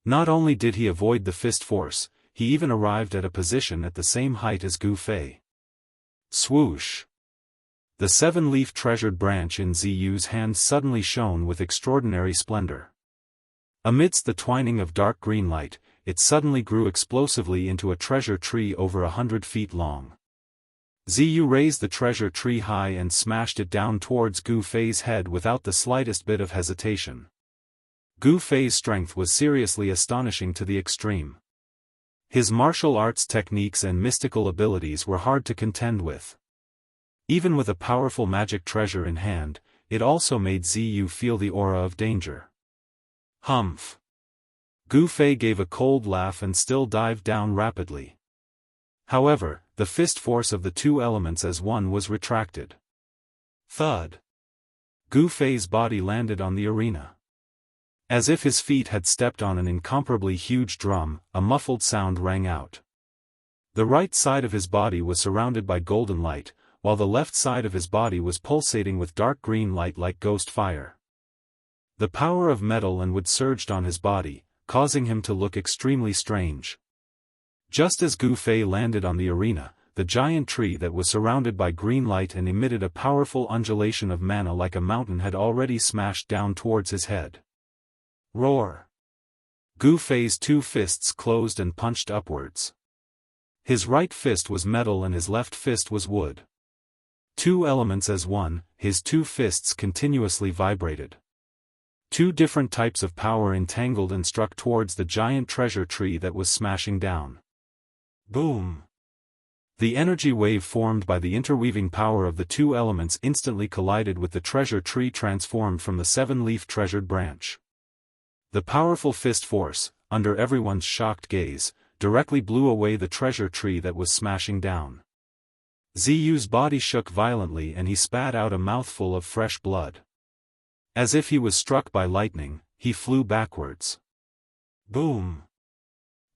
Not only did he avoid the fist force, he even arrived at a position at the same height as Gu Fei. Swoosh! The 7-leaf treasured branch in Ziyu's hand suddenly shone with extraordinary splendor. Amidst the twining of dark green light, it suddenly grew explosively into a treasure tree over 100 feet long. Ziyu raised the treasure tree high and smashed it down towards Gu Fei's head without the slightest bit of hesitation. Gu Fei's strength was seriously astonishing to the extreme. His martial arts techniques and mystical abilities were hard to contend with. Even with a powerful magic treasure in hand, it also made Ziyu feel the aura of danger. Humph! Gu Fei gave a cold laugh and still dived down rapidly. However, the fist force of the two elements as one was retracted. Thud! Gu Fei's body landed on the arena. As if his feet had stepped on an incomparably huge drum, a muffled sound rang out. The right side of his body was surrounded by golden light, while the left side of his body was pulsating with dark green light like ghost fire. The power of metal and wood surged on his body, causing him to look extremely strange. Just as Gu Fei landed on the arena, the giant tree that was surrounded by green light and emitted a powerful undulation of mana like a mountain had already smashed down towards his head. Roar! Gu Fei's two fists closed and punched upwards. His right fist was metal and his left fist was wood. Two elements as one, his two fists continuously vibrated. Two different types of power entangled and struck towards the giant treasure tree that was smashing down. Boom! The energy wave formed by the interweaving power of the two elements instantly collided with the treasure tree transformed from the seven-leaf treasured branch. The powerful fist force, under everyone's shocked gaze, directly blew away the treasure tree that was smashing down. Ziyu's body shook violently and he spat out a mouthful of fresh blood. As if he was struck by lightning, he flew backwards. Boom!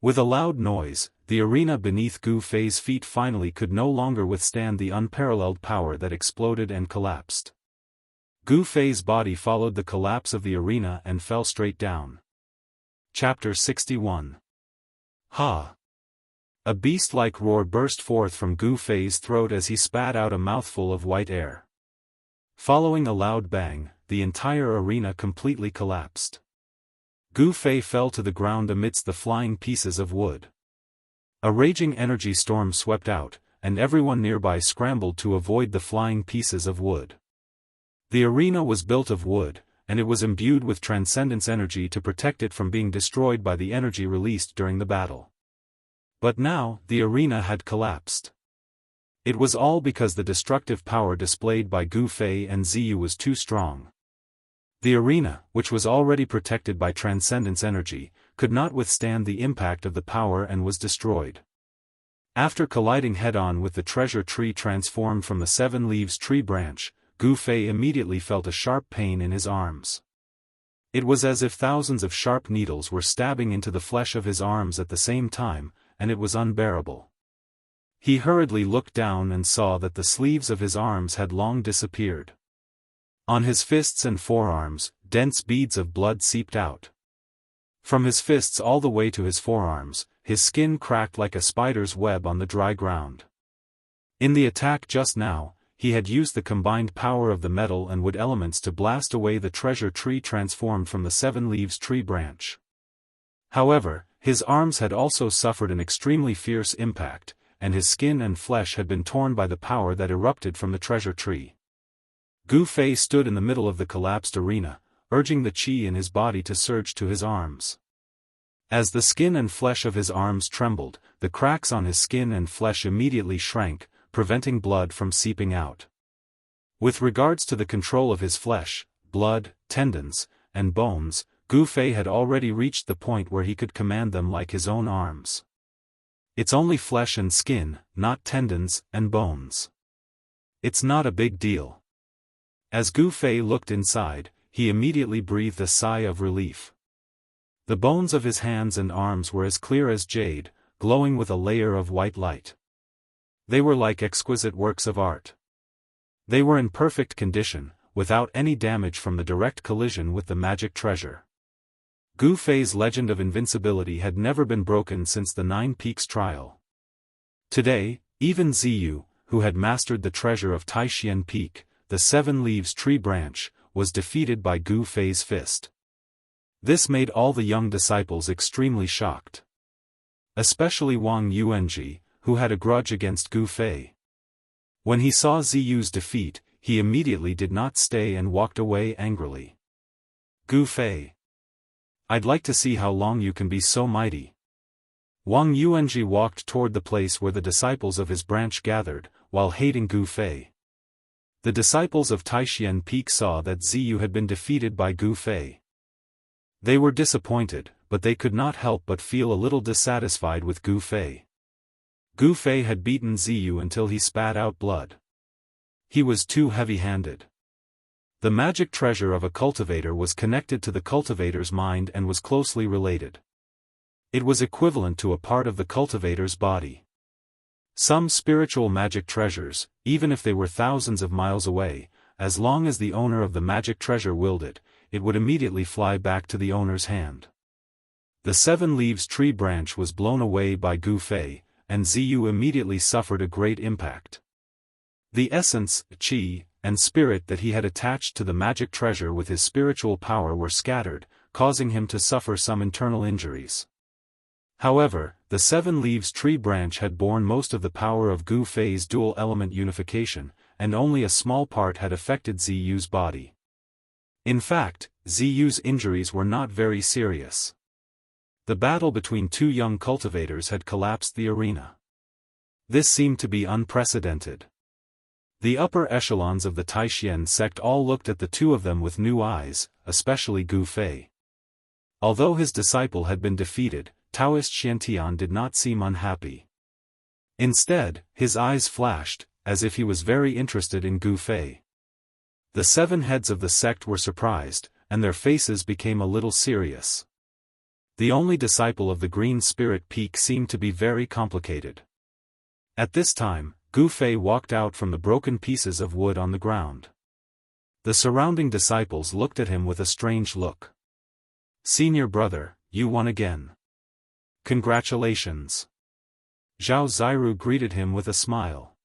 With a loud noise, the arena beneath Gu Fei's feet finally could no longer withstand the unparalleled power that exploded and collapsed. Gu Fei's body followed the collapse of the arena and fell straight down. Chapter 61. Ha! A beast-like roar burst forth from Gu Fei's throat as he spat out a mouthful of white air. Following a loud bang, the entire arena completely collapsed. Gu Fei fell to the ground amidst the flying pieces of wood. A raging energy storm swept out, and everyone nearby scrambled to avoid the flying pieces of wood. The arena was built of wood, and it was imbued with transcendence energy to protect it from being destroyed by the energy released during the battle. But now, the arena had collapsed. It was all because the destructive power displayed by Gu Fei and Ziyu was too strong. The arena, which was already protected by transcendence energy, could not withstand the impact of the power and was destroyed. After colliding head-on with the treasure tree transformed from the seven leaves tree branch, Gu Fei immediately felt a sharp pain in his arms. It was as if thousands of sharp needles were stabbing into the flesh of his arms at the same time, and it was unbearable. He hurriedly looked down and saw that the sleeves of his arms had long disappeared. On his fists and forearms, dense beads of blood seeped out. From his fists all the way to his forearms, his skin cracked like a spider's web on the dry ground. In the attack just now, he had used the combined power of the metal and wood elements to blast away the treasure tree transformed from the seven leaves tree branch. However, his arms had also suffered an extremely fierce impact, and his skin and flesh had been torn by the power that erupted from the treasure tree. Gu Fei stood in the middle of the collapsed arena, urging the qi in his body to surge to his arms. As the skin and flesh of his arms trembled, the cracks on his skin and flesh immediately shrank, preventing blood from seeping out. With regards to the control of his flesh, blood, tendons, and bones, Gu Fei had already reached the point where he could command them like his own arms. It's only flesh and skin, not tendons and bones. It's not a big deal. As Gu Fei looked inside, he immediately breathed a sigh of relief. The bones of his hands and arms were as clear as jade, glowing with a layer of white light. They were like exquisite works of art. They were in perfect condition, without any damage from the direct collision with the magic treasure. Gu Fei's legend of invincibility had never been broken since the Nine Peaks trial. Today, even Ziyu, who had mastered the treasure of Taishian Peak, the seven leaves tree branch, was defeated by Gu Fei's fist. This made all the young disciples extremely shocked. Especially Wang Yuanji, who had a grudge against Gu Fei. When he saw Ziyu's defeat, he immediately did not stay and walked away angrily. Gu Fei. I'd like to see how long you can be so mighty. Wang Yuanji walked toward the place where the disciples of his branch gathered, while hating Gu Fei. The disciples of Taishian Peak saw that Ziyu had been defeated by Gu Fei. They were disappointed, but they could not help but feel a little dissatisfied with Gu Fei. Gu Fei had beaten Ziyu until he spat out blood. He was too heavy-handed. The magic treasure of a cultivator was connected to the cultivator's mind and was closely related. It was equivalent to a part of the cultivator's body. Some spiritual magic treasures, even if they were thousands of miles away, as long as the owner of the magic treasure willed it, it would immediately fly back to the owner's hand. The seven leaves tree branch was blown away by Gu Fei, and Ziyu immediately suffered a great impact. The essence, qi, and spirit that he had attached to the magic treasure with his spiritual power were scattered, causing him to suffer some internal injuries. However, The 7 Leaves tree branch had borne most of the power of Gu Fei's dual-element unification, and only a small part had affected Ziyu's body. In fact, Ziyu's injuries were not very serious. The battle between 2 young cultivators had collapsed the arena. This seemed to be unprecedented. The upper echelons of the Taishan sect all looked at the 2 of them with new eyes, especially Gu Fei. Although his disciple had been defeated, Daoist Xiantian did not seem unhappy. Instead, his eyes flashed, as if he was very interested in Gu Fei. The 7 heads of the sect were surprised, and their faces became a little serious. The only disciple of the Green Spirit Peak seemed to be very complicated. At this time, Gu Fei walked out from the broken pieces of wood on the ground. The surrounding disciples looked at him with a strange look. "Senior brother, you won again. Congratulations." Zhao Ziru greeted him with a smile.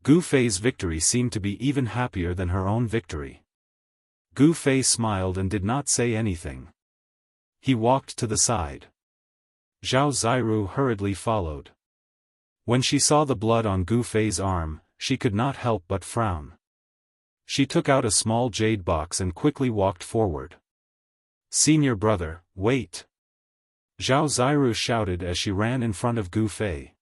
Gu Fei's victory seemed to be even happier than her own victory. Gu Fei smiled and did not say anything. He walked to the side. Zhao Ziru hurriedly followed. When she saw the blood on Gu Fei's arm, she could not help but frown. She took out a small jade box and quickly walked forward. "Senior brother, wait!" Zhao Ziru shouted as she ran in front of Gu Fei.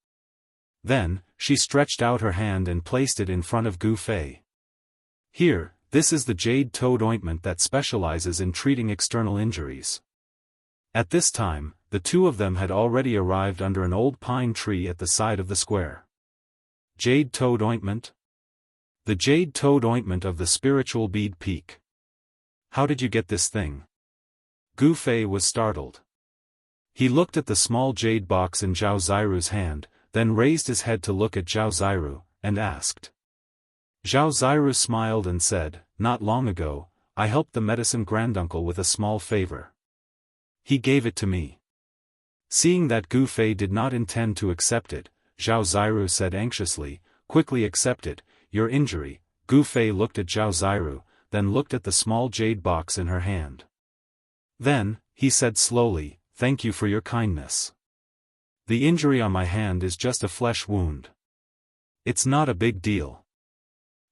Then, she stretched out her hand and placed it in front of Gu Fei. "Here, this is the jade toad ointment that specializes in treating external injuries." At this time, the 2 of them had already arrived under an old pine tree at the side of the square. Jade toad ointment? The jade toad ointment of the spiritual bead peak. How did you get this thing? Gu Fei was startled. He looked at the small jade box in Zhao Ziru's hand, then raised his head to look at Zhao Ziru, and asked. Zhao Ziru smiled and said, "Not long ago, I helped the medicine granduncle with a small favor. He gave it to me." Seeing that Gu Fei did not intend to accept it, Zhao Ziru said anxiously, "Quickly accept it, your injury." Gu Fei looked at Zhao Ziru, then looked at the small jade box in her hand. Then, he said slowly, "Thank you for your kindness. The injury on my hand is just a flesh wound. It's not a big deal.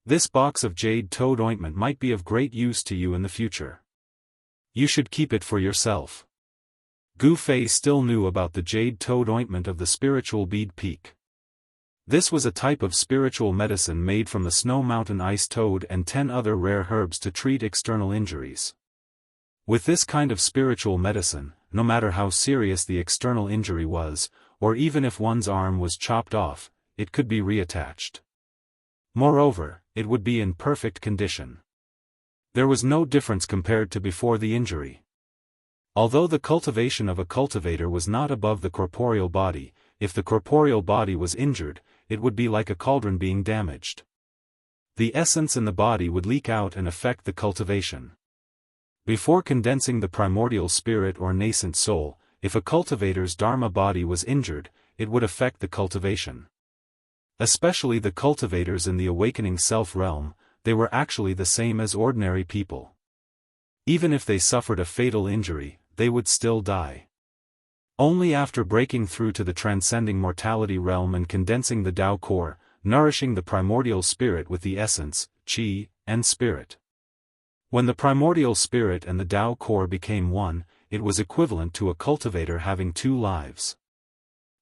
This box of jade toad ointment might be of great use to you in the future. You should keep it for yourself." Gu Fei still knew about the jade toad ointment of the spiritual bead peak. This was a type of spiritual medicine made from the snow mountain ice toad and 10 other rare herbs to treat external injuries. With this kind of spiritual medicine, no matter how serious the external injury was, or even if one's arm was chopped off, it could be reattached. Moreover, it would be in perfect condition. There was no difference compared to before the injury. Although the cultivation of a cultivator was not above the corporeal body, if the corporeal body was injured, it would be like a cauldron being damaged. The essence in the body would leak out and affect the cultivation. Before condensing the primordial spirit or nascent soul, if a cultivator's dharma body was injured, it would affect the cultivation. Especially the cultivators in the awakening self realm, they were actually the same as ordinary people. Even if they suffered a fatal injury, they would still die. Only after breaking through to the transcending mortality realm and condensing the Tao core, nourishing the primordial spirit with the essence, qi, and spirit. When the primordial spirit and the Tao core became one, it was equivalent to a cultivator having 2 lives.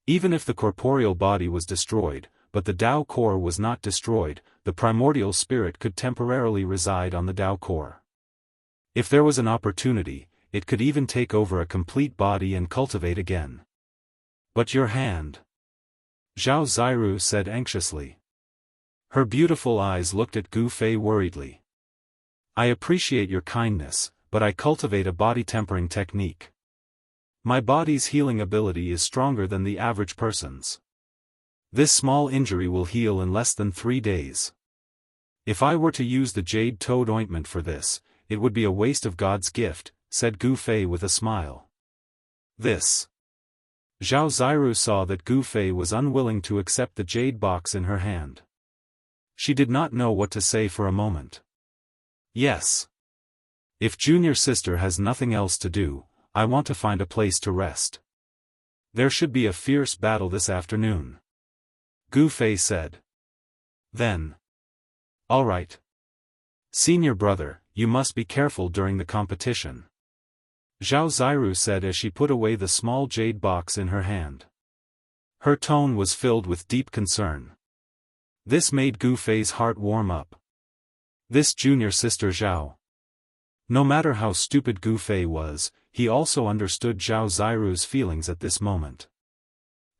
Even if the corporeal body was destroyed, but the Tao core was not destroyed, the primordial spirit could temporarily reside on the Tao core. If there was an opportunity, it could even take over a complete body and cultivate again. "But your hand?" Zhao Ziru said anxiously. Her beautiful eyes looked at Gu Fei worriedly. "I appreciate your kindness, but I cultivate a body tempering technique. My body's healing ability is stronger than the average person's. This small injury will heal in less than 3 days. If I were to use the jade toad ointment for this, it would be a waste of God's gift," said Gu Fei with a smile. "This." Zhao Ziru saw that Gu Fei was unwilling to accept the jade box in her hand. She did not know what to say for a moment. "Yes. If junior sister has nothing else to do, I want to find a place to rest." There should be a fierce battle this afternoon. Gu Fei said. Then. All right. Senior brother, you must be careful during the competition. Zhao Ziru said as she put away the small jade box in her hand. Her tone was filled with deep concern. This made Gu Fei's heart warm up. This junior sister Zhao. No matter how stupid Gu Fei was, he also understood Zhao Ziru's feelings at this moment.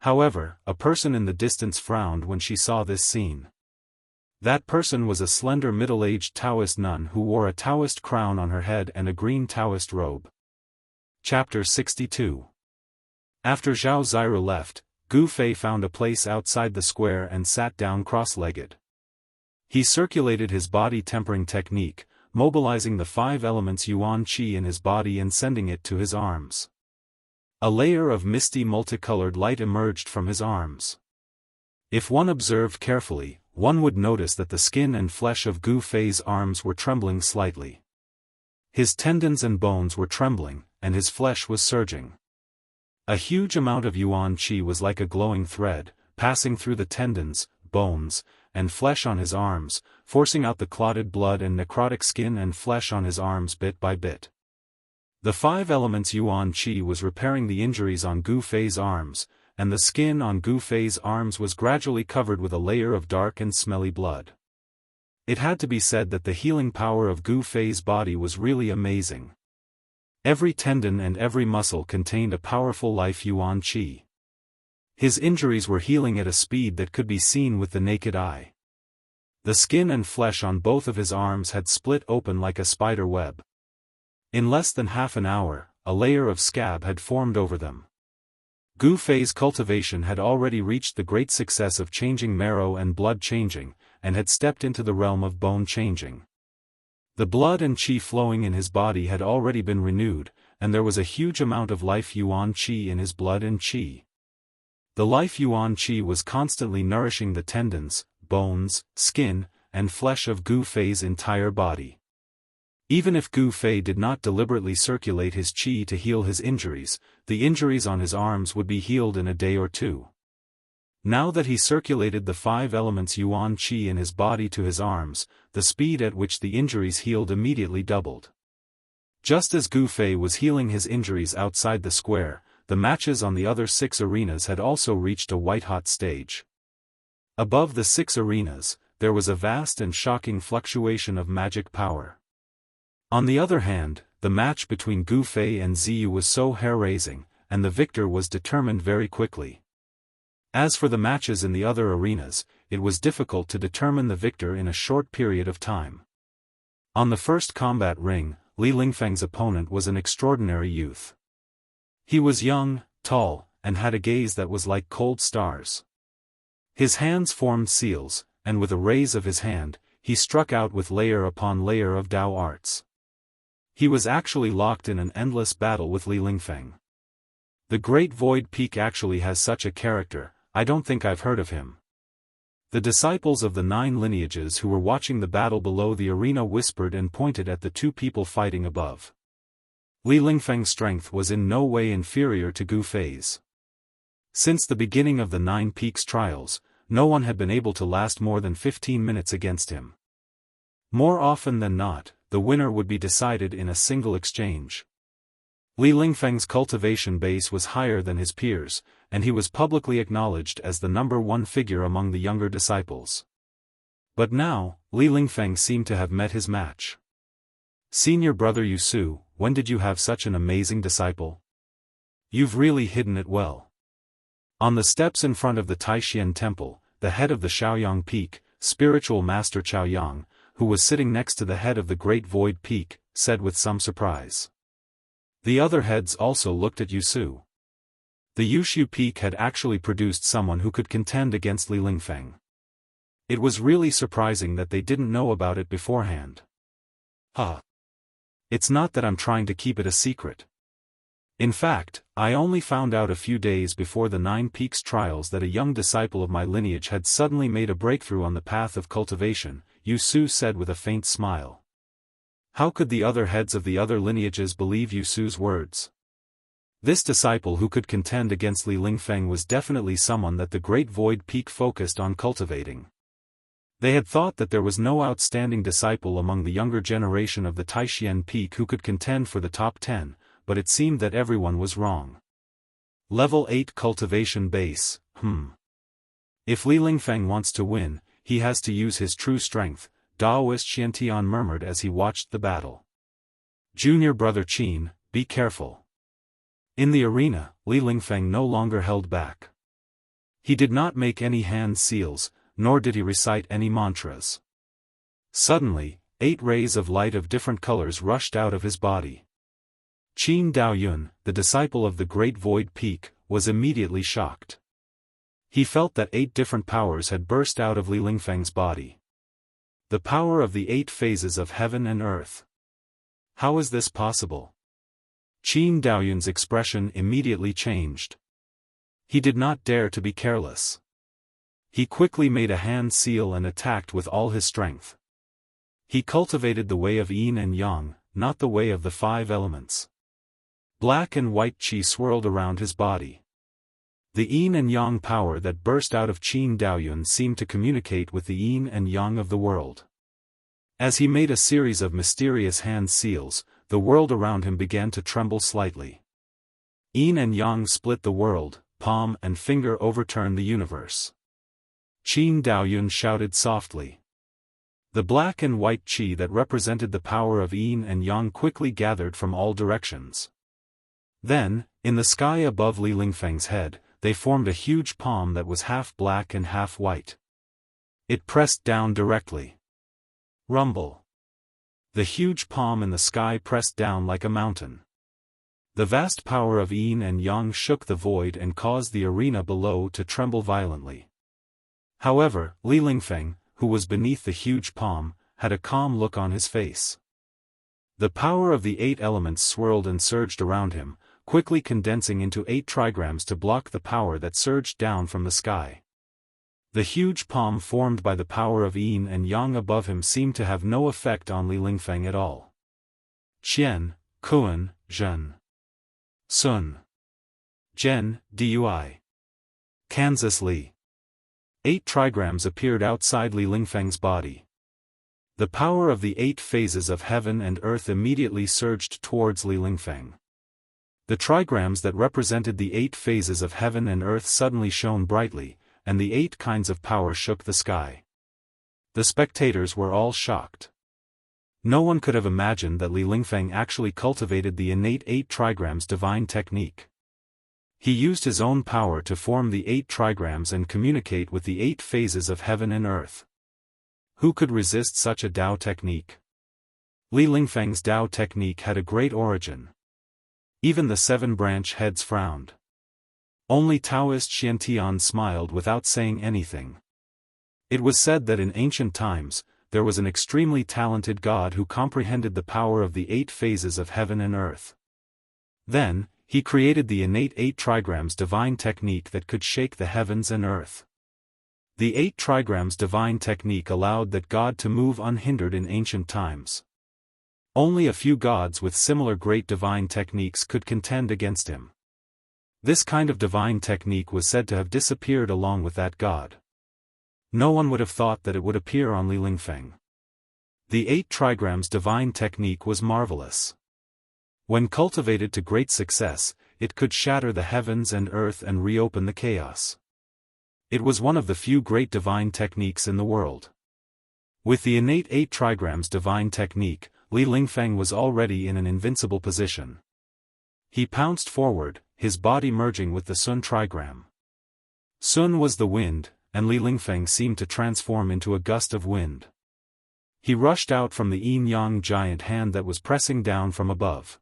However, a person in the distance frowned when she saw this scene. That person was a slender middle-aged Taoist nun who wore a Taoist crown on her head and a green Taoist robe. Chapter 62. After Zhao Ziru left, Gu Fei found a place outside the square and sat down cross-legged. He circulated his body tempering technique, mobilizing the 5 elements Yuan Qi in his body and sending it to his arms. A layer of misty multicolored light emerged from his arms. If one observed carefully, one would notice that the skin and flesh of Gu Fei's arms were trembling slightly. His tendons and bones were trembling, and his flesh was surging. A huge amount of Yuan Qi was like a glowing thread, passing through the tendons, bones, and flesh on his arms, forcing out the clotted blood and necrotic skin and flesh on his arms bit by bit. The 5 elements Yuan Qi was repairing the injuries on Gu Fei's arms, and the skin on Gu Fei's arms was gradually covered with a layer of dark and smelly blood. It had to be said that the healing power of Gu Fei's body was really amazing. Every tendon and every muscle contained a powerful life Yuan Qi. His injuries were healing at a speed that could be seen with the naked eye. The skin and flesh on both of his arms had split open like a spider web. In less than half an hour, a layer of scab had formed over them. Gu Fei's cultivation had already reached the great success of changing marrow and blood changing, and had stepped into the realm of bone changing. The blood and qi flowing in his body had already been renewed, and there was a huge amount of life Yuan Qi in his blood and qi. The life Yuan Qi was constantly nourishing the tendons, bones, skin, and flesh of Gu Fei's entire body. Even if Gu Fei did not deliberately circulate his qi to heal his injuries, the injuries on his arms would be healed in a day or two. Now that he circulated the 5 elements Yuan Qi in his body to his arms, the speed at which the injuries healed immediately doubled. Just as Gu Fei was healing his injuries outside the square, the matches on the other 6 arenas had also reached a white-hot stage. Above the 6 arenas, there was a vast and shocking fluctuation of magic power. On the other hand, the match between Gu Fei and Ziyu was so hair-raising, and the victor was determined very quickly. As for the matches in the other arenas, it was difficult to determine the victor in a short period of time. On the first combat ring, Li Lingfeng's opponent was an extraordinary youth. He was young, tall, and had a gaze that was like cold stars. His hands formed seals, and with a raise of his hand, he struck out with layer upon layer of Dao arts. He was actually locked in an endless battle with Li Lingfeng. The Great Void Peak actually has such a character, I don't think I've heard of him. The disciples of the 9 lineages who were watching the battle below the arena whispered and pointed at the 2 people fighting above. Li Lingfeng's strength was in no way inferior to Gu Fei's. Since the beginning of the 9 Peaks trials, no one had been able to last more than 15 minutes against him. More often than not, the winner would be decided in a single exchange. Li Lingfeng's cultivation base was higher than his peers, and he was publicly acknowledged as the #1 figure among the younger disciples. But now, Li Lingfeng seemed to have met his match. Senior brother Yusu, when did you have such an amazing disciple? You've really hidden it well. On the steps in front of the Taishan Temple, the head of the Shaoyang Peak, spiritual master Chaoyang, who was sitting next to the head of the Great Void Peak, said with some surprise. The other heads also looked at Yusu. The Yushu Peak had actually produced someone who could contend against Li Lingfeng. It was really surprising that they didn't know about it beforehand. It's not that I'm trying to keep it a secret. In fact, I only found out a few days before the 9 Peaks trials that a young disciple of my lineage had suddenly made a breakthrough on the path of cultivation, Yusu said with a faint smile. How could the other heads of the other lineages believe Yusu's words? This disciple who could contend against Li Lingfeng was definitely someone that the Great Void Peak focused on cultivating. They had thought that there was no outstanding disciple among the younger generation of the Taishian Peak who could contend for the top 10, but it seemed that everyone was wrong. Level 8 Cultivation Base, If Li Lingfeng wants to win, he has to use his true strength, Daoist Xiantian murmured as he watched the battle. Junior brother Qin, be careful. In the arena, Li Lingfeng no longer held back. He did not make any hand seals, nor did he recite any mantras. Suddenly, 8 rays of light of different colors rushed out of his body. Qin Daoyun, the disciple of the Great Void Peak, was immediately shocked. He felt that 8 different powers had burst out of Li Lingfeng's body. The power of the 8 phases of heaven and earth. How is this possible? Qin Daoyun's expression immediately changed. He did not dare to be careless. He quickly made a hand seal and attacked with all his strength. He cultivated the way of yin and yang, not the way of the 5 elements. Black and white qi swirled around his body. The yin and yang power that burst out of Qin Daoyun seemed to communicate with the yin and yang of the world. As he made a series of mysterious hand seals, the world around him began to tremble slightly. Yin and yang split the world, palm and finger overturned the universe. Qin Daoyun shouted softly. The black and white qi that represented the power of yin and yang quickly gathered from all directions. Then, in the sky above Li Lingfeng's head, they formed a huge palm that was half black and half white. It pressed down directly. Rumble. The huge palm in the sky pressed down like a mountain. The vast power of yin and yang shook the void and caused the arena below to tremble violently. However, Li Lingfeng, who was beneath the huge palm, had a calm look on his face. The power of the 8 elements swirled and surged around him, quickly condensing into 8 trigrams to block the power that surged down from the sky. The huge palm formed by the power of yin and yang above him seemed to have no effect on Li Lingfeng at all. Qian, Kuan, Zhen. Sun. Zhen, Dui. Kansas Li. 8 trigrams appeared outside Li Lingfeng's body. The power of the 8 phases of heaven and earth immediately surged towards Li Lingfeng. The trigrams that represented the 8 phases of heaven and earth suddenly shone brightly, and the 8 kinds of power shook the sky. The spectators were all shocked. No one could have imagined that Li Lingfeng actually cultivated the innate 8 trigrams divine technique. He used his own power to form the 8 trigrams and communicate with the 8 phases of heaven and earth. Who could resist such a Dao technique? Li Lingfeng's Dao technique had a great origin. Even the 7 branch heads frowned. Only Taoist Xiantian smiled without saying anything. It was said that in ancient times, there was an extremely talented god who comprehended the power of the 8 phases of heaven and earth. Then, he created the innate 8 trigrams divine technique that could shake the heavens and earth. The 8 trigrams divine technique allowed that god to move unhindered in ancient times. Only a few gods with similar great divine techniques could contend against him. This kind of divine technique was said to have disappeared along with that god. No one would have thought that it would appear on Li Lingfeng. The 8 trigrams divine technique was marvelous. When cultivated to great success, it could shatter the heavens and earth and reopen the chaos. It was one of the few great divine techniques in the world. With the innate 8 trigrams divine technique, Li Lingfeng was already in an invincible position. He pounced forward, his body merging with the Sun trigram. Sun was the wind, and Li Lingfeng seemed to transform into a gust of wind. He rushed out from the yin-yang giant hand that was pressing down from above.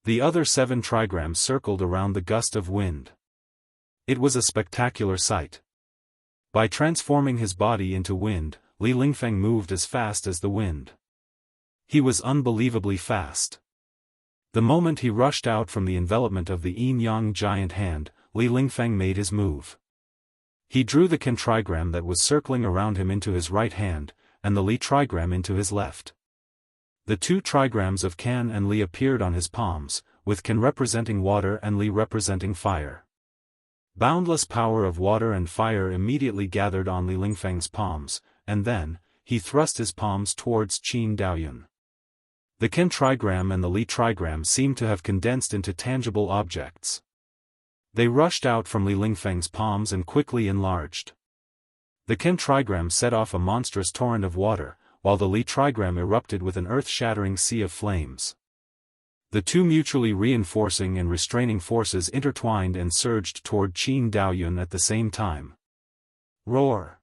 The other 7 trigrams circled around the gust of wind. It was a spectacular sight. By transforming his body into wind, Li Lingfeng moved as fast as the wind. He was unbelievably fast. The moment he rushed out from the envelopment of the yin-yang giant hand, Li Lingfeng made his move. He drew the Ken trigram that was circling around him into his right hand, and the Li trigram into his left. The 2 trigrams of Ken and Li appeared on his palms, with Qin representing water and Li representing fire. Boundless power of water and fire immediately gathered on Li Lingfeng's palms, and then, he thrust his palms towards Qin Daoyun. The Qin trigram and the Li trigram seemed to have condensed into tangible objects. They rushed out from Li Lingfeng's palms and quickly enlarged. The Qin trigram set off a monstrous torrent of water, while the Li trigram erupted with an earth-shattering sea of flames. The two mutually reinforcing and restraining forces intertwined and surged toward Qin Daoyun at the same time. Roar!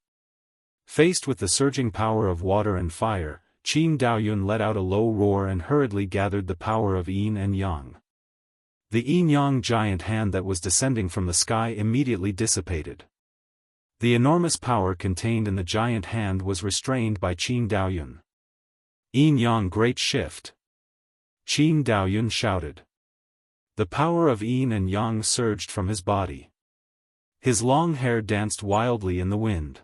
Faced with the surging power of water and fire, Qin Daoyun let out a low roar and hurriedly gathered the power of yin and yang. The yin-yang giant hand that was descending from the sky immediately dissipated. The enormous power contained in the giant hand was restrained by Qin Daoyun. Yin-yang great shift! Qin Daoyun shouted. The power of yin and yang surged from his body. His long hair danced wildly in the wind.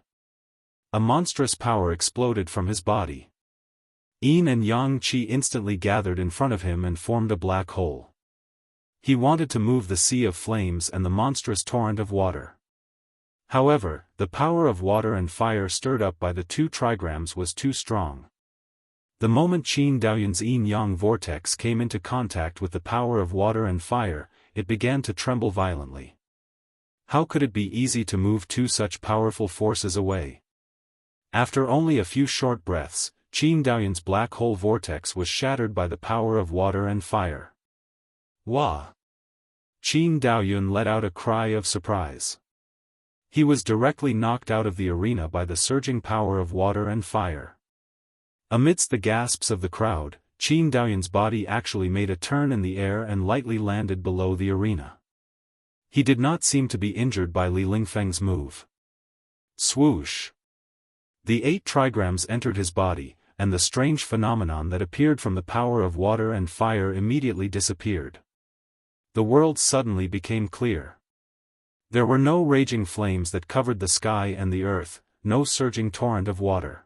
A monstrous power exploded from his body. Yin and yang qi instantly gathered in front of him and formed a black hole. He wanted to move the sea of flames and the monstrous torrent of water. However, the power of water and fire stirred up by the two trigrams was too strong. The moment Qin Daoyun's yin-yang vortex came into contact with the power of water and fire, it began to tremble violently. How could it be easy to move two such powerful forces away? After only a few short breaths, Qin Daoyun's black hole vortex was shattered by the power of water and fire. Wah! Qin Daoyun let out a cry of surprise. He was directly knocked out of the arena by the surging power of water and fire. Amidst the gasps of the crowd, Qin Daoyun's body actually made a turn in the air and lightly landed below the arena. He did not seem to be injured by Li Lingfeng's move. Swoosh! The 8 trigrams entered his body, and the strange phenomenon that appeared from the power of water and fire immediately disappeared. The world suddenly became clear. There were no raging flames that covered the sky and the earth, no surging torrent of water.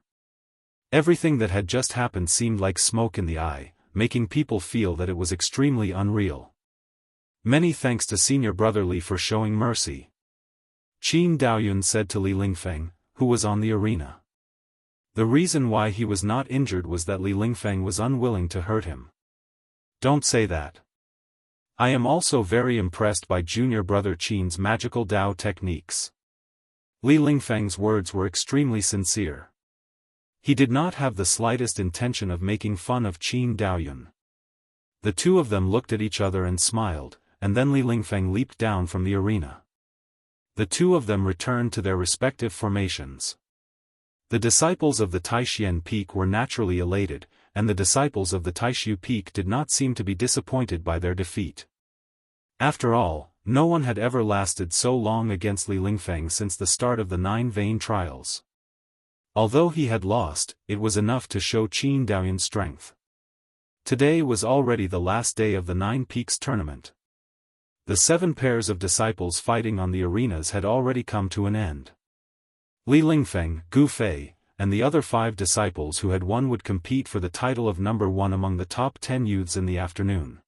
Everything that had just happened seemed like smoke in the eye, making people feel that it was extremely unreal. Many thanks to Senior Brother Li for showing mercy. Qin Daoyun said to Li Lingfeng, who was on the arena. The reason why he was not injured was that Li Lingfeng was unwilling to hurt him. Don't say that. I am also very impressed by Junior Brother Qin's magical Dao techniques. Li Lingfeng's words were extremely sincere. He did not have the slightest intention of making fun of Qin Daoyun. The two of them looked at each other and smiled, and then Li Lingfeng leaped down from the arena. The two of them returned to their respective formations. The disciples of the Taixuan Peak were naturally elated, and the disciples of the Taishu Peak did not seem to be disappointed by their defeat. After all, no one had ever lasted so long against Li Lingfeng since the start of the 9 Vein Trials. Although he had lost, it was enough to show Qin Daoyun's strength. Today was already the last day of the 9 Peaks tournament. The 7 pairs of disciples fighting on the arenas had already come to an end. Li Lingfeng, Gu Fei, and the other 5 disciples who had won would compete for the title of number 1 among the top 10 youths in the afternoon.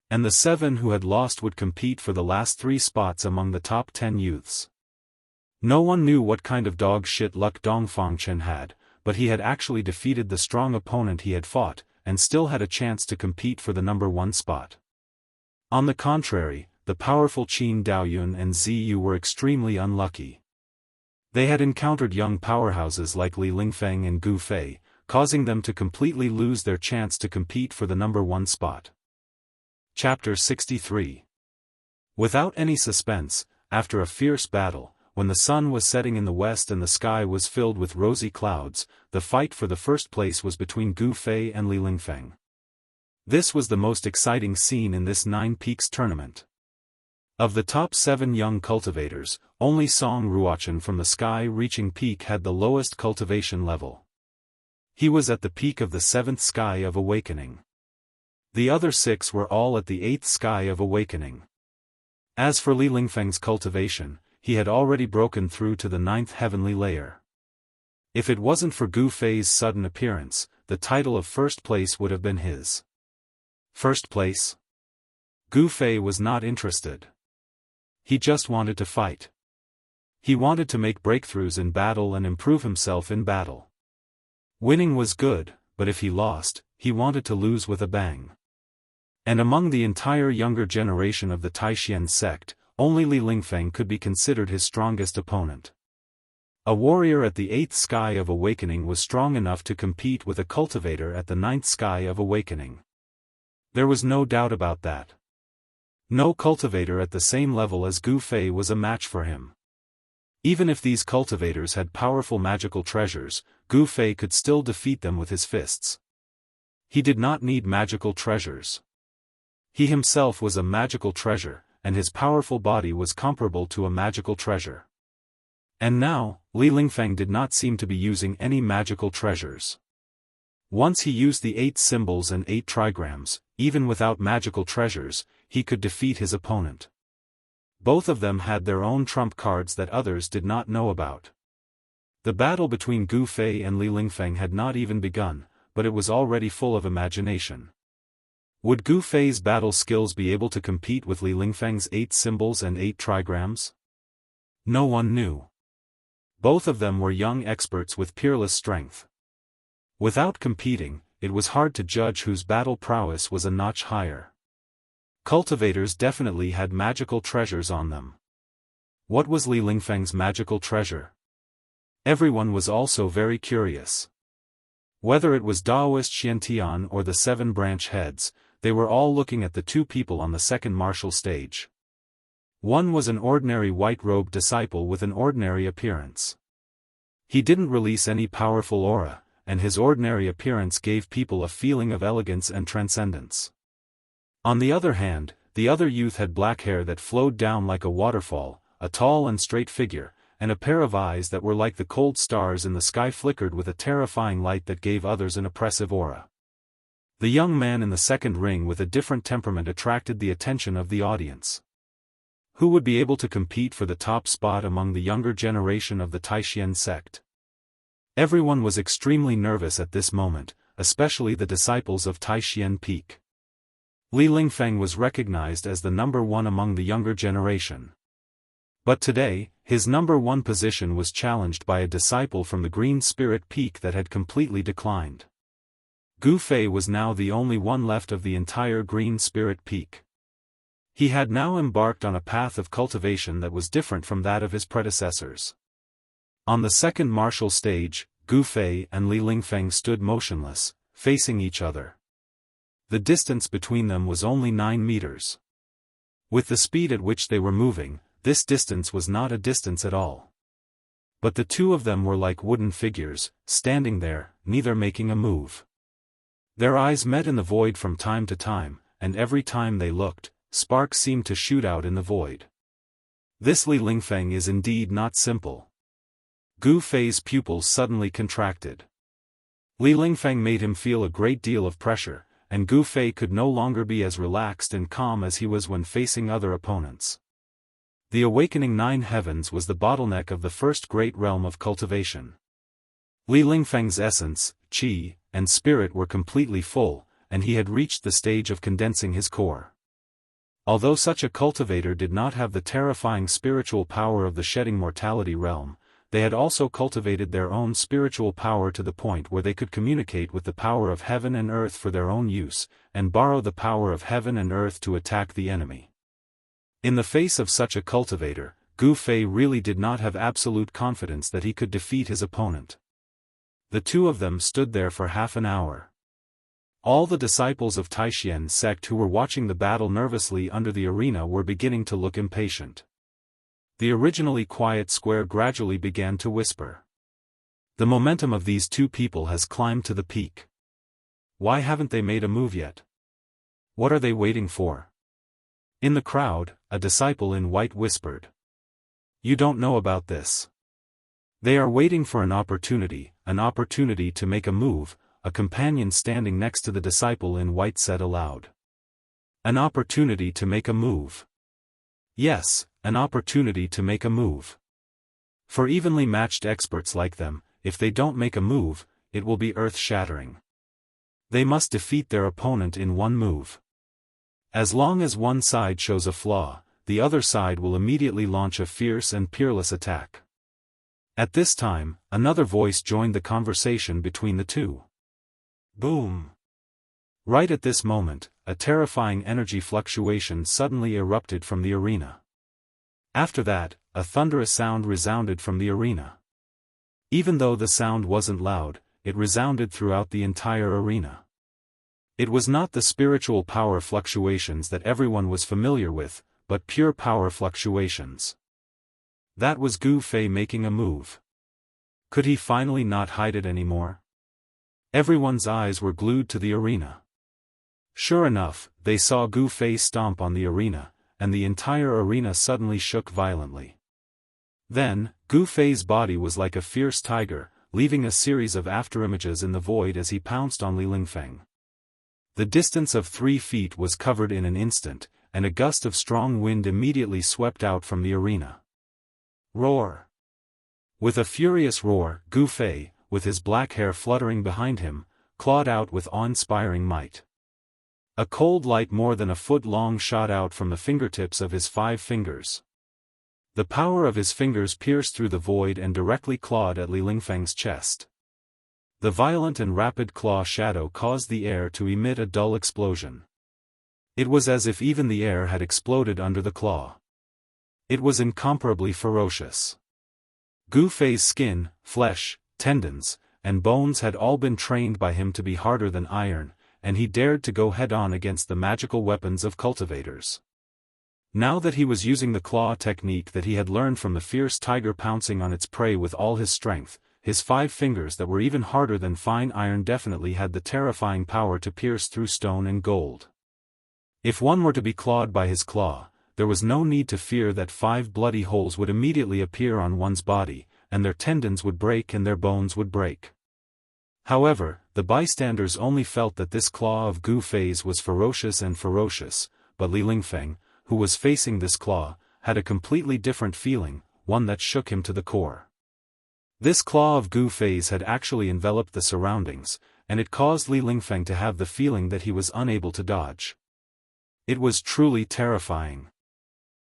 And the 7 who had lost would compete for the last 3 spots among the top 10 youths. No one knew what kind of dog shit luck Dongfang Chen had, but he had actually defeated the strong opponent he had fought, and still had a chance to compete for the number 1 spot. On the contrary, the powerful Qin Daoyun and Ziyu were extremely unlucky. They had encountered young powerhouses like Li Lingfeng and Gu Fei, causing them to completely lose their chance to compete for the number 1 spot. Chapter 63. Without any suspense, after a fierce battle, when the sun was setting in the west and the sky was filled with rosy clouds, the fight for the first place was between Gu Fei and Li Lingfeng. This was the most exciting scene in this 9 Peaks tournament. Of the top 7 young cultivators, only Song Ruochen from the Sky Reaching Peak had the lowest cultivation level. He was at the peak of the 7th Sky of Awakening. The other 6 were all at the 8th Sky of Awakening. As for Li Lingfeng's cultivation, he had already broken through to the 9th heavenly layer. If it wasn't for Gu Fei's sudden appearance, the title of first place would have been his. First place? Gu Fei was not interested. He just wanted to fight. He wanted to make breakthroughs in battle and improve himself in battle. Winning was good, but if he lost, he wanted to lose with a bang. And among the entire younger generation of the Taishan sect, only Li Lingfeng could be considered his strongest opponent. A warrior at the 8th sky of awakening was strong enough to compete with a cultivator at the 9th sky of awakening. There was no doubt about that. No cultivator at the same level as Gu Fei was a match for him. Even if these cultivators had powerful magical treasures, Gu Fei could still defeat them with his fists. He did not need magical treasures. He himself was a magical treasure, and his powerful body was comparable to a magical treasure. And now, Li Lingfeng did not seem to be using any magical treasures. Once he used the 8 symbols and 8 trigrams, even without magical treasures, he could defeat his opponent. Both of them had their own trump cards that others did not know about. The battle between Gu Fei and Li Lingfeng had not even begun, but it was already full of imagination. Would Gu Fei's battle skills be able to compete with Li Lingfeng's 8 symbols and 8 trigrams? No one knew. Both of them were young experts with peerless strength. Without competing, it was hard to judge whose battle prowess was a notch higher. Cultivators definitely had magical treasures on them. What was Li Lingfeng's magical treasure? Everyone was also very curious. Whether it was Daoist Xiantian or the 7 branch heads, they were all looking at the 2 people on the second martial stage. One was an ordinary white-robed disciple with an ordinary appearance. He didn't release any powerful aura, and his ordinary appearance gave people a feeling of elegance and transcendence. On the other hand, the other youth had black hair that flowed down like a waterfall, a tall and straight figure, and a pair of eyes that were like the cold stars in the sky flickered with a terrifying light that gave others an oppressive aura. The young man in the second ring with a different temperament attracted the attention of the audience. Who would be able to compete for the top spot among the younger generation of the Taishan sect? Everyone was extremely nervous at this moment, especially the disciples of Taishan Peak. Li Lingfeng was recognized as the number 1 among the younger generation. But today, his number 1 position was challenged by a disciple from the Green Spirit Peak that had completely declined. Gu Fei was now the only one left of the entire Green Spirit Peak. He had now embarked on a path of cultivation that was different from that of his predecessors. On the second martial stage, Gu Fei and Li Lingfeng stood motionless, facing each other. The distance between them was only 9 meters. With the speed at which they were moving, this distance was not a distance at all. But the 2 of them were like wooden figures, standing there, neither making a move. Their eyes met in the void from time to time, and every time they looked, sparks seemed to shoot out in the void. This Li Lingfeng is indeed not simple. Gu Fei's pupils suddenly contracted. Li Lingfeng made him feel a great deal of pressure, and Gu Fei could no longer be as relaxed and calm as he was when facing other opponents. The awakening 9 heavens was the bottleneck of the first great realm of cultivation. Li Lingfeng's essence, qi, and spirit were completely full, and he had reached the stage of condensing his core. Although such a cultivator did not have the terrifying spiritual power of the shedding mortality realm, they had also cultivated their own spiritual power to the point where they could communicate with the power of heaven and earth for their own use, and borrow the power of heaven and earth to attack the enemy. In the face of such a cultivator, Gu Fei really did not have absolute confidence that he could defeat his opponent. The 2 of them stood there for half an hour. All the disciples of Taishan sect who were watching the battle nervously under the arena were beginning to look impatient. The originally quiet square gradually began to whisper. The momentum of these 2 people has climbed to the peak. Why haven't they made a move yet? What are they waiting for? In the crowd, a disciple in white whispered. You don't know about this. They are waiting for an opportunity to make a move, a companion standing next to the disciple in white said aloud. An opportunity to make a move. Yes, an opportunity to make a move. For evenly matched experts like them, if they don't make a move, it will be earth-shattering. They must defeat their opponent in one move. As long as one side shows a flaw, the other side will immediately launch a fierce and peerless attack. At this time, another voice joined the conversation between the two. Boom! Right at this moment, a terrifying energy fluctuation suddenly erupted from the arena. After that, a thunderous sound resounded from the arena. Even though the sound wasn't loud, it resounded throughout the entire arena. It was not the spiritual power fluctuations that everyone was familiar with, but pure power fluctuations. That was Gu Fei making a move. Could he finally not hide it anymore? Everyone's eyes were glued to the arena. Sure enough, they saw Gu Fei stomp on the arena, and the entire arena suddenly shook violently. Then, Gu Fei's body was like a fierce tiger, leaving a series of afterimages in the void as he pounced on Li Lingfeng. The distance of 3 feet was covered in an instant, and a gust of strong wind immediately swept out from the arena. Roar! With a furious roar, Gu Fei, with his black hair fluttering behind him, clawed out with awe-inspiring might. A cold light more than a foot long shot out from the fingertips of his 5 fingers. The power of his fingers pierced through the void and directly clawed at Li Lingfeng's chest. The violent and rapid claw shadow caused the air to emit a dull explosion. It was as if even the air had exploded under the claw. It was incomparably ferocious. Gu Fei's skin, flesh, tendons, and bones had all been trained by him to be harder than iron, and he dared to go head-on against the magical weapons of cultivators. Now that he was using the claw technique that he had learned from the fierce tiger pouncing on its prey with all his strength, his 5 fingers that were even harder than fine iron definitely had the terrifying power to pierce through stone and gold. If one were to be clawed by his claw, there was no need to fear that 5 bloody holes would immediately appear on one's body, and their tendons would break and their bones would break. However, the bystanders only felt that this claw of Gu Fei's was ferocious, but Li Lingfeng, who was facing this claw, had a completely different feeling, one that shook him to the core. This claw of Gu Fei's had actually enveloped the surroundings, and it caused Li Lingfeng to have the feeling that he was unable to dodge. It was truly terrifying.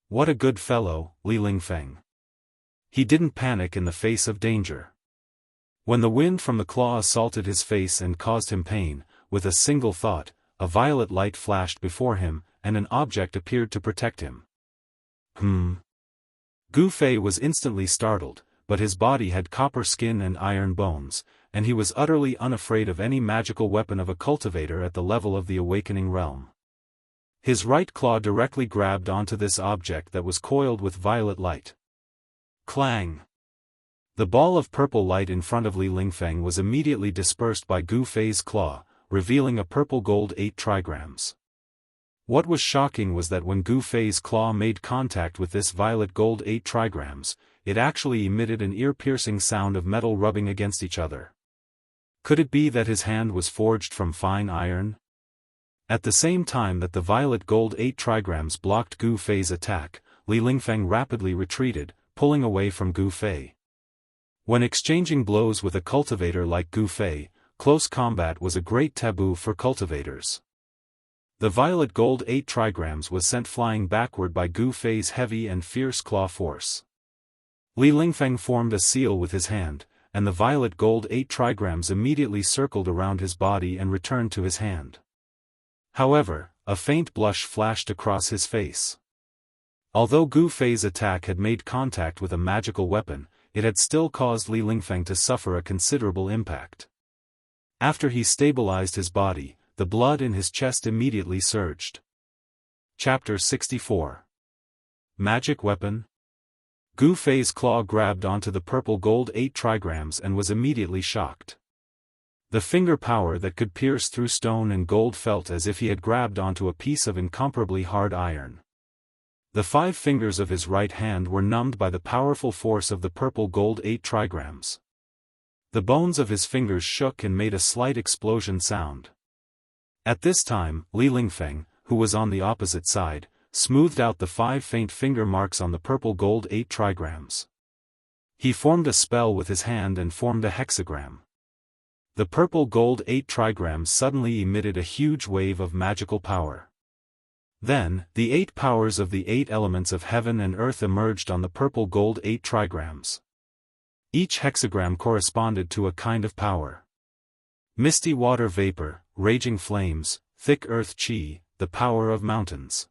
What a good fellow, Li Lingfeng. He didn't panic in the face of danger. When the wind from the claw assaulted his face and caused him pain, with a single thought, a violet light flashed before him, and an object appeared to protect him. Gu Fei was instantly startled, but his body had copper skin and iron bones, and he was utterly unafraid of any magical weapon of a cultivator at the level of the awakening realm. His right claw directly grabbed onto this object that was coiled with violet light. Clang! The ball of purple light in front of Li Lingfeng was immediately dispersed by Gu Fei's claw, revealing a purple gold 8 trigrams. What was shocking was that when Gu Fei's claw made contact with this violet gold 8 trigrams, it actually emitted an ear-piercing sound of metal rubbing against each other. Could it be that his hand was forged from fine iron? At the same time that the violet gold 8 trigrams blocked Gu Fei's attack, Li Lingfeng rapidly retreated, pulling away from Gu Fei. When exchanging blows with a cultivator like Gu Fei, close combat was a great taboo for cultivators. The violet gold 8 trigrams was sent flying backward by Gu Fei's heavy and fierce claw force. Li Lingfeng formed a seal with his hand, and the violet gold 8 trigrams immediately circled around his body and returned to his hand. However, a faint blush flashed across his face. Although Gu Fei's attack had made contact with a magical weapon, it had still caused Li Lingfeng to suffer a considerable impact. After he stabilized his body, the blood in his chest immediately surged. Chapter 64. Magic Weapon? Gu Fei's claw grabbed onto the purple gold 8 trigrams and was immediately shocked. The finger power that could pierce through stone and gold felt as if he had grabbed onto a piece of incomparably hard iron. The 5 fingers of his right hand were numbed by the powerful force of the purple gold 8 trigrams. The bones of his fingers shook and made a slight explosion sound. At this time, Li Lingfeng, who was on the opposite side, smoothed out the 5 faint finger marks on the purple gold 8 trigrams. He formed a spell with his hand and formed a hexagram. The purple gold 8 trigrams suddenly emitted a huge wave of magical power. Then, the 8 powers of the 8 elements of heaven and earth emerged on the purple-gold 8 trigrams. Each hexagram corresponded to a kind of power. Misty water vapor, raging flames, thick earth chi, the power of mountains.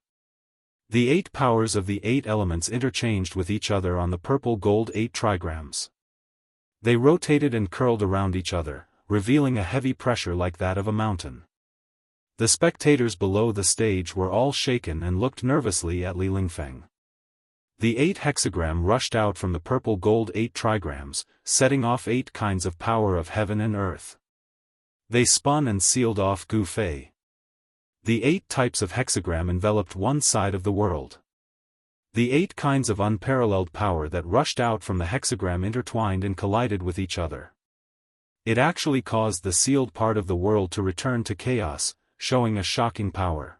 The 8 powers of the 8 elements interchanged with each other on the purple-gold 8 trigrams. They rotated and curled around each other, revealing a heavy pressure like that of a mountain. The spectators below the stage were all shaken and looked nervously at Li Lingfeng. The 8 hexagram rushed out from the purple-gold 8 trigrams, setting off 8 kinds of power of heaven and earth. They spun and sealed off Gu Fei. The 8 types of hexagram enveloped one side of the world. The 8 kinds of unparalleled power that rushed out from the hexagram intertwined and collided with each other. It actually caused the sealed part of the world to return to chaos, showing a shocking power.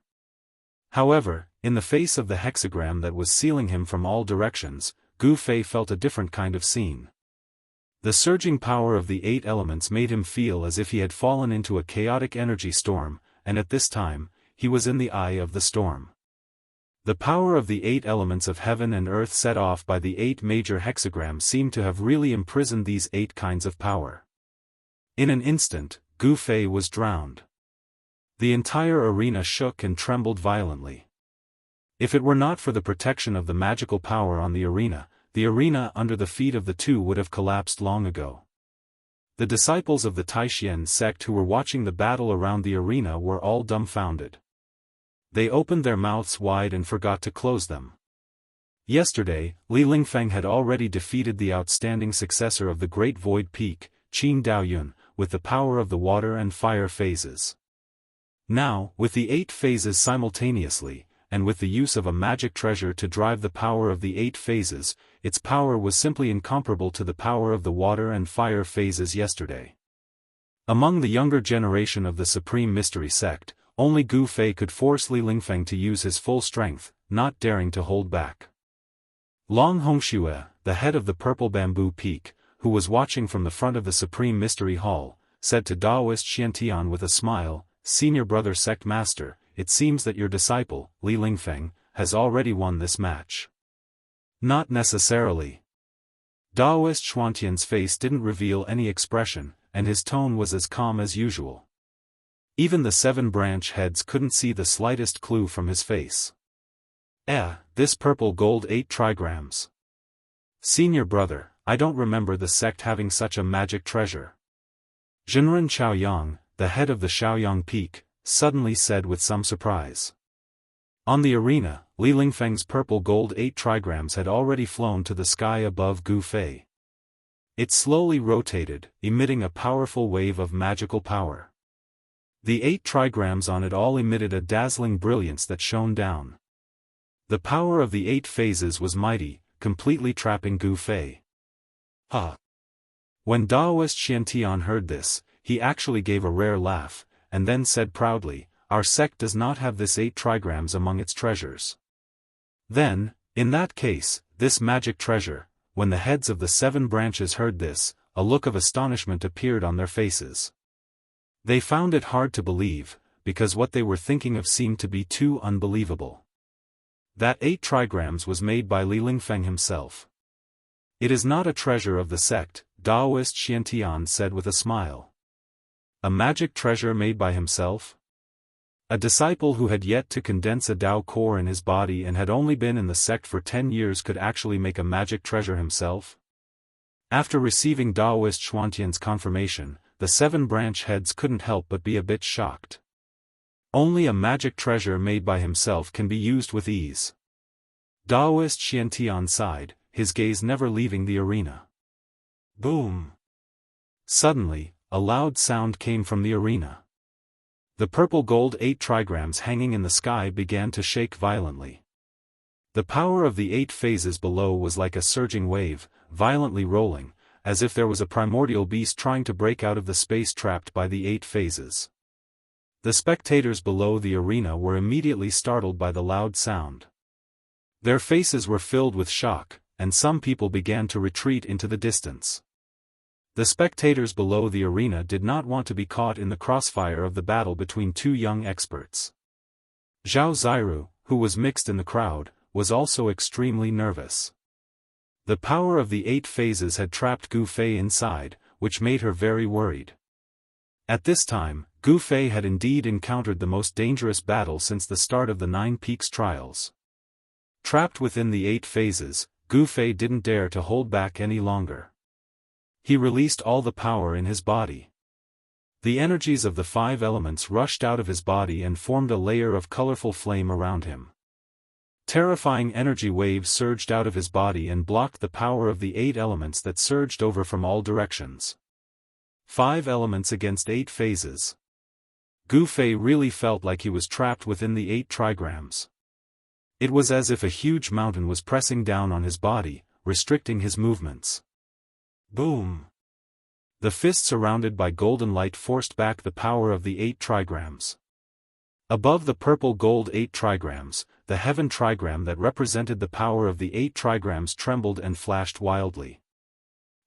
However, in the face of the hexagram that was sealing him from all directions, Gu Fei felt a different kind of scene. The surging power of the 8 elements made him feel as if he had fallen into a chaotic energy storm, and at this time, he was in the eye of the storm. The power of the 8 elements of heaven and earth set off by the 8 major hexagrams seemed to have really imprisoned these 8 kinds of power. In an instant, Gu Fei was drowned. The entire arena shook and trembled violently. If it were not for the protection of the magical power on the arena under the feet of the two would have collapsed long ago. The disciples of the Taishan sect who were watching the battle around the arena were all dumbfounded. They opened their mouths wide and forgot to close them. Yesterday, Li Lingfeng had already defeated the outstanding successor of the Great Void Peak, Qin Daoyun, with the power of the water and fire phases. Now, with the 8 phases simultaneously, and with the use of a magic treasure to drive the power of the 8 phases, its power was simply incomparable to the power of the water and fire phases yesterday. Among the younger generation of the Supreme Mystery Sect, only Gu Fei could force Li Lingfeng to use his full strength, not daring to hold back. Long Hongxue, the head of the Purple Bamboo Peak, who was watching from the front of the Supreme Mystery Hall, said to Daoist Xiantian with a smile, "Senior brother sect master, it seems that your disciple, Li Lingfeng, has already won this match." Not necessarily. Daoist Xiantian's face didn't reveal any expression, and his tone was as calm as usual. Even the 7 branch heads couldn't see the slightest clue from his face. This purple-gold 8 trigrams. Senior brother, I don't remember the sect having such a magic treasure. Zhenren Chaoyang, the head of the Shaoyang Peak, suddenly said with some surprise. On the arena, Li Lingfeng's purple-gold 8 trigrams had already flown to the sky above Gu Fei. It slowly rotated, emitting a powerful wave of magical power. The 8 trigrams on it all emitted a dazzling brilliance that shone down. The power of the 8 phases was mighty, completely trapping Gu Fei. When Daoist Xiantian heard this, he actually gave a rare laugh, and then said proudly, "Our sect does not have this 8 trigrams among its treasures." Then, in that case, this magic treasure, when the heads of the 7 branches heard this, a look of astonishment appeared on their faces. They found it hard to believe, because what they were thinking of seemed to be too unbelievable. That 8 trigrams was made by Li Lingfeng himself. "It is not a treasure of the sect," Daoist Xiantian said with a smile. A magic treasure made by himself? A disciple who had yet to condense a Dao core in his body and had only been in the sect for 10 years could actually make a magic treasure himself? After receiving Daoist Xiantian's confirmation, the 7 branch heads couldn't help but be a bit shocked. Only a magic treasure made by himself can be used with ease. Daoist Xiantian sighed, his gaze never leaving the arena. Boom! Suddenly, a loud sound came from the arena. The purple-gold 8 trigrams hanging in the sky began to shake violently. The power of the 8 phases below was like a surging wave, violently rolling, as if there was a primordial beast trying to break out of the space trapped by the 8 phases. The spectators below the arena were immediately startled by the loud sound. Their faces were filled with shock, and some people began to retreat into the distance. The spectators below the arena did not want to be caught in the crossfire of the battle between 2 young experts. Zhao Ziru, who was mixed in the crowd, was also extremely nervous. The power of the 8 phases had trapped Gu Fei inside, which made her very worried. At this time, Gu Fei had indeed encountered the most dangerous battle since the start of the 9 Peaks trials. Trapped within the 8 phases, Gu Fei didn't dare to hold back any longer. He released all the power in his body. The energies of the 5 elements rushed out of his body and formed a layer of colorful flame around him. Terrifying energy waves surged out of his body and blocked the power of the 8 elements that surged over from all directions. 5 elements against 8 phases. Gu Fei really felt like he was trapped within the 8 trigrams. It was as if a huge mountain was pressing down on his body, restricting his movements. Boom! The fist surrounded by golden light forced back the power of the 8 trigrams. Above the purple gold 8 trigrams, the heaven trigram that represented the power of the 8 trigrams trembled and flashed wildly.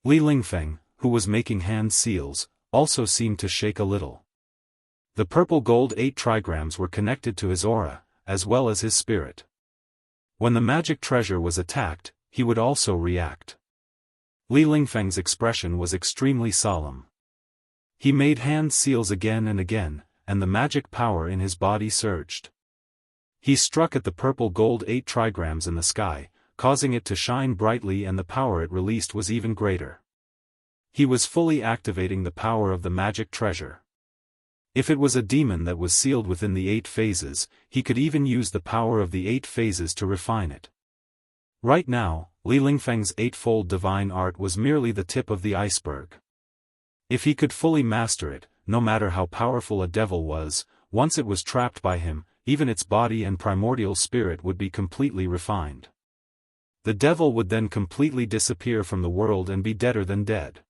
Li Lingfeng, who was making hand seals, also seemed to shake a little. The purple gold 8 trigrams were connected to his aura, as well as his spirit. When the magic treasure was attacked, he would also react. Li Lingfeng's expression was extremely solemn. He made hand seals again and again, and the magic power in his body surged. He struck at the purple gold 8 trigrams in the sky, causing it to shine brightly, and the power it released was even greater. He was fully activating the power of the magic treasure. If it was a demon that was sealed within the 8 phases, he could even use the power of the 8 phases to refine it. Right now, Li Lingfeng's 8-fold divine art was merely the tip of the iceberg. If he could fully master it, no matter how powerful a devil was, once it was trapped by him, even its body and primordial spirit would be completely refined. The devil would then completely disappear from the world and be deader than dead.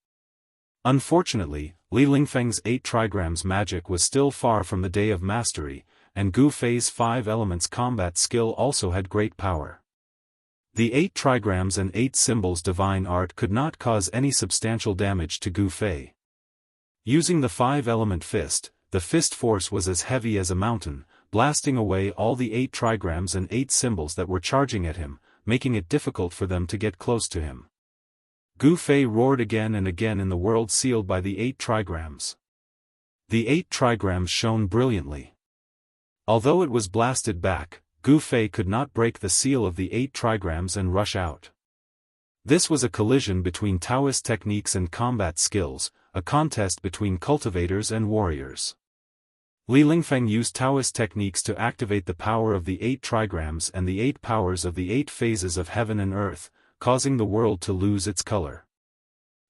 Unfortunately, Li Lingfeng's 8 trigrams magic was still far from the day of mastery, and Gu Fei's 5 elements combat skill also had great power. The 8 trigrams and 8 symbols divine art could not cause any substantial damage to Gu Fei. Using the 5-element fist, the fist force was as heavy as a mountain, blasting away all the 8 trigrams and 8 symbols that were charging at him, making it difficult for them to get close to him. Gu Fei roared again and again in the world sealed by the 8 trigrams. The 8 trigrams shone brilliantly. Although it was blasted back, Gu Fei could not break the seal of the 8 trigrams and rush out. This was a collision between Daoist techniques and combat skills, a contest between cultivators and warriors. Li Lingfeng used Daoist techniques to activate the power of the 8 trigrams and the 8 powers of the 8 phases of heaven and earth, causing the world to lose its color.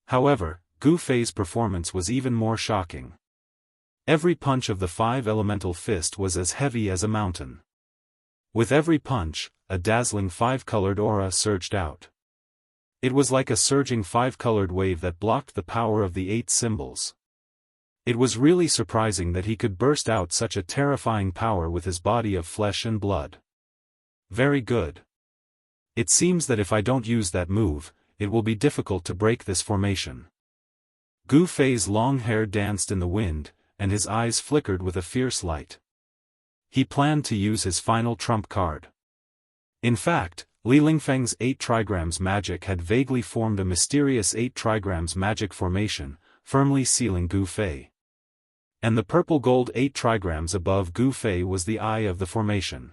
However, Gu Fei's performance was even more shocking. Every punch of the 5-elemental fist was as heavy as a mountain. With every punch, a dazzling 5-colored aura surged out. It was like a surging 5-colored wave that blocked the power of the 8 symbols. It was really surprising that he could burst out such a terrifying power with his body of flesh and blood. Very good. It seems that if I don't use that move, it will be difficult to break this formation. Gu Fei's long hair danced in the wind, and his eyes flickered with a fierce light. He planned to use his final trump card. In fact, Li Lingfeng's 8 trigrams magic had vaguely formed a mysterious 8 trigrams magic formation, firmly sealing Gu Fei. And the purple gold 8 trigrams above Gu Fei was the eye of the formation.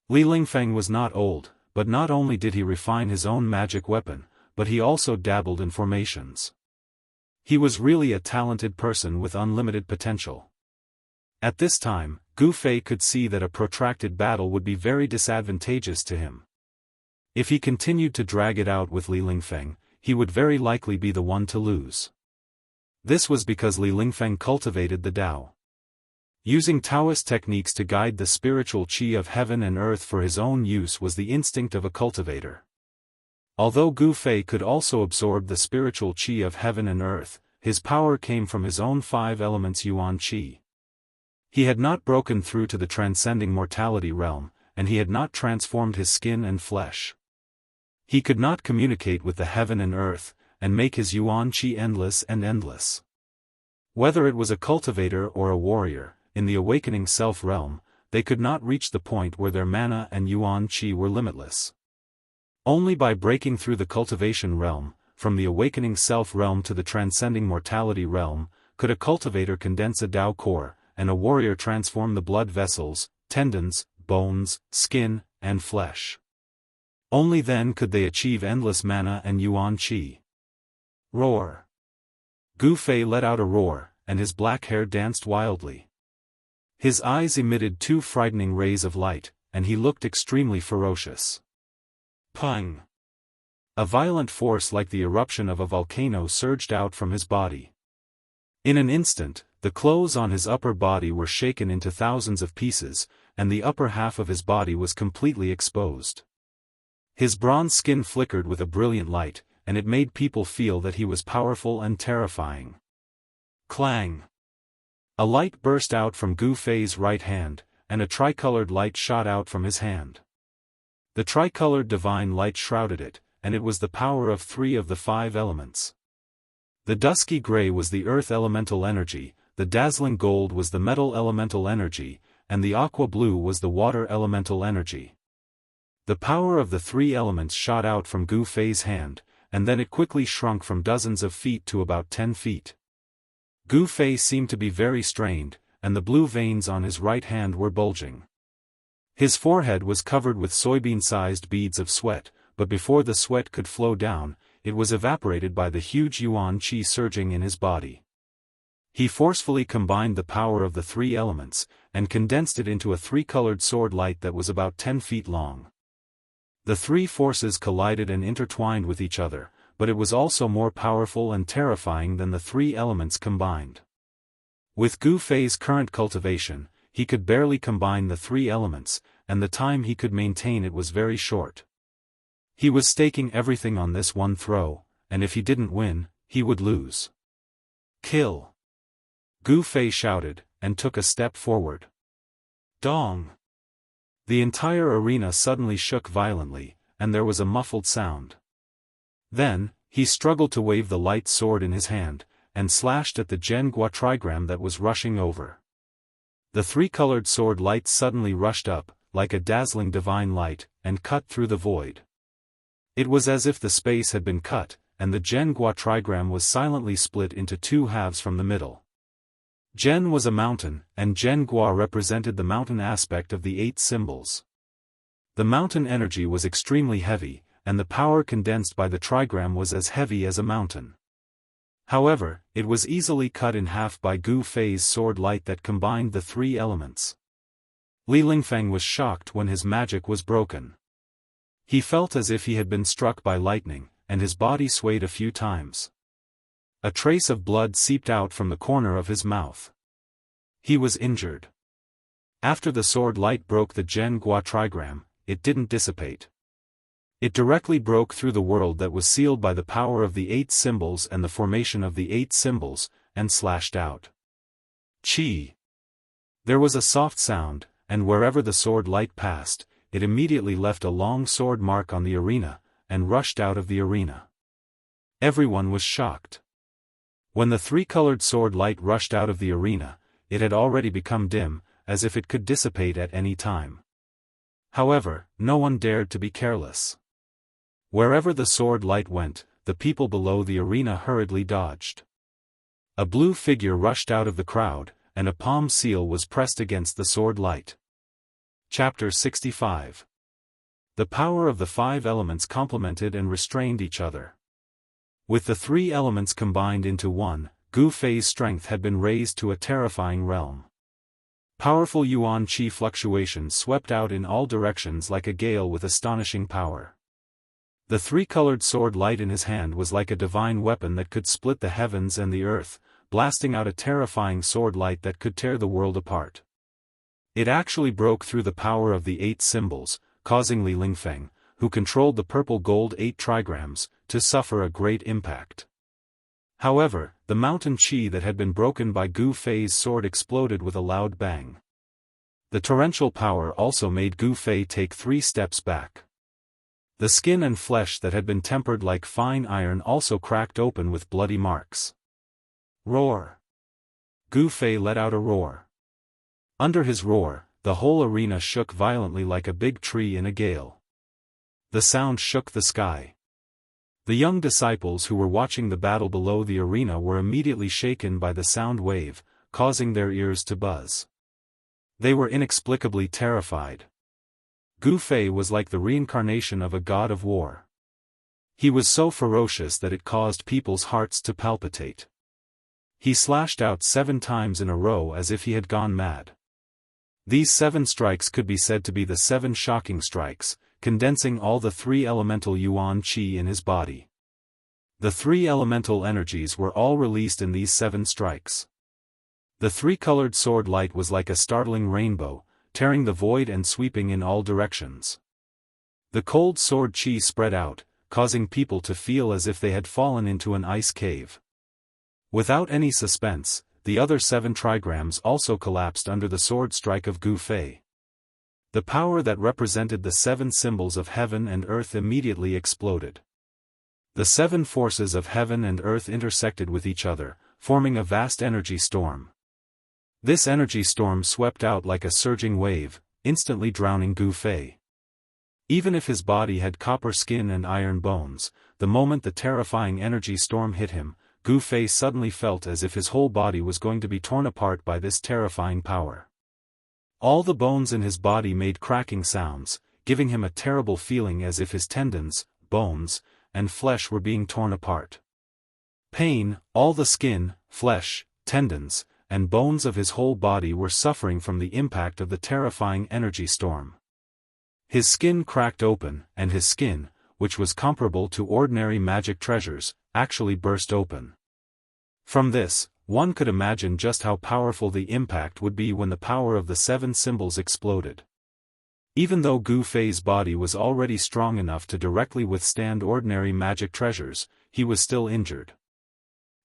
Li Lingfeng was not old, but not only did he refine his own magic weapon, but he also dabbled in formations. He was really a talented person with unlimited potential. At this time, Gu Fei could see that a protracted battle would be very disadvantageous to him. If he continued to drag it out with Li Lingfeng, he would very likely be the one to lose. This was because Li Lingfeng cultivated the Tao. Using Taoist techniques to guide the spiritual qi of heaven and earth for his own use was the instinct of a cultivator. Although Gu Fei could also absorb the spiritual qi of heaven and earth, his power came from his own 5 elements yuan qi. He had not broken through to the transcending mortality realm, and he had not transformed his skin and flesh. He could not communicate with the heaven and earth, and make his yuan qi endless and endless. Whether it was a cultivator or a warrior, in the awakening self realm, they could not reach the point where their mana and yuan qi were limitless. Only by breaking through the cultivation realm, from the awakening self realm to the transcending mortality realm, could a cultivator condense a Tao core, and a warrior transform the blood vessels, tendons, bones, skin, and flesh. Only then could they achieve endless mana and yuan qi. Roar! Gu Fei let out a roar, and his black hair danced wildly. His eyes emitted two frightening rays of light, and he looked extremely ferocious. Pung! A violent force like the eruption of a volcano surged out from his body. In an instant, the clothes on his upper body were shaken into thousands of pieces, and the upper half of his body was completely exposed. His bronze skin flickered with a brilliant light, and it made people feel that he was powerful and terrifying. Clang! A light burst out from Gu Fei's right hand, and a tricolored light shot out from his hand. The tricolored divine light shrouded it, and it was the power of 3 of the 5 elements. The dusky gray was the earth elemental energy, the dazzling gold was the metal elemental energy, and the aqua blue was the water elemental energy. The power of the 3 elements shot out from Gu Fei's hand, and then it quickly shrunk from dozens of feet to about 10 feet. Gu Fei seemed to be very strained, and the blue veins on his right hand were bulging. His forehead was covered with soybean-sized beads of sweat, but before the sweat could flow down, it was evaporated by the huge yuan qi surging in his body. He forcefully combined the power of the 3 elements, and condensed it into a 3-colored sword light that was about 10 feet long. The 3 forces collided and intertwined with each other, but it was also more powerful and terrifying than the 3 elements combined. With Gu Fei's current cultivation, he could barely combine the 3 elements, and the time he could maintain it was very short. He was staking everything on this one throw, and if he didn't win, he would lose. Kill! Gu Fei shouted, and took a step forward. Dong! The entire arena suddenly shook violently, and there was a muffled sound. Then, he struggled to wave the light sword in his hand, and slashed at the Jianghu trigram that was rushing over. The 3-colored sword light suddenly rushed up, like a dazzling divine light, and cut through the void. It was as if the space had been cut, and the Jianghu trigram was silently split into 2 halves from the middle. Zhen was a mountain, and Jianghu represented the mountain aspect of the 8 symbols. The mountain energy was extremely heavy, and the power condensed by the trigram was as heavy as a mountain. However, it was easily cut in half by Gu Fei's sword light that combined the 3 elements. Li Lingfeng was shocked when his magic was broken. He felt as if he had been struck by lightning, and his body swayed a few times. A trace of blood seeped out from the corner of his mouth. He was injured. After the sword light broke the Jianghu trigram, it didn't dissipate. It directly broke through the world that was sealed by the power of the 8 symbols and the formation of the 8 symbols, and slashed out. Chi! There was a soft sound, and wherever the sword light passed, it immediately left a long sword mark on the arena, and rushed out of the arena. Everyone was shocked. When the 3-colored sword light rushed out of the arena, it had already become dim, as if it could dissipate at any time. However, no one dared to be careless. Wherever the sword light went, the people below the arena hurriedly dodged. A blue figure rushed out of the crowd, and a palm seal was pressed against the sword light. Chapter 65. The power of the 5 elements complemented and restrained each other. With the 3 elements combined into one, Gu Fei's strength had been raised to a terrifying realm. Powerful yuan qi fluctuations swept out in all directions like a gale with astonishing power. The 3-colored sword light in his hand was like a divine weapon that could split the heavens and the earth, blasting out a terrifying sword light that could tear the world apart. It actually broke through the power of the 8 symbols, causing Li Lingfeng, who controlled the purple gold 8 trigrams, to suffer a great impact. However, the mountain qi that had been broken by Gu Fei's sword exploded with a loud bang. The torrential power also made Gu Fei take 3 steps back. The skin and flesh that had been tempered like fine iron also cracked open with bloody marks. Roar! Gu Fei let out a roar. Under his roar, the whole arena shook violently like a big tree in a gale. The sound shook the sky. The young disciples who were watching the battle below the arena were immediately shaken by the sound wave, causing their ears to buzz. They were inexplicably terrified. Gu Fei was like the reincarnation of a god of war. He was so ferocious that it caused people's hearts to palpitate. He slashed out 7 times in a row as if he had gone mad. These 7 strikes could be said to be the 7 shocking strikes, condensing all the 3 elemental yuan qi in his body. The 3 elemental energies were all released in these 7 strikes. The 3-colored sword light was like a startling rainbow, tearing the void and sweeping in all directions. The cold sword qi spread out, causing people to feel as if they had fallen into an ice cave. Without any suspense, the other 7 trigrams also collapsed under the sword strike of Gu Fei. The power that represented the 7 symbols of heaven and earth immediately exploded. The 7 forces of heaven and earth intersected with each other, forming a vast energy storm. This energy storm swept out like a surging wave, instantly drowning Gu Fei. Even if his body had copper skin and iron bones, the moment the terrifying energy storm hit him, Gu Fei suddenly felt as if his whole body was going to be torn apart by this terrifying power. All the bones in his body made cracking sounds, giving him a terrible feeling as if his tendons, bones, and flesh were being torn apart. Pain, all the skin, flesh, tendons, and bones of his whole body were suffering from the impact of the terrifying energy storm. His skin cracked open, and his skin, which was comparable to ordinary magic treasures, actually burst open. From this, one could imagine just how powerful the impact would be when the power of the 7 symbols exploded. Even though Gu Fei's body was already strong enough to directly withstand ordinary magic treasures, he was still injured.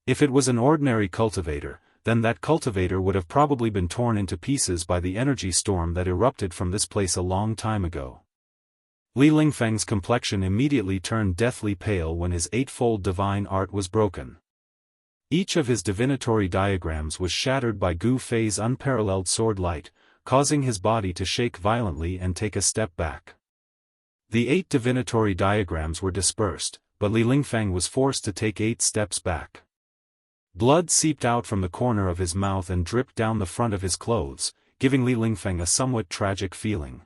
If it was an ordinary cultivator, then that cultivator would have probably been torn into pieces by the energy storm that erupted from this place a long time ago. Li Lingfeng's complexion immediately turned deathly pale when his 8-fold divine art was broken. Each of his divinatory diagrams was shattered by Gu Fei's unparalleled sword light, causing his body to shake violently and take a step back. The 8 divinatory diagrams were dispersed, but Li Lingfeng was forced to take 8 steps back. Blood seeped out from the corner of his mouth and dripped down the front of his clothes, giving Li Lingfeng a somewhat tragic feeling.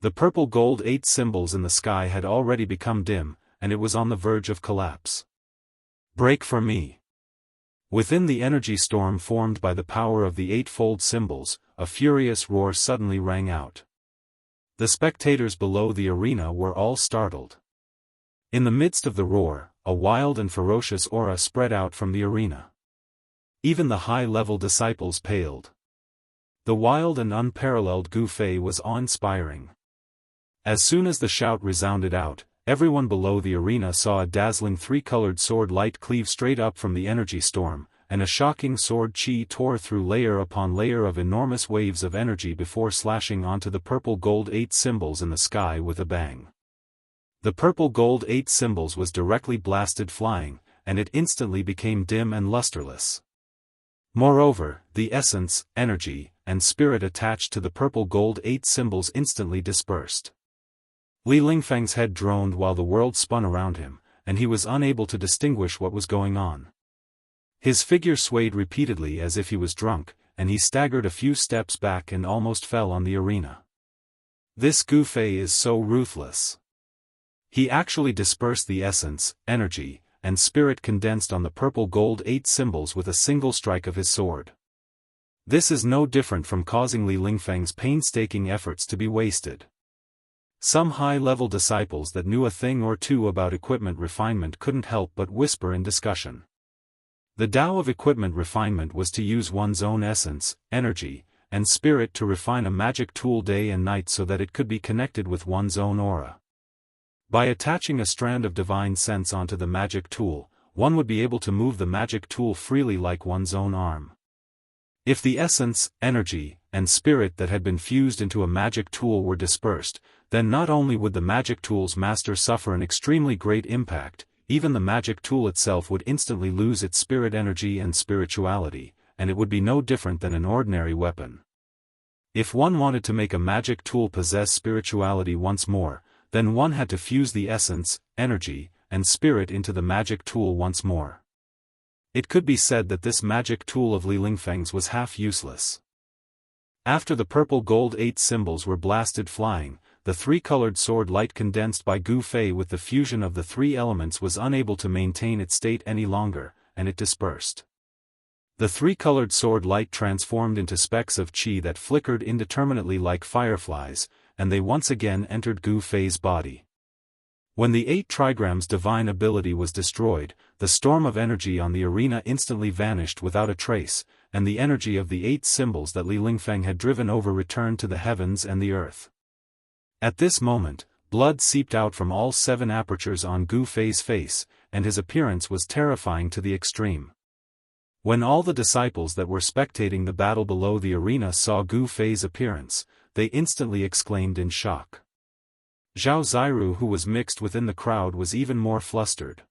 The purple-gold 8 symbols in the sky had already become dim, and it was on the verge of collapse. Break for me. Within the energy storm formed by the power of the 8-fold symbols, a furious roar suddenly rang out. The spectators below the arena were all startled. In the midst of the roar, a wild and ferocious aura spread out from the arena. Even the high-level disciples paled. The wild and unparalleled Gu Fei was awe-inspiring. As soon as the shout resounded out, everyone below the arena saw a dazzling 3-colored sword light cleave straight up from the energy storm, and a shocking sword qi tore through layer upon layer of enormous waves of energy before slashing onto the purple-gold 8 symbols in the sky with a bang. The purple-gold 8 symbols was directly blasted flying, and it instantly became dim and lusterless. Moreover, the essence, energy, and spirit attached to the purple-gold 8 symbols instantly dispersed. Li Lingfeng's head droned while the world spun around him, and he was unable to distinguish what was going on. His figure swayed repeatedly as if he was drunk, and he staggered a few steps back and almost fell on the arena. This Gu Fei is so ruthless. He actually dispersed the essence, energy, and spirit condensed on the purple-gold 8 symbols with a single strike of his sword. This is no different from causing Li Lingfeng's painstaking efforts to be wasted. Some high-level disciples that knew a thing or two about equipment refinement couldn't help but whisper in discussion. The Tao of equipment refinement was to use one's own essence, energy, and spirit to refine a magic tool day and night so that it could be connected with one's own aura. By attaching a strand of divine sense onto the magic tool, one would be able to move the magic tool freely like one's own arm. If the essence, energy, and spirit that had been fused into a magic tool were dispersed, then not only would the magic tool's master suffer an extremely great impact, even the magic tool itself would instantly lose its spirit energy and spirituality, and it would be no different than an ordinary weapon. If one wanted to make a magic tool possess spirituality once more, then one had to fuse the essence, energy, and spirit into the magic tool once more. It could be said that this magic tool of Li Lingfeng's was half useless. After the purple gold 8 symbols were blasted flying, the 3-colored sword light condensed by Gu Fei with the fusion of the 3 elements was unable to maintain its state any longer, and it dispersed. The 3-colored sword light transformed into specks of qi that flickered indeterminately like fireflies, and they once again entered Gu Fei's body. When the 8 trigrams divine ability was destroyed, the storm of energy on the arena instantly vanished without a trace, and the energy of the 8 symbols that Li Lingfeng had driven over returned to the heavens and the earth. At this moment, blood seeped out from all 7 apertures on Gu Fei's face, and his appearance was terrifying to the extreme. When all the disciples that were spectating the battle below the arena saw Gu Fei's appearance, they instantly exclaimed in shock. Zhao Ziru, who was mixed within the crowd, was even more flustered.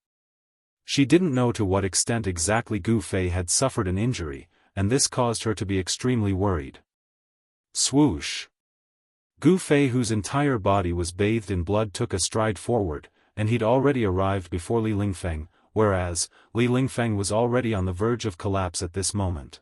She didn't know to what extent exactly Gu Fei had suffered an injury, and this caused her to be extremely worried. Swoosh! Gu Fei, whose entire body was bathed in blood, took a stride forward, and he'd already arrived before Li Lingfeng, whereas, Li Lingfeng was already on the verge of collapse at this moment.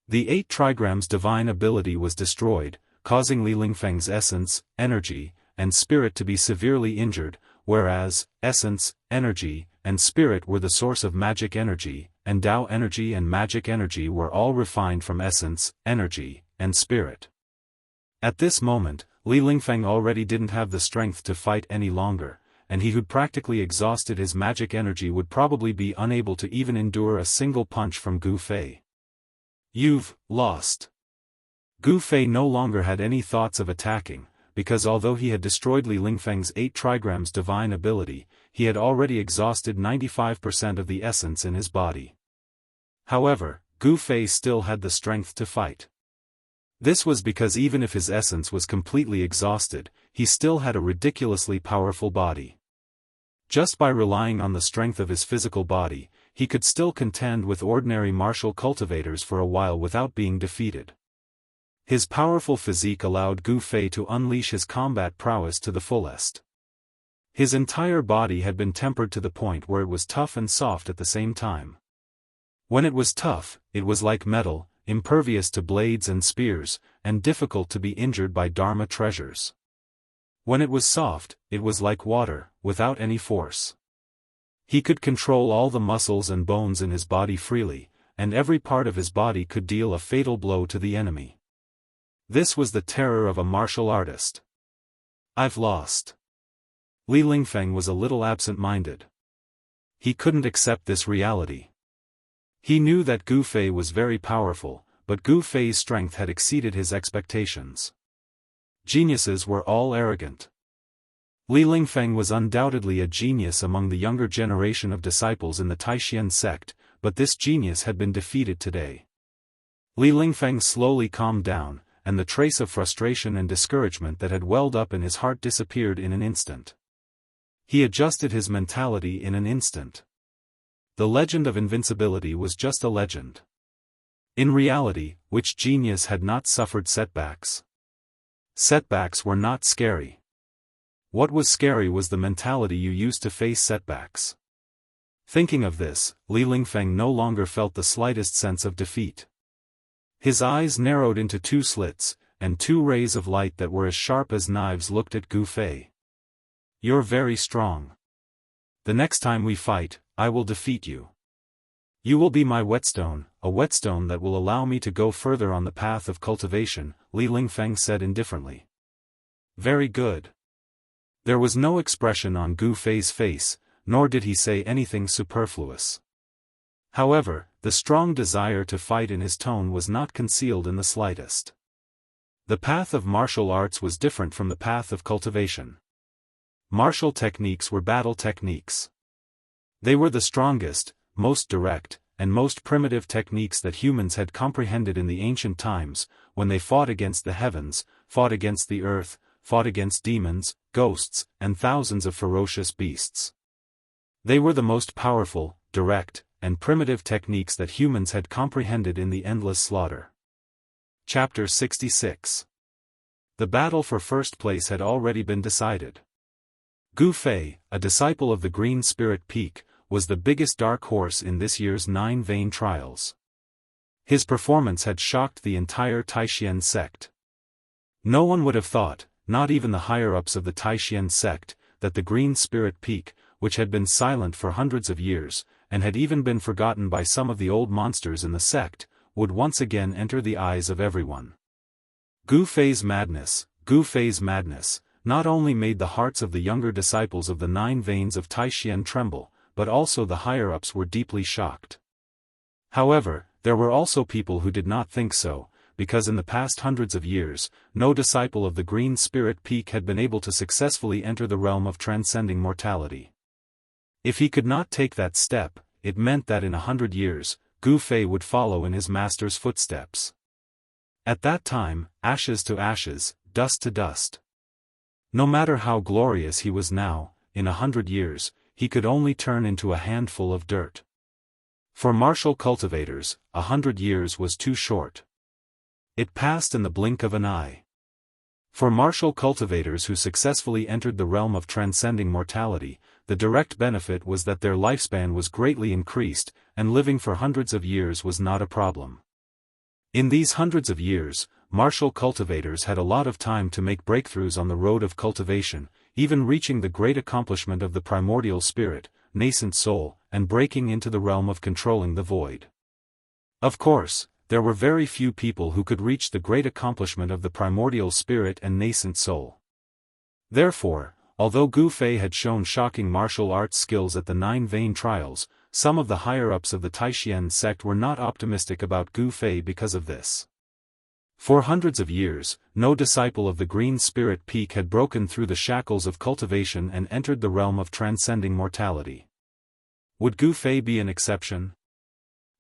The 8 trigrams divine ability was destroyed, causing Li Lingfeng's essence, energy, and spirit to be severely injured, whereas, essence, energy, and spirit were the source of magic energy, and Tao energy and magic energy were all refined from essence, energy, and spirit. At this moment, Li Lingfeng already didn't have the strength to fight any longer, and he who'd practically exhausted his magic energy would probably be unable to even endure a single punch from Gu Fei. You've lost. Gu Fei no longer had any thoughts of attacking, because although he had destroyed Li Lingfeng's 8 trigrams divine ability, he had already exhausted 95% of the essence in his body. However, Gu Fei still had the strength to fight. This was because even if his essence was completely exhausted, he still had a ridiculously powerful body. Just by relying on the strength of his physical body, he could still contend with ordinary martial cultivators for a while without being defeated. His powerful physique allowed Gu Fei to unleash his combat prowess to the fullest. His entire body had been tempered to the point where it was tough and soft at the same time. When it was tough, it was like metal, impervious to blades and spears, and difficult to be injured by Dharma treasures. When it was soft, it was like water, without any force. He could control all the muscles and bones in his body freely, and every part of his body could deal a fatal blow to the enemy. This was the terror of a martial artist. I've lost. Li Lingfeng was a little absent-minded. He couldn't accept this reality. He knew that Gu Fei was very powerful, but Gu Fei's strength had exceeded his expectations. Geniuses were all arrogant. Li Lingfeng was undoubtedly a genius among the younger generation of disciples in the Taishan sect, but this genius had been defeated today. Li Lingfeng slowly calmed down, and the trace of frustration and discouragement that had welled up in his heart disappeared in an instant. He adjusted his mentality in an instant. The legend of invincibility was just a legend. In reality, which genius had not suffered setbacks? Setbacks were not scary. What was scary was the mentality you used to face setbacks. Thinking of this, Li Lingfeng no longer felt the slightest sense of defeat. His eyes narrowed into 2 slits, and 2 rays of light that were as sharp as knives looked at Gu Fei. You're very strong. The next time we fight, I will defeat you. You will be my whetstone, a whetstone that will allow me to go further on the path of cultivation, Li Lingfeng said indifferently. Very good. There was no expression on Gu Fei's face, nor did he say anything superfluous. However, the strong desire to fight in his tone was not concealed in the slightest. The path of martial arts was different from the path of cultivation. Martial techniques were battle techniques. They were the strongest, most direct, and most primitive techniques that humans had comprehended in the ancient times, when they fought against the heavens, fought against the earth, fought against demons, ghosts, and thousands of ferocious beasts. They were the most powerful, direct, and primitive techniques that humans had comprehended in the endless slaughter. Chapter 66. The battle for first place had already been decided. Gu Fei, a disciple of the Green Spirit Peak, was the biggest dark horse in this year's 9 Vein Trials. His performance had shocked the entire Taishian sect. No one would have thought, not even the higher-ups of the Taishian sect, that the Green Spirit Peak, which had been silent for hundreds of years, and had even been forgotten by some of the old monsters in the sect, would once again enter the eyes of everyone. Gu Fei's madness, not only made the hearts of the younger disciples of the 9 Veins of Taishian tremble, but also the higher-ups were deeply shocked. However, there were also people who did not think so, because in the past hundreds of years, no disciple of the Green Spirit Peak had been able to successfully enter the realm of transcending mortality. If he could not take that step, it meant that in 100 years, Gu Fei would follow in his master's footsteps. At that time, ashes to ashes, dust to dust. No matter how glorious he was now, in 100 years, he could only turn into a handful of dirt. For martial cultivators, 100 years was too short. It passed in the blink of an eye. For martial cultivators who successfully entered the realm of transcending mortality, the direct benefit was that their lifespan was greatly increased, and living for hundreds of years was not a problem. In these hundreds of years, martial cultivators had a lot of time to make breakthroughs on the road of cultivation, even reaching the great accomplishment of the primordial spirit, nascent soul, and breaking into the realm of controlling the void. Of course, there were very few people who could reach the great accomplishment of the primordial spirit and nascent soul. Therefore, although Gu Fei had shown shocking martial arts skills at the 9 Vein Trials, some of the higher-ups of the Taishian sect were not optimistic about Gu Fei because of this. For hundreds of years, no disciple of the Green Spirit Peak had broken through the shackles of cultivation and entered the realm of transcending mortality. Would Gu Fei be an exception?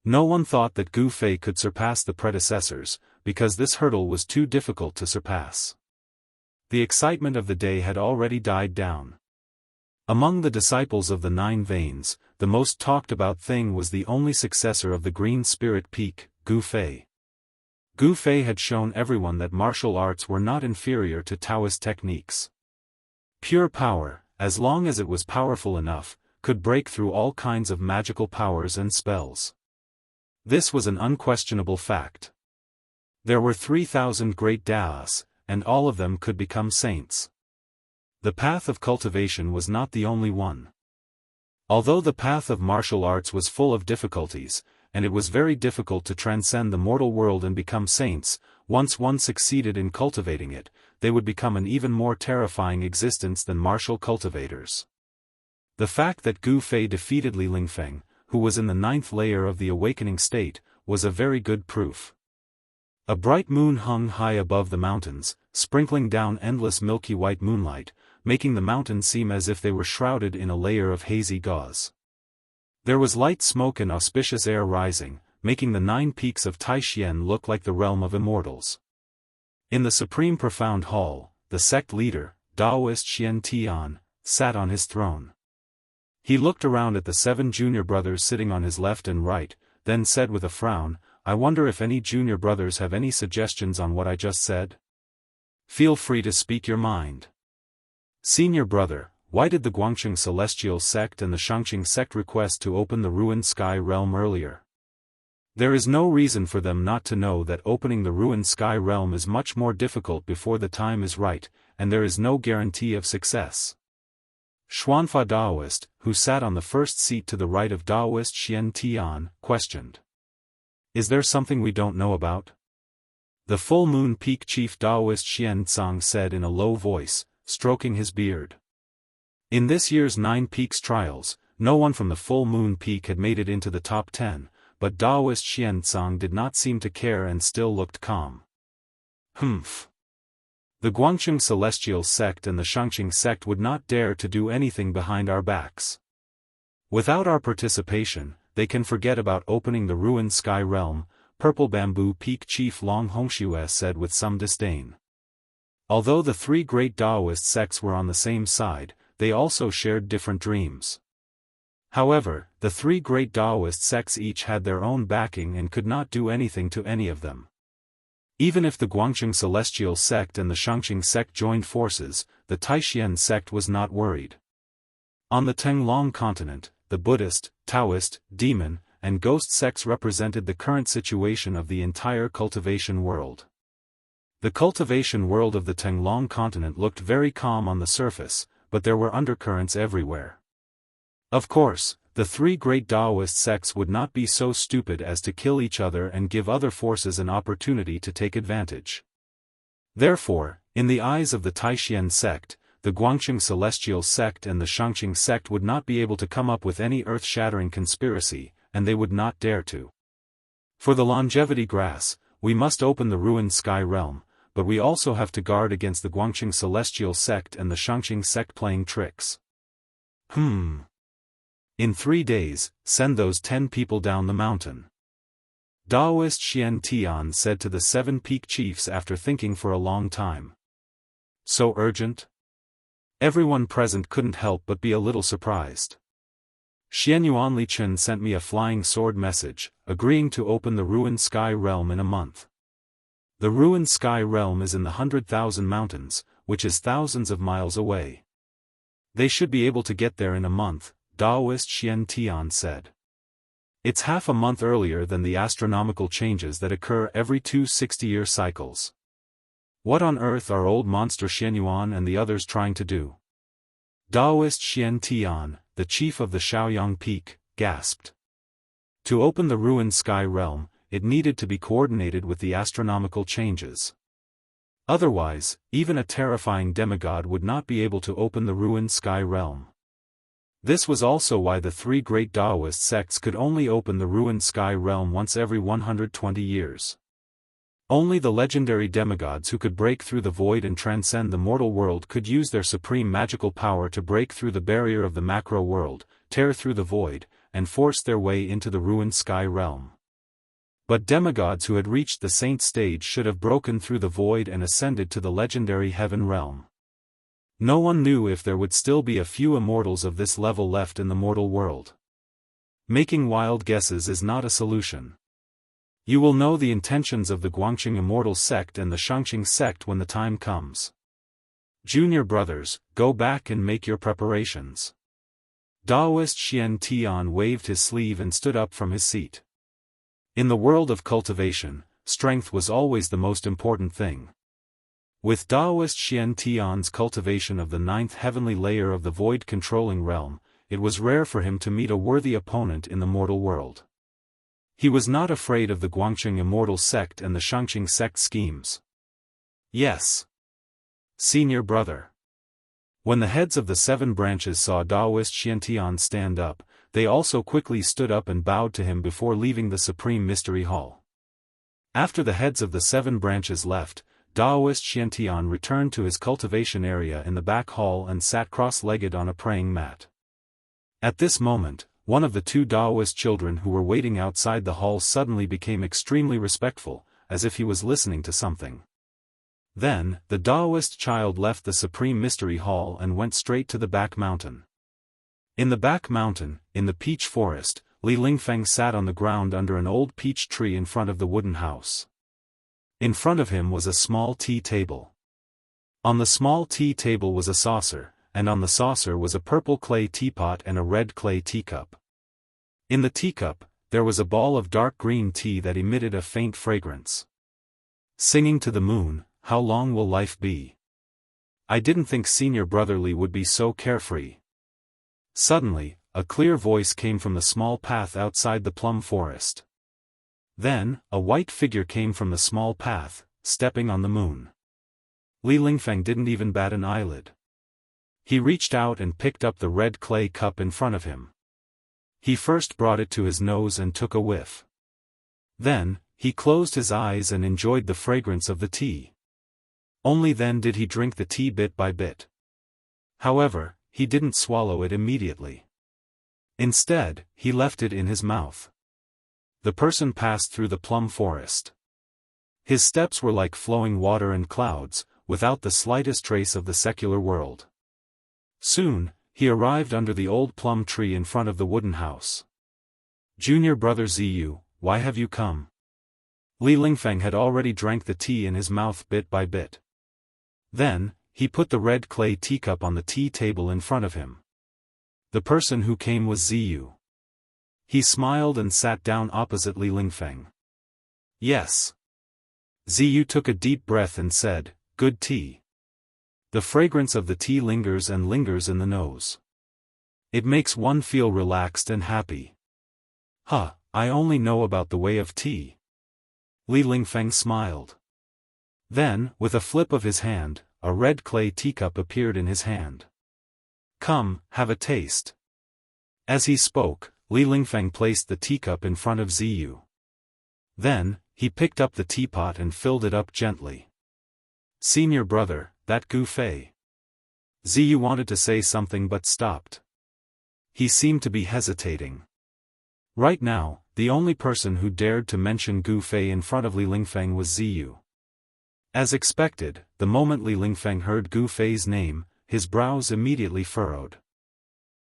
No one thought that Gu Fei could surpass the predecessors, because this hurdle was too difficult to surpass. The excitement of the day had already died down. Among the disciples of the 9 Veins, the most talked about thing was the only successor of the Green Spirit Peak, Gu Fei. Gu Fei had shown everyone that martial arts were not inferior to Daoist techniques. Pure power, as long as it was powerful enough, could break through all kinds of magical powers and spells. This was an unquestionable fact. There were 3,000 great Daoists, and all of them could become saints. The path of cultivation was not the only one. Although the path of martial arts was full of difficulties, and it was very difficult to transcend the mortal world and become saints, once one succeeded in cultivating it, they would become an even more terrifying existence than martial cultivators. The fact that Gu Fei defeated Li Lingfeng, who was in the 9th layer of the awakening state, was a very good proof. A bright moon hung high above the mountains, sprinkling down endless milky white moonlight, making the mountains seem as if they were shrouded in a layer of hazy gauze. There was light smoke and auspicious air rising, making the 9 peaks of Taishian look like the realm of immortals. In the supreme profound hall, the sect leader, Daoist Xianxia, sat on his throne. He looked around at the 7 junior brothers sitting on his left and right, then said with a frown, "I wonder if any junior brothers have any suggestions on what I just said? Feel free to speak your mind." "Senior brother, why did the Guangcheng Celestial sect and the Xianxia sect request to open the ruined sky realm earlier? There is no reason for them not to know that opening the ruined sky realm is much more difficult before the time is right, and there is no guarantee of success." Xuanfa Daoist, who sat on the first seat to the right of Daoist Xianxia, questioned. "Is there something we don't know about?" The full moon peak chief Daoist Xianxia said in a low voice, stroking his beard. In this year's 9 Peaks trials, no one from the full moon peak had made it into the top 10, but Daoist Xianxia did not seem to care and still looked calm. "Humph. The Guangcheng Celestial sect and the Xianxia sect would not dare to do anything behind our backs. Without our participation, they can forget about opening the ruined sky realm," Purple Bamboo Peak chief Long Hongxiu said with some disdain. Although the 3 great Daoist sects were on the same side, they also shared different dreams. However, the 3 great Daoist sects each had their own backing and could not do anything to any of them. Even if the Guangqing Celestial sect and the Xianxia sect joined forces, the Taishan sect was not worried. On the Tenglong continent, the Buddhist, Daoist, demon, and ghost sects represented the current situation of the entire cultivation world. The cultivation world of the Tenglong continent looked very calm on the surface, but there were undercurrents everywhere. Of course, the three great Daoist sects would not be so stupid as to kill each other and give other forces an opportunity to take advantage. Therefore, in the eyes of the Taishan sect, the Guangqing Celestial sect and the Xianxia sect would not be able to come up with any earth-shattering conspiracy, and they would not dare to. For the longevity grass, we must open the ruined sky realm, but we also have to guard against the Guangqing Celestial sect and the Xianxia sect playing tricks. In 3 days, send those 10 people down the mountain. Daoist Xian Tian said to the 7 peak chiefs after thinking for a long time. So urgent? Everyone present couldn't help but be a little surprised. Xianyuan Lichen sent me a flying sword message, agreeing to open the ruined sky realm in a month. The ruined sky realm is in the 100,000 mountains, which is thousands of miles away. They should be able to get there in a month, Daoist Xian Tian said. It's half a month earlier than the astronomical changes that occur every 2 60-year cycles. What on earth are old monster Xianyuan and the others trying to do? Daoist Xian Tian, the chief of the Shaoyang Peak, gasped. To open the ruined sky realm, it needed to be coordinated with the astronomical changes. Otherwise, even a terrifying demigod would not be able to open the ruined sky realm. This was also why the 3 great Daoist sects could only open the ruined sky realm once every 120 years. Only the legendary demigods who could break through the void and transcend the mortal world could use their supreme magical power to break through the barrier of the macro world, tear through the void, and force their way into the ruined sky realm. But demigods who had reached the saint stage should have broken through the void and ascended to the legendary heaven realm. No one knew if there would still be a few immortals of this level left in the mortal world. Making wild guesses is not a solution. You will know the intentions of the Guangqing Immortal sect and the Xianxia sect when the time comes. Junior brothers, go back and make your preparations. Daoist Xian Tian waved his sleeve and stood up from his seat. In the world of cultivation, strength was always the most important thing. With Daoist Xian Tian's cultivation of the 9th heavenly layer of the void-controlling realm, it was rare for him to meet a worthy opponent in the mortal world. He was not afraid of the Guangqing Immortal sect and the Xianxia sect schemes. Yes. Senior brother. When the heads of the 7 branches saw Daoist Xian Tian stand up, they also quickly stood up and bowed to him before leaving the Supreme Mystery Hall. After the heads of the 7 branches left, Daoist Xian Tian returned to his cultivation area in the back hall and sat cross-legged on a praying mat. At this moment, one of the 2 Daoist children who were waiting outside the hall suddenly became extremely respectful, as if he was listening to something. Then, the Daoist child left the Supreme Mystery Hall and went straight to the back mountain. In the back mountain, in the peach forest, Li Lingfeng sat on the ground under an old peach tree in front of the wooden house. In front of him was a small tea table. On the small tea table was a saucer, and on the saucer was a purple clay teapot and a red clay teacup. In the teacup, there was a ball of dark green tea that emitted a faint fragrance. Singing to the moon, how long will life be? I didn't think Senior Brotherly would be so carefree. Suddenly, a clear voice came from the small path outside the plum forest. Then, a white figure came from the small path, stepping on the moon. Li Lingfeng didn't even bat an eyelid. He reached out and picked up the red clay cup in front of him. He first brought it to his nose and took a whiff. Then, he closed his eyes and enjoyed the fragrance of the tea. Only then did he drink the tea bit by bit. However, he didn't swallow it immediately. Instead, he left it in his mouth. The person passed through the plum forest. His steps were like flowing water and clouds, without the slightest trace of the secular world. Soon, he arrived under the old plum tree in front of the wooden house. Junior brother Ziyu, why have you come? Li Lingfeng had already drank the tea in his mouth bit by bit. Then, he put the red clay teacup on the tea table in front of him. The person who came was Ziyu. He smiled and sat down opposite Li Lingfeng. Yes. Ziyu took a deep breath and said, "Good tea." The fragrance of the tea lingers and lingers in the nose. It makes one feel relaxed and happy. Huh, I only know about the way of tea. Li Lingfeng smiled. Then, with a flip of his hand, a red clay teacup appeared in his hand. "Come, have a taste." As he spoke, Li Lingfeng placed the teacup in front of Ziyu. Then, he picked up the teapot and filled it up gently. "Senior brother, that Gu Fei." Ziyu wanted to say something but stopped. He seemed to be hesitating. Right now, the only person who dared to mention Gu Fei in front of Li Lingfeng was Ziyu. As expected, the moment Li Lingfeng heard Gu Fei's name, his brows immediately furrowed.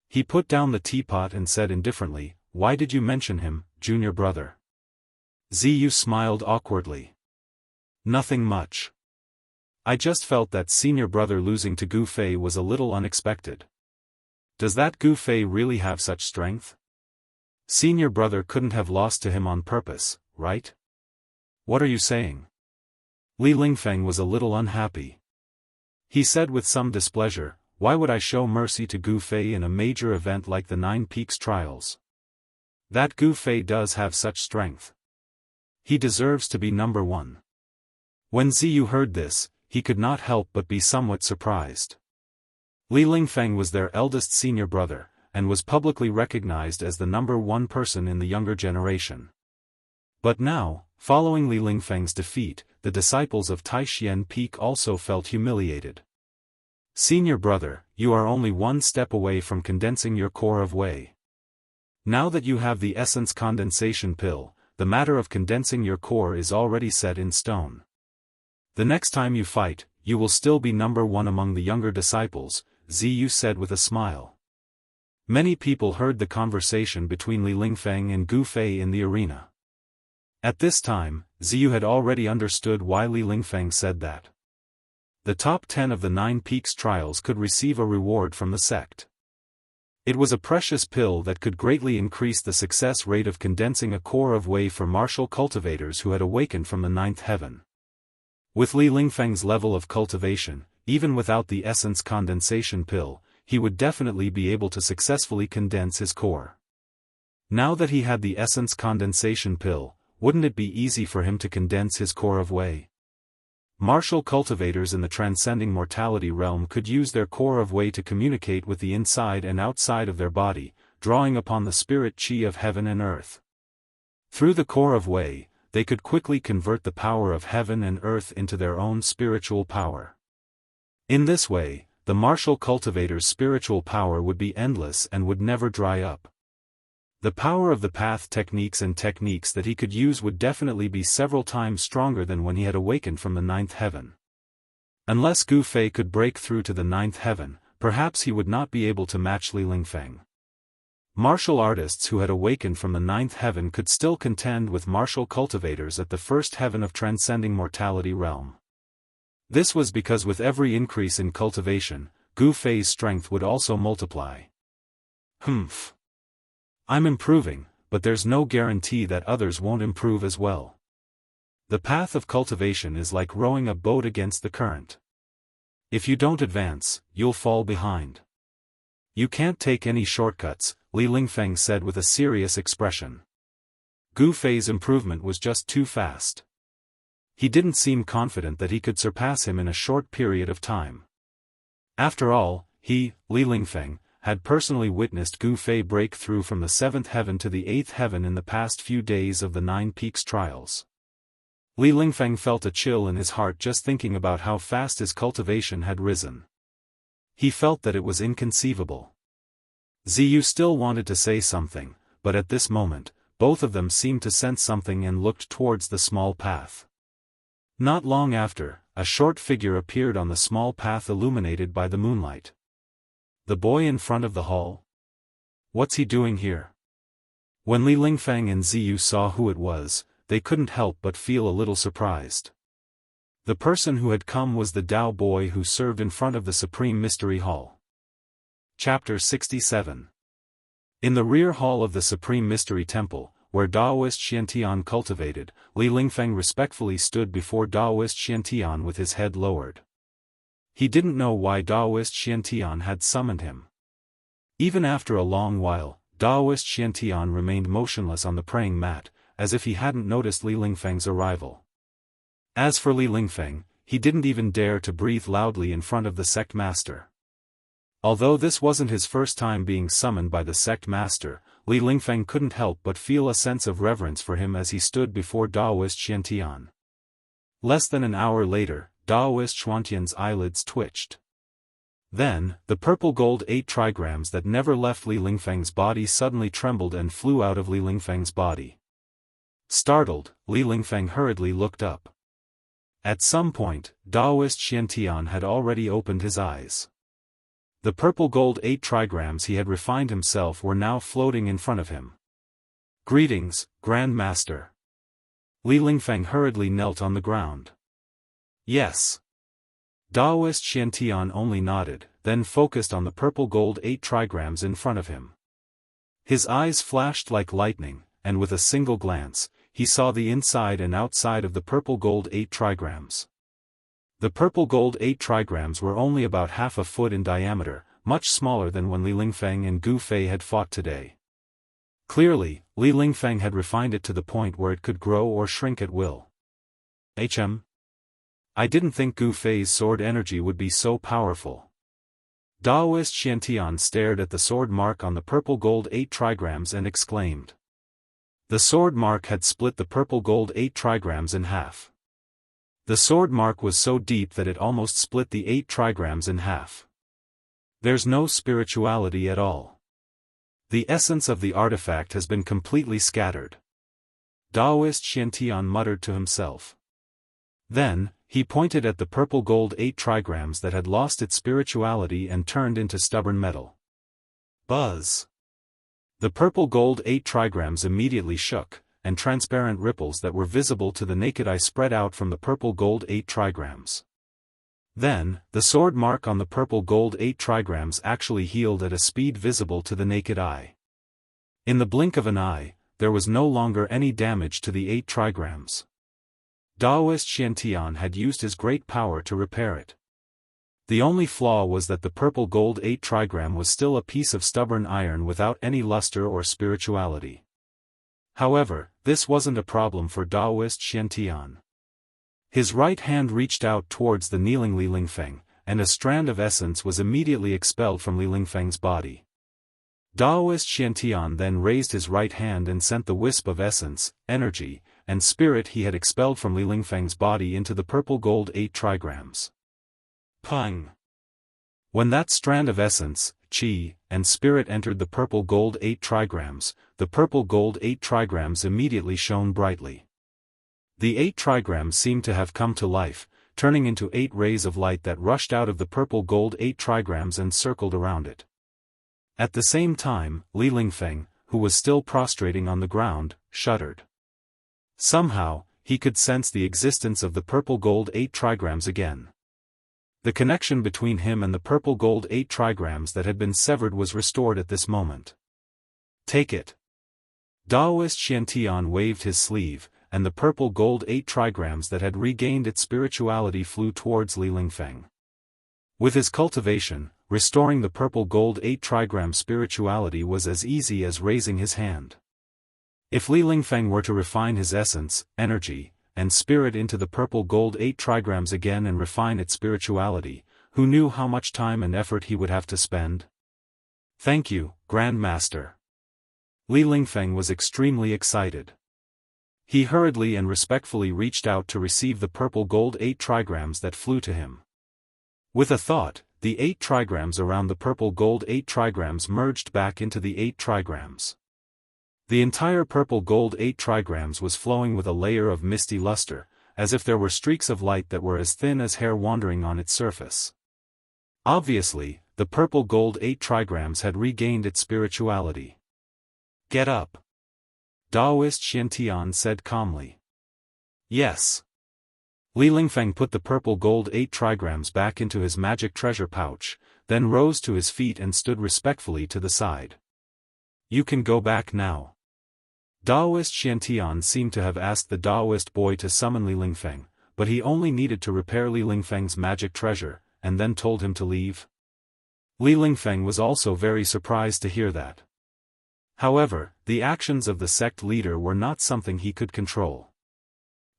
He put down the teapot and said indifferently, "Why did you mention him, junior brother?" Ziyu smiled awkwardly. "Nothing much. I just felt that senior brother losing to Gu Fei was a little unexpected." "Does that Gu Fei really have such strength? Senior brother couldn't have lost to him on purpose, right?" "What are you saying?" Li Lingfeng was a little unhappy. He said with some displeasure, "Why would I show mercy to Gu Fei in a major event like the Nine Peaks trials? That Gu Fei does have such strength. He deserves to be number one." When Ziyu heard this, he could not help but be somewhat surprised. Li Lingfeng was their eldest senior brother, and was publicly recognized as the number one person in the younger generation. But now, following Li Lingfeng's defeat, the disciples of Taishian Peak also felt humiliated. "Senior brother, you are only one step away from condensing your core of Wei. Now that you have the essence condensation pill, the matter of condensing your core is already set in stone. The next time you fight, you will still be number one among the younger disciples," Ziyu said with a smile. Many people heard the conversation between Li Lingfeng and Gu Fei in the arena. At this time, Ziyu had already understood why Li Lingfeng said that. The top 10 of the Nine Peaks trials could receive a reward from the sect. It was a precious pill that could greatly increase the success rate of condensing a core of Wei for martial cultivators who had awakened from the ninth heaven. With Li Lingfeng's level of cultivation, even without the essence condensation pill, he would definitely be able to successfully condense his core. Now that he had the essence condensation pill, wouldn't it be easy for him to condense his core of Wei? Martial cultivators in the transcending mortality realm could use their core of Wei to communicate with the inside and outside of their body, drawing upon the spirit qi of heaven and earth. Through the core of Wei, they could quickly convert the power of heaven and earth into their own spiritual power. In this way, the martial cultivator's spiritual power would be endless and would never dry up. The power of the path techniques that he could use would definitely be several times stronger than when he had awakened from the ninth heaven. Unless Gu Fei could break through to the ninth heaven, perhaps he would not be able to match Li Lingfeng. Martial artists who had awakened from the ninth heaven could still contend with martial cultivators at the first heaven of transcending mortality realm. This was because with every increase in cultivation, Gu Fei's strength would also multiply. Humph. I'm improving, but there's no guarantee that others won't improve as well. The path of cultivation is like rowing a boat against the current. If you don't advance, you'll fall behind. You can't take any shortcuts, Li Lingfeng said with a serious expression. Gu Fei's improvement was just too fast. He didn't seem confident that he could surpass him in a short period of time. After all, he, Li Lingfeng, had personally witnessed Gu Fei break through from the seventh heaven to the eighth heaven in the past few days of the Nine Peaks trials. Li Lingfeng felt a chill in his heart just thinking about how fast his cultivation had risen. He felt that it was inconceivable. Ziyu still wanted to say something, but at this moment, both of them seemed to sense something and looked towards the small path. Not long after, a short figure appeared on the small path illuminated by the moonlight. The boy in front of the hall? What's he doing here? When Li Lingfeng and Ziyu saw who it was, they couldn't help but feel a little surprised. The person who had come was the Dao boy who served in front of the Supreme Mystery Hall. Chapter 67. In the rear hall of the Supreme Mystery Temple, where Daoist Xiantian cultivated, Li Lingfeng respectfully stood before Daoist Xiantian with his head lowered. He didn't know why Daoist Xiantian had summoned him. Even after a long while, Daoist Xiantian remained motionless on the praying mat, as if he hadn't noticed Li Lingfeng's arrival. As for Li Lingfeng, he didn't even dare to breathe loudly in front of the sect master. Although this wasn't his first time being summoned by the sect master, Li Lingfeng couldn't help but feel a sense of reverence for him as he stood before Daoist Xiantian. Less than an hour later, Daoist Xiantian's eyelids twitched. Then, the purple gold 8 trigrams that never left Li Lingfeng's body suddenly trembled and flew out of Li Lingfeng's body. Startled, Li Lingfeng hurriedly looked up. At some point, Daoist Xiantian had already opened his eyes. The purple gold 8 trigrams he had refined himself were now floating in front of him. "Greetings, Grand Master." Li Lingfeng hurriedly knelt on the ground. "Yes." Daoist Xiantian only nodded, then focused on the purple gold 8 trigrams in front of him. His eyes flashed like lightning, and with a single glance, he saw the inside and outside of the purple gold 8 trigrams. The purple gold 8 trigrams were only about half a foot in diameter, much smaller than when Li Lingfeng and Gu Fei had fought today. Clearly, Li Lingfeng had refined it to the point where it could grow or shrink at will. I didn't think Gu Fei's sword energy would be so powerful. Daoist Xiantian stared at the sword mark on the purple gold 8 trigrams and exclaimed. The sword mark had split the purple gold 8 trigrams in half. The sword mark was so deep that it almost split the 8 trigrams in half. There's no spirituality at all. The essence of the artifact has been completely scattered. Daoist Xiantian muttered to himself. Then, he pointed at the purple gold 8 trigrams that had lost its spirituality and turned into stubborn metal. Buzz! The purple gold 8 trigrams immediately shook, and transparent ripples that were visible to the naked eye spread out from the purple gold 8 trigrams. Then, the sword mark on the purple gold 8 trigrams actually healed at a speed visible to the naked eye. In the blink of an eye, there was no longer any damage to the 8 trigrams. Daoist Xiantian had used his great power to repair it. The only flaw was that the purple gold 8 trigram was still a piece of stubborn iron without any luster or spirituality. However, this wasn't a problem for Daoist Xiantian. His right hand reached out towards the kneeling Li Lingfeng, and a strand of essence was immediately expelled from Li Lingfeng's body. Daoist Xiantian then raised his right hand and sent the wisp of essence, energy, and spirit he had expelled from Li Lingfeng's body into the purple gold 8 trigrams. Pung! When that strand of essence, qi, and spirit entered the purple gold 8 trigrams, the purple gold 8 trigrams immediately shone brightly. The 8 trigrams seemed to have come to life, turning into 8 rays of light that rushed out of the purple gold 8 trigrams and circled around it. At the same time, Li Lingfeng, who was still prostrating on the ground, shuddered. Somehow, he could sense the existence of the purple gold 8 trigrams again. The connection between him and the purple gold 8 trigrams that had been severed was restored at this moment. Take it. Daoist Xiantian waved his sleeve, and the purple gold 8 trigrams that had regained its spirituality flew towards Li Lingfeng. With his cultivation, restoring the purple gold 8 trigram spirituality was as easy as raising his hand. If Li Lingfeng were to refine his essence, energy, and spirit into the purple gold 8 trigrams again and refine its spirituality, who knew how much time and effort he would have to spend? Thank you, Grand Master. Li Lingfeng was extremely excited. He hurriedly and respectfully reached out to receive the purple gold 8 trigrams that flew to him. With a thought, the 8 trigrams around the purple gold 8 trigrams merged back into the 8 trigrams. The entire purple gold 8 trigrams was flowing with a layer of misty luster, as if there were streaks of light that were as thin as hair wandering on its surface. Obviously, the purple gold 8 trigrams had regained its spirituality. Get up. Daoist Xianxia said calmly. Yes. Li Lingfeng put the purple gold 8 trigrams back into his magic treasure pouch, then rose to his feet and stood respectfully to the side. You can go back now. Daoist Xianxia seemed to have asked the Daoist boy to summon Li Lingfeng, but he only needed to repair Li Lingfeng's magic treasure, and then told him to leave. Li Lingfeng was also very surprised to hear that. However, the actions of the sect leader were not something he could control.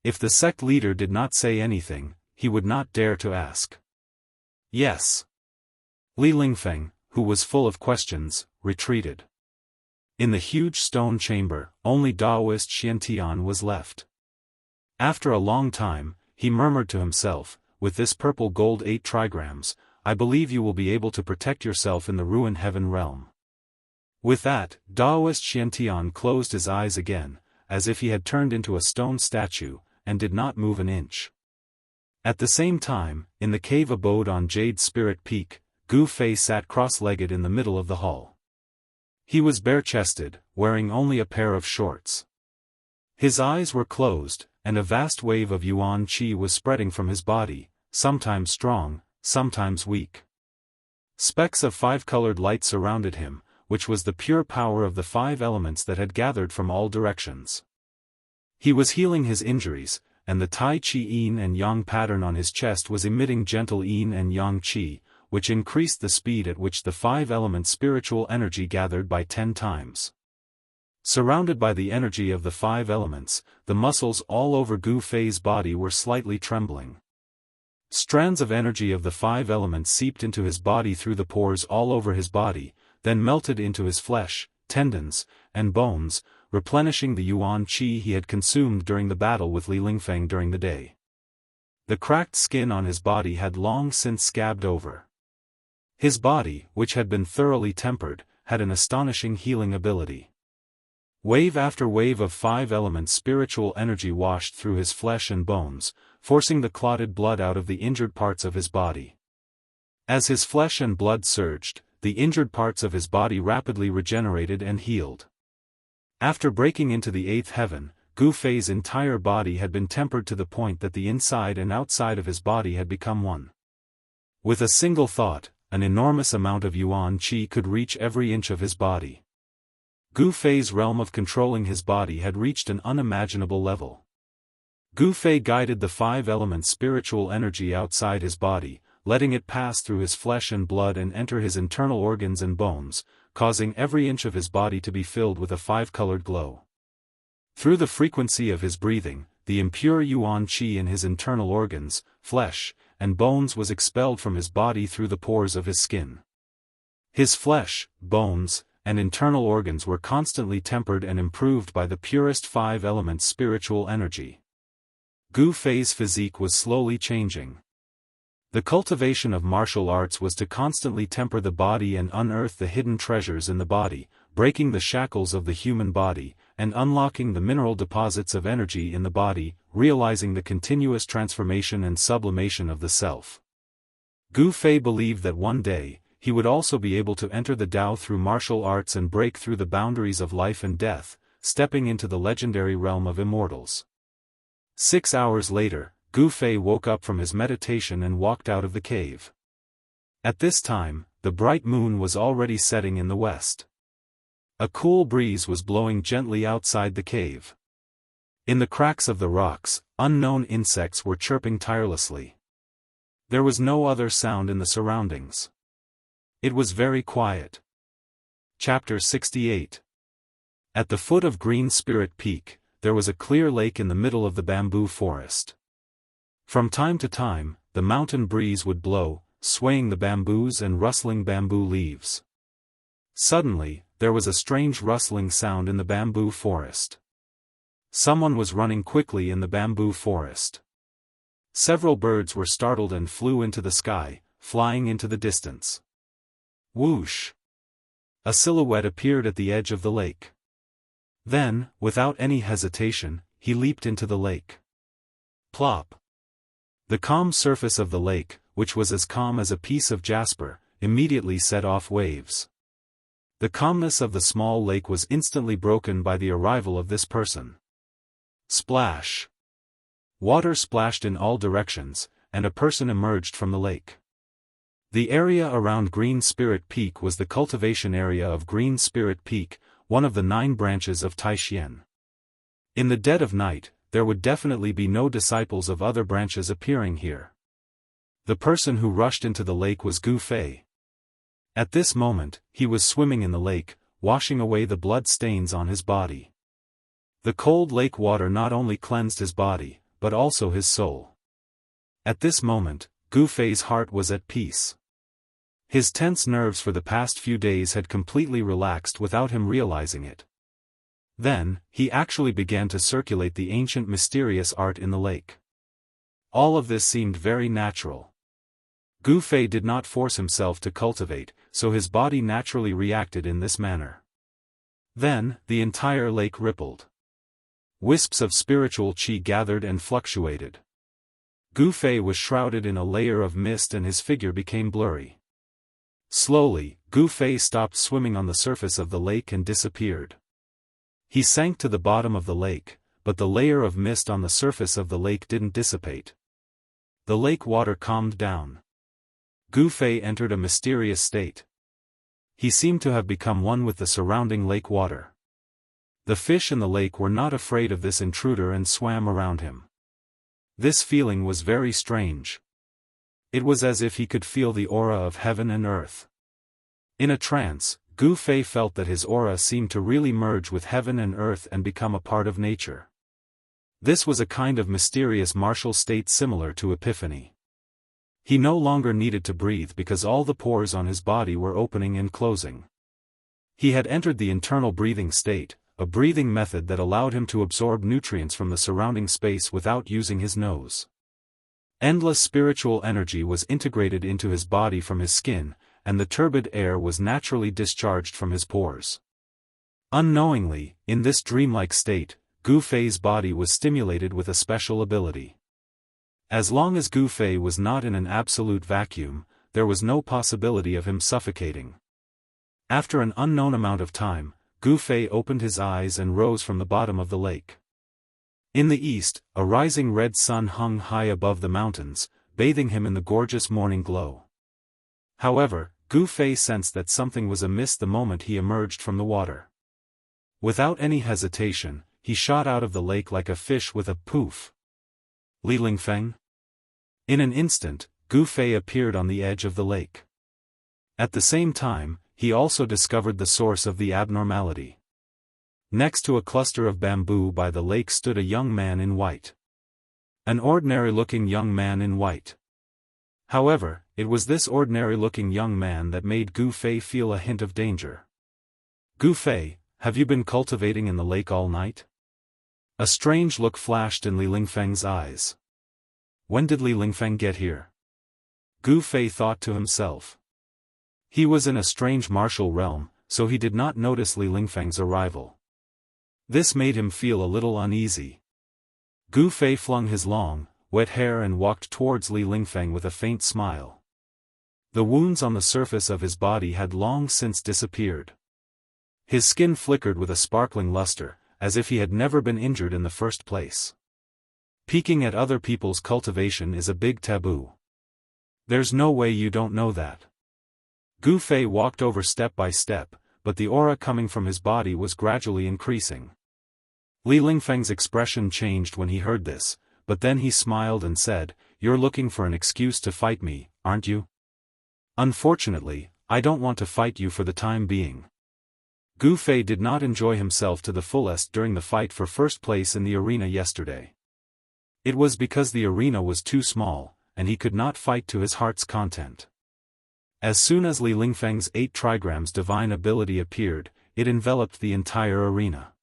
If the sect leader did not say anything, he would not dare to ask. Yes. Li Lingfeng, who was full of questions, retreated. In the huge stone chamber, only Daoist Xianxia was left. After a long time, he murmured to himself, with this purple gold 8 trigrams, I believe you will be able to protect yourself in the ruined heaven realm. With that, Daoist Xianxia closed his eyes again, as if he had turned into a stone statue, and did not move an inch. At the same time, in the cave abode on Jade Spirit Peak, Gu Fei sat cross-legged in the middle of the hall. He was bare-chested, wearing only a pair of shorts. His eyes were closed, and a vast wave of yuan qi was spreading from his body, sometimes strong, sometimes weak. Specks of 5-colored light surrounded him, which was the pure power of the 5 elements that had gathered from all directions. He was healing his injuries, and the Tai Chi Yin and Yang pattern on his chest was emitting gentle Yin and Yang Qi, which increased the speed at which the 5-element spiritual energy gathered by 10 times. Surrounded by the energy of the 5 elements, the muscles all over Gu Fei's body were slightly trembling. Strands of energy of the 5 elements seeped into his body through the pores all over his body, then melted into his flesh, tendons, and bones, replenishing the yuan qi he had consumed during the battle with Li Lingfeng during the day. The cracked skin on his body had long since scabbed over. His body, which had been thoroughly tempered, had an astonishing healing ability. Wave after wave of 5-element spiritual energy washed through his flesh and bones, forcing the clotted blood out of the injured parts of his body. As his flesh and blood surged, the injured parts of his body rapidly regenerated and healed. After breaking into the 8th heaven, Gu Fei's entire body had been tempered to the point that the inside and outside of his body had become one. With a single thought, an enormous amount of yuan qi could reach every inch of his body. Gu Fei's realm of controlling his body had reached an unimaginable level. Gu Fei guided the 5-element spiritual energy outside his body, letting it pass through his flesh and blood and enter his internal organs and bones, causing every inch of his body to be filled with a 5-colored glow. Through the frequency of his breathing, the impure yuan qi in his internal organs, flesh, and bones was expelled from his body through the pores of his skin. His flesh, bones, and internal organs were constantly tempered and improved by the purest 5-element spiritual energy. Gu Fei's physique was slowly changing. The cultivation of martial arts was to constantly temper the body and unearth the hidden treasures in the body, breaking the shackles of the human body, and unlocking the mineral deposits of energy in the body, realizing the continuous transformation and sublimation of the self. Gu Fei believed that one day, he would also be able to enter the Tao through martial arts and break through the boundaries of life and death, stepping into the legendary realm of immortals. 6 hours later, Gu Fei woke up from his meditation and walked out of the cave. At this time, the bright moon was already setting in the west. A cool breeze was blowing gently outside the cave. In the cracks of the rocks, unknown insects were chirping tirelessly. There was no other sound in the surroundings. It was very quiet. Chapter 68. At the foot of Green Spirit Peak, there was a clear lake in the middle of the bamboo forest. From time to time, the mountain breeze would blow, swaying the bamboos and rustling bamboo leaves. Suddenly, there was a strange rustling sound in the bamboo forest. Someone was running quickly in the bamboo forest. Several birds were startled and flew into the sky, flying into the distance. Whoosh! A silhouette appeared at the edge of the lake. Then, without any hesitation, he leaped into the lake. Plop! The calm surface of the lake, which was as calm as a piece of jasper, immediately set off waves. The calmness of the small lake was instantly broken by the arrival of this person. Splash! Water splashed in all directions, and a person emerged from the lake. The area around Green Spirit Peak was the cultivation area of Green Spirit Peak, one of the 9 branches of Taishian. In the dead of night, there would definitely be no disciples of other branches appearing here. The person who rushed into the lake was Gu Fei. At this moment, he was swimming in the lake, washing away the blood stains on his body. The cold lake water not only cleansed his body, but also his soul. At this moment, Gu Fei's heart was at peace. His tense nerves for the past few days had completely relaxed without him realizing it. Then, he actually began to circulate the ancient mysterious art in the lake. All of this seemed very natural. Gu Fei did not force himself to cultivate, so his body naturally reacted in this manner. Then, the entire lake rippled. Wisps of spiritual qi gathered and fluctuated. Gu Fei was shrouded in a layer of mist and his figure became blurry. Slowly, Gu Fei stopped swimming on the surface of the lake and disappeared. He sank to the bottom of the lake, but the layer of mist on the surface of the lake didn't dissipate. The lake water calmed down. Gu Fei entered a mysterious state. He seemed to have become one with the surrounding lake water. The fish in the lake were not afraid of this intruder and swam around him. This feeling was very strange. It was as if he could feel the aura of heaven and earth. In a trance, Gu Fei felt that his aura seemed to really merge with heaven and earth and become a part of nature. This was a kind of mysterious martial state similar to epiphany. He no longer needed to breathe because all the pores on his body were opening and closing. He had entered the internal breathing state, a breathing method that allowed him to absorb nutrients from the surrounding space without using his nose. Endless spiritual energy was integrated into his body from his skin, and the turbid air was naturally discharged from his pores. Unknowingly, in this dreamlike state, Gu Fei's body was stimulated with a special ability. As long as Gu Fei was not in an absolute vacuum, there was no possibility of him suffocating. After an unknown amount of time, Gu Fei opened his eyes and rose from the bottom of the lake. In the east, a rising red sun hung high above the mountains, bathing him in the gorgeous morning glow. However, Gu Fei sensed that something was amiss the moment he emerged from the water. Without any hesitation, he shot out of the lake like a fish with a poof. Li Lingfeng? In an instant, Gu Fei appeared on the edge of the lake. At the same time, he also discovered the source of the abnormality. Next to a cluster of bamboo by the lake stood a young man in white. An ordinary-looking young man in white. However, it was this ordinary-looking young man that made Gu Fei feel a hint of danger. Gu Fei, have you been cultivating in the lake all night? A strange look flashed in Li Lingfeng's eyes. When did Li Lingfeng get here? Gu Fei thought to himself. He was in a strange martial realm, so he did not notice Li Lingfeng's arrival. This made him feel a little uneasy. Gu Fei flung his long, wet hair and walked towards Li Lingfeng with a faint smile. The wounds on the surface of his body had long since disappeared. His skin flickered with a sparkling luster, as if he had never been injured in the first place. Peeking at other people's cultivation is a big taboo. There's no way you don't know that. Gu Fei walked over step by step, but the aura coming from his body was gradually increasing. Li Lingfeng's expression changed when he heard this, but then he smiled and said, "You're looking for an excuse to fight me, aren't you? Unfortunately, I don't want to fight you for the time being." Gu Fei did not enjoy himself to the fullest during the fight for first place in the arena yesterday. It was because the arena was too small, and he could not fight to his heart's content. As soon as Li Lingfeng's 8 trigrams divine ability appeared, it enveloped the entire arena.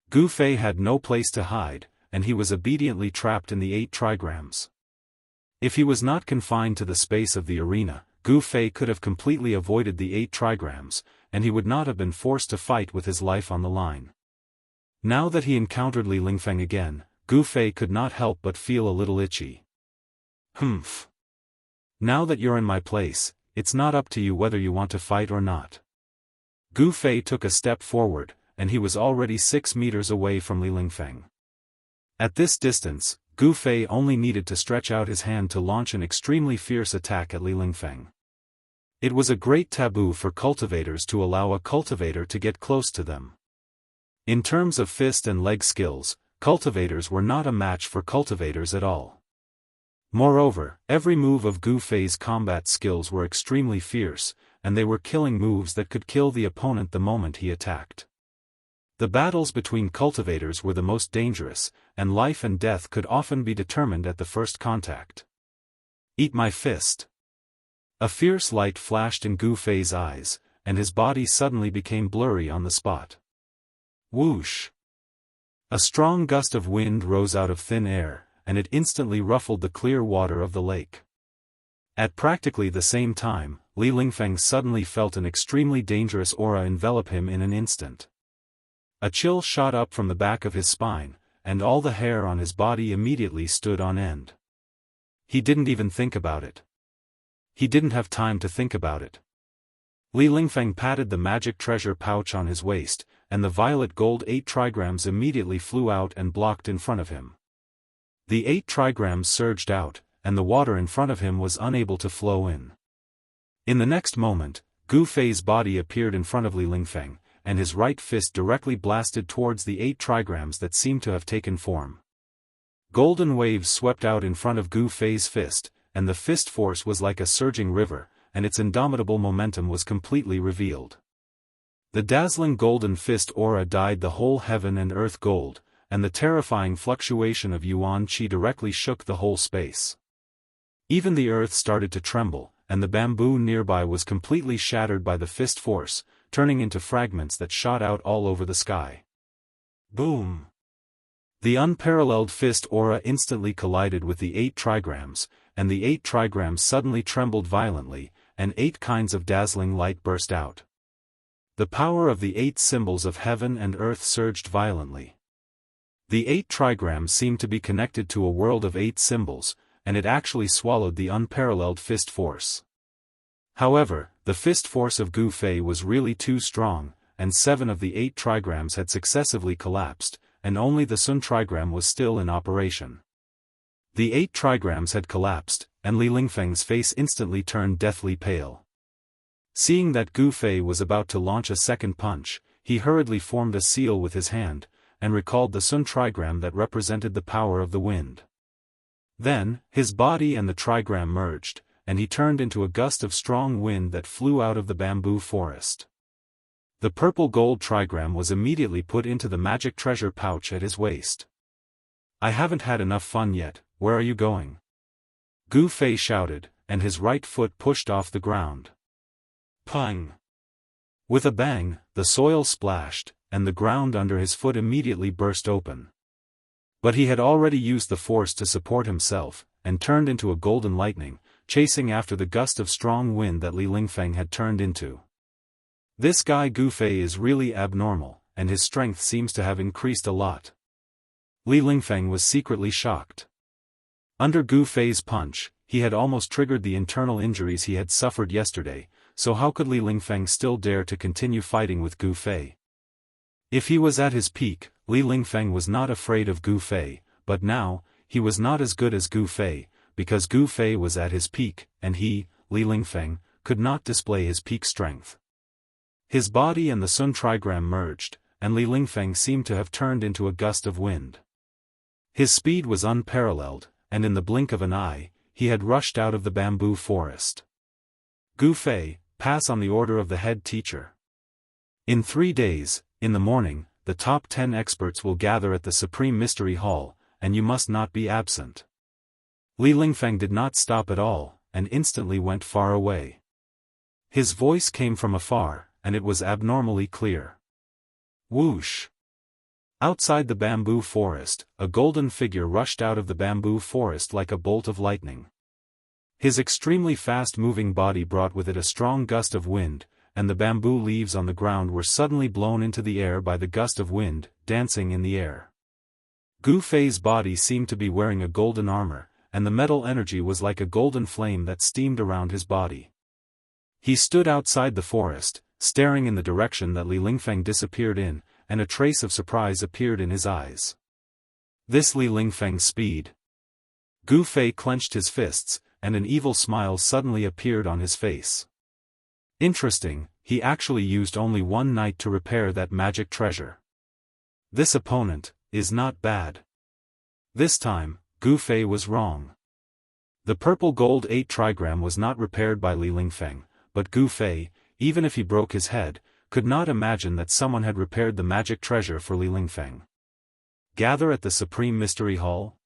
Gu Fei had no place to hide, and he was obediently trapped in the 8 trigrams. If he was not confined to the space of the arena, Gu Fei could have completely avoided the 8 trigrams, and he would not have been forced to fight with his life on the line. Now that he encountered Li Lingfeng again, Gu Fei could not help but feel a little itchy. Humph. Now that you're in my place, it's not up to you whether you want to fight or not. Gu Fei took a step forward, and he was already 6 meters away from Li Lingfeng. At this distance, Gu Fei only needed to stretch out his hand to launch an extremely fierce attack at Li Lingfeng. It was a great taboo for cultivators to allow a cultivator to get close to them. In terms of fist and leg skills, cultivators were not a match for cultivators at all. Moreover, every move of Gu Fei's combat skills were extremely fierce, and they were killing moves that could kill the opponent the moment he attacked. The battles between cultivators were the most dangerous, and life and death could often be determined at the first contact. Eat my fist. A fierce light flashed in Gu Fei's eyes, and his body suddenly became blurry on the spot. Whoosh! A strong gust of wind rose out of thin air, and it instantly ruffled the clear water of the lake. At practically the same time, Li Lingfeng suddenly felt an extremely dangerous aura envelop him in an instant. A chill shot up from the back of his spine, and all the hair on his body immediately stood on end. He didn't even think about it. He didn't have time to think about it. Li Lingfeng patted the magic treasure pouch on his waist, and the violet gold 8 trigrams immediately flew out and blocked in front of him. The 8 trigrams surged out, and the water in front of him was unable to flow in. In the next moment, Gu Fei's body appeared in front of Li Lingfeng, and his right fist directly blasted towards the 8 trigrams that seemed to have taken form. Golden waves swept out in front of Gu Fei's fist, and the fist force was like a surging river, and its indomitable momentum was completely revealed. The dazzling golden fist aura dyed the whole heaven and earth gold, and the terrifying fluctuation of yuan qi directly shook the whole space. Even the earth started to tremble, and the bamboo nearby was completely shattered by the fist force, turning into fragments that shot out all over the sky. Boom! The unparalleled fist aura instantly collided with the 8 trigrams, and the 8 trigrams suddenly trembled violently, and 8 kinds of dazzling light burst out. The power of the 8 symbols of heaven and earth surged violently. The 8 trigrams seemed to be connected to a world of 8 symbols, and it actually swallowed the unparalleled fist force. However, the fist force of Gu Fei was really too strong, and 7 of the 8 trigrams had successively collapsed, and only the Sun trigram was still in operation. The 8 trigrams had collapsed, and Li Lingfeng's face instantly turned deathly pale. Seeing that Gu Fei was about to launch a second punch, he hurriedly formed a seal with his hand, and recalled the Sun trigram that represented the power of the wind. Then, his body and the trigram merged, and he turned into a gust of strong wind that flew out of the bamboo forest. The purple gold trigram was immediately put into the magic treasure pouch at his waist. I haven't had enough fun yet, where are you going? Gu Fei shouted, and his right foot pushed off the ground. Pang! With a bang, the soil splashed, and the ground under his foot immediately burst open. But he had already used the force to support himself, and turned into a golden lightning, chasing after the gust of strong wind that Li Lingfeng had turned into. This guy Gu Fei is really abnormal, and his strength seems to have increased a lot. Li Lingfeng was secretly shocked. Under Gu Fei's punch, he had almost triggered the internal injuries he had suffered yesterday, so how could Li Lingfeng still dare to continue fighting with Gu Fei? If he was at his peak, Li Lingfeng was not afraid of Gu Fei, but now, he was not as good as Gu Fei, because Gu Fei was at his peak, and he, Li Lingfeng, could not display his peak strength. His body and the Sun trigram merged, and Li Lingfeng seemed to have turned into a gust of wind. His speed was unparalleled, and in the blink of an eye, he had rushed out of the bamboo forest. Gu Fei, pass on the order of the head teacher. In 3 days, in the morning, the top 10 experts will gather at the Supreme Mystery Hall, and you must not be absent. Li Lingfeng did not stop at all, and instantly went far away. His voice came from afar, and it was abnormally clear. Whoosh! Outside the bamboo forest, a golden figure rushed out of the bamboo forest like a bolt of lightning. His extremely fast-moving body brought with it a strong gust of wind, and the bamboo leaves on the ground were suddenly blown into the air by the gust of wind, dancing in the air. Gu Fei's body seemed to be wearing a golden armor, and the metal energy was like a golden flame that steamed around his body. He stood outside the forest, staring in the direction that Li Lingfeng disappeared in, and a trace of surprise appeared in his eyes. This Li Lingfeng's speed. Gu Fei clenched his fists, and an evil smile suddenly appeared on his face. Interesting, he actually used only one night to repair that magic treasure. This opponent is not bad. This time, Gu Fei was wrong. The purple gold 8 trigram was not repaired by Li Lingfeng, but Gu Fei, even if he broke his head, could not imagine that someone had repaired the magic treasure for Li Lingfeng. Gather at the Supreme Mystery Hall?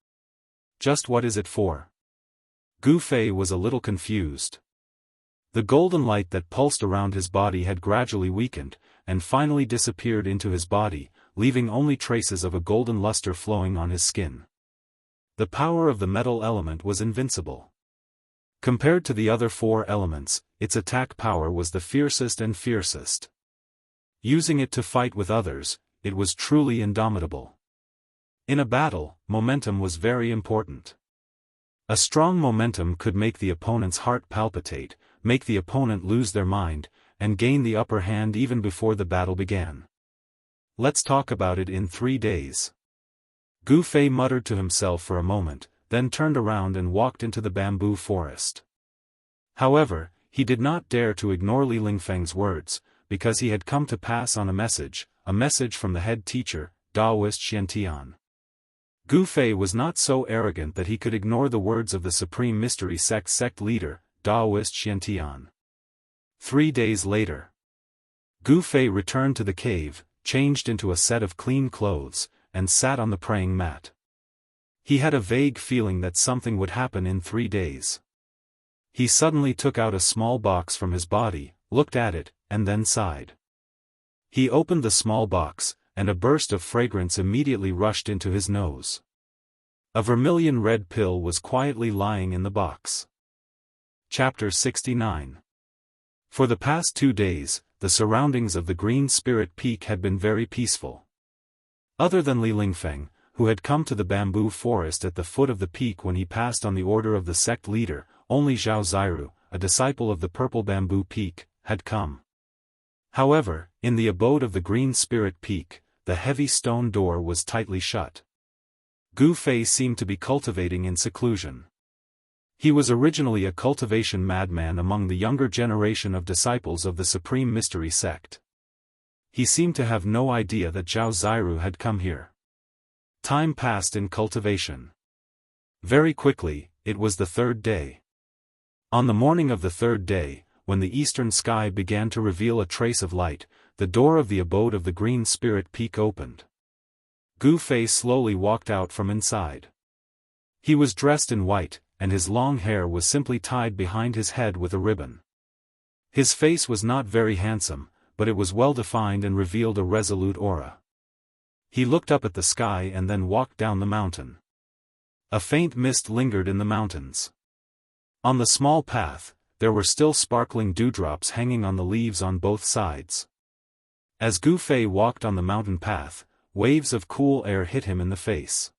Just what is it for? Gu Fei was a little confused. The golden light that pulsed around his body had gradually weakened, and finally disappeared into his body, leaving only traces of a golden luster flowing on his skin. The power of the metal element was invincible. Compared to the other 4 elements, its attack power was the fiercest and fiercest. Using it to fight with others, it was truly indomitable. In a battle, momentum was very important. A strong momentum could make the opponent's heart palpitate, make the opponent lose their mind, and gain the upper hand even before the battle began. Let's talk about it in 3 days. Gu Fei muttered to himself for a moment, then turned around and walked into the bamboo forest. However, he did not dare to ignore Li Lingfeng's words, because he had come to pass on a message from the head teacher, Daoist Xianxia. Gu Fei was not so arrogant that he could ignore the words of the Supreme Mystery sect leader, Daoist Xianxia. 3 days later, Gu Fei returned to the cave, changed into a set of clean clothes, and sat on the praying mat. He had a vague feeling that something would happen in 3 days. He suddenly took out a small box from his body, looked at it, and then sighed. He opened the small box, and a burst of fragrance immediately rushed into his nose. A vermilion red pill was quietly lying in the box. Chapter 69. For the past 2 days, the surroundings of the Green Spirit Peak had been very peaceful. Other than Li Lingfeng, who had come to the bamboo forest at the foot of the peak when he passed on the order of the sect leader, only Zhao Ziru, a disciple of the Purple Bamboo Peak, had come. However, in the abode of the Green Spirit Peak, the heavy stone door was tightly shut. Gu Fei seemed to be cultivating in seclusion. He was originally a cultivation madman among the younger generation of disciples of the Supreme Mystery sect. He seemed to have no idea that Zhao Ziru had come here. Time passed in cultivation. Very quickly, it was the 3rd day. On the morning of the 3rd day, when the eastern sky began to reveal a trace of light, the door of the abode of the Green Spirit Peak opened. Gu Fei slowly walked out from inside. He was dressed in white, and his long hair was simply tied behind his head with a ribbon. His face was not very handsome, but it was well-defined and revealed a resolute aura. He looked up at the sky and then walked down the mountain. A faint mist lingered in the mountains. On the small path, there were still sparkling dewdrops hanging on the leaves on both sides. As Gu Fei walked on the mountain path, waves of cool air hit him in the face.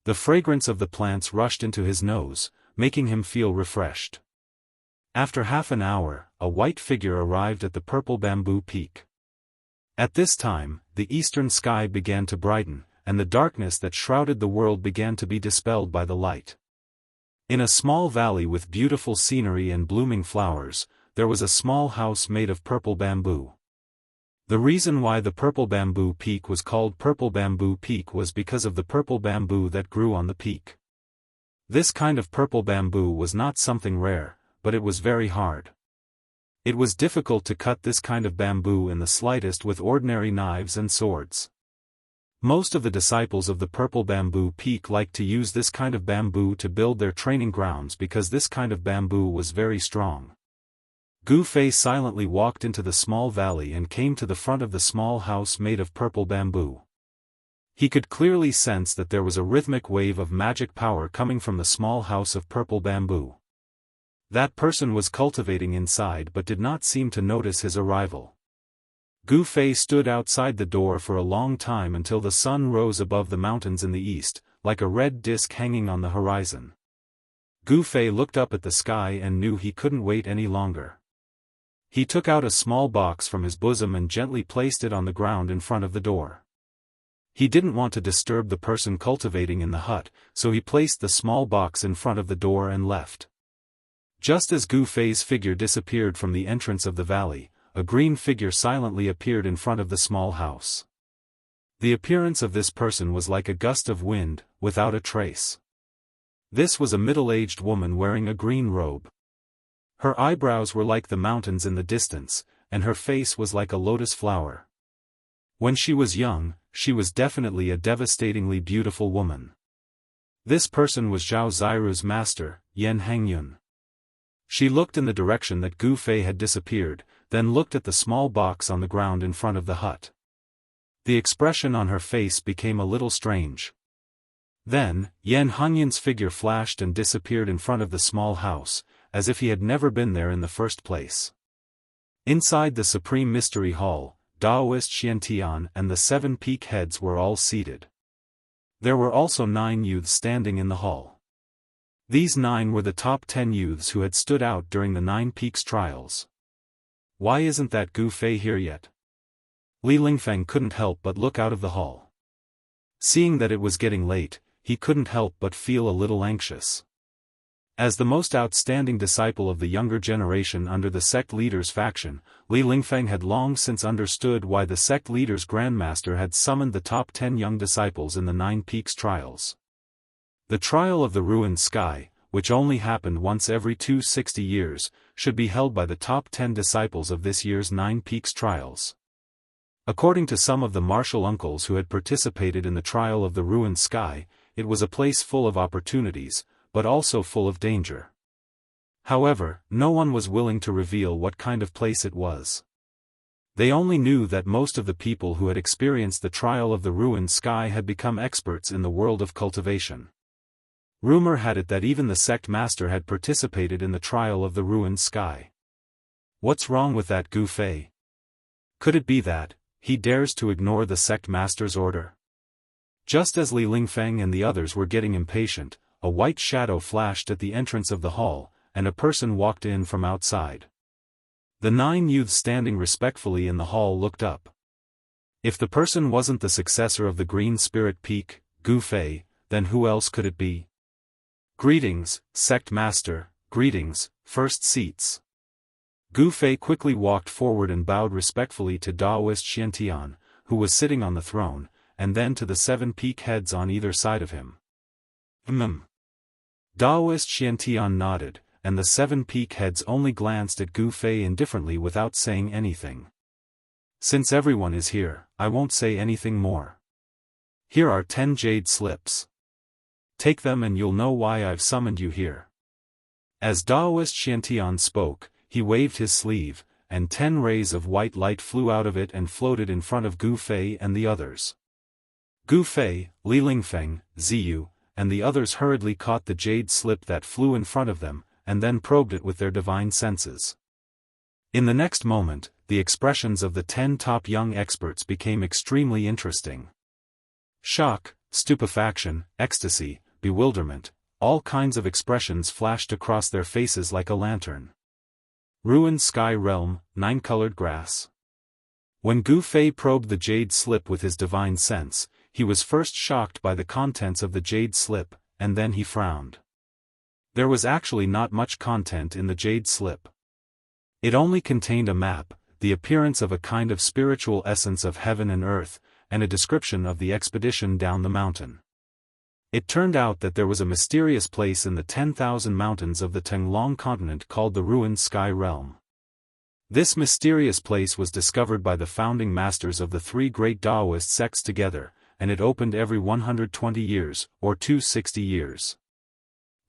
The fragrance of the plants rushed into his nose, making him feel refreshed. After half an hour, a white figure arrived at the Purple Bamboo Peak. At this time, the eastern sky began to brighten, and the darkness that shrouded the world began to be dispelled by the light. In a small valley with beautiful scenery and blooming flowers, there was a small house made of purple bamboo. The reason why the Purple Bamboo Peak was called Purple Bamboo Peak was because of the purple bamboo that grew on the peak. This kind of purple bamboo was not something rare, but it was very hard. It was difficult to cut this kind of bamboo in the slightest with ordinary knives and swords. Most of the disciples of the Purple Bamboo Peak liked to use this kind of bamboo to build their training grounds because this kind of bamboo was very strong. Gu Fei silently walked into the small valley and came to the front of the small house made of purple bamboo. He could clearly sense that there was a rhythmic wave of magic power coming from the small house of purple bamboo. That person was cultivating inside but did not seem to notice his arrival. Gu Fei stood outside the door for a long time until the sun rose above the mountains in the east, like a red disk hanging on the horizon. Gu Fei looked up at the sky and knew he couldn't wait any longer. He took out a small box from his bosom and gently placed it on the ground in front of the door. He didn't want to disturb the person cultivating in the hut, so he placed the small box in front of the door and left. Just as Gu Fei's figure disappeared from the entrance of the valley, a green figure silently appeared in front of the small house. The appearance of this person was like a gust of wind, without a trace. This was a middle-aged woman wearing a green robe. Her eyebrows were like the mountains in the distance, and her face was like a lotus flower. When she was young, she was definitely a devastatingly beautiful woman. This person was Zhao Ziru's master, Yan Hangyun. She looked in the direction that Gu Fei had disappeared, then looked at the small box on the ground in front of the hut. The expression on her face became a little strange. Then, Yan Hangyun's figure flashed and disappeared in front of the small house, as if he had never been there in the first place. Inside the Supreme Mystery Hall, Daoist Xianxia and the 7 peak heads were all seated. There were also 9 youths standing in the hall. These 9 were the top 10 youths who had stood out during the 9 Peaks trials. Why isn't that Gu Fei here yet? Li Lingfeng couldn't help but look out of the hall. Seeing that it was getting late, he couldn't help but feel a little anxious. As the most outstanding disciple of the younger generation under the sect leader's faction, Li Lingfeng had long since understood why the sect leader's grandmaster had summoned the top 10 young disciples in the 9 Peaks trials. The trial of the ruined sky, which only happened once every 260 years, should be held by the top 10 disciples of this year's 9 Peaks trials. According to some of the martial uncles who had participated in the trial of the ruined sky, it was a place full of opportunities, but also full of danger. However, no one was willing to reveal what kind of place it was. They only knew that most of the people who had experienced the trial of the ruined sky had become experts in the world of cultivation. Rumor had it that even the sect master had participated in the trial of the ruined sky. What's wrong with that Gu Fei? Could it be that he dares to ignore the sect master's order? Just as Li Lingfeng and the others were getting impatient, a white shadow flashed at the entrance of the hall, and a person walked in from outside. The 9 youths standing respectfully in the hall looked up. If the person wasn't the successor of the Green Spirit Peak, Gu Fei, then who else could it be? Greetings, sect master, greetings, first seats. Gu Fei quickly walked forward and bowed respectfully to Daoist Xianxia, who was sitting on the throne, and then to the 7 peak heads on either side of him. Daoist Xianxia nodded, and the 7 peak heads only glanced at Gu Fei indifferently without saying anything. Since everyone is here, I won't say anything more. Here are 10 jade slips. Take them and you'll know why I've summoned you here. As Daoist Xianxia spoke, he waved his sleeve, and 10 rays of white light flew out of it and floated in front of Gu Fei and the others. Gu Fei, Li Lingfeng, Ziyu, and the others hurriedly caught the jade slip that flew in front of them, and then probed it with their divine senses. In the next moment, the expressions of the 10 top young experts became extremely interesting. Shock, stupefaction, ecstasy, bewilderment, all kinds of expressions flashed across their faces like a lantern. Ruined sky realm, 9-colored grass. When Gu Fei probed the jade slip with his divine sense, he was first shocked by the contents of the jade slip, and then he frowned. There was actually not much content in the jade slip. It only contained a map, the appearance of a kind of spiritual essence of heaven and earth, and a description of the expedition down the mountain. It turned out that there was a mysterious place in the 10,000 mountains of the Tenglong continent called the Ruined Sky Realm. This mysterious place was discovered by the founding masters of the 3 great Daoist sects together, and it opened every 120 years, or 260 years.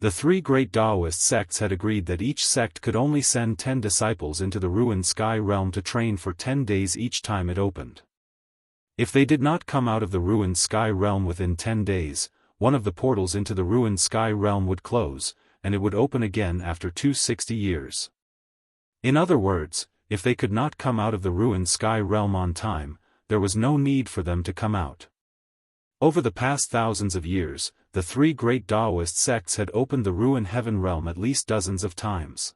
The 3 great Daoist sects had agreed that each sect could only send 10 disciples into the Ruined Sky Realm to train for 10 days each time it opened. If they did not come out of the Ruined Sky Realm within 10 days, one of the portals into the Ruined Sky Realm would close, and it would open again after 260 years. In other words, if they could not come out of the Ruined Sky Realm on time, there was no need for them to come out. Over the past thousands of years, the 3 great Daoist sects had opened the Ruined Heaven Realm at least dozens of times.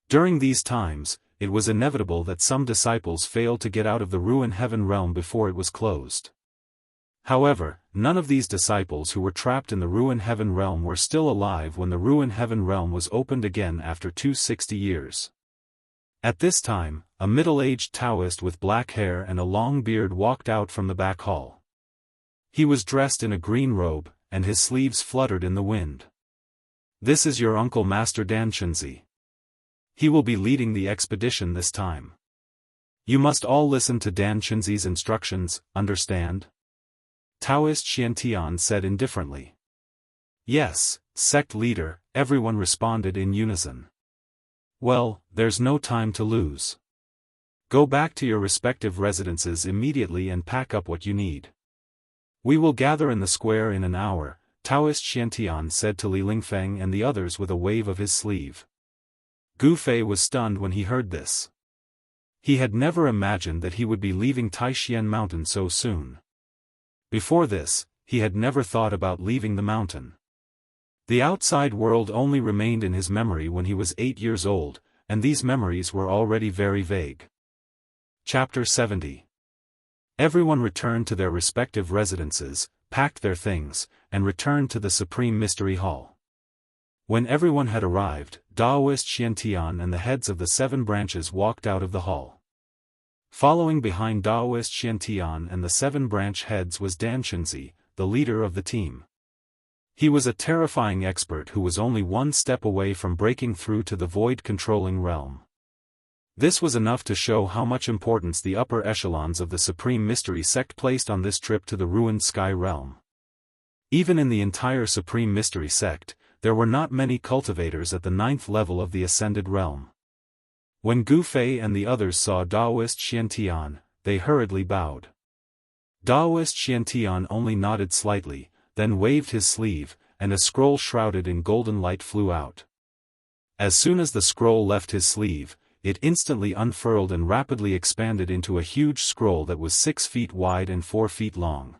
During these times, it was inevitable that some disciples failed to get out of the Ruin Heaven realm before it was closed. However, none of these disciples who were trapped in the Ruin Heaven realm were still alive when the Ruin Heaven realm was opened again after 260 years. At this time, a middle-aged Daoist with black hair and a long beard walked out from the back hall. He was dressed in a green robe, and his sleeves fluttered in the wind. "This is your uncle Master Dan Shenzi. He will be leading the expedition this time. You must all listen to Dan Shenzi's instructions, understand?" Daoist Xiantian said indifferently. "Yes, sect leader," everyone responded in unison. "Well, there's no time to lose. Go back to your respective residences immediately and pack up what you need. We will gather in the square in an hour," Daoist Xiantian said to Li Lingfeng and the others with a wave of his sleeve. Gu Fei was stunned when he heard this. He had never imagined that he would be leaving Taishian Mountain so soon. Before this, he had never thought about leaving the mountain. The outside world only remained in his memory when he was 8 years old, and these memories were already very vague. Chapter 70. Everyone returned to their respective residences, packed their things, and returned to the Supreme Mystery Hall. When everyone had arrived, Daoist Xiantian and the heads of the 7 branches walked out of the hall. Following behind Daoist Xiantian and the 7 branch heads was Dan Shenzi, the leader of the team. He was a terrifying expert who was only one step away from breaking through to the void-controlling realm. This was enough to show how much importance the upper echelons of the Supreme Mystery Sect placed on this trip to the ruined sky realm. Even in the entire Supreme Mystery Sect, there were not many cultivators at the 9th level of the Ascended Realm. When Gu Fei and the others saw Daoist Xiantian, they hurriedly bowed. Daoist Xiantian only nodded slightly, then waved his sleeve, and a scroll shrouded in golden light flew out. As soon as the scroll left his sleeve, it instantly unfurled and rapidly expanded into a huge scroll that was 6 feet wide and 4 feet long.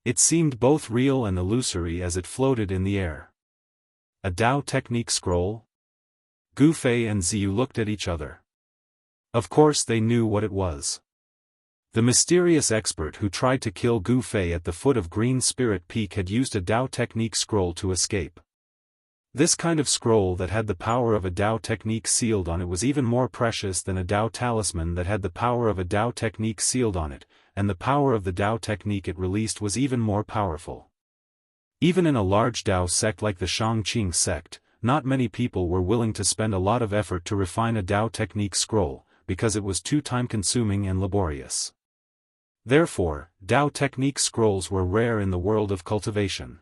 It seemed both real and illusory as it floated in the air. A Dao Technique scroll? Gu Fei and Ziyu looked at each other. Of course they knew what it was. The mysterious expert who tried to kill Gu Fei at the foot of Green Spirit Peak had used a Dao Technique scroll to escape. This kind of scroll that had the power of a Dao Technique sealed on it was even more precious than a Dao Talisman that had the power of a Dao Technique sealed on it, and the power of the Dao Technique it released was even more powerful. Even in a large Dao sect like the Shangqing sect, not many people were willing to spend a lot of effort to refine a Dao Technique scroll, because it was too time-consuming and laborious. Therefore, Dao Technique scrolls were rare in the world of cultivation.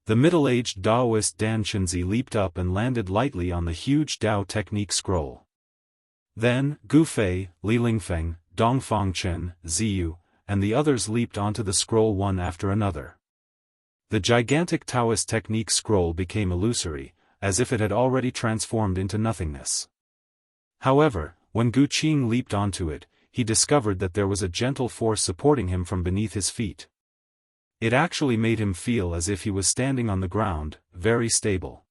The middle-aged Daoist Dan Shenzi leaped up and landed lightly on the huge Dao Technique scroll. Then, Gu Fei, Li Lingfeng, Dongfang Chen, Ziyu, and the others leaped onto the scroll one after another. The gigantic Taoist Technique scroll became illusory, as if it had already transformed into nothingness. However, when Gu Qing leaped onto it, he discovered that there was a gentle force supporting him from beneath his feet. It actually made him feel as if he was standing on the ground, very stable.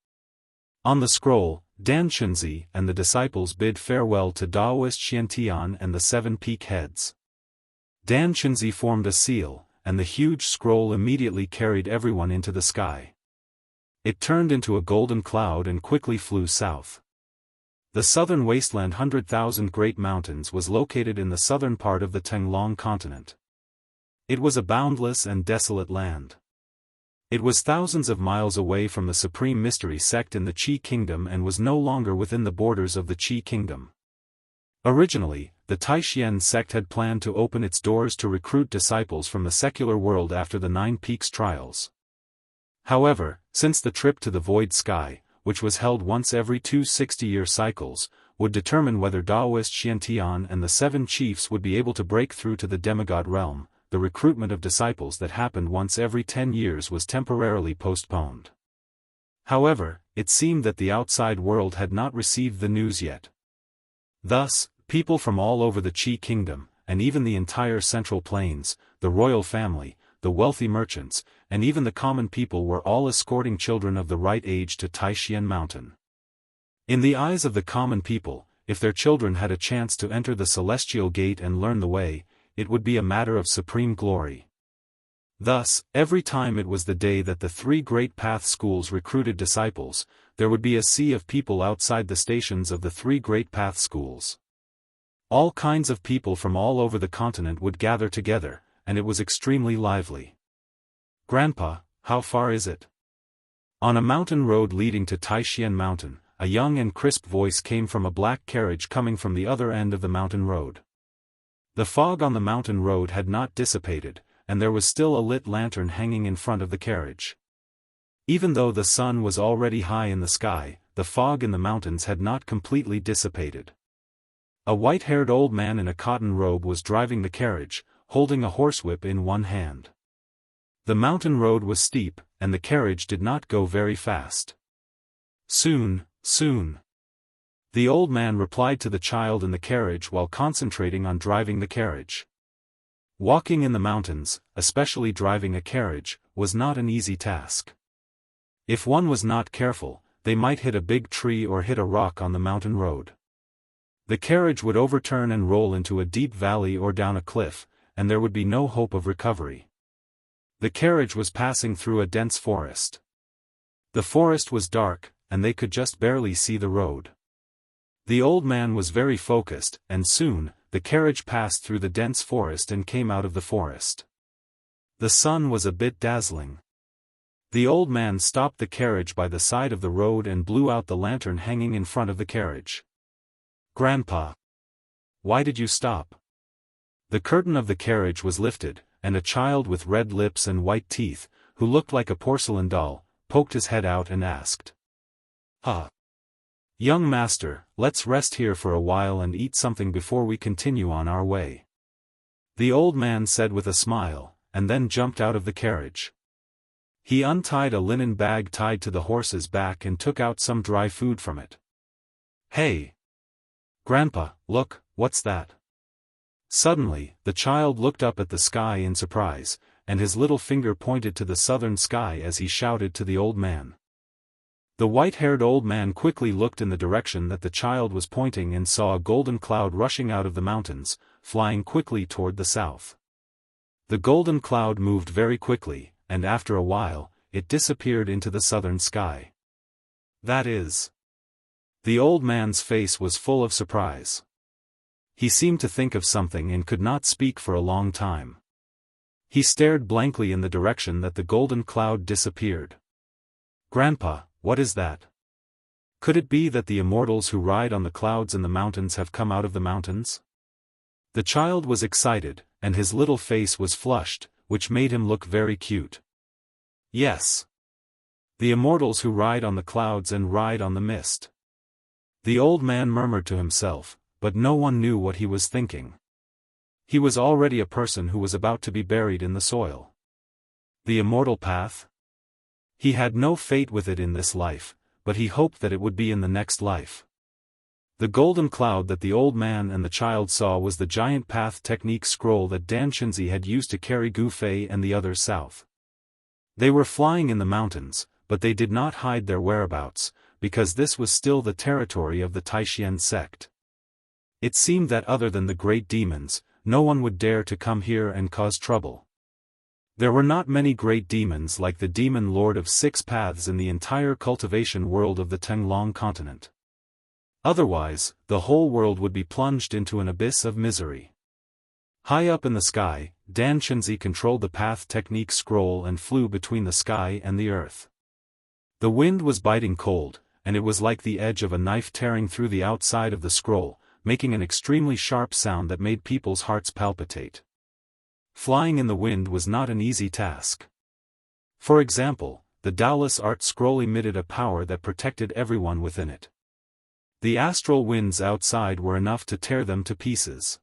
On the scroll, Dan Shenzi and the disciples bid farewell to Daoist Xiantian and the 7 peak heads. Dan Shenzi formed a seal, and the huge scroll immediately carried everyone into the sky. It turned into a golden cloud and quickly flew south. The southern wasteland 100,000 Great Mountains was located in the southern part of the Tenglong continent. It was a boundless and desolate land. It was thousands of miles away from the Supreme Mystery Sect in the Qi Kingdom and was no longer within the borders of the Qi Kingdom. Originally, the Taishian sect had planned to open its doors to recruit disciples from the secular world after the 9 Peaks trials. However, since the trip to the Void Sky, which was held once every 2 60-year cycles, would determine whether Daoist Xiantian and the 7 chiefs would be able to break through to the demigod realm, the recruitment of disciples that happened once every 10 years was temporarily postponed. However, it seemed that the outside world had not received the news yet. Thus, people from all over the Qi Kingdom, and even the entire Central Plains, the royal family, the wealthy merchants, and even the common people were all escorting children of the right age to Taishian Mountain. In the eyes of the common people, if their children had a chance to enter the celestial gate and learn the way, it would be a matter of supreme glory. Thus, every time it was the day that the 3 great path schools recruited disciples, there would be a sea of people outside the stations of the 3 great path schools. All kinds of people from all over the continent would gather together, and it was extremely lively. "Grandpa, how far is it?" On a mountain road leading to Taishian Mountain, a young and crisp voice came from a black carriage coming from the other end of the mountain road. The fog on the mountain road had not dissipated, and there was still a lit lantern hanging in front of the carriage. Even though the sun was already high in the sky, the fog in the mountains had not completely dissipated. A white-haired old man in a cotton robe was driving the carriage, holding a horsewhip in one hand. The mountain road was steep, and the carriage did not go very fast. "Soon, soon," the old man replied to the child in the carriage while concentrating on driving the carriage. Walking in the mountains, especially driving a carriage, was not an easy task. If one was not careful, they might hit a big tree or hit a rock on the mountain road. The carriage would overturn and roll into a deep valley or down a cliff, and there would be no hope of recovery. The carriage was passing through a dense forest. The forest was dark, and they could just barely see the road. The old man was very focused, and soon, the carriage passed through the dense forest and came out of the forest. The sun was a bit dazzling. The old man stopped the carriage by the side of the road and blew out the lantern hanging in front of the carriage. "Grandpa, why did you stop?" The curtain of the carriage was lifted, and a child with red lips and white teeth, who looked like a porcelain doll, poked his head out and asked. "Young master, let's rest here for a while and eat something before we continue on our way," the old man said with a smile, and then jumped out of the carriage. He untied a linen bag tied to the horse's back and took out some dry food from it. "Hey! Grandpa, look, what's that?" Suddenly, the child looked up at the sky in surprise, and his little finger pointed to the southern sky as he shouted to the old man. The white-haired old man quickly looked in the direction that the child was pointing and saw a golden cloud rushing out of the mountains, flying quickly toward the south. The golden cloud moved very quickly, and after a while, it disappeared into the southern sky. "That is..." The old man's face was full of surprise. He seemed to think of something and could not speak for a long time. He stared blankly in the direction that the golden cloud disappeared. "Grandpa, what is that? Could it be that the immortals who ride on the clouds in the mountains have come out of the mountains?" The child was excited, and his little face was flushed, which made him look very cute. "Yes. The immortals who ride on the clouds and ride on the mist." The old man murmured to himself, but no one knew what he was thinking. He was already a person who was about to be buried in the soil. The immortal path? He had no fate with it in this life, but he hoped that it would be in the next life. The golden cloud that the old man and the child saw was the giant path technique scroll that Dan Shinzi had used to carry Gu Fei and the others south. They were flying in the mountains, but they did not hide their whereabouts, because this was still the territory of the Taishian sect. It seemed that other than the great demons, no one would dare to come here and cause trouble. There were not many great demons like the demon lord of 6 paths in the entire cultivation world of the Tenglong continent. Otherwise, the whole world would be plunged into an abyss of misery. High up in the sky, Dan Shinzi controlled the path technique scroll and flew between the sky and the earth. The wind was biting cold, and it was like the edge of a knife tearing through the outside of the scroll, making an extremely sharp sound that made people's hearts palpitate. Flying in the wind was not an easy task. For example, the Daoist art scroll emitted a power that protected everyone within it. The astral winds outside were enough to tear them to pieces.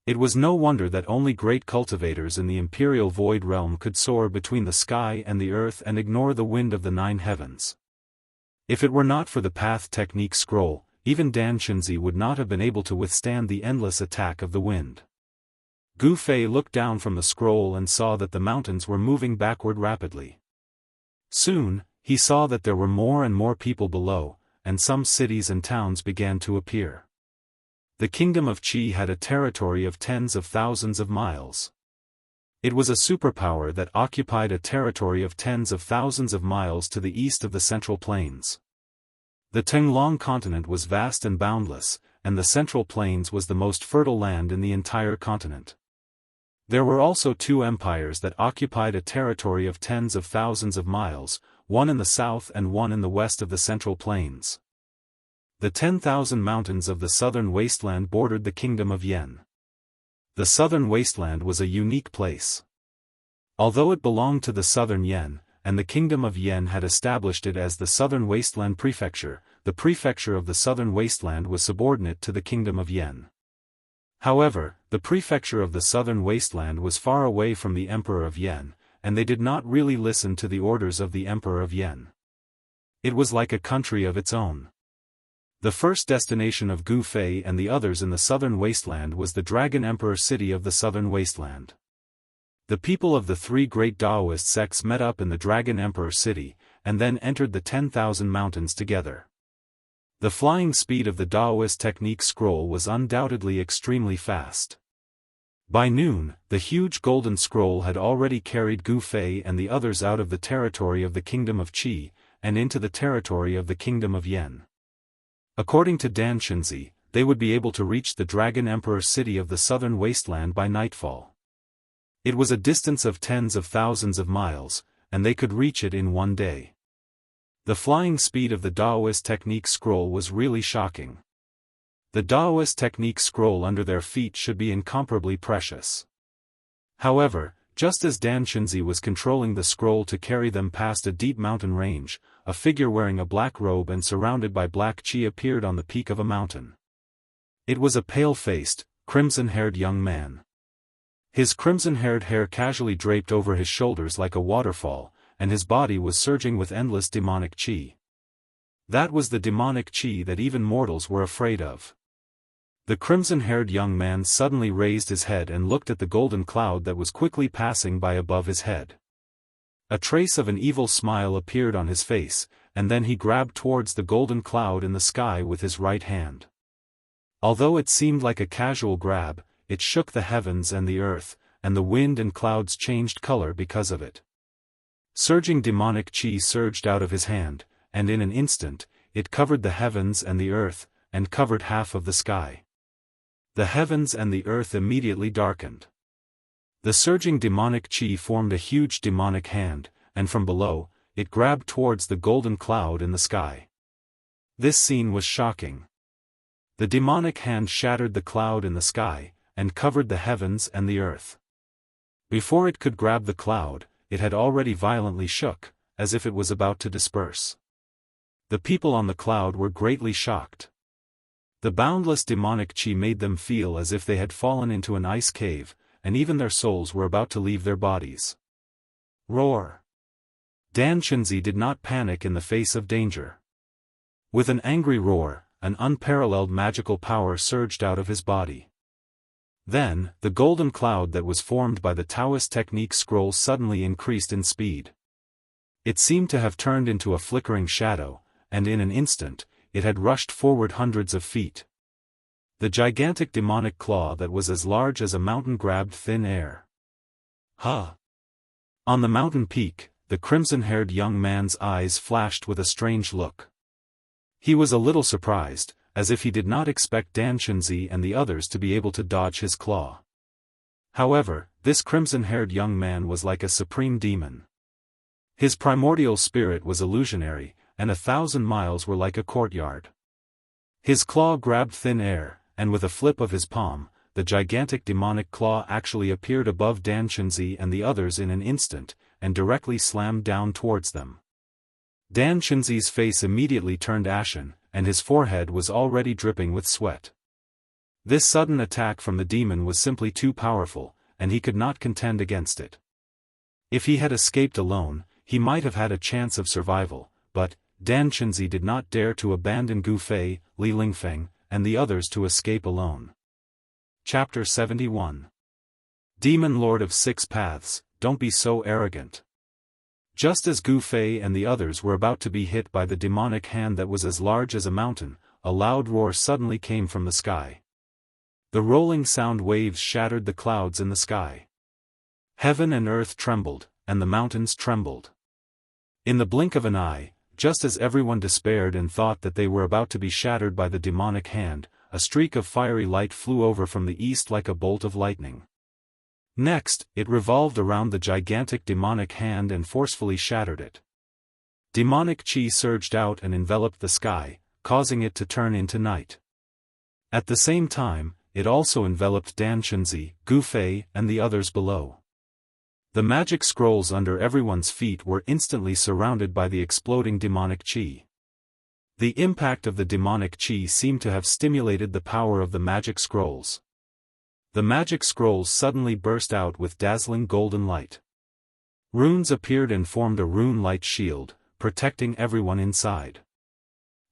It was no wonder that only great cultivators in the imperial void realm could soar between the sky and the earth and ignore the wind of the 9 heavens. If it were not for the path technique scroll, even Dan Shinzi would not have been able to withstand the endless attack of the wind. Gu Fei looked down from the scroll and saw that the mountains were moving backward rapidly. Soon, he saw that there were more and more people below, and some cities and towns began to appear. The kingdom of Qi had a territory of tens of thousands of miles. It was a superpower that occupied a territory of tens of thousands of miles to the east of the Central Plains. The Tenglong continent was vast and boundless, and the Central Plains was the most fertile land in the entire continent. There were also two empires that occupied a territory of tens of thousands of miles, one in the south and one in the west of the Central Plains. The 10,000 mountains of the southern wasteland bordered the kingdom of Yen. The southern wasteland was a unique place. Although it belonged to the southern Yen, and the kingdom of Yen had established it as the southern wasteland prefecture, the prefecture of the southern wasteland was subordinate to the kingdom of Yen. However, the prefecture of the southern wasteland was far away from the emperor of Yen, and they did not really listen to the orders of the emperor of Yen. It was like a country of its own. The first destination of Gu Fei and the others in the southern wasteland was the Dragon Emperor city of the southern wasteland. The people of the three great Daoist sects met up in the Dragon Emperor city, and then entered the 10,000 mountains together. The flying speed of the Daoist technique scroll was undoubtedly extremely fast. By noon, the huge golden scroll had already carried Gu Fei and the others out of the territory of the kingdom of Qi, and into the territory of the kingdom of Yen. According to Dan Shinzi, they would be able to reach the Dragon Emperor city of the southern wasteland by nightfall. It was a distance of tens of thousands of miles, and they could reach it in one day. The flying speed of the Daoist technique scroll was really shocking. The Daoist technique scroll under their feet should be incomparably precious. However, just as Dan Shinzi was controlling the scroll to carry them past a deep mountain range, a figure wearing a black robe and surrounded by black qi appeared on the peak of a mountain. It was a pale-faced, crimson-haired young man. His crimson-haired hair casually draped over his shoulders like a waterfall, and his body was surging with endless demonic qi. That was the demonic qi that even mortals were afraid of. The crimson-haired young man suddenly raised his head and looked at the golden cloud that was quickly passing by above his head. A trace of an evil smile appeared on his face, and then he grabbed towards the golden cloud in the sky with his right hand. Although it seemed like a casual grab, it shook the heavens and the earth, and the wind and clouds changed color because of it. Surging demonic qi surged out of his hand, and in an instant, it covered the heavens and the earth, and covered half of the sky. The heavens and the earth immediately darkened. The surging demonic qi formed a huge demonic hand, and from below, it grabbed towards the golden cloud in the sky. This scene was shocking. The demonic hand shattered the cloud in the sky, and covered the heavens and the earth. Before it could grab the cloud, it had already violently shook, as if it was about to disperse. The people on the cloud were greatly shocked. The boundless demonic qi made them feel as if they had fallen into an ice cave, and even their souls were about to leave their bodies. Roar! Dan Shinzi did not panic in the face of danger. With an angry roar, an unparalleled magical power surged out of his body. Then, the golden cloud that was formed by the Taoist technique scroll suddenly increased in speed. It seemed to have turned into a flickering shadow, and in an instant, it had rushed forward hundreds of feet. The gigantic demonic claw that was as large as a mountain grabbed thin air. Huh! On the mountain peak, the crimson-haired young man's eyes flashed with a strange look. He was a little surprised, as if he did not expect Dan Shinzi and the others to be able to dodge his claw. However, this crimson-haired young man was like a supreme demon. His primordial spirit was illusionary, and 1,000 miles were like a courtyard. His claw grabbed thin air, and with a flip of his palm, the gigantic demonic claw actually appeared above Dan Shinzi and the others in an instant, and directly slammed down towards them. Dan Shinzi's face immediately turned ashen, and his forehead was already dripping with sweat. This sudden attack from the demon was simply too powerful, and he could not contend against it. If he had escaped alone, he might have had a chance of survival, but Dan Shinzi did not dare to abandon Gu Fei, Li Lingfeng, and the others to escape alone. Chapter 71. Demon Lord of Six Paths, don't be so arrogant. Just as Gu Fei and the others were about to be hit by the demonic hand that was as large as a mountain, a loud roar suddenly came from the sky. The rolling sound waves shattered the clouds in the sky. Heaven and earth trembled, and the mountains trembled. In the blink of an eye, just as everyone despaired and thought that they were about to be shattered by the demonic hand, a streak of fiery light flew over from the east like a bolt of lightning. Next, it revolved around the gigantic demonic hand and forcefully shattered it. Demonic chi surged out and enveloped the sky, causing it to turn into night. At the same time, it also enveloped Dan Chunzi, Gu Fei, and the others below. The magic scrolls under everyone's feet were instantly surrounded by the exploding demonic chi. The impact of the demonic chi seemed to have stimulated the power of the magic scrolls. The magic scrolls suddenly burst out with dazzling golden light. Runes appeared and formed a rune light shield, protecting everyone inside.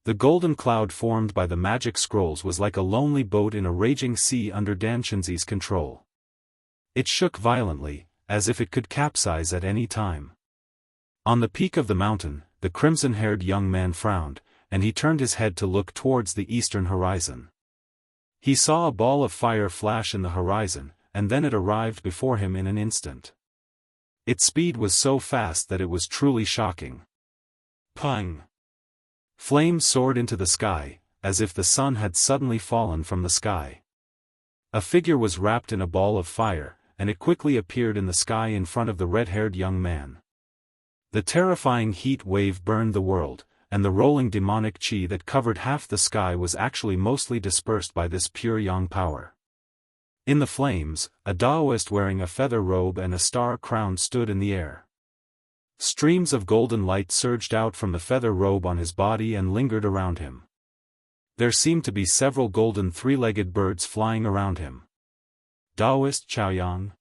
The golden cloud formed by the magic scrolls was like a lonely boat in a raging sea under Dan Chunzi's control. It shook violently, as if it could capsize at any time. On the peak of the mountain, the crimson-haired young man frowned, and he turned his head to look towards the eastern horizon. He saw a ball of fire flash in the horizon, and then it arrived before him in an instant. Its speed was so fast that it was truly shocking. Pang! Flames soared into the sky, as if the sun had suddenly fallen from the sky. A figure was wrapped in a ball of fire, and it quickly appeared in the sky in front of the red-haired young man. The terrifying heat wave burned the world, and the rolling demonic chi that covered half the sky was actually mostly dispersed by this pure yang power. In the flames, a Daoist wearing a feather robe and a star crown stood in the air. Streams of golden light surged out from the feather robe on his body and lingered around him. There seemed to be several golden three-legged birds flying around him. Daoist Chaoyang.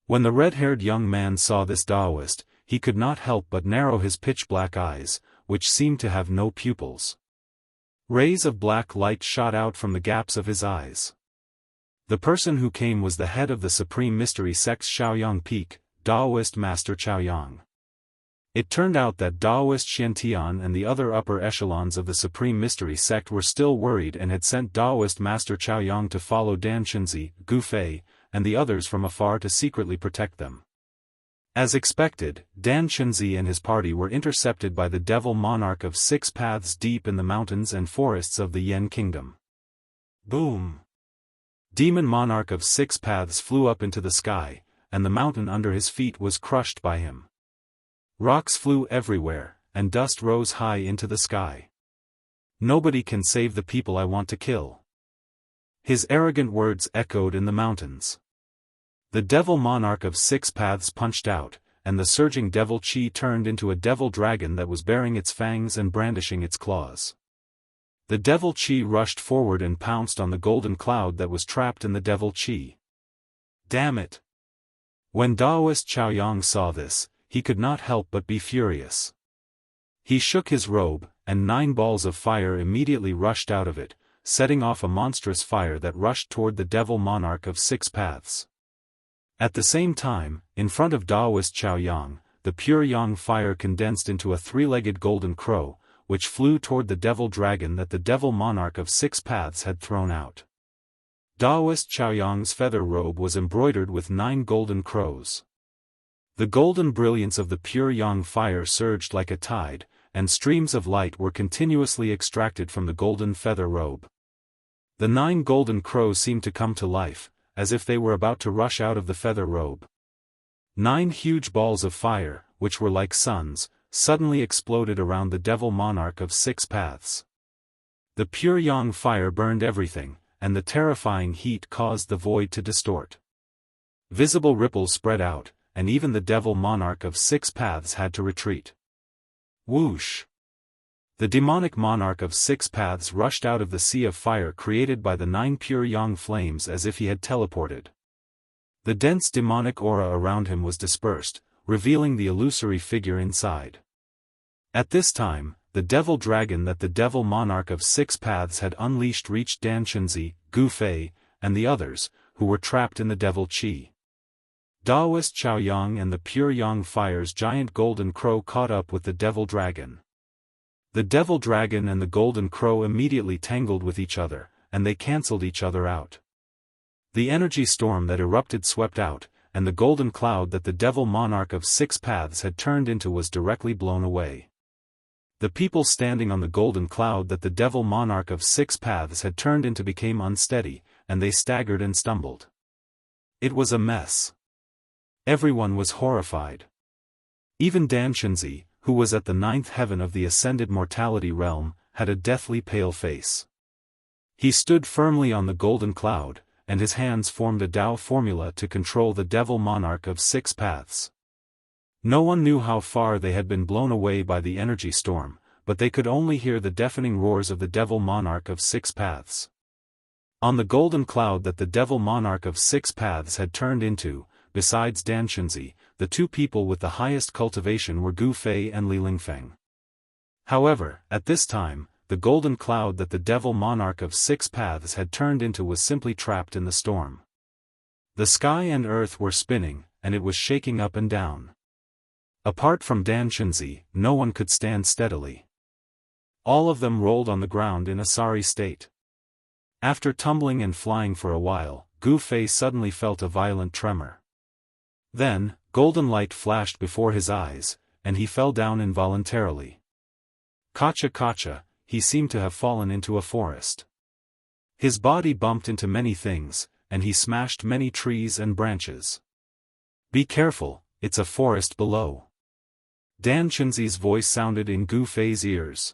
When the red-haired young man saw this Daoist, he could not help but narrow his pitch-black eyes, which seemed to have no pupils. Rays of black light shot out from the gaps of his eyes. The person who came was the head of the Supreme Mystery Sect's Shaoyang Peak, Daoist Master Chaoyang. It turned out that Daoist Xiantian and the other upper echelons of the Supreme Mystery Sect were still worried and had sent Daoist Master Chaoyang to follow Dan Chunzi, Gu Fei, and the others from afar to secretly protect them. As expected, Dan Chunzi and his party were intercepted by the Devil Monarch of 6 Paths deep in the mountains and forests of the Yen Kingdom. Boom! Demon Monarch of 6 Paths flew up into the sky, and the mountain under his feet was crushed by him. Rocks flew everywhere, and dust rose high into the sky. Nobody can save the people I want to kill. His arrogant words echoed in the mountains. The Devil Monarch of 6 Paths punched out, and the surging devil chi turned into a devil dragon that was baring its fangs and brandishing its claws. The devil chi rushed forward and pounced on the golden cloud that was trapped in the devil chi. Damn it! When Daoist Chaoyang saw this, he could not help but be furious. He shook his robe, and 9 balls of fire immediately rushed out of it, setting off a monstrous fire that rushed toward the Devil Monarch of 6 Paths. At the same time, in front of Daoist Chaoyang, the pure yang fire condensed into a 3-legged golden crow, which flew toward the devil dragon that the Devil Monarch of 6 Paths had thrown out. Daoist Chaoyang's feather robe was embroidered with 9 golden crows. The golden brilliance of the pure yang fire surged like a tide, and streams of light were continuously extracted from the golden feather robe. The 9 golden crows seemed to come to life, as if they were about to rush out of the feather robe. 9 huge balls of fire, which were like suns, suddenly exploded around the Devil Monarch of 6 Paths. The pure yang fire burned everything, and the terrifying heat caused the void to distort. Visible ripples spread out, and even the Devil Monarch of 6 Paths had to retreat. Whoosh! The demonic monarch of 6 Paths rushed out of the sea of fire created by the 9 pure yang flames as if he had teleported. The dense demonic aura around him was dispersed, revealing the illusory figure inside. At this time, the devil dragon that the Devil Monarch of 6 Paths had unleashed reached Dan Chunzi, Gu Fei, and the others, who were trapped in the devil chi. Daoist Chaoyang and the pure yang fire's giant golden crow caught up with the devil dragon. The devil dragon and the golden crow immediately tangled with each other, and they cancelled each other out. The energy storm that erupted swept out, and the golden cloud that the devil monarch of 6 paths had turned into was directly blown away. The people standing on the golden cloud that the devil monarch of 6 paths had turned into became unsteady, and they staggered and stumbled. It was a mess. Everyone was horrified. Even Danshinzi, who was at the 9th heaven of the ascended mortality realm, had a deathly pale face. He stood firmly on the golden cloud, and his hands formed a Tao formula to control the devil monarch of 6 paths. No one knew how far they had been blown away by the energy storm, but they could only hear the deafening roars of the devil monarch of 6 paths. On the golden cloud that the devil monarch of 6 paths had turned into, besides Danshinzi, the 2 people with the highest cultivation were Gu Fei and Li Lingfeng. However, at this time, the golden cloud that the devil monarch of 6 paths had turned into was simply trapped in the storm. The sky and earth were spinning, and it was shaking up and down. Apart from Danshinzi, no one could stand steadily. All of them rolled on the ground in a sorry state. After tumbling and flying for a while, Gu Fei suddenly felt a violent tremor. Then, golden light flashed before his eyes, and he fell down involuntarily. Kacha, he seemed to have fallen into a forest. His body bumped into many things, and he smashed many trees and branches. Be careful, it's a forest below. Danshinzi's voice sounded in Gu Fei's ears.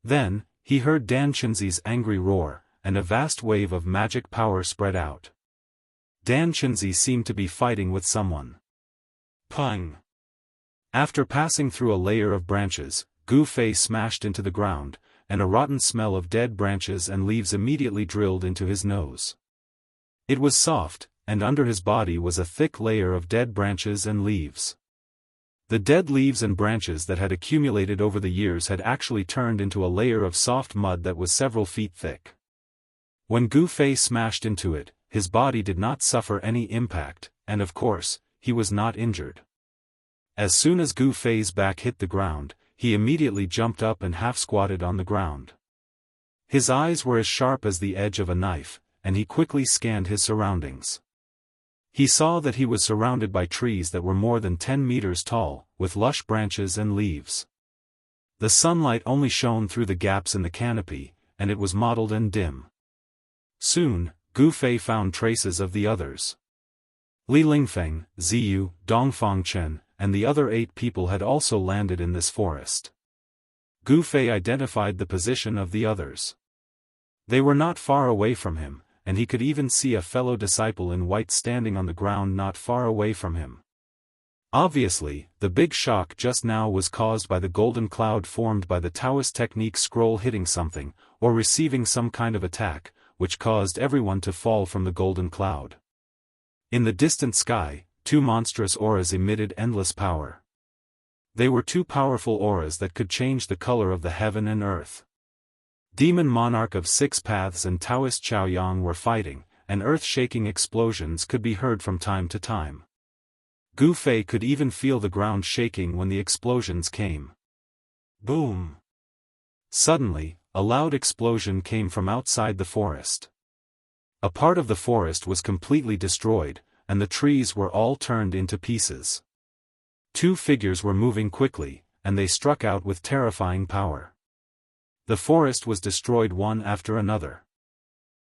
Then, he heard Danshinzi's angry roar, and a vast wave of magic power spread out. Danshinzi seemed to be fighting with someone. Pung! After passing through a layer of branches, Gu Fei smashed into the ground, and a rotten smell of dead branches and leaves immediately drilled into his nose. It was soft, and under his body was a thick layer of dead branches and leaves. The dead leaves and branches that had accumulated over the years had actually turned into a layer of soft mud that was several feet thick. When Gu Fei smashed into it, his body did not suffer any impact, and of course, he was not injured. As soon as Gu Fei's back hit the ground, he immediately jumped up and half-squatted on the ground. His eyes were as sharp as the edge of a knife, and he quickly scanned his surroundings. He saw that he was surrounded by trees that were more than 10 meters tall, with lush branches and leaves. The sunlight only shone through the gaps in the canopy, and it was mottled and dim. Soon, Gu Fei found traces of the others. Li Lingfeng, Ziyu, Dongfang Chen, and the other 8 people had also landed in this forest. Gu Fei identified the position of the others. They were not far away from him, and he could even see a fellow disciple in white standing on the ground not far away from him. Obviously, the big shock just now was caused by the golden cloud formed by the Daoist technique scroll hitting something, or receiving some kind of attack, which caused everyone to fall from the golden cloud. In the distant sky, 2 monstrous auras emitted endless power. They were 2 powerful auras that could change the color of the heaven and earth. Demon Monarch of 6 Paths and Daoist Chaoyang were fighting, and earth-shaking explosions could be heard from time to time. Gu Fei could even feel the ground shaking when the explosions came. Boom! Suddenly, a loud explosion came from outside the forest. A part of the forest was completely destroyed, and the trees were all turned into pieces. 2 figures were moving quickly, and they struck out with terrifying power. The forest was destroyed one after another.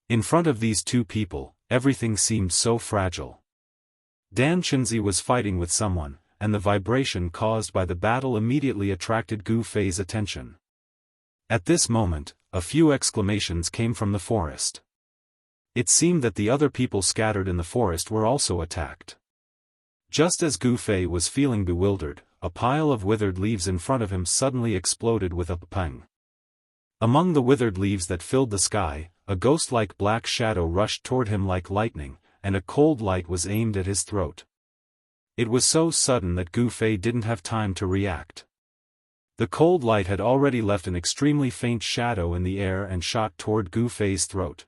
In front of these 2 people, everything seemed so fragile. Danshinzi was fighting with someone, and the vibration caused by the battle immediately attracted Gu Fei's attention. At this moment, a few exclamations came from the forest. It seemed that the other people scattered in the forest were also attacked. Just as Gu Fei was feeling bewildered, a pile of withered leaves in front of him suddenly exploded with a pang. Among the withered leaves that filled the sky, a ghost-like black shadow rushed toward him like lightning, and a cold light was aimed at his throat. It was so sudden that Gu Fei didn't have time to react. The cold light had already left an extremely faint shadow in the air and shot toward Gu Fei's throat.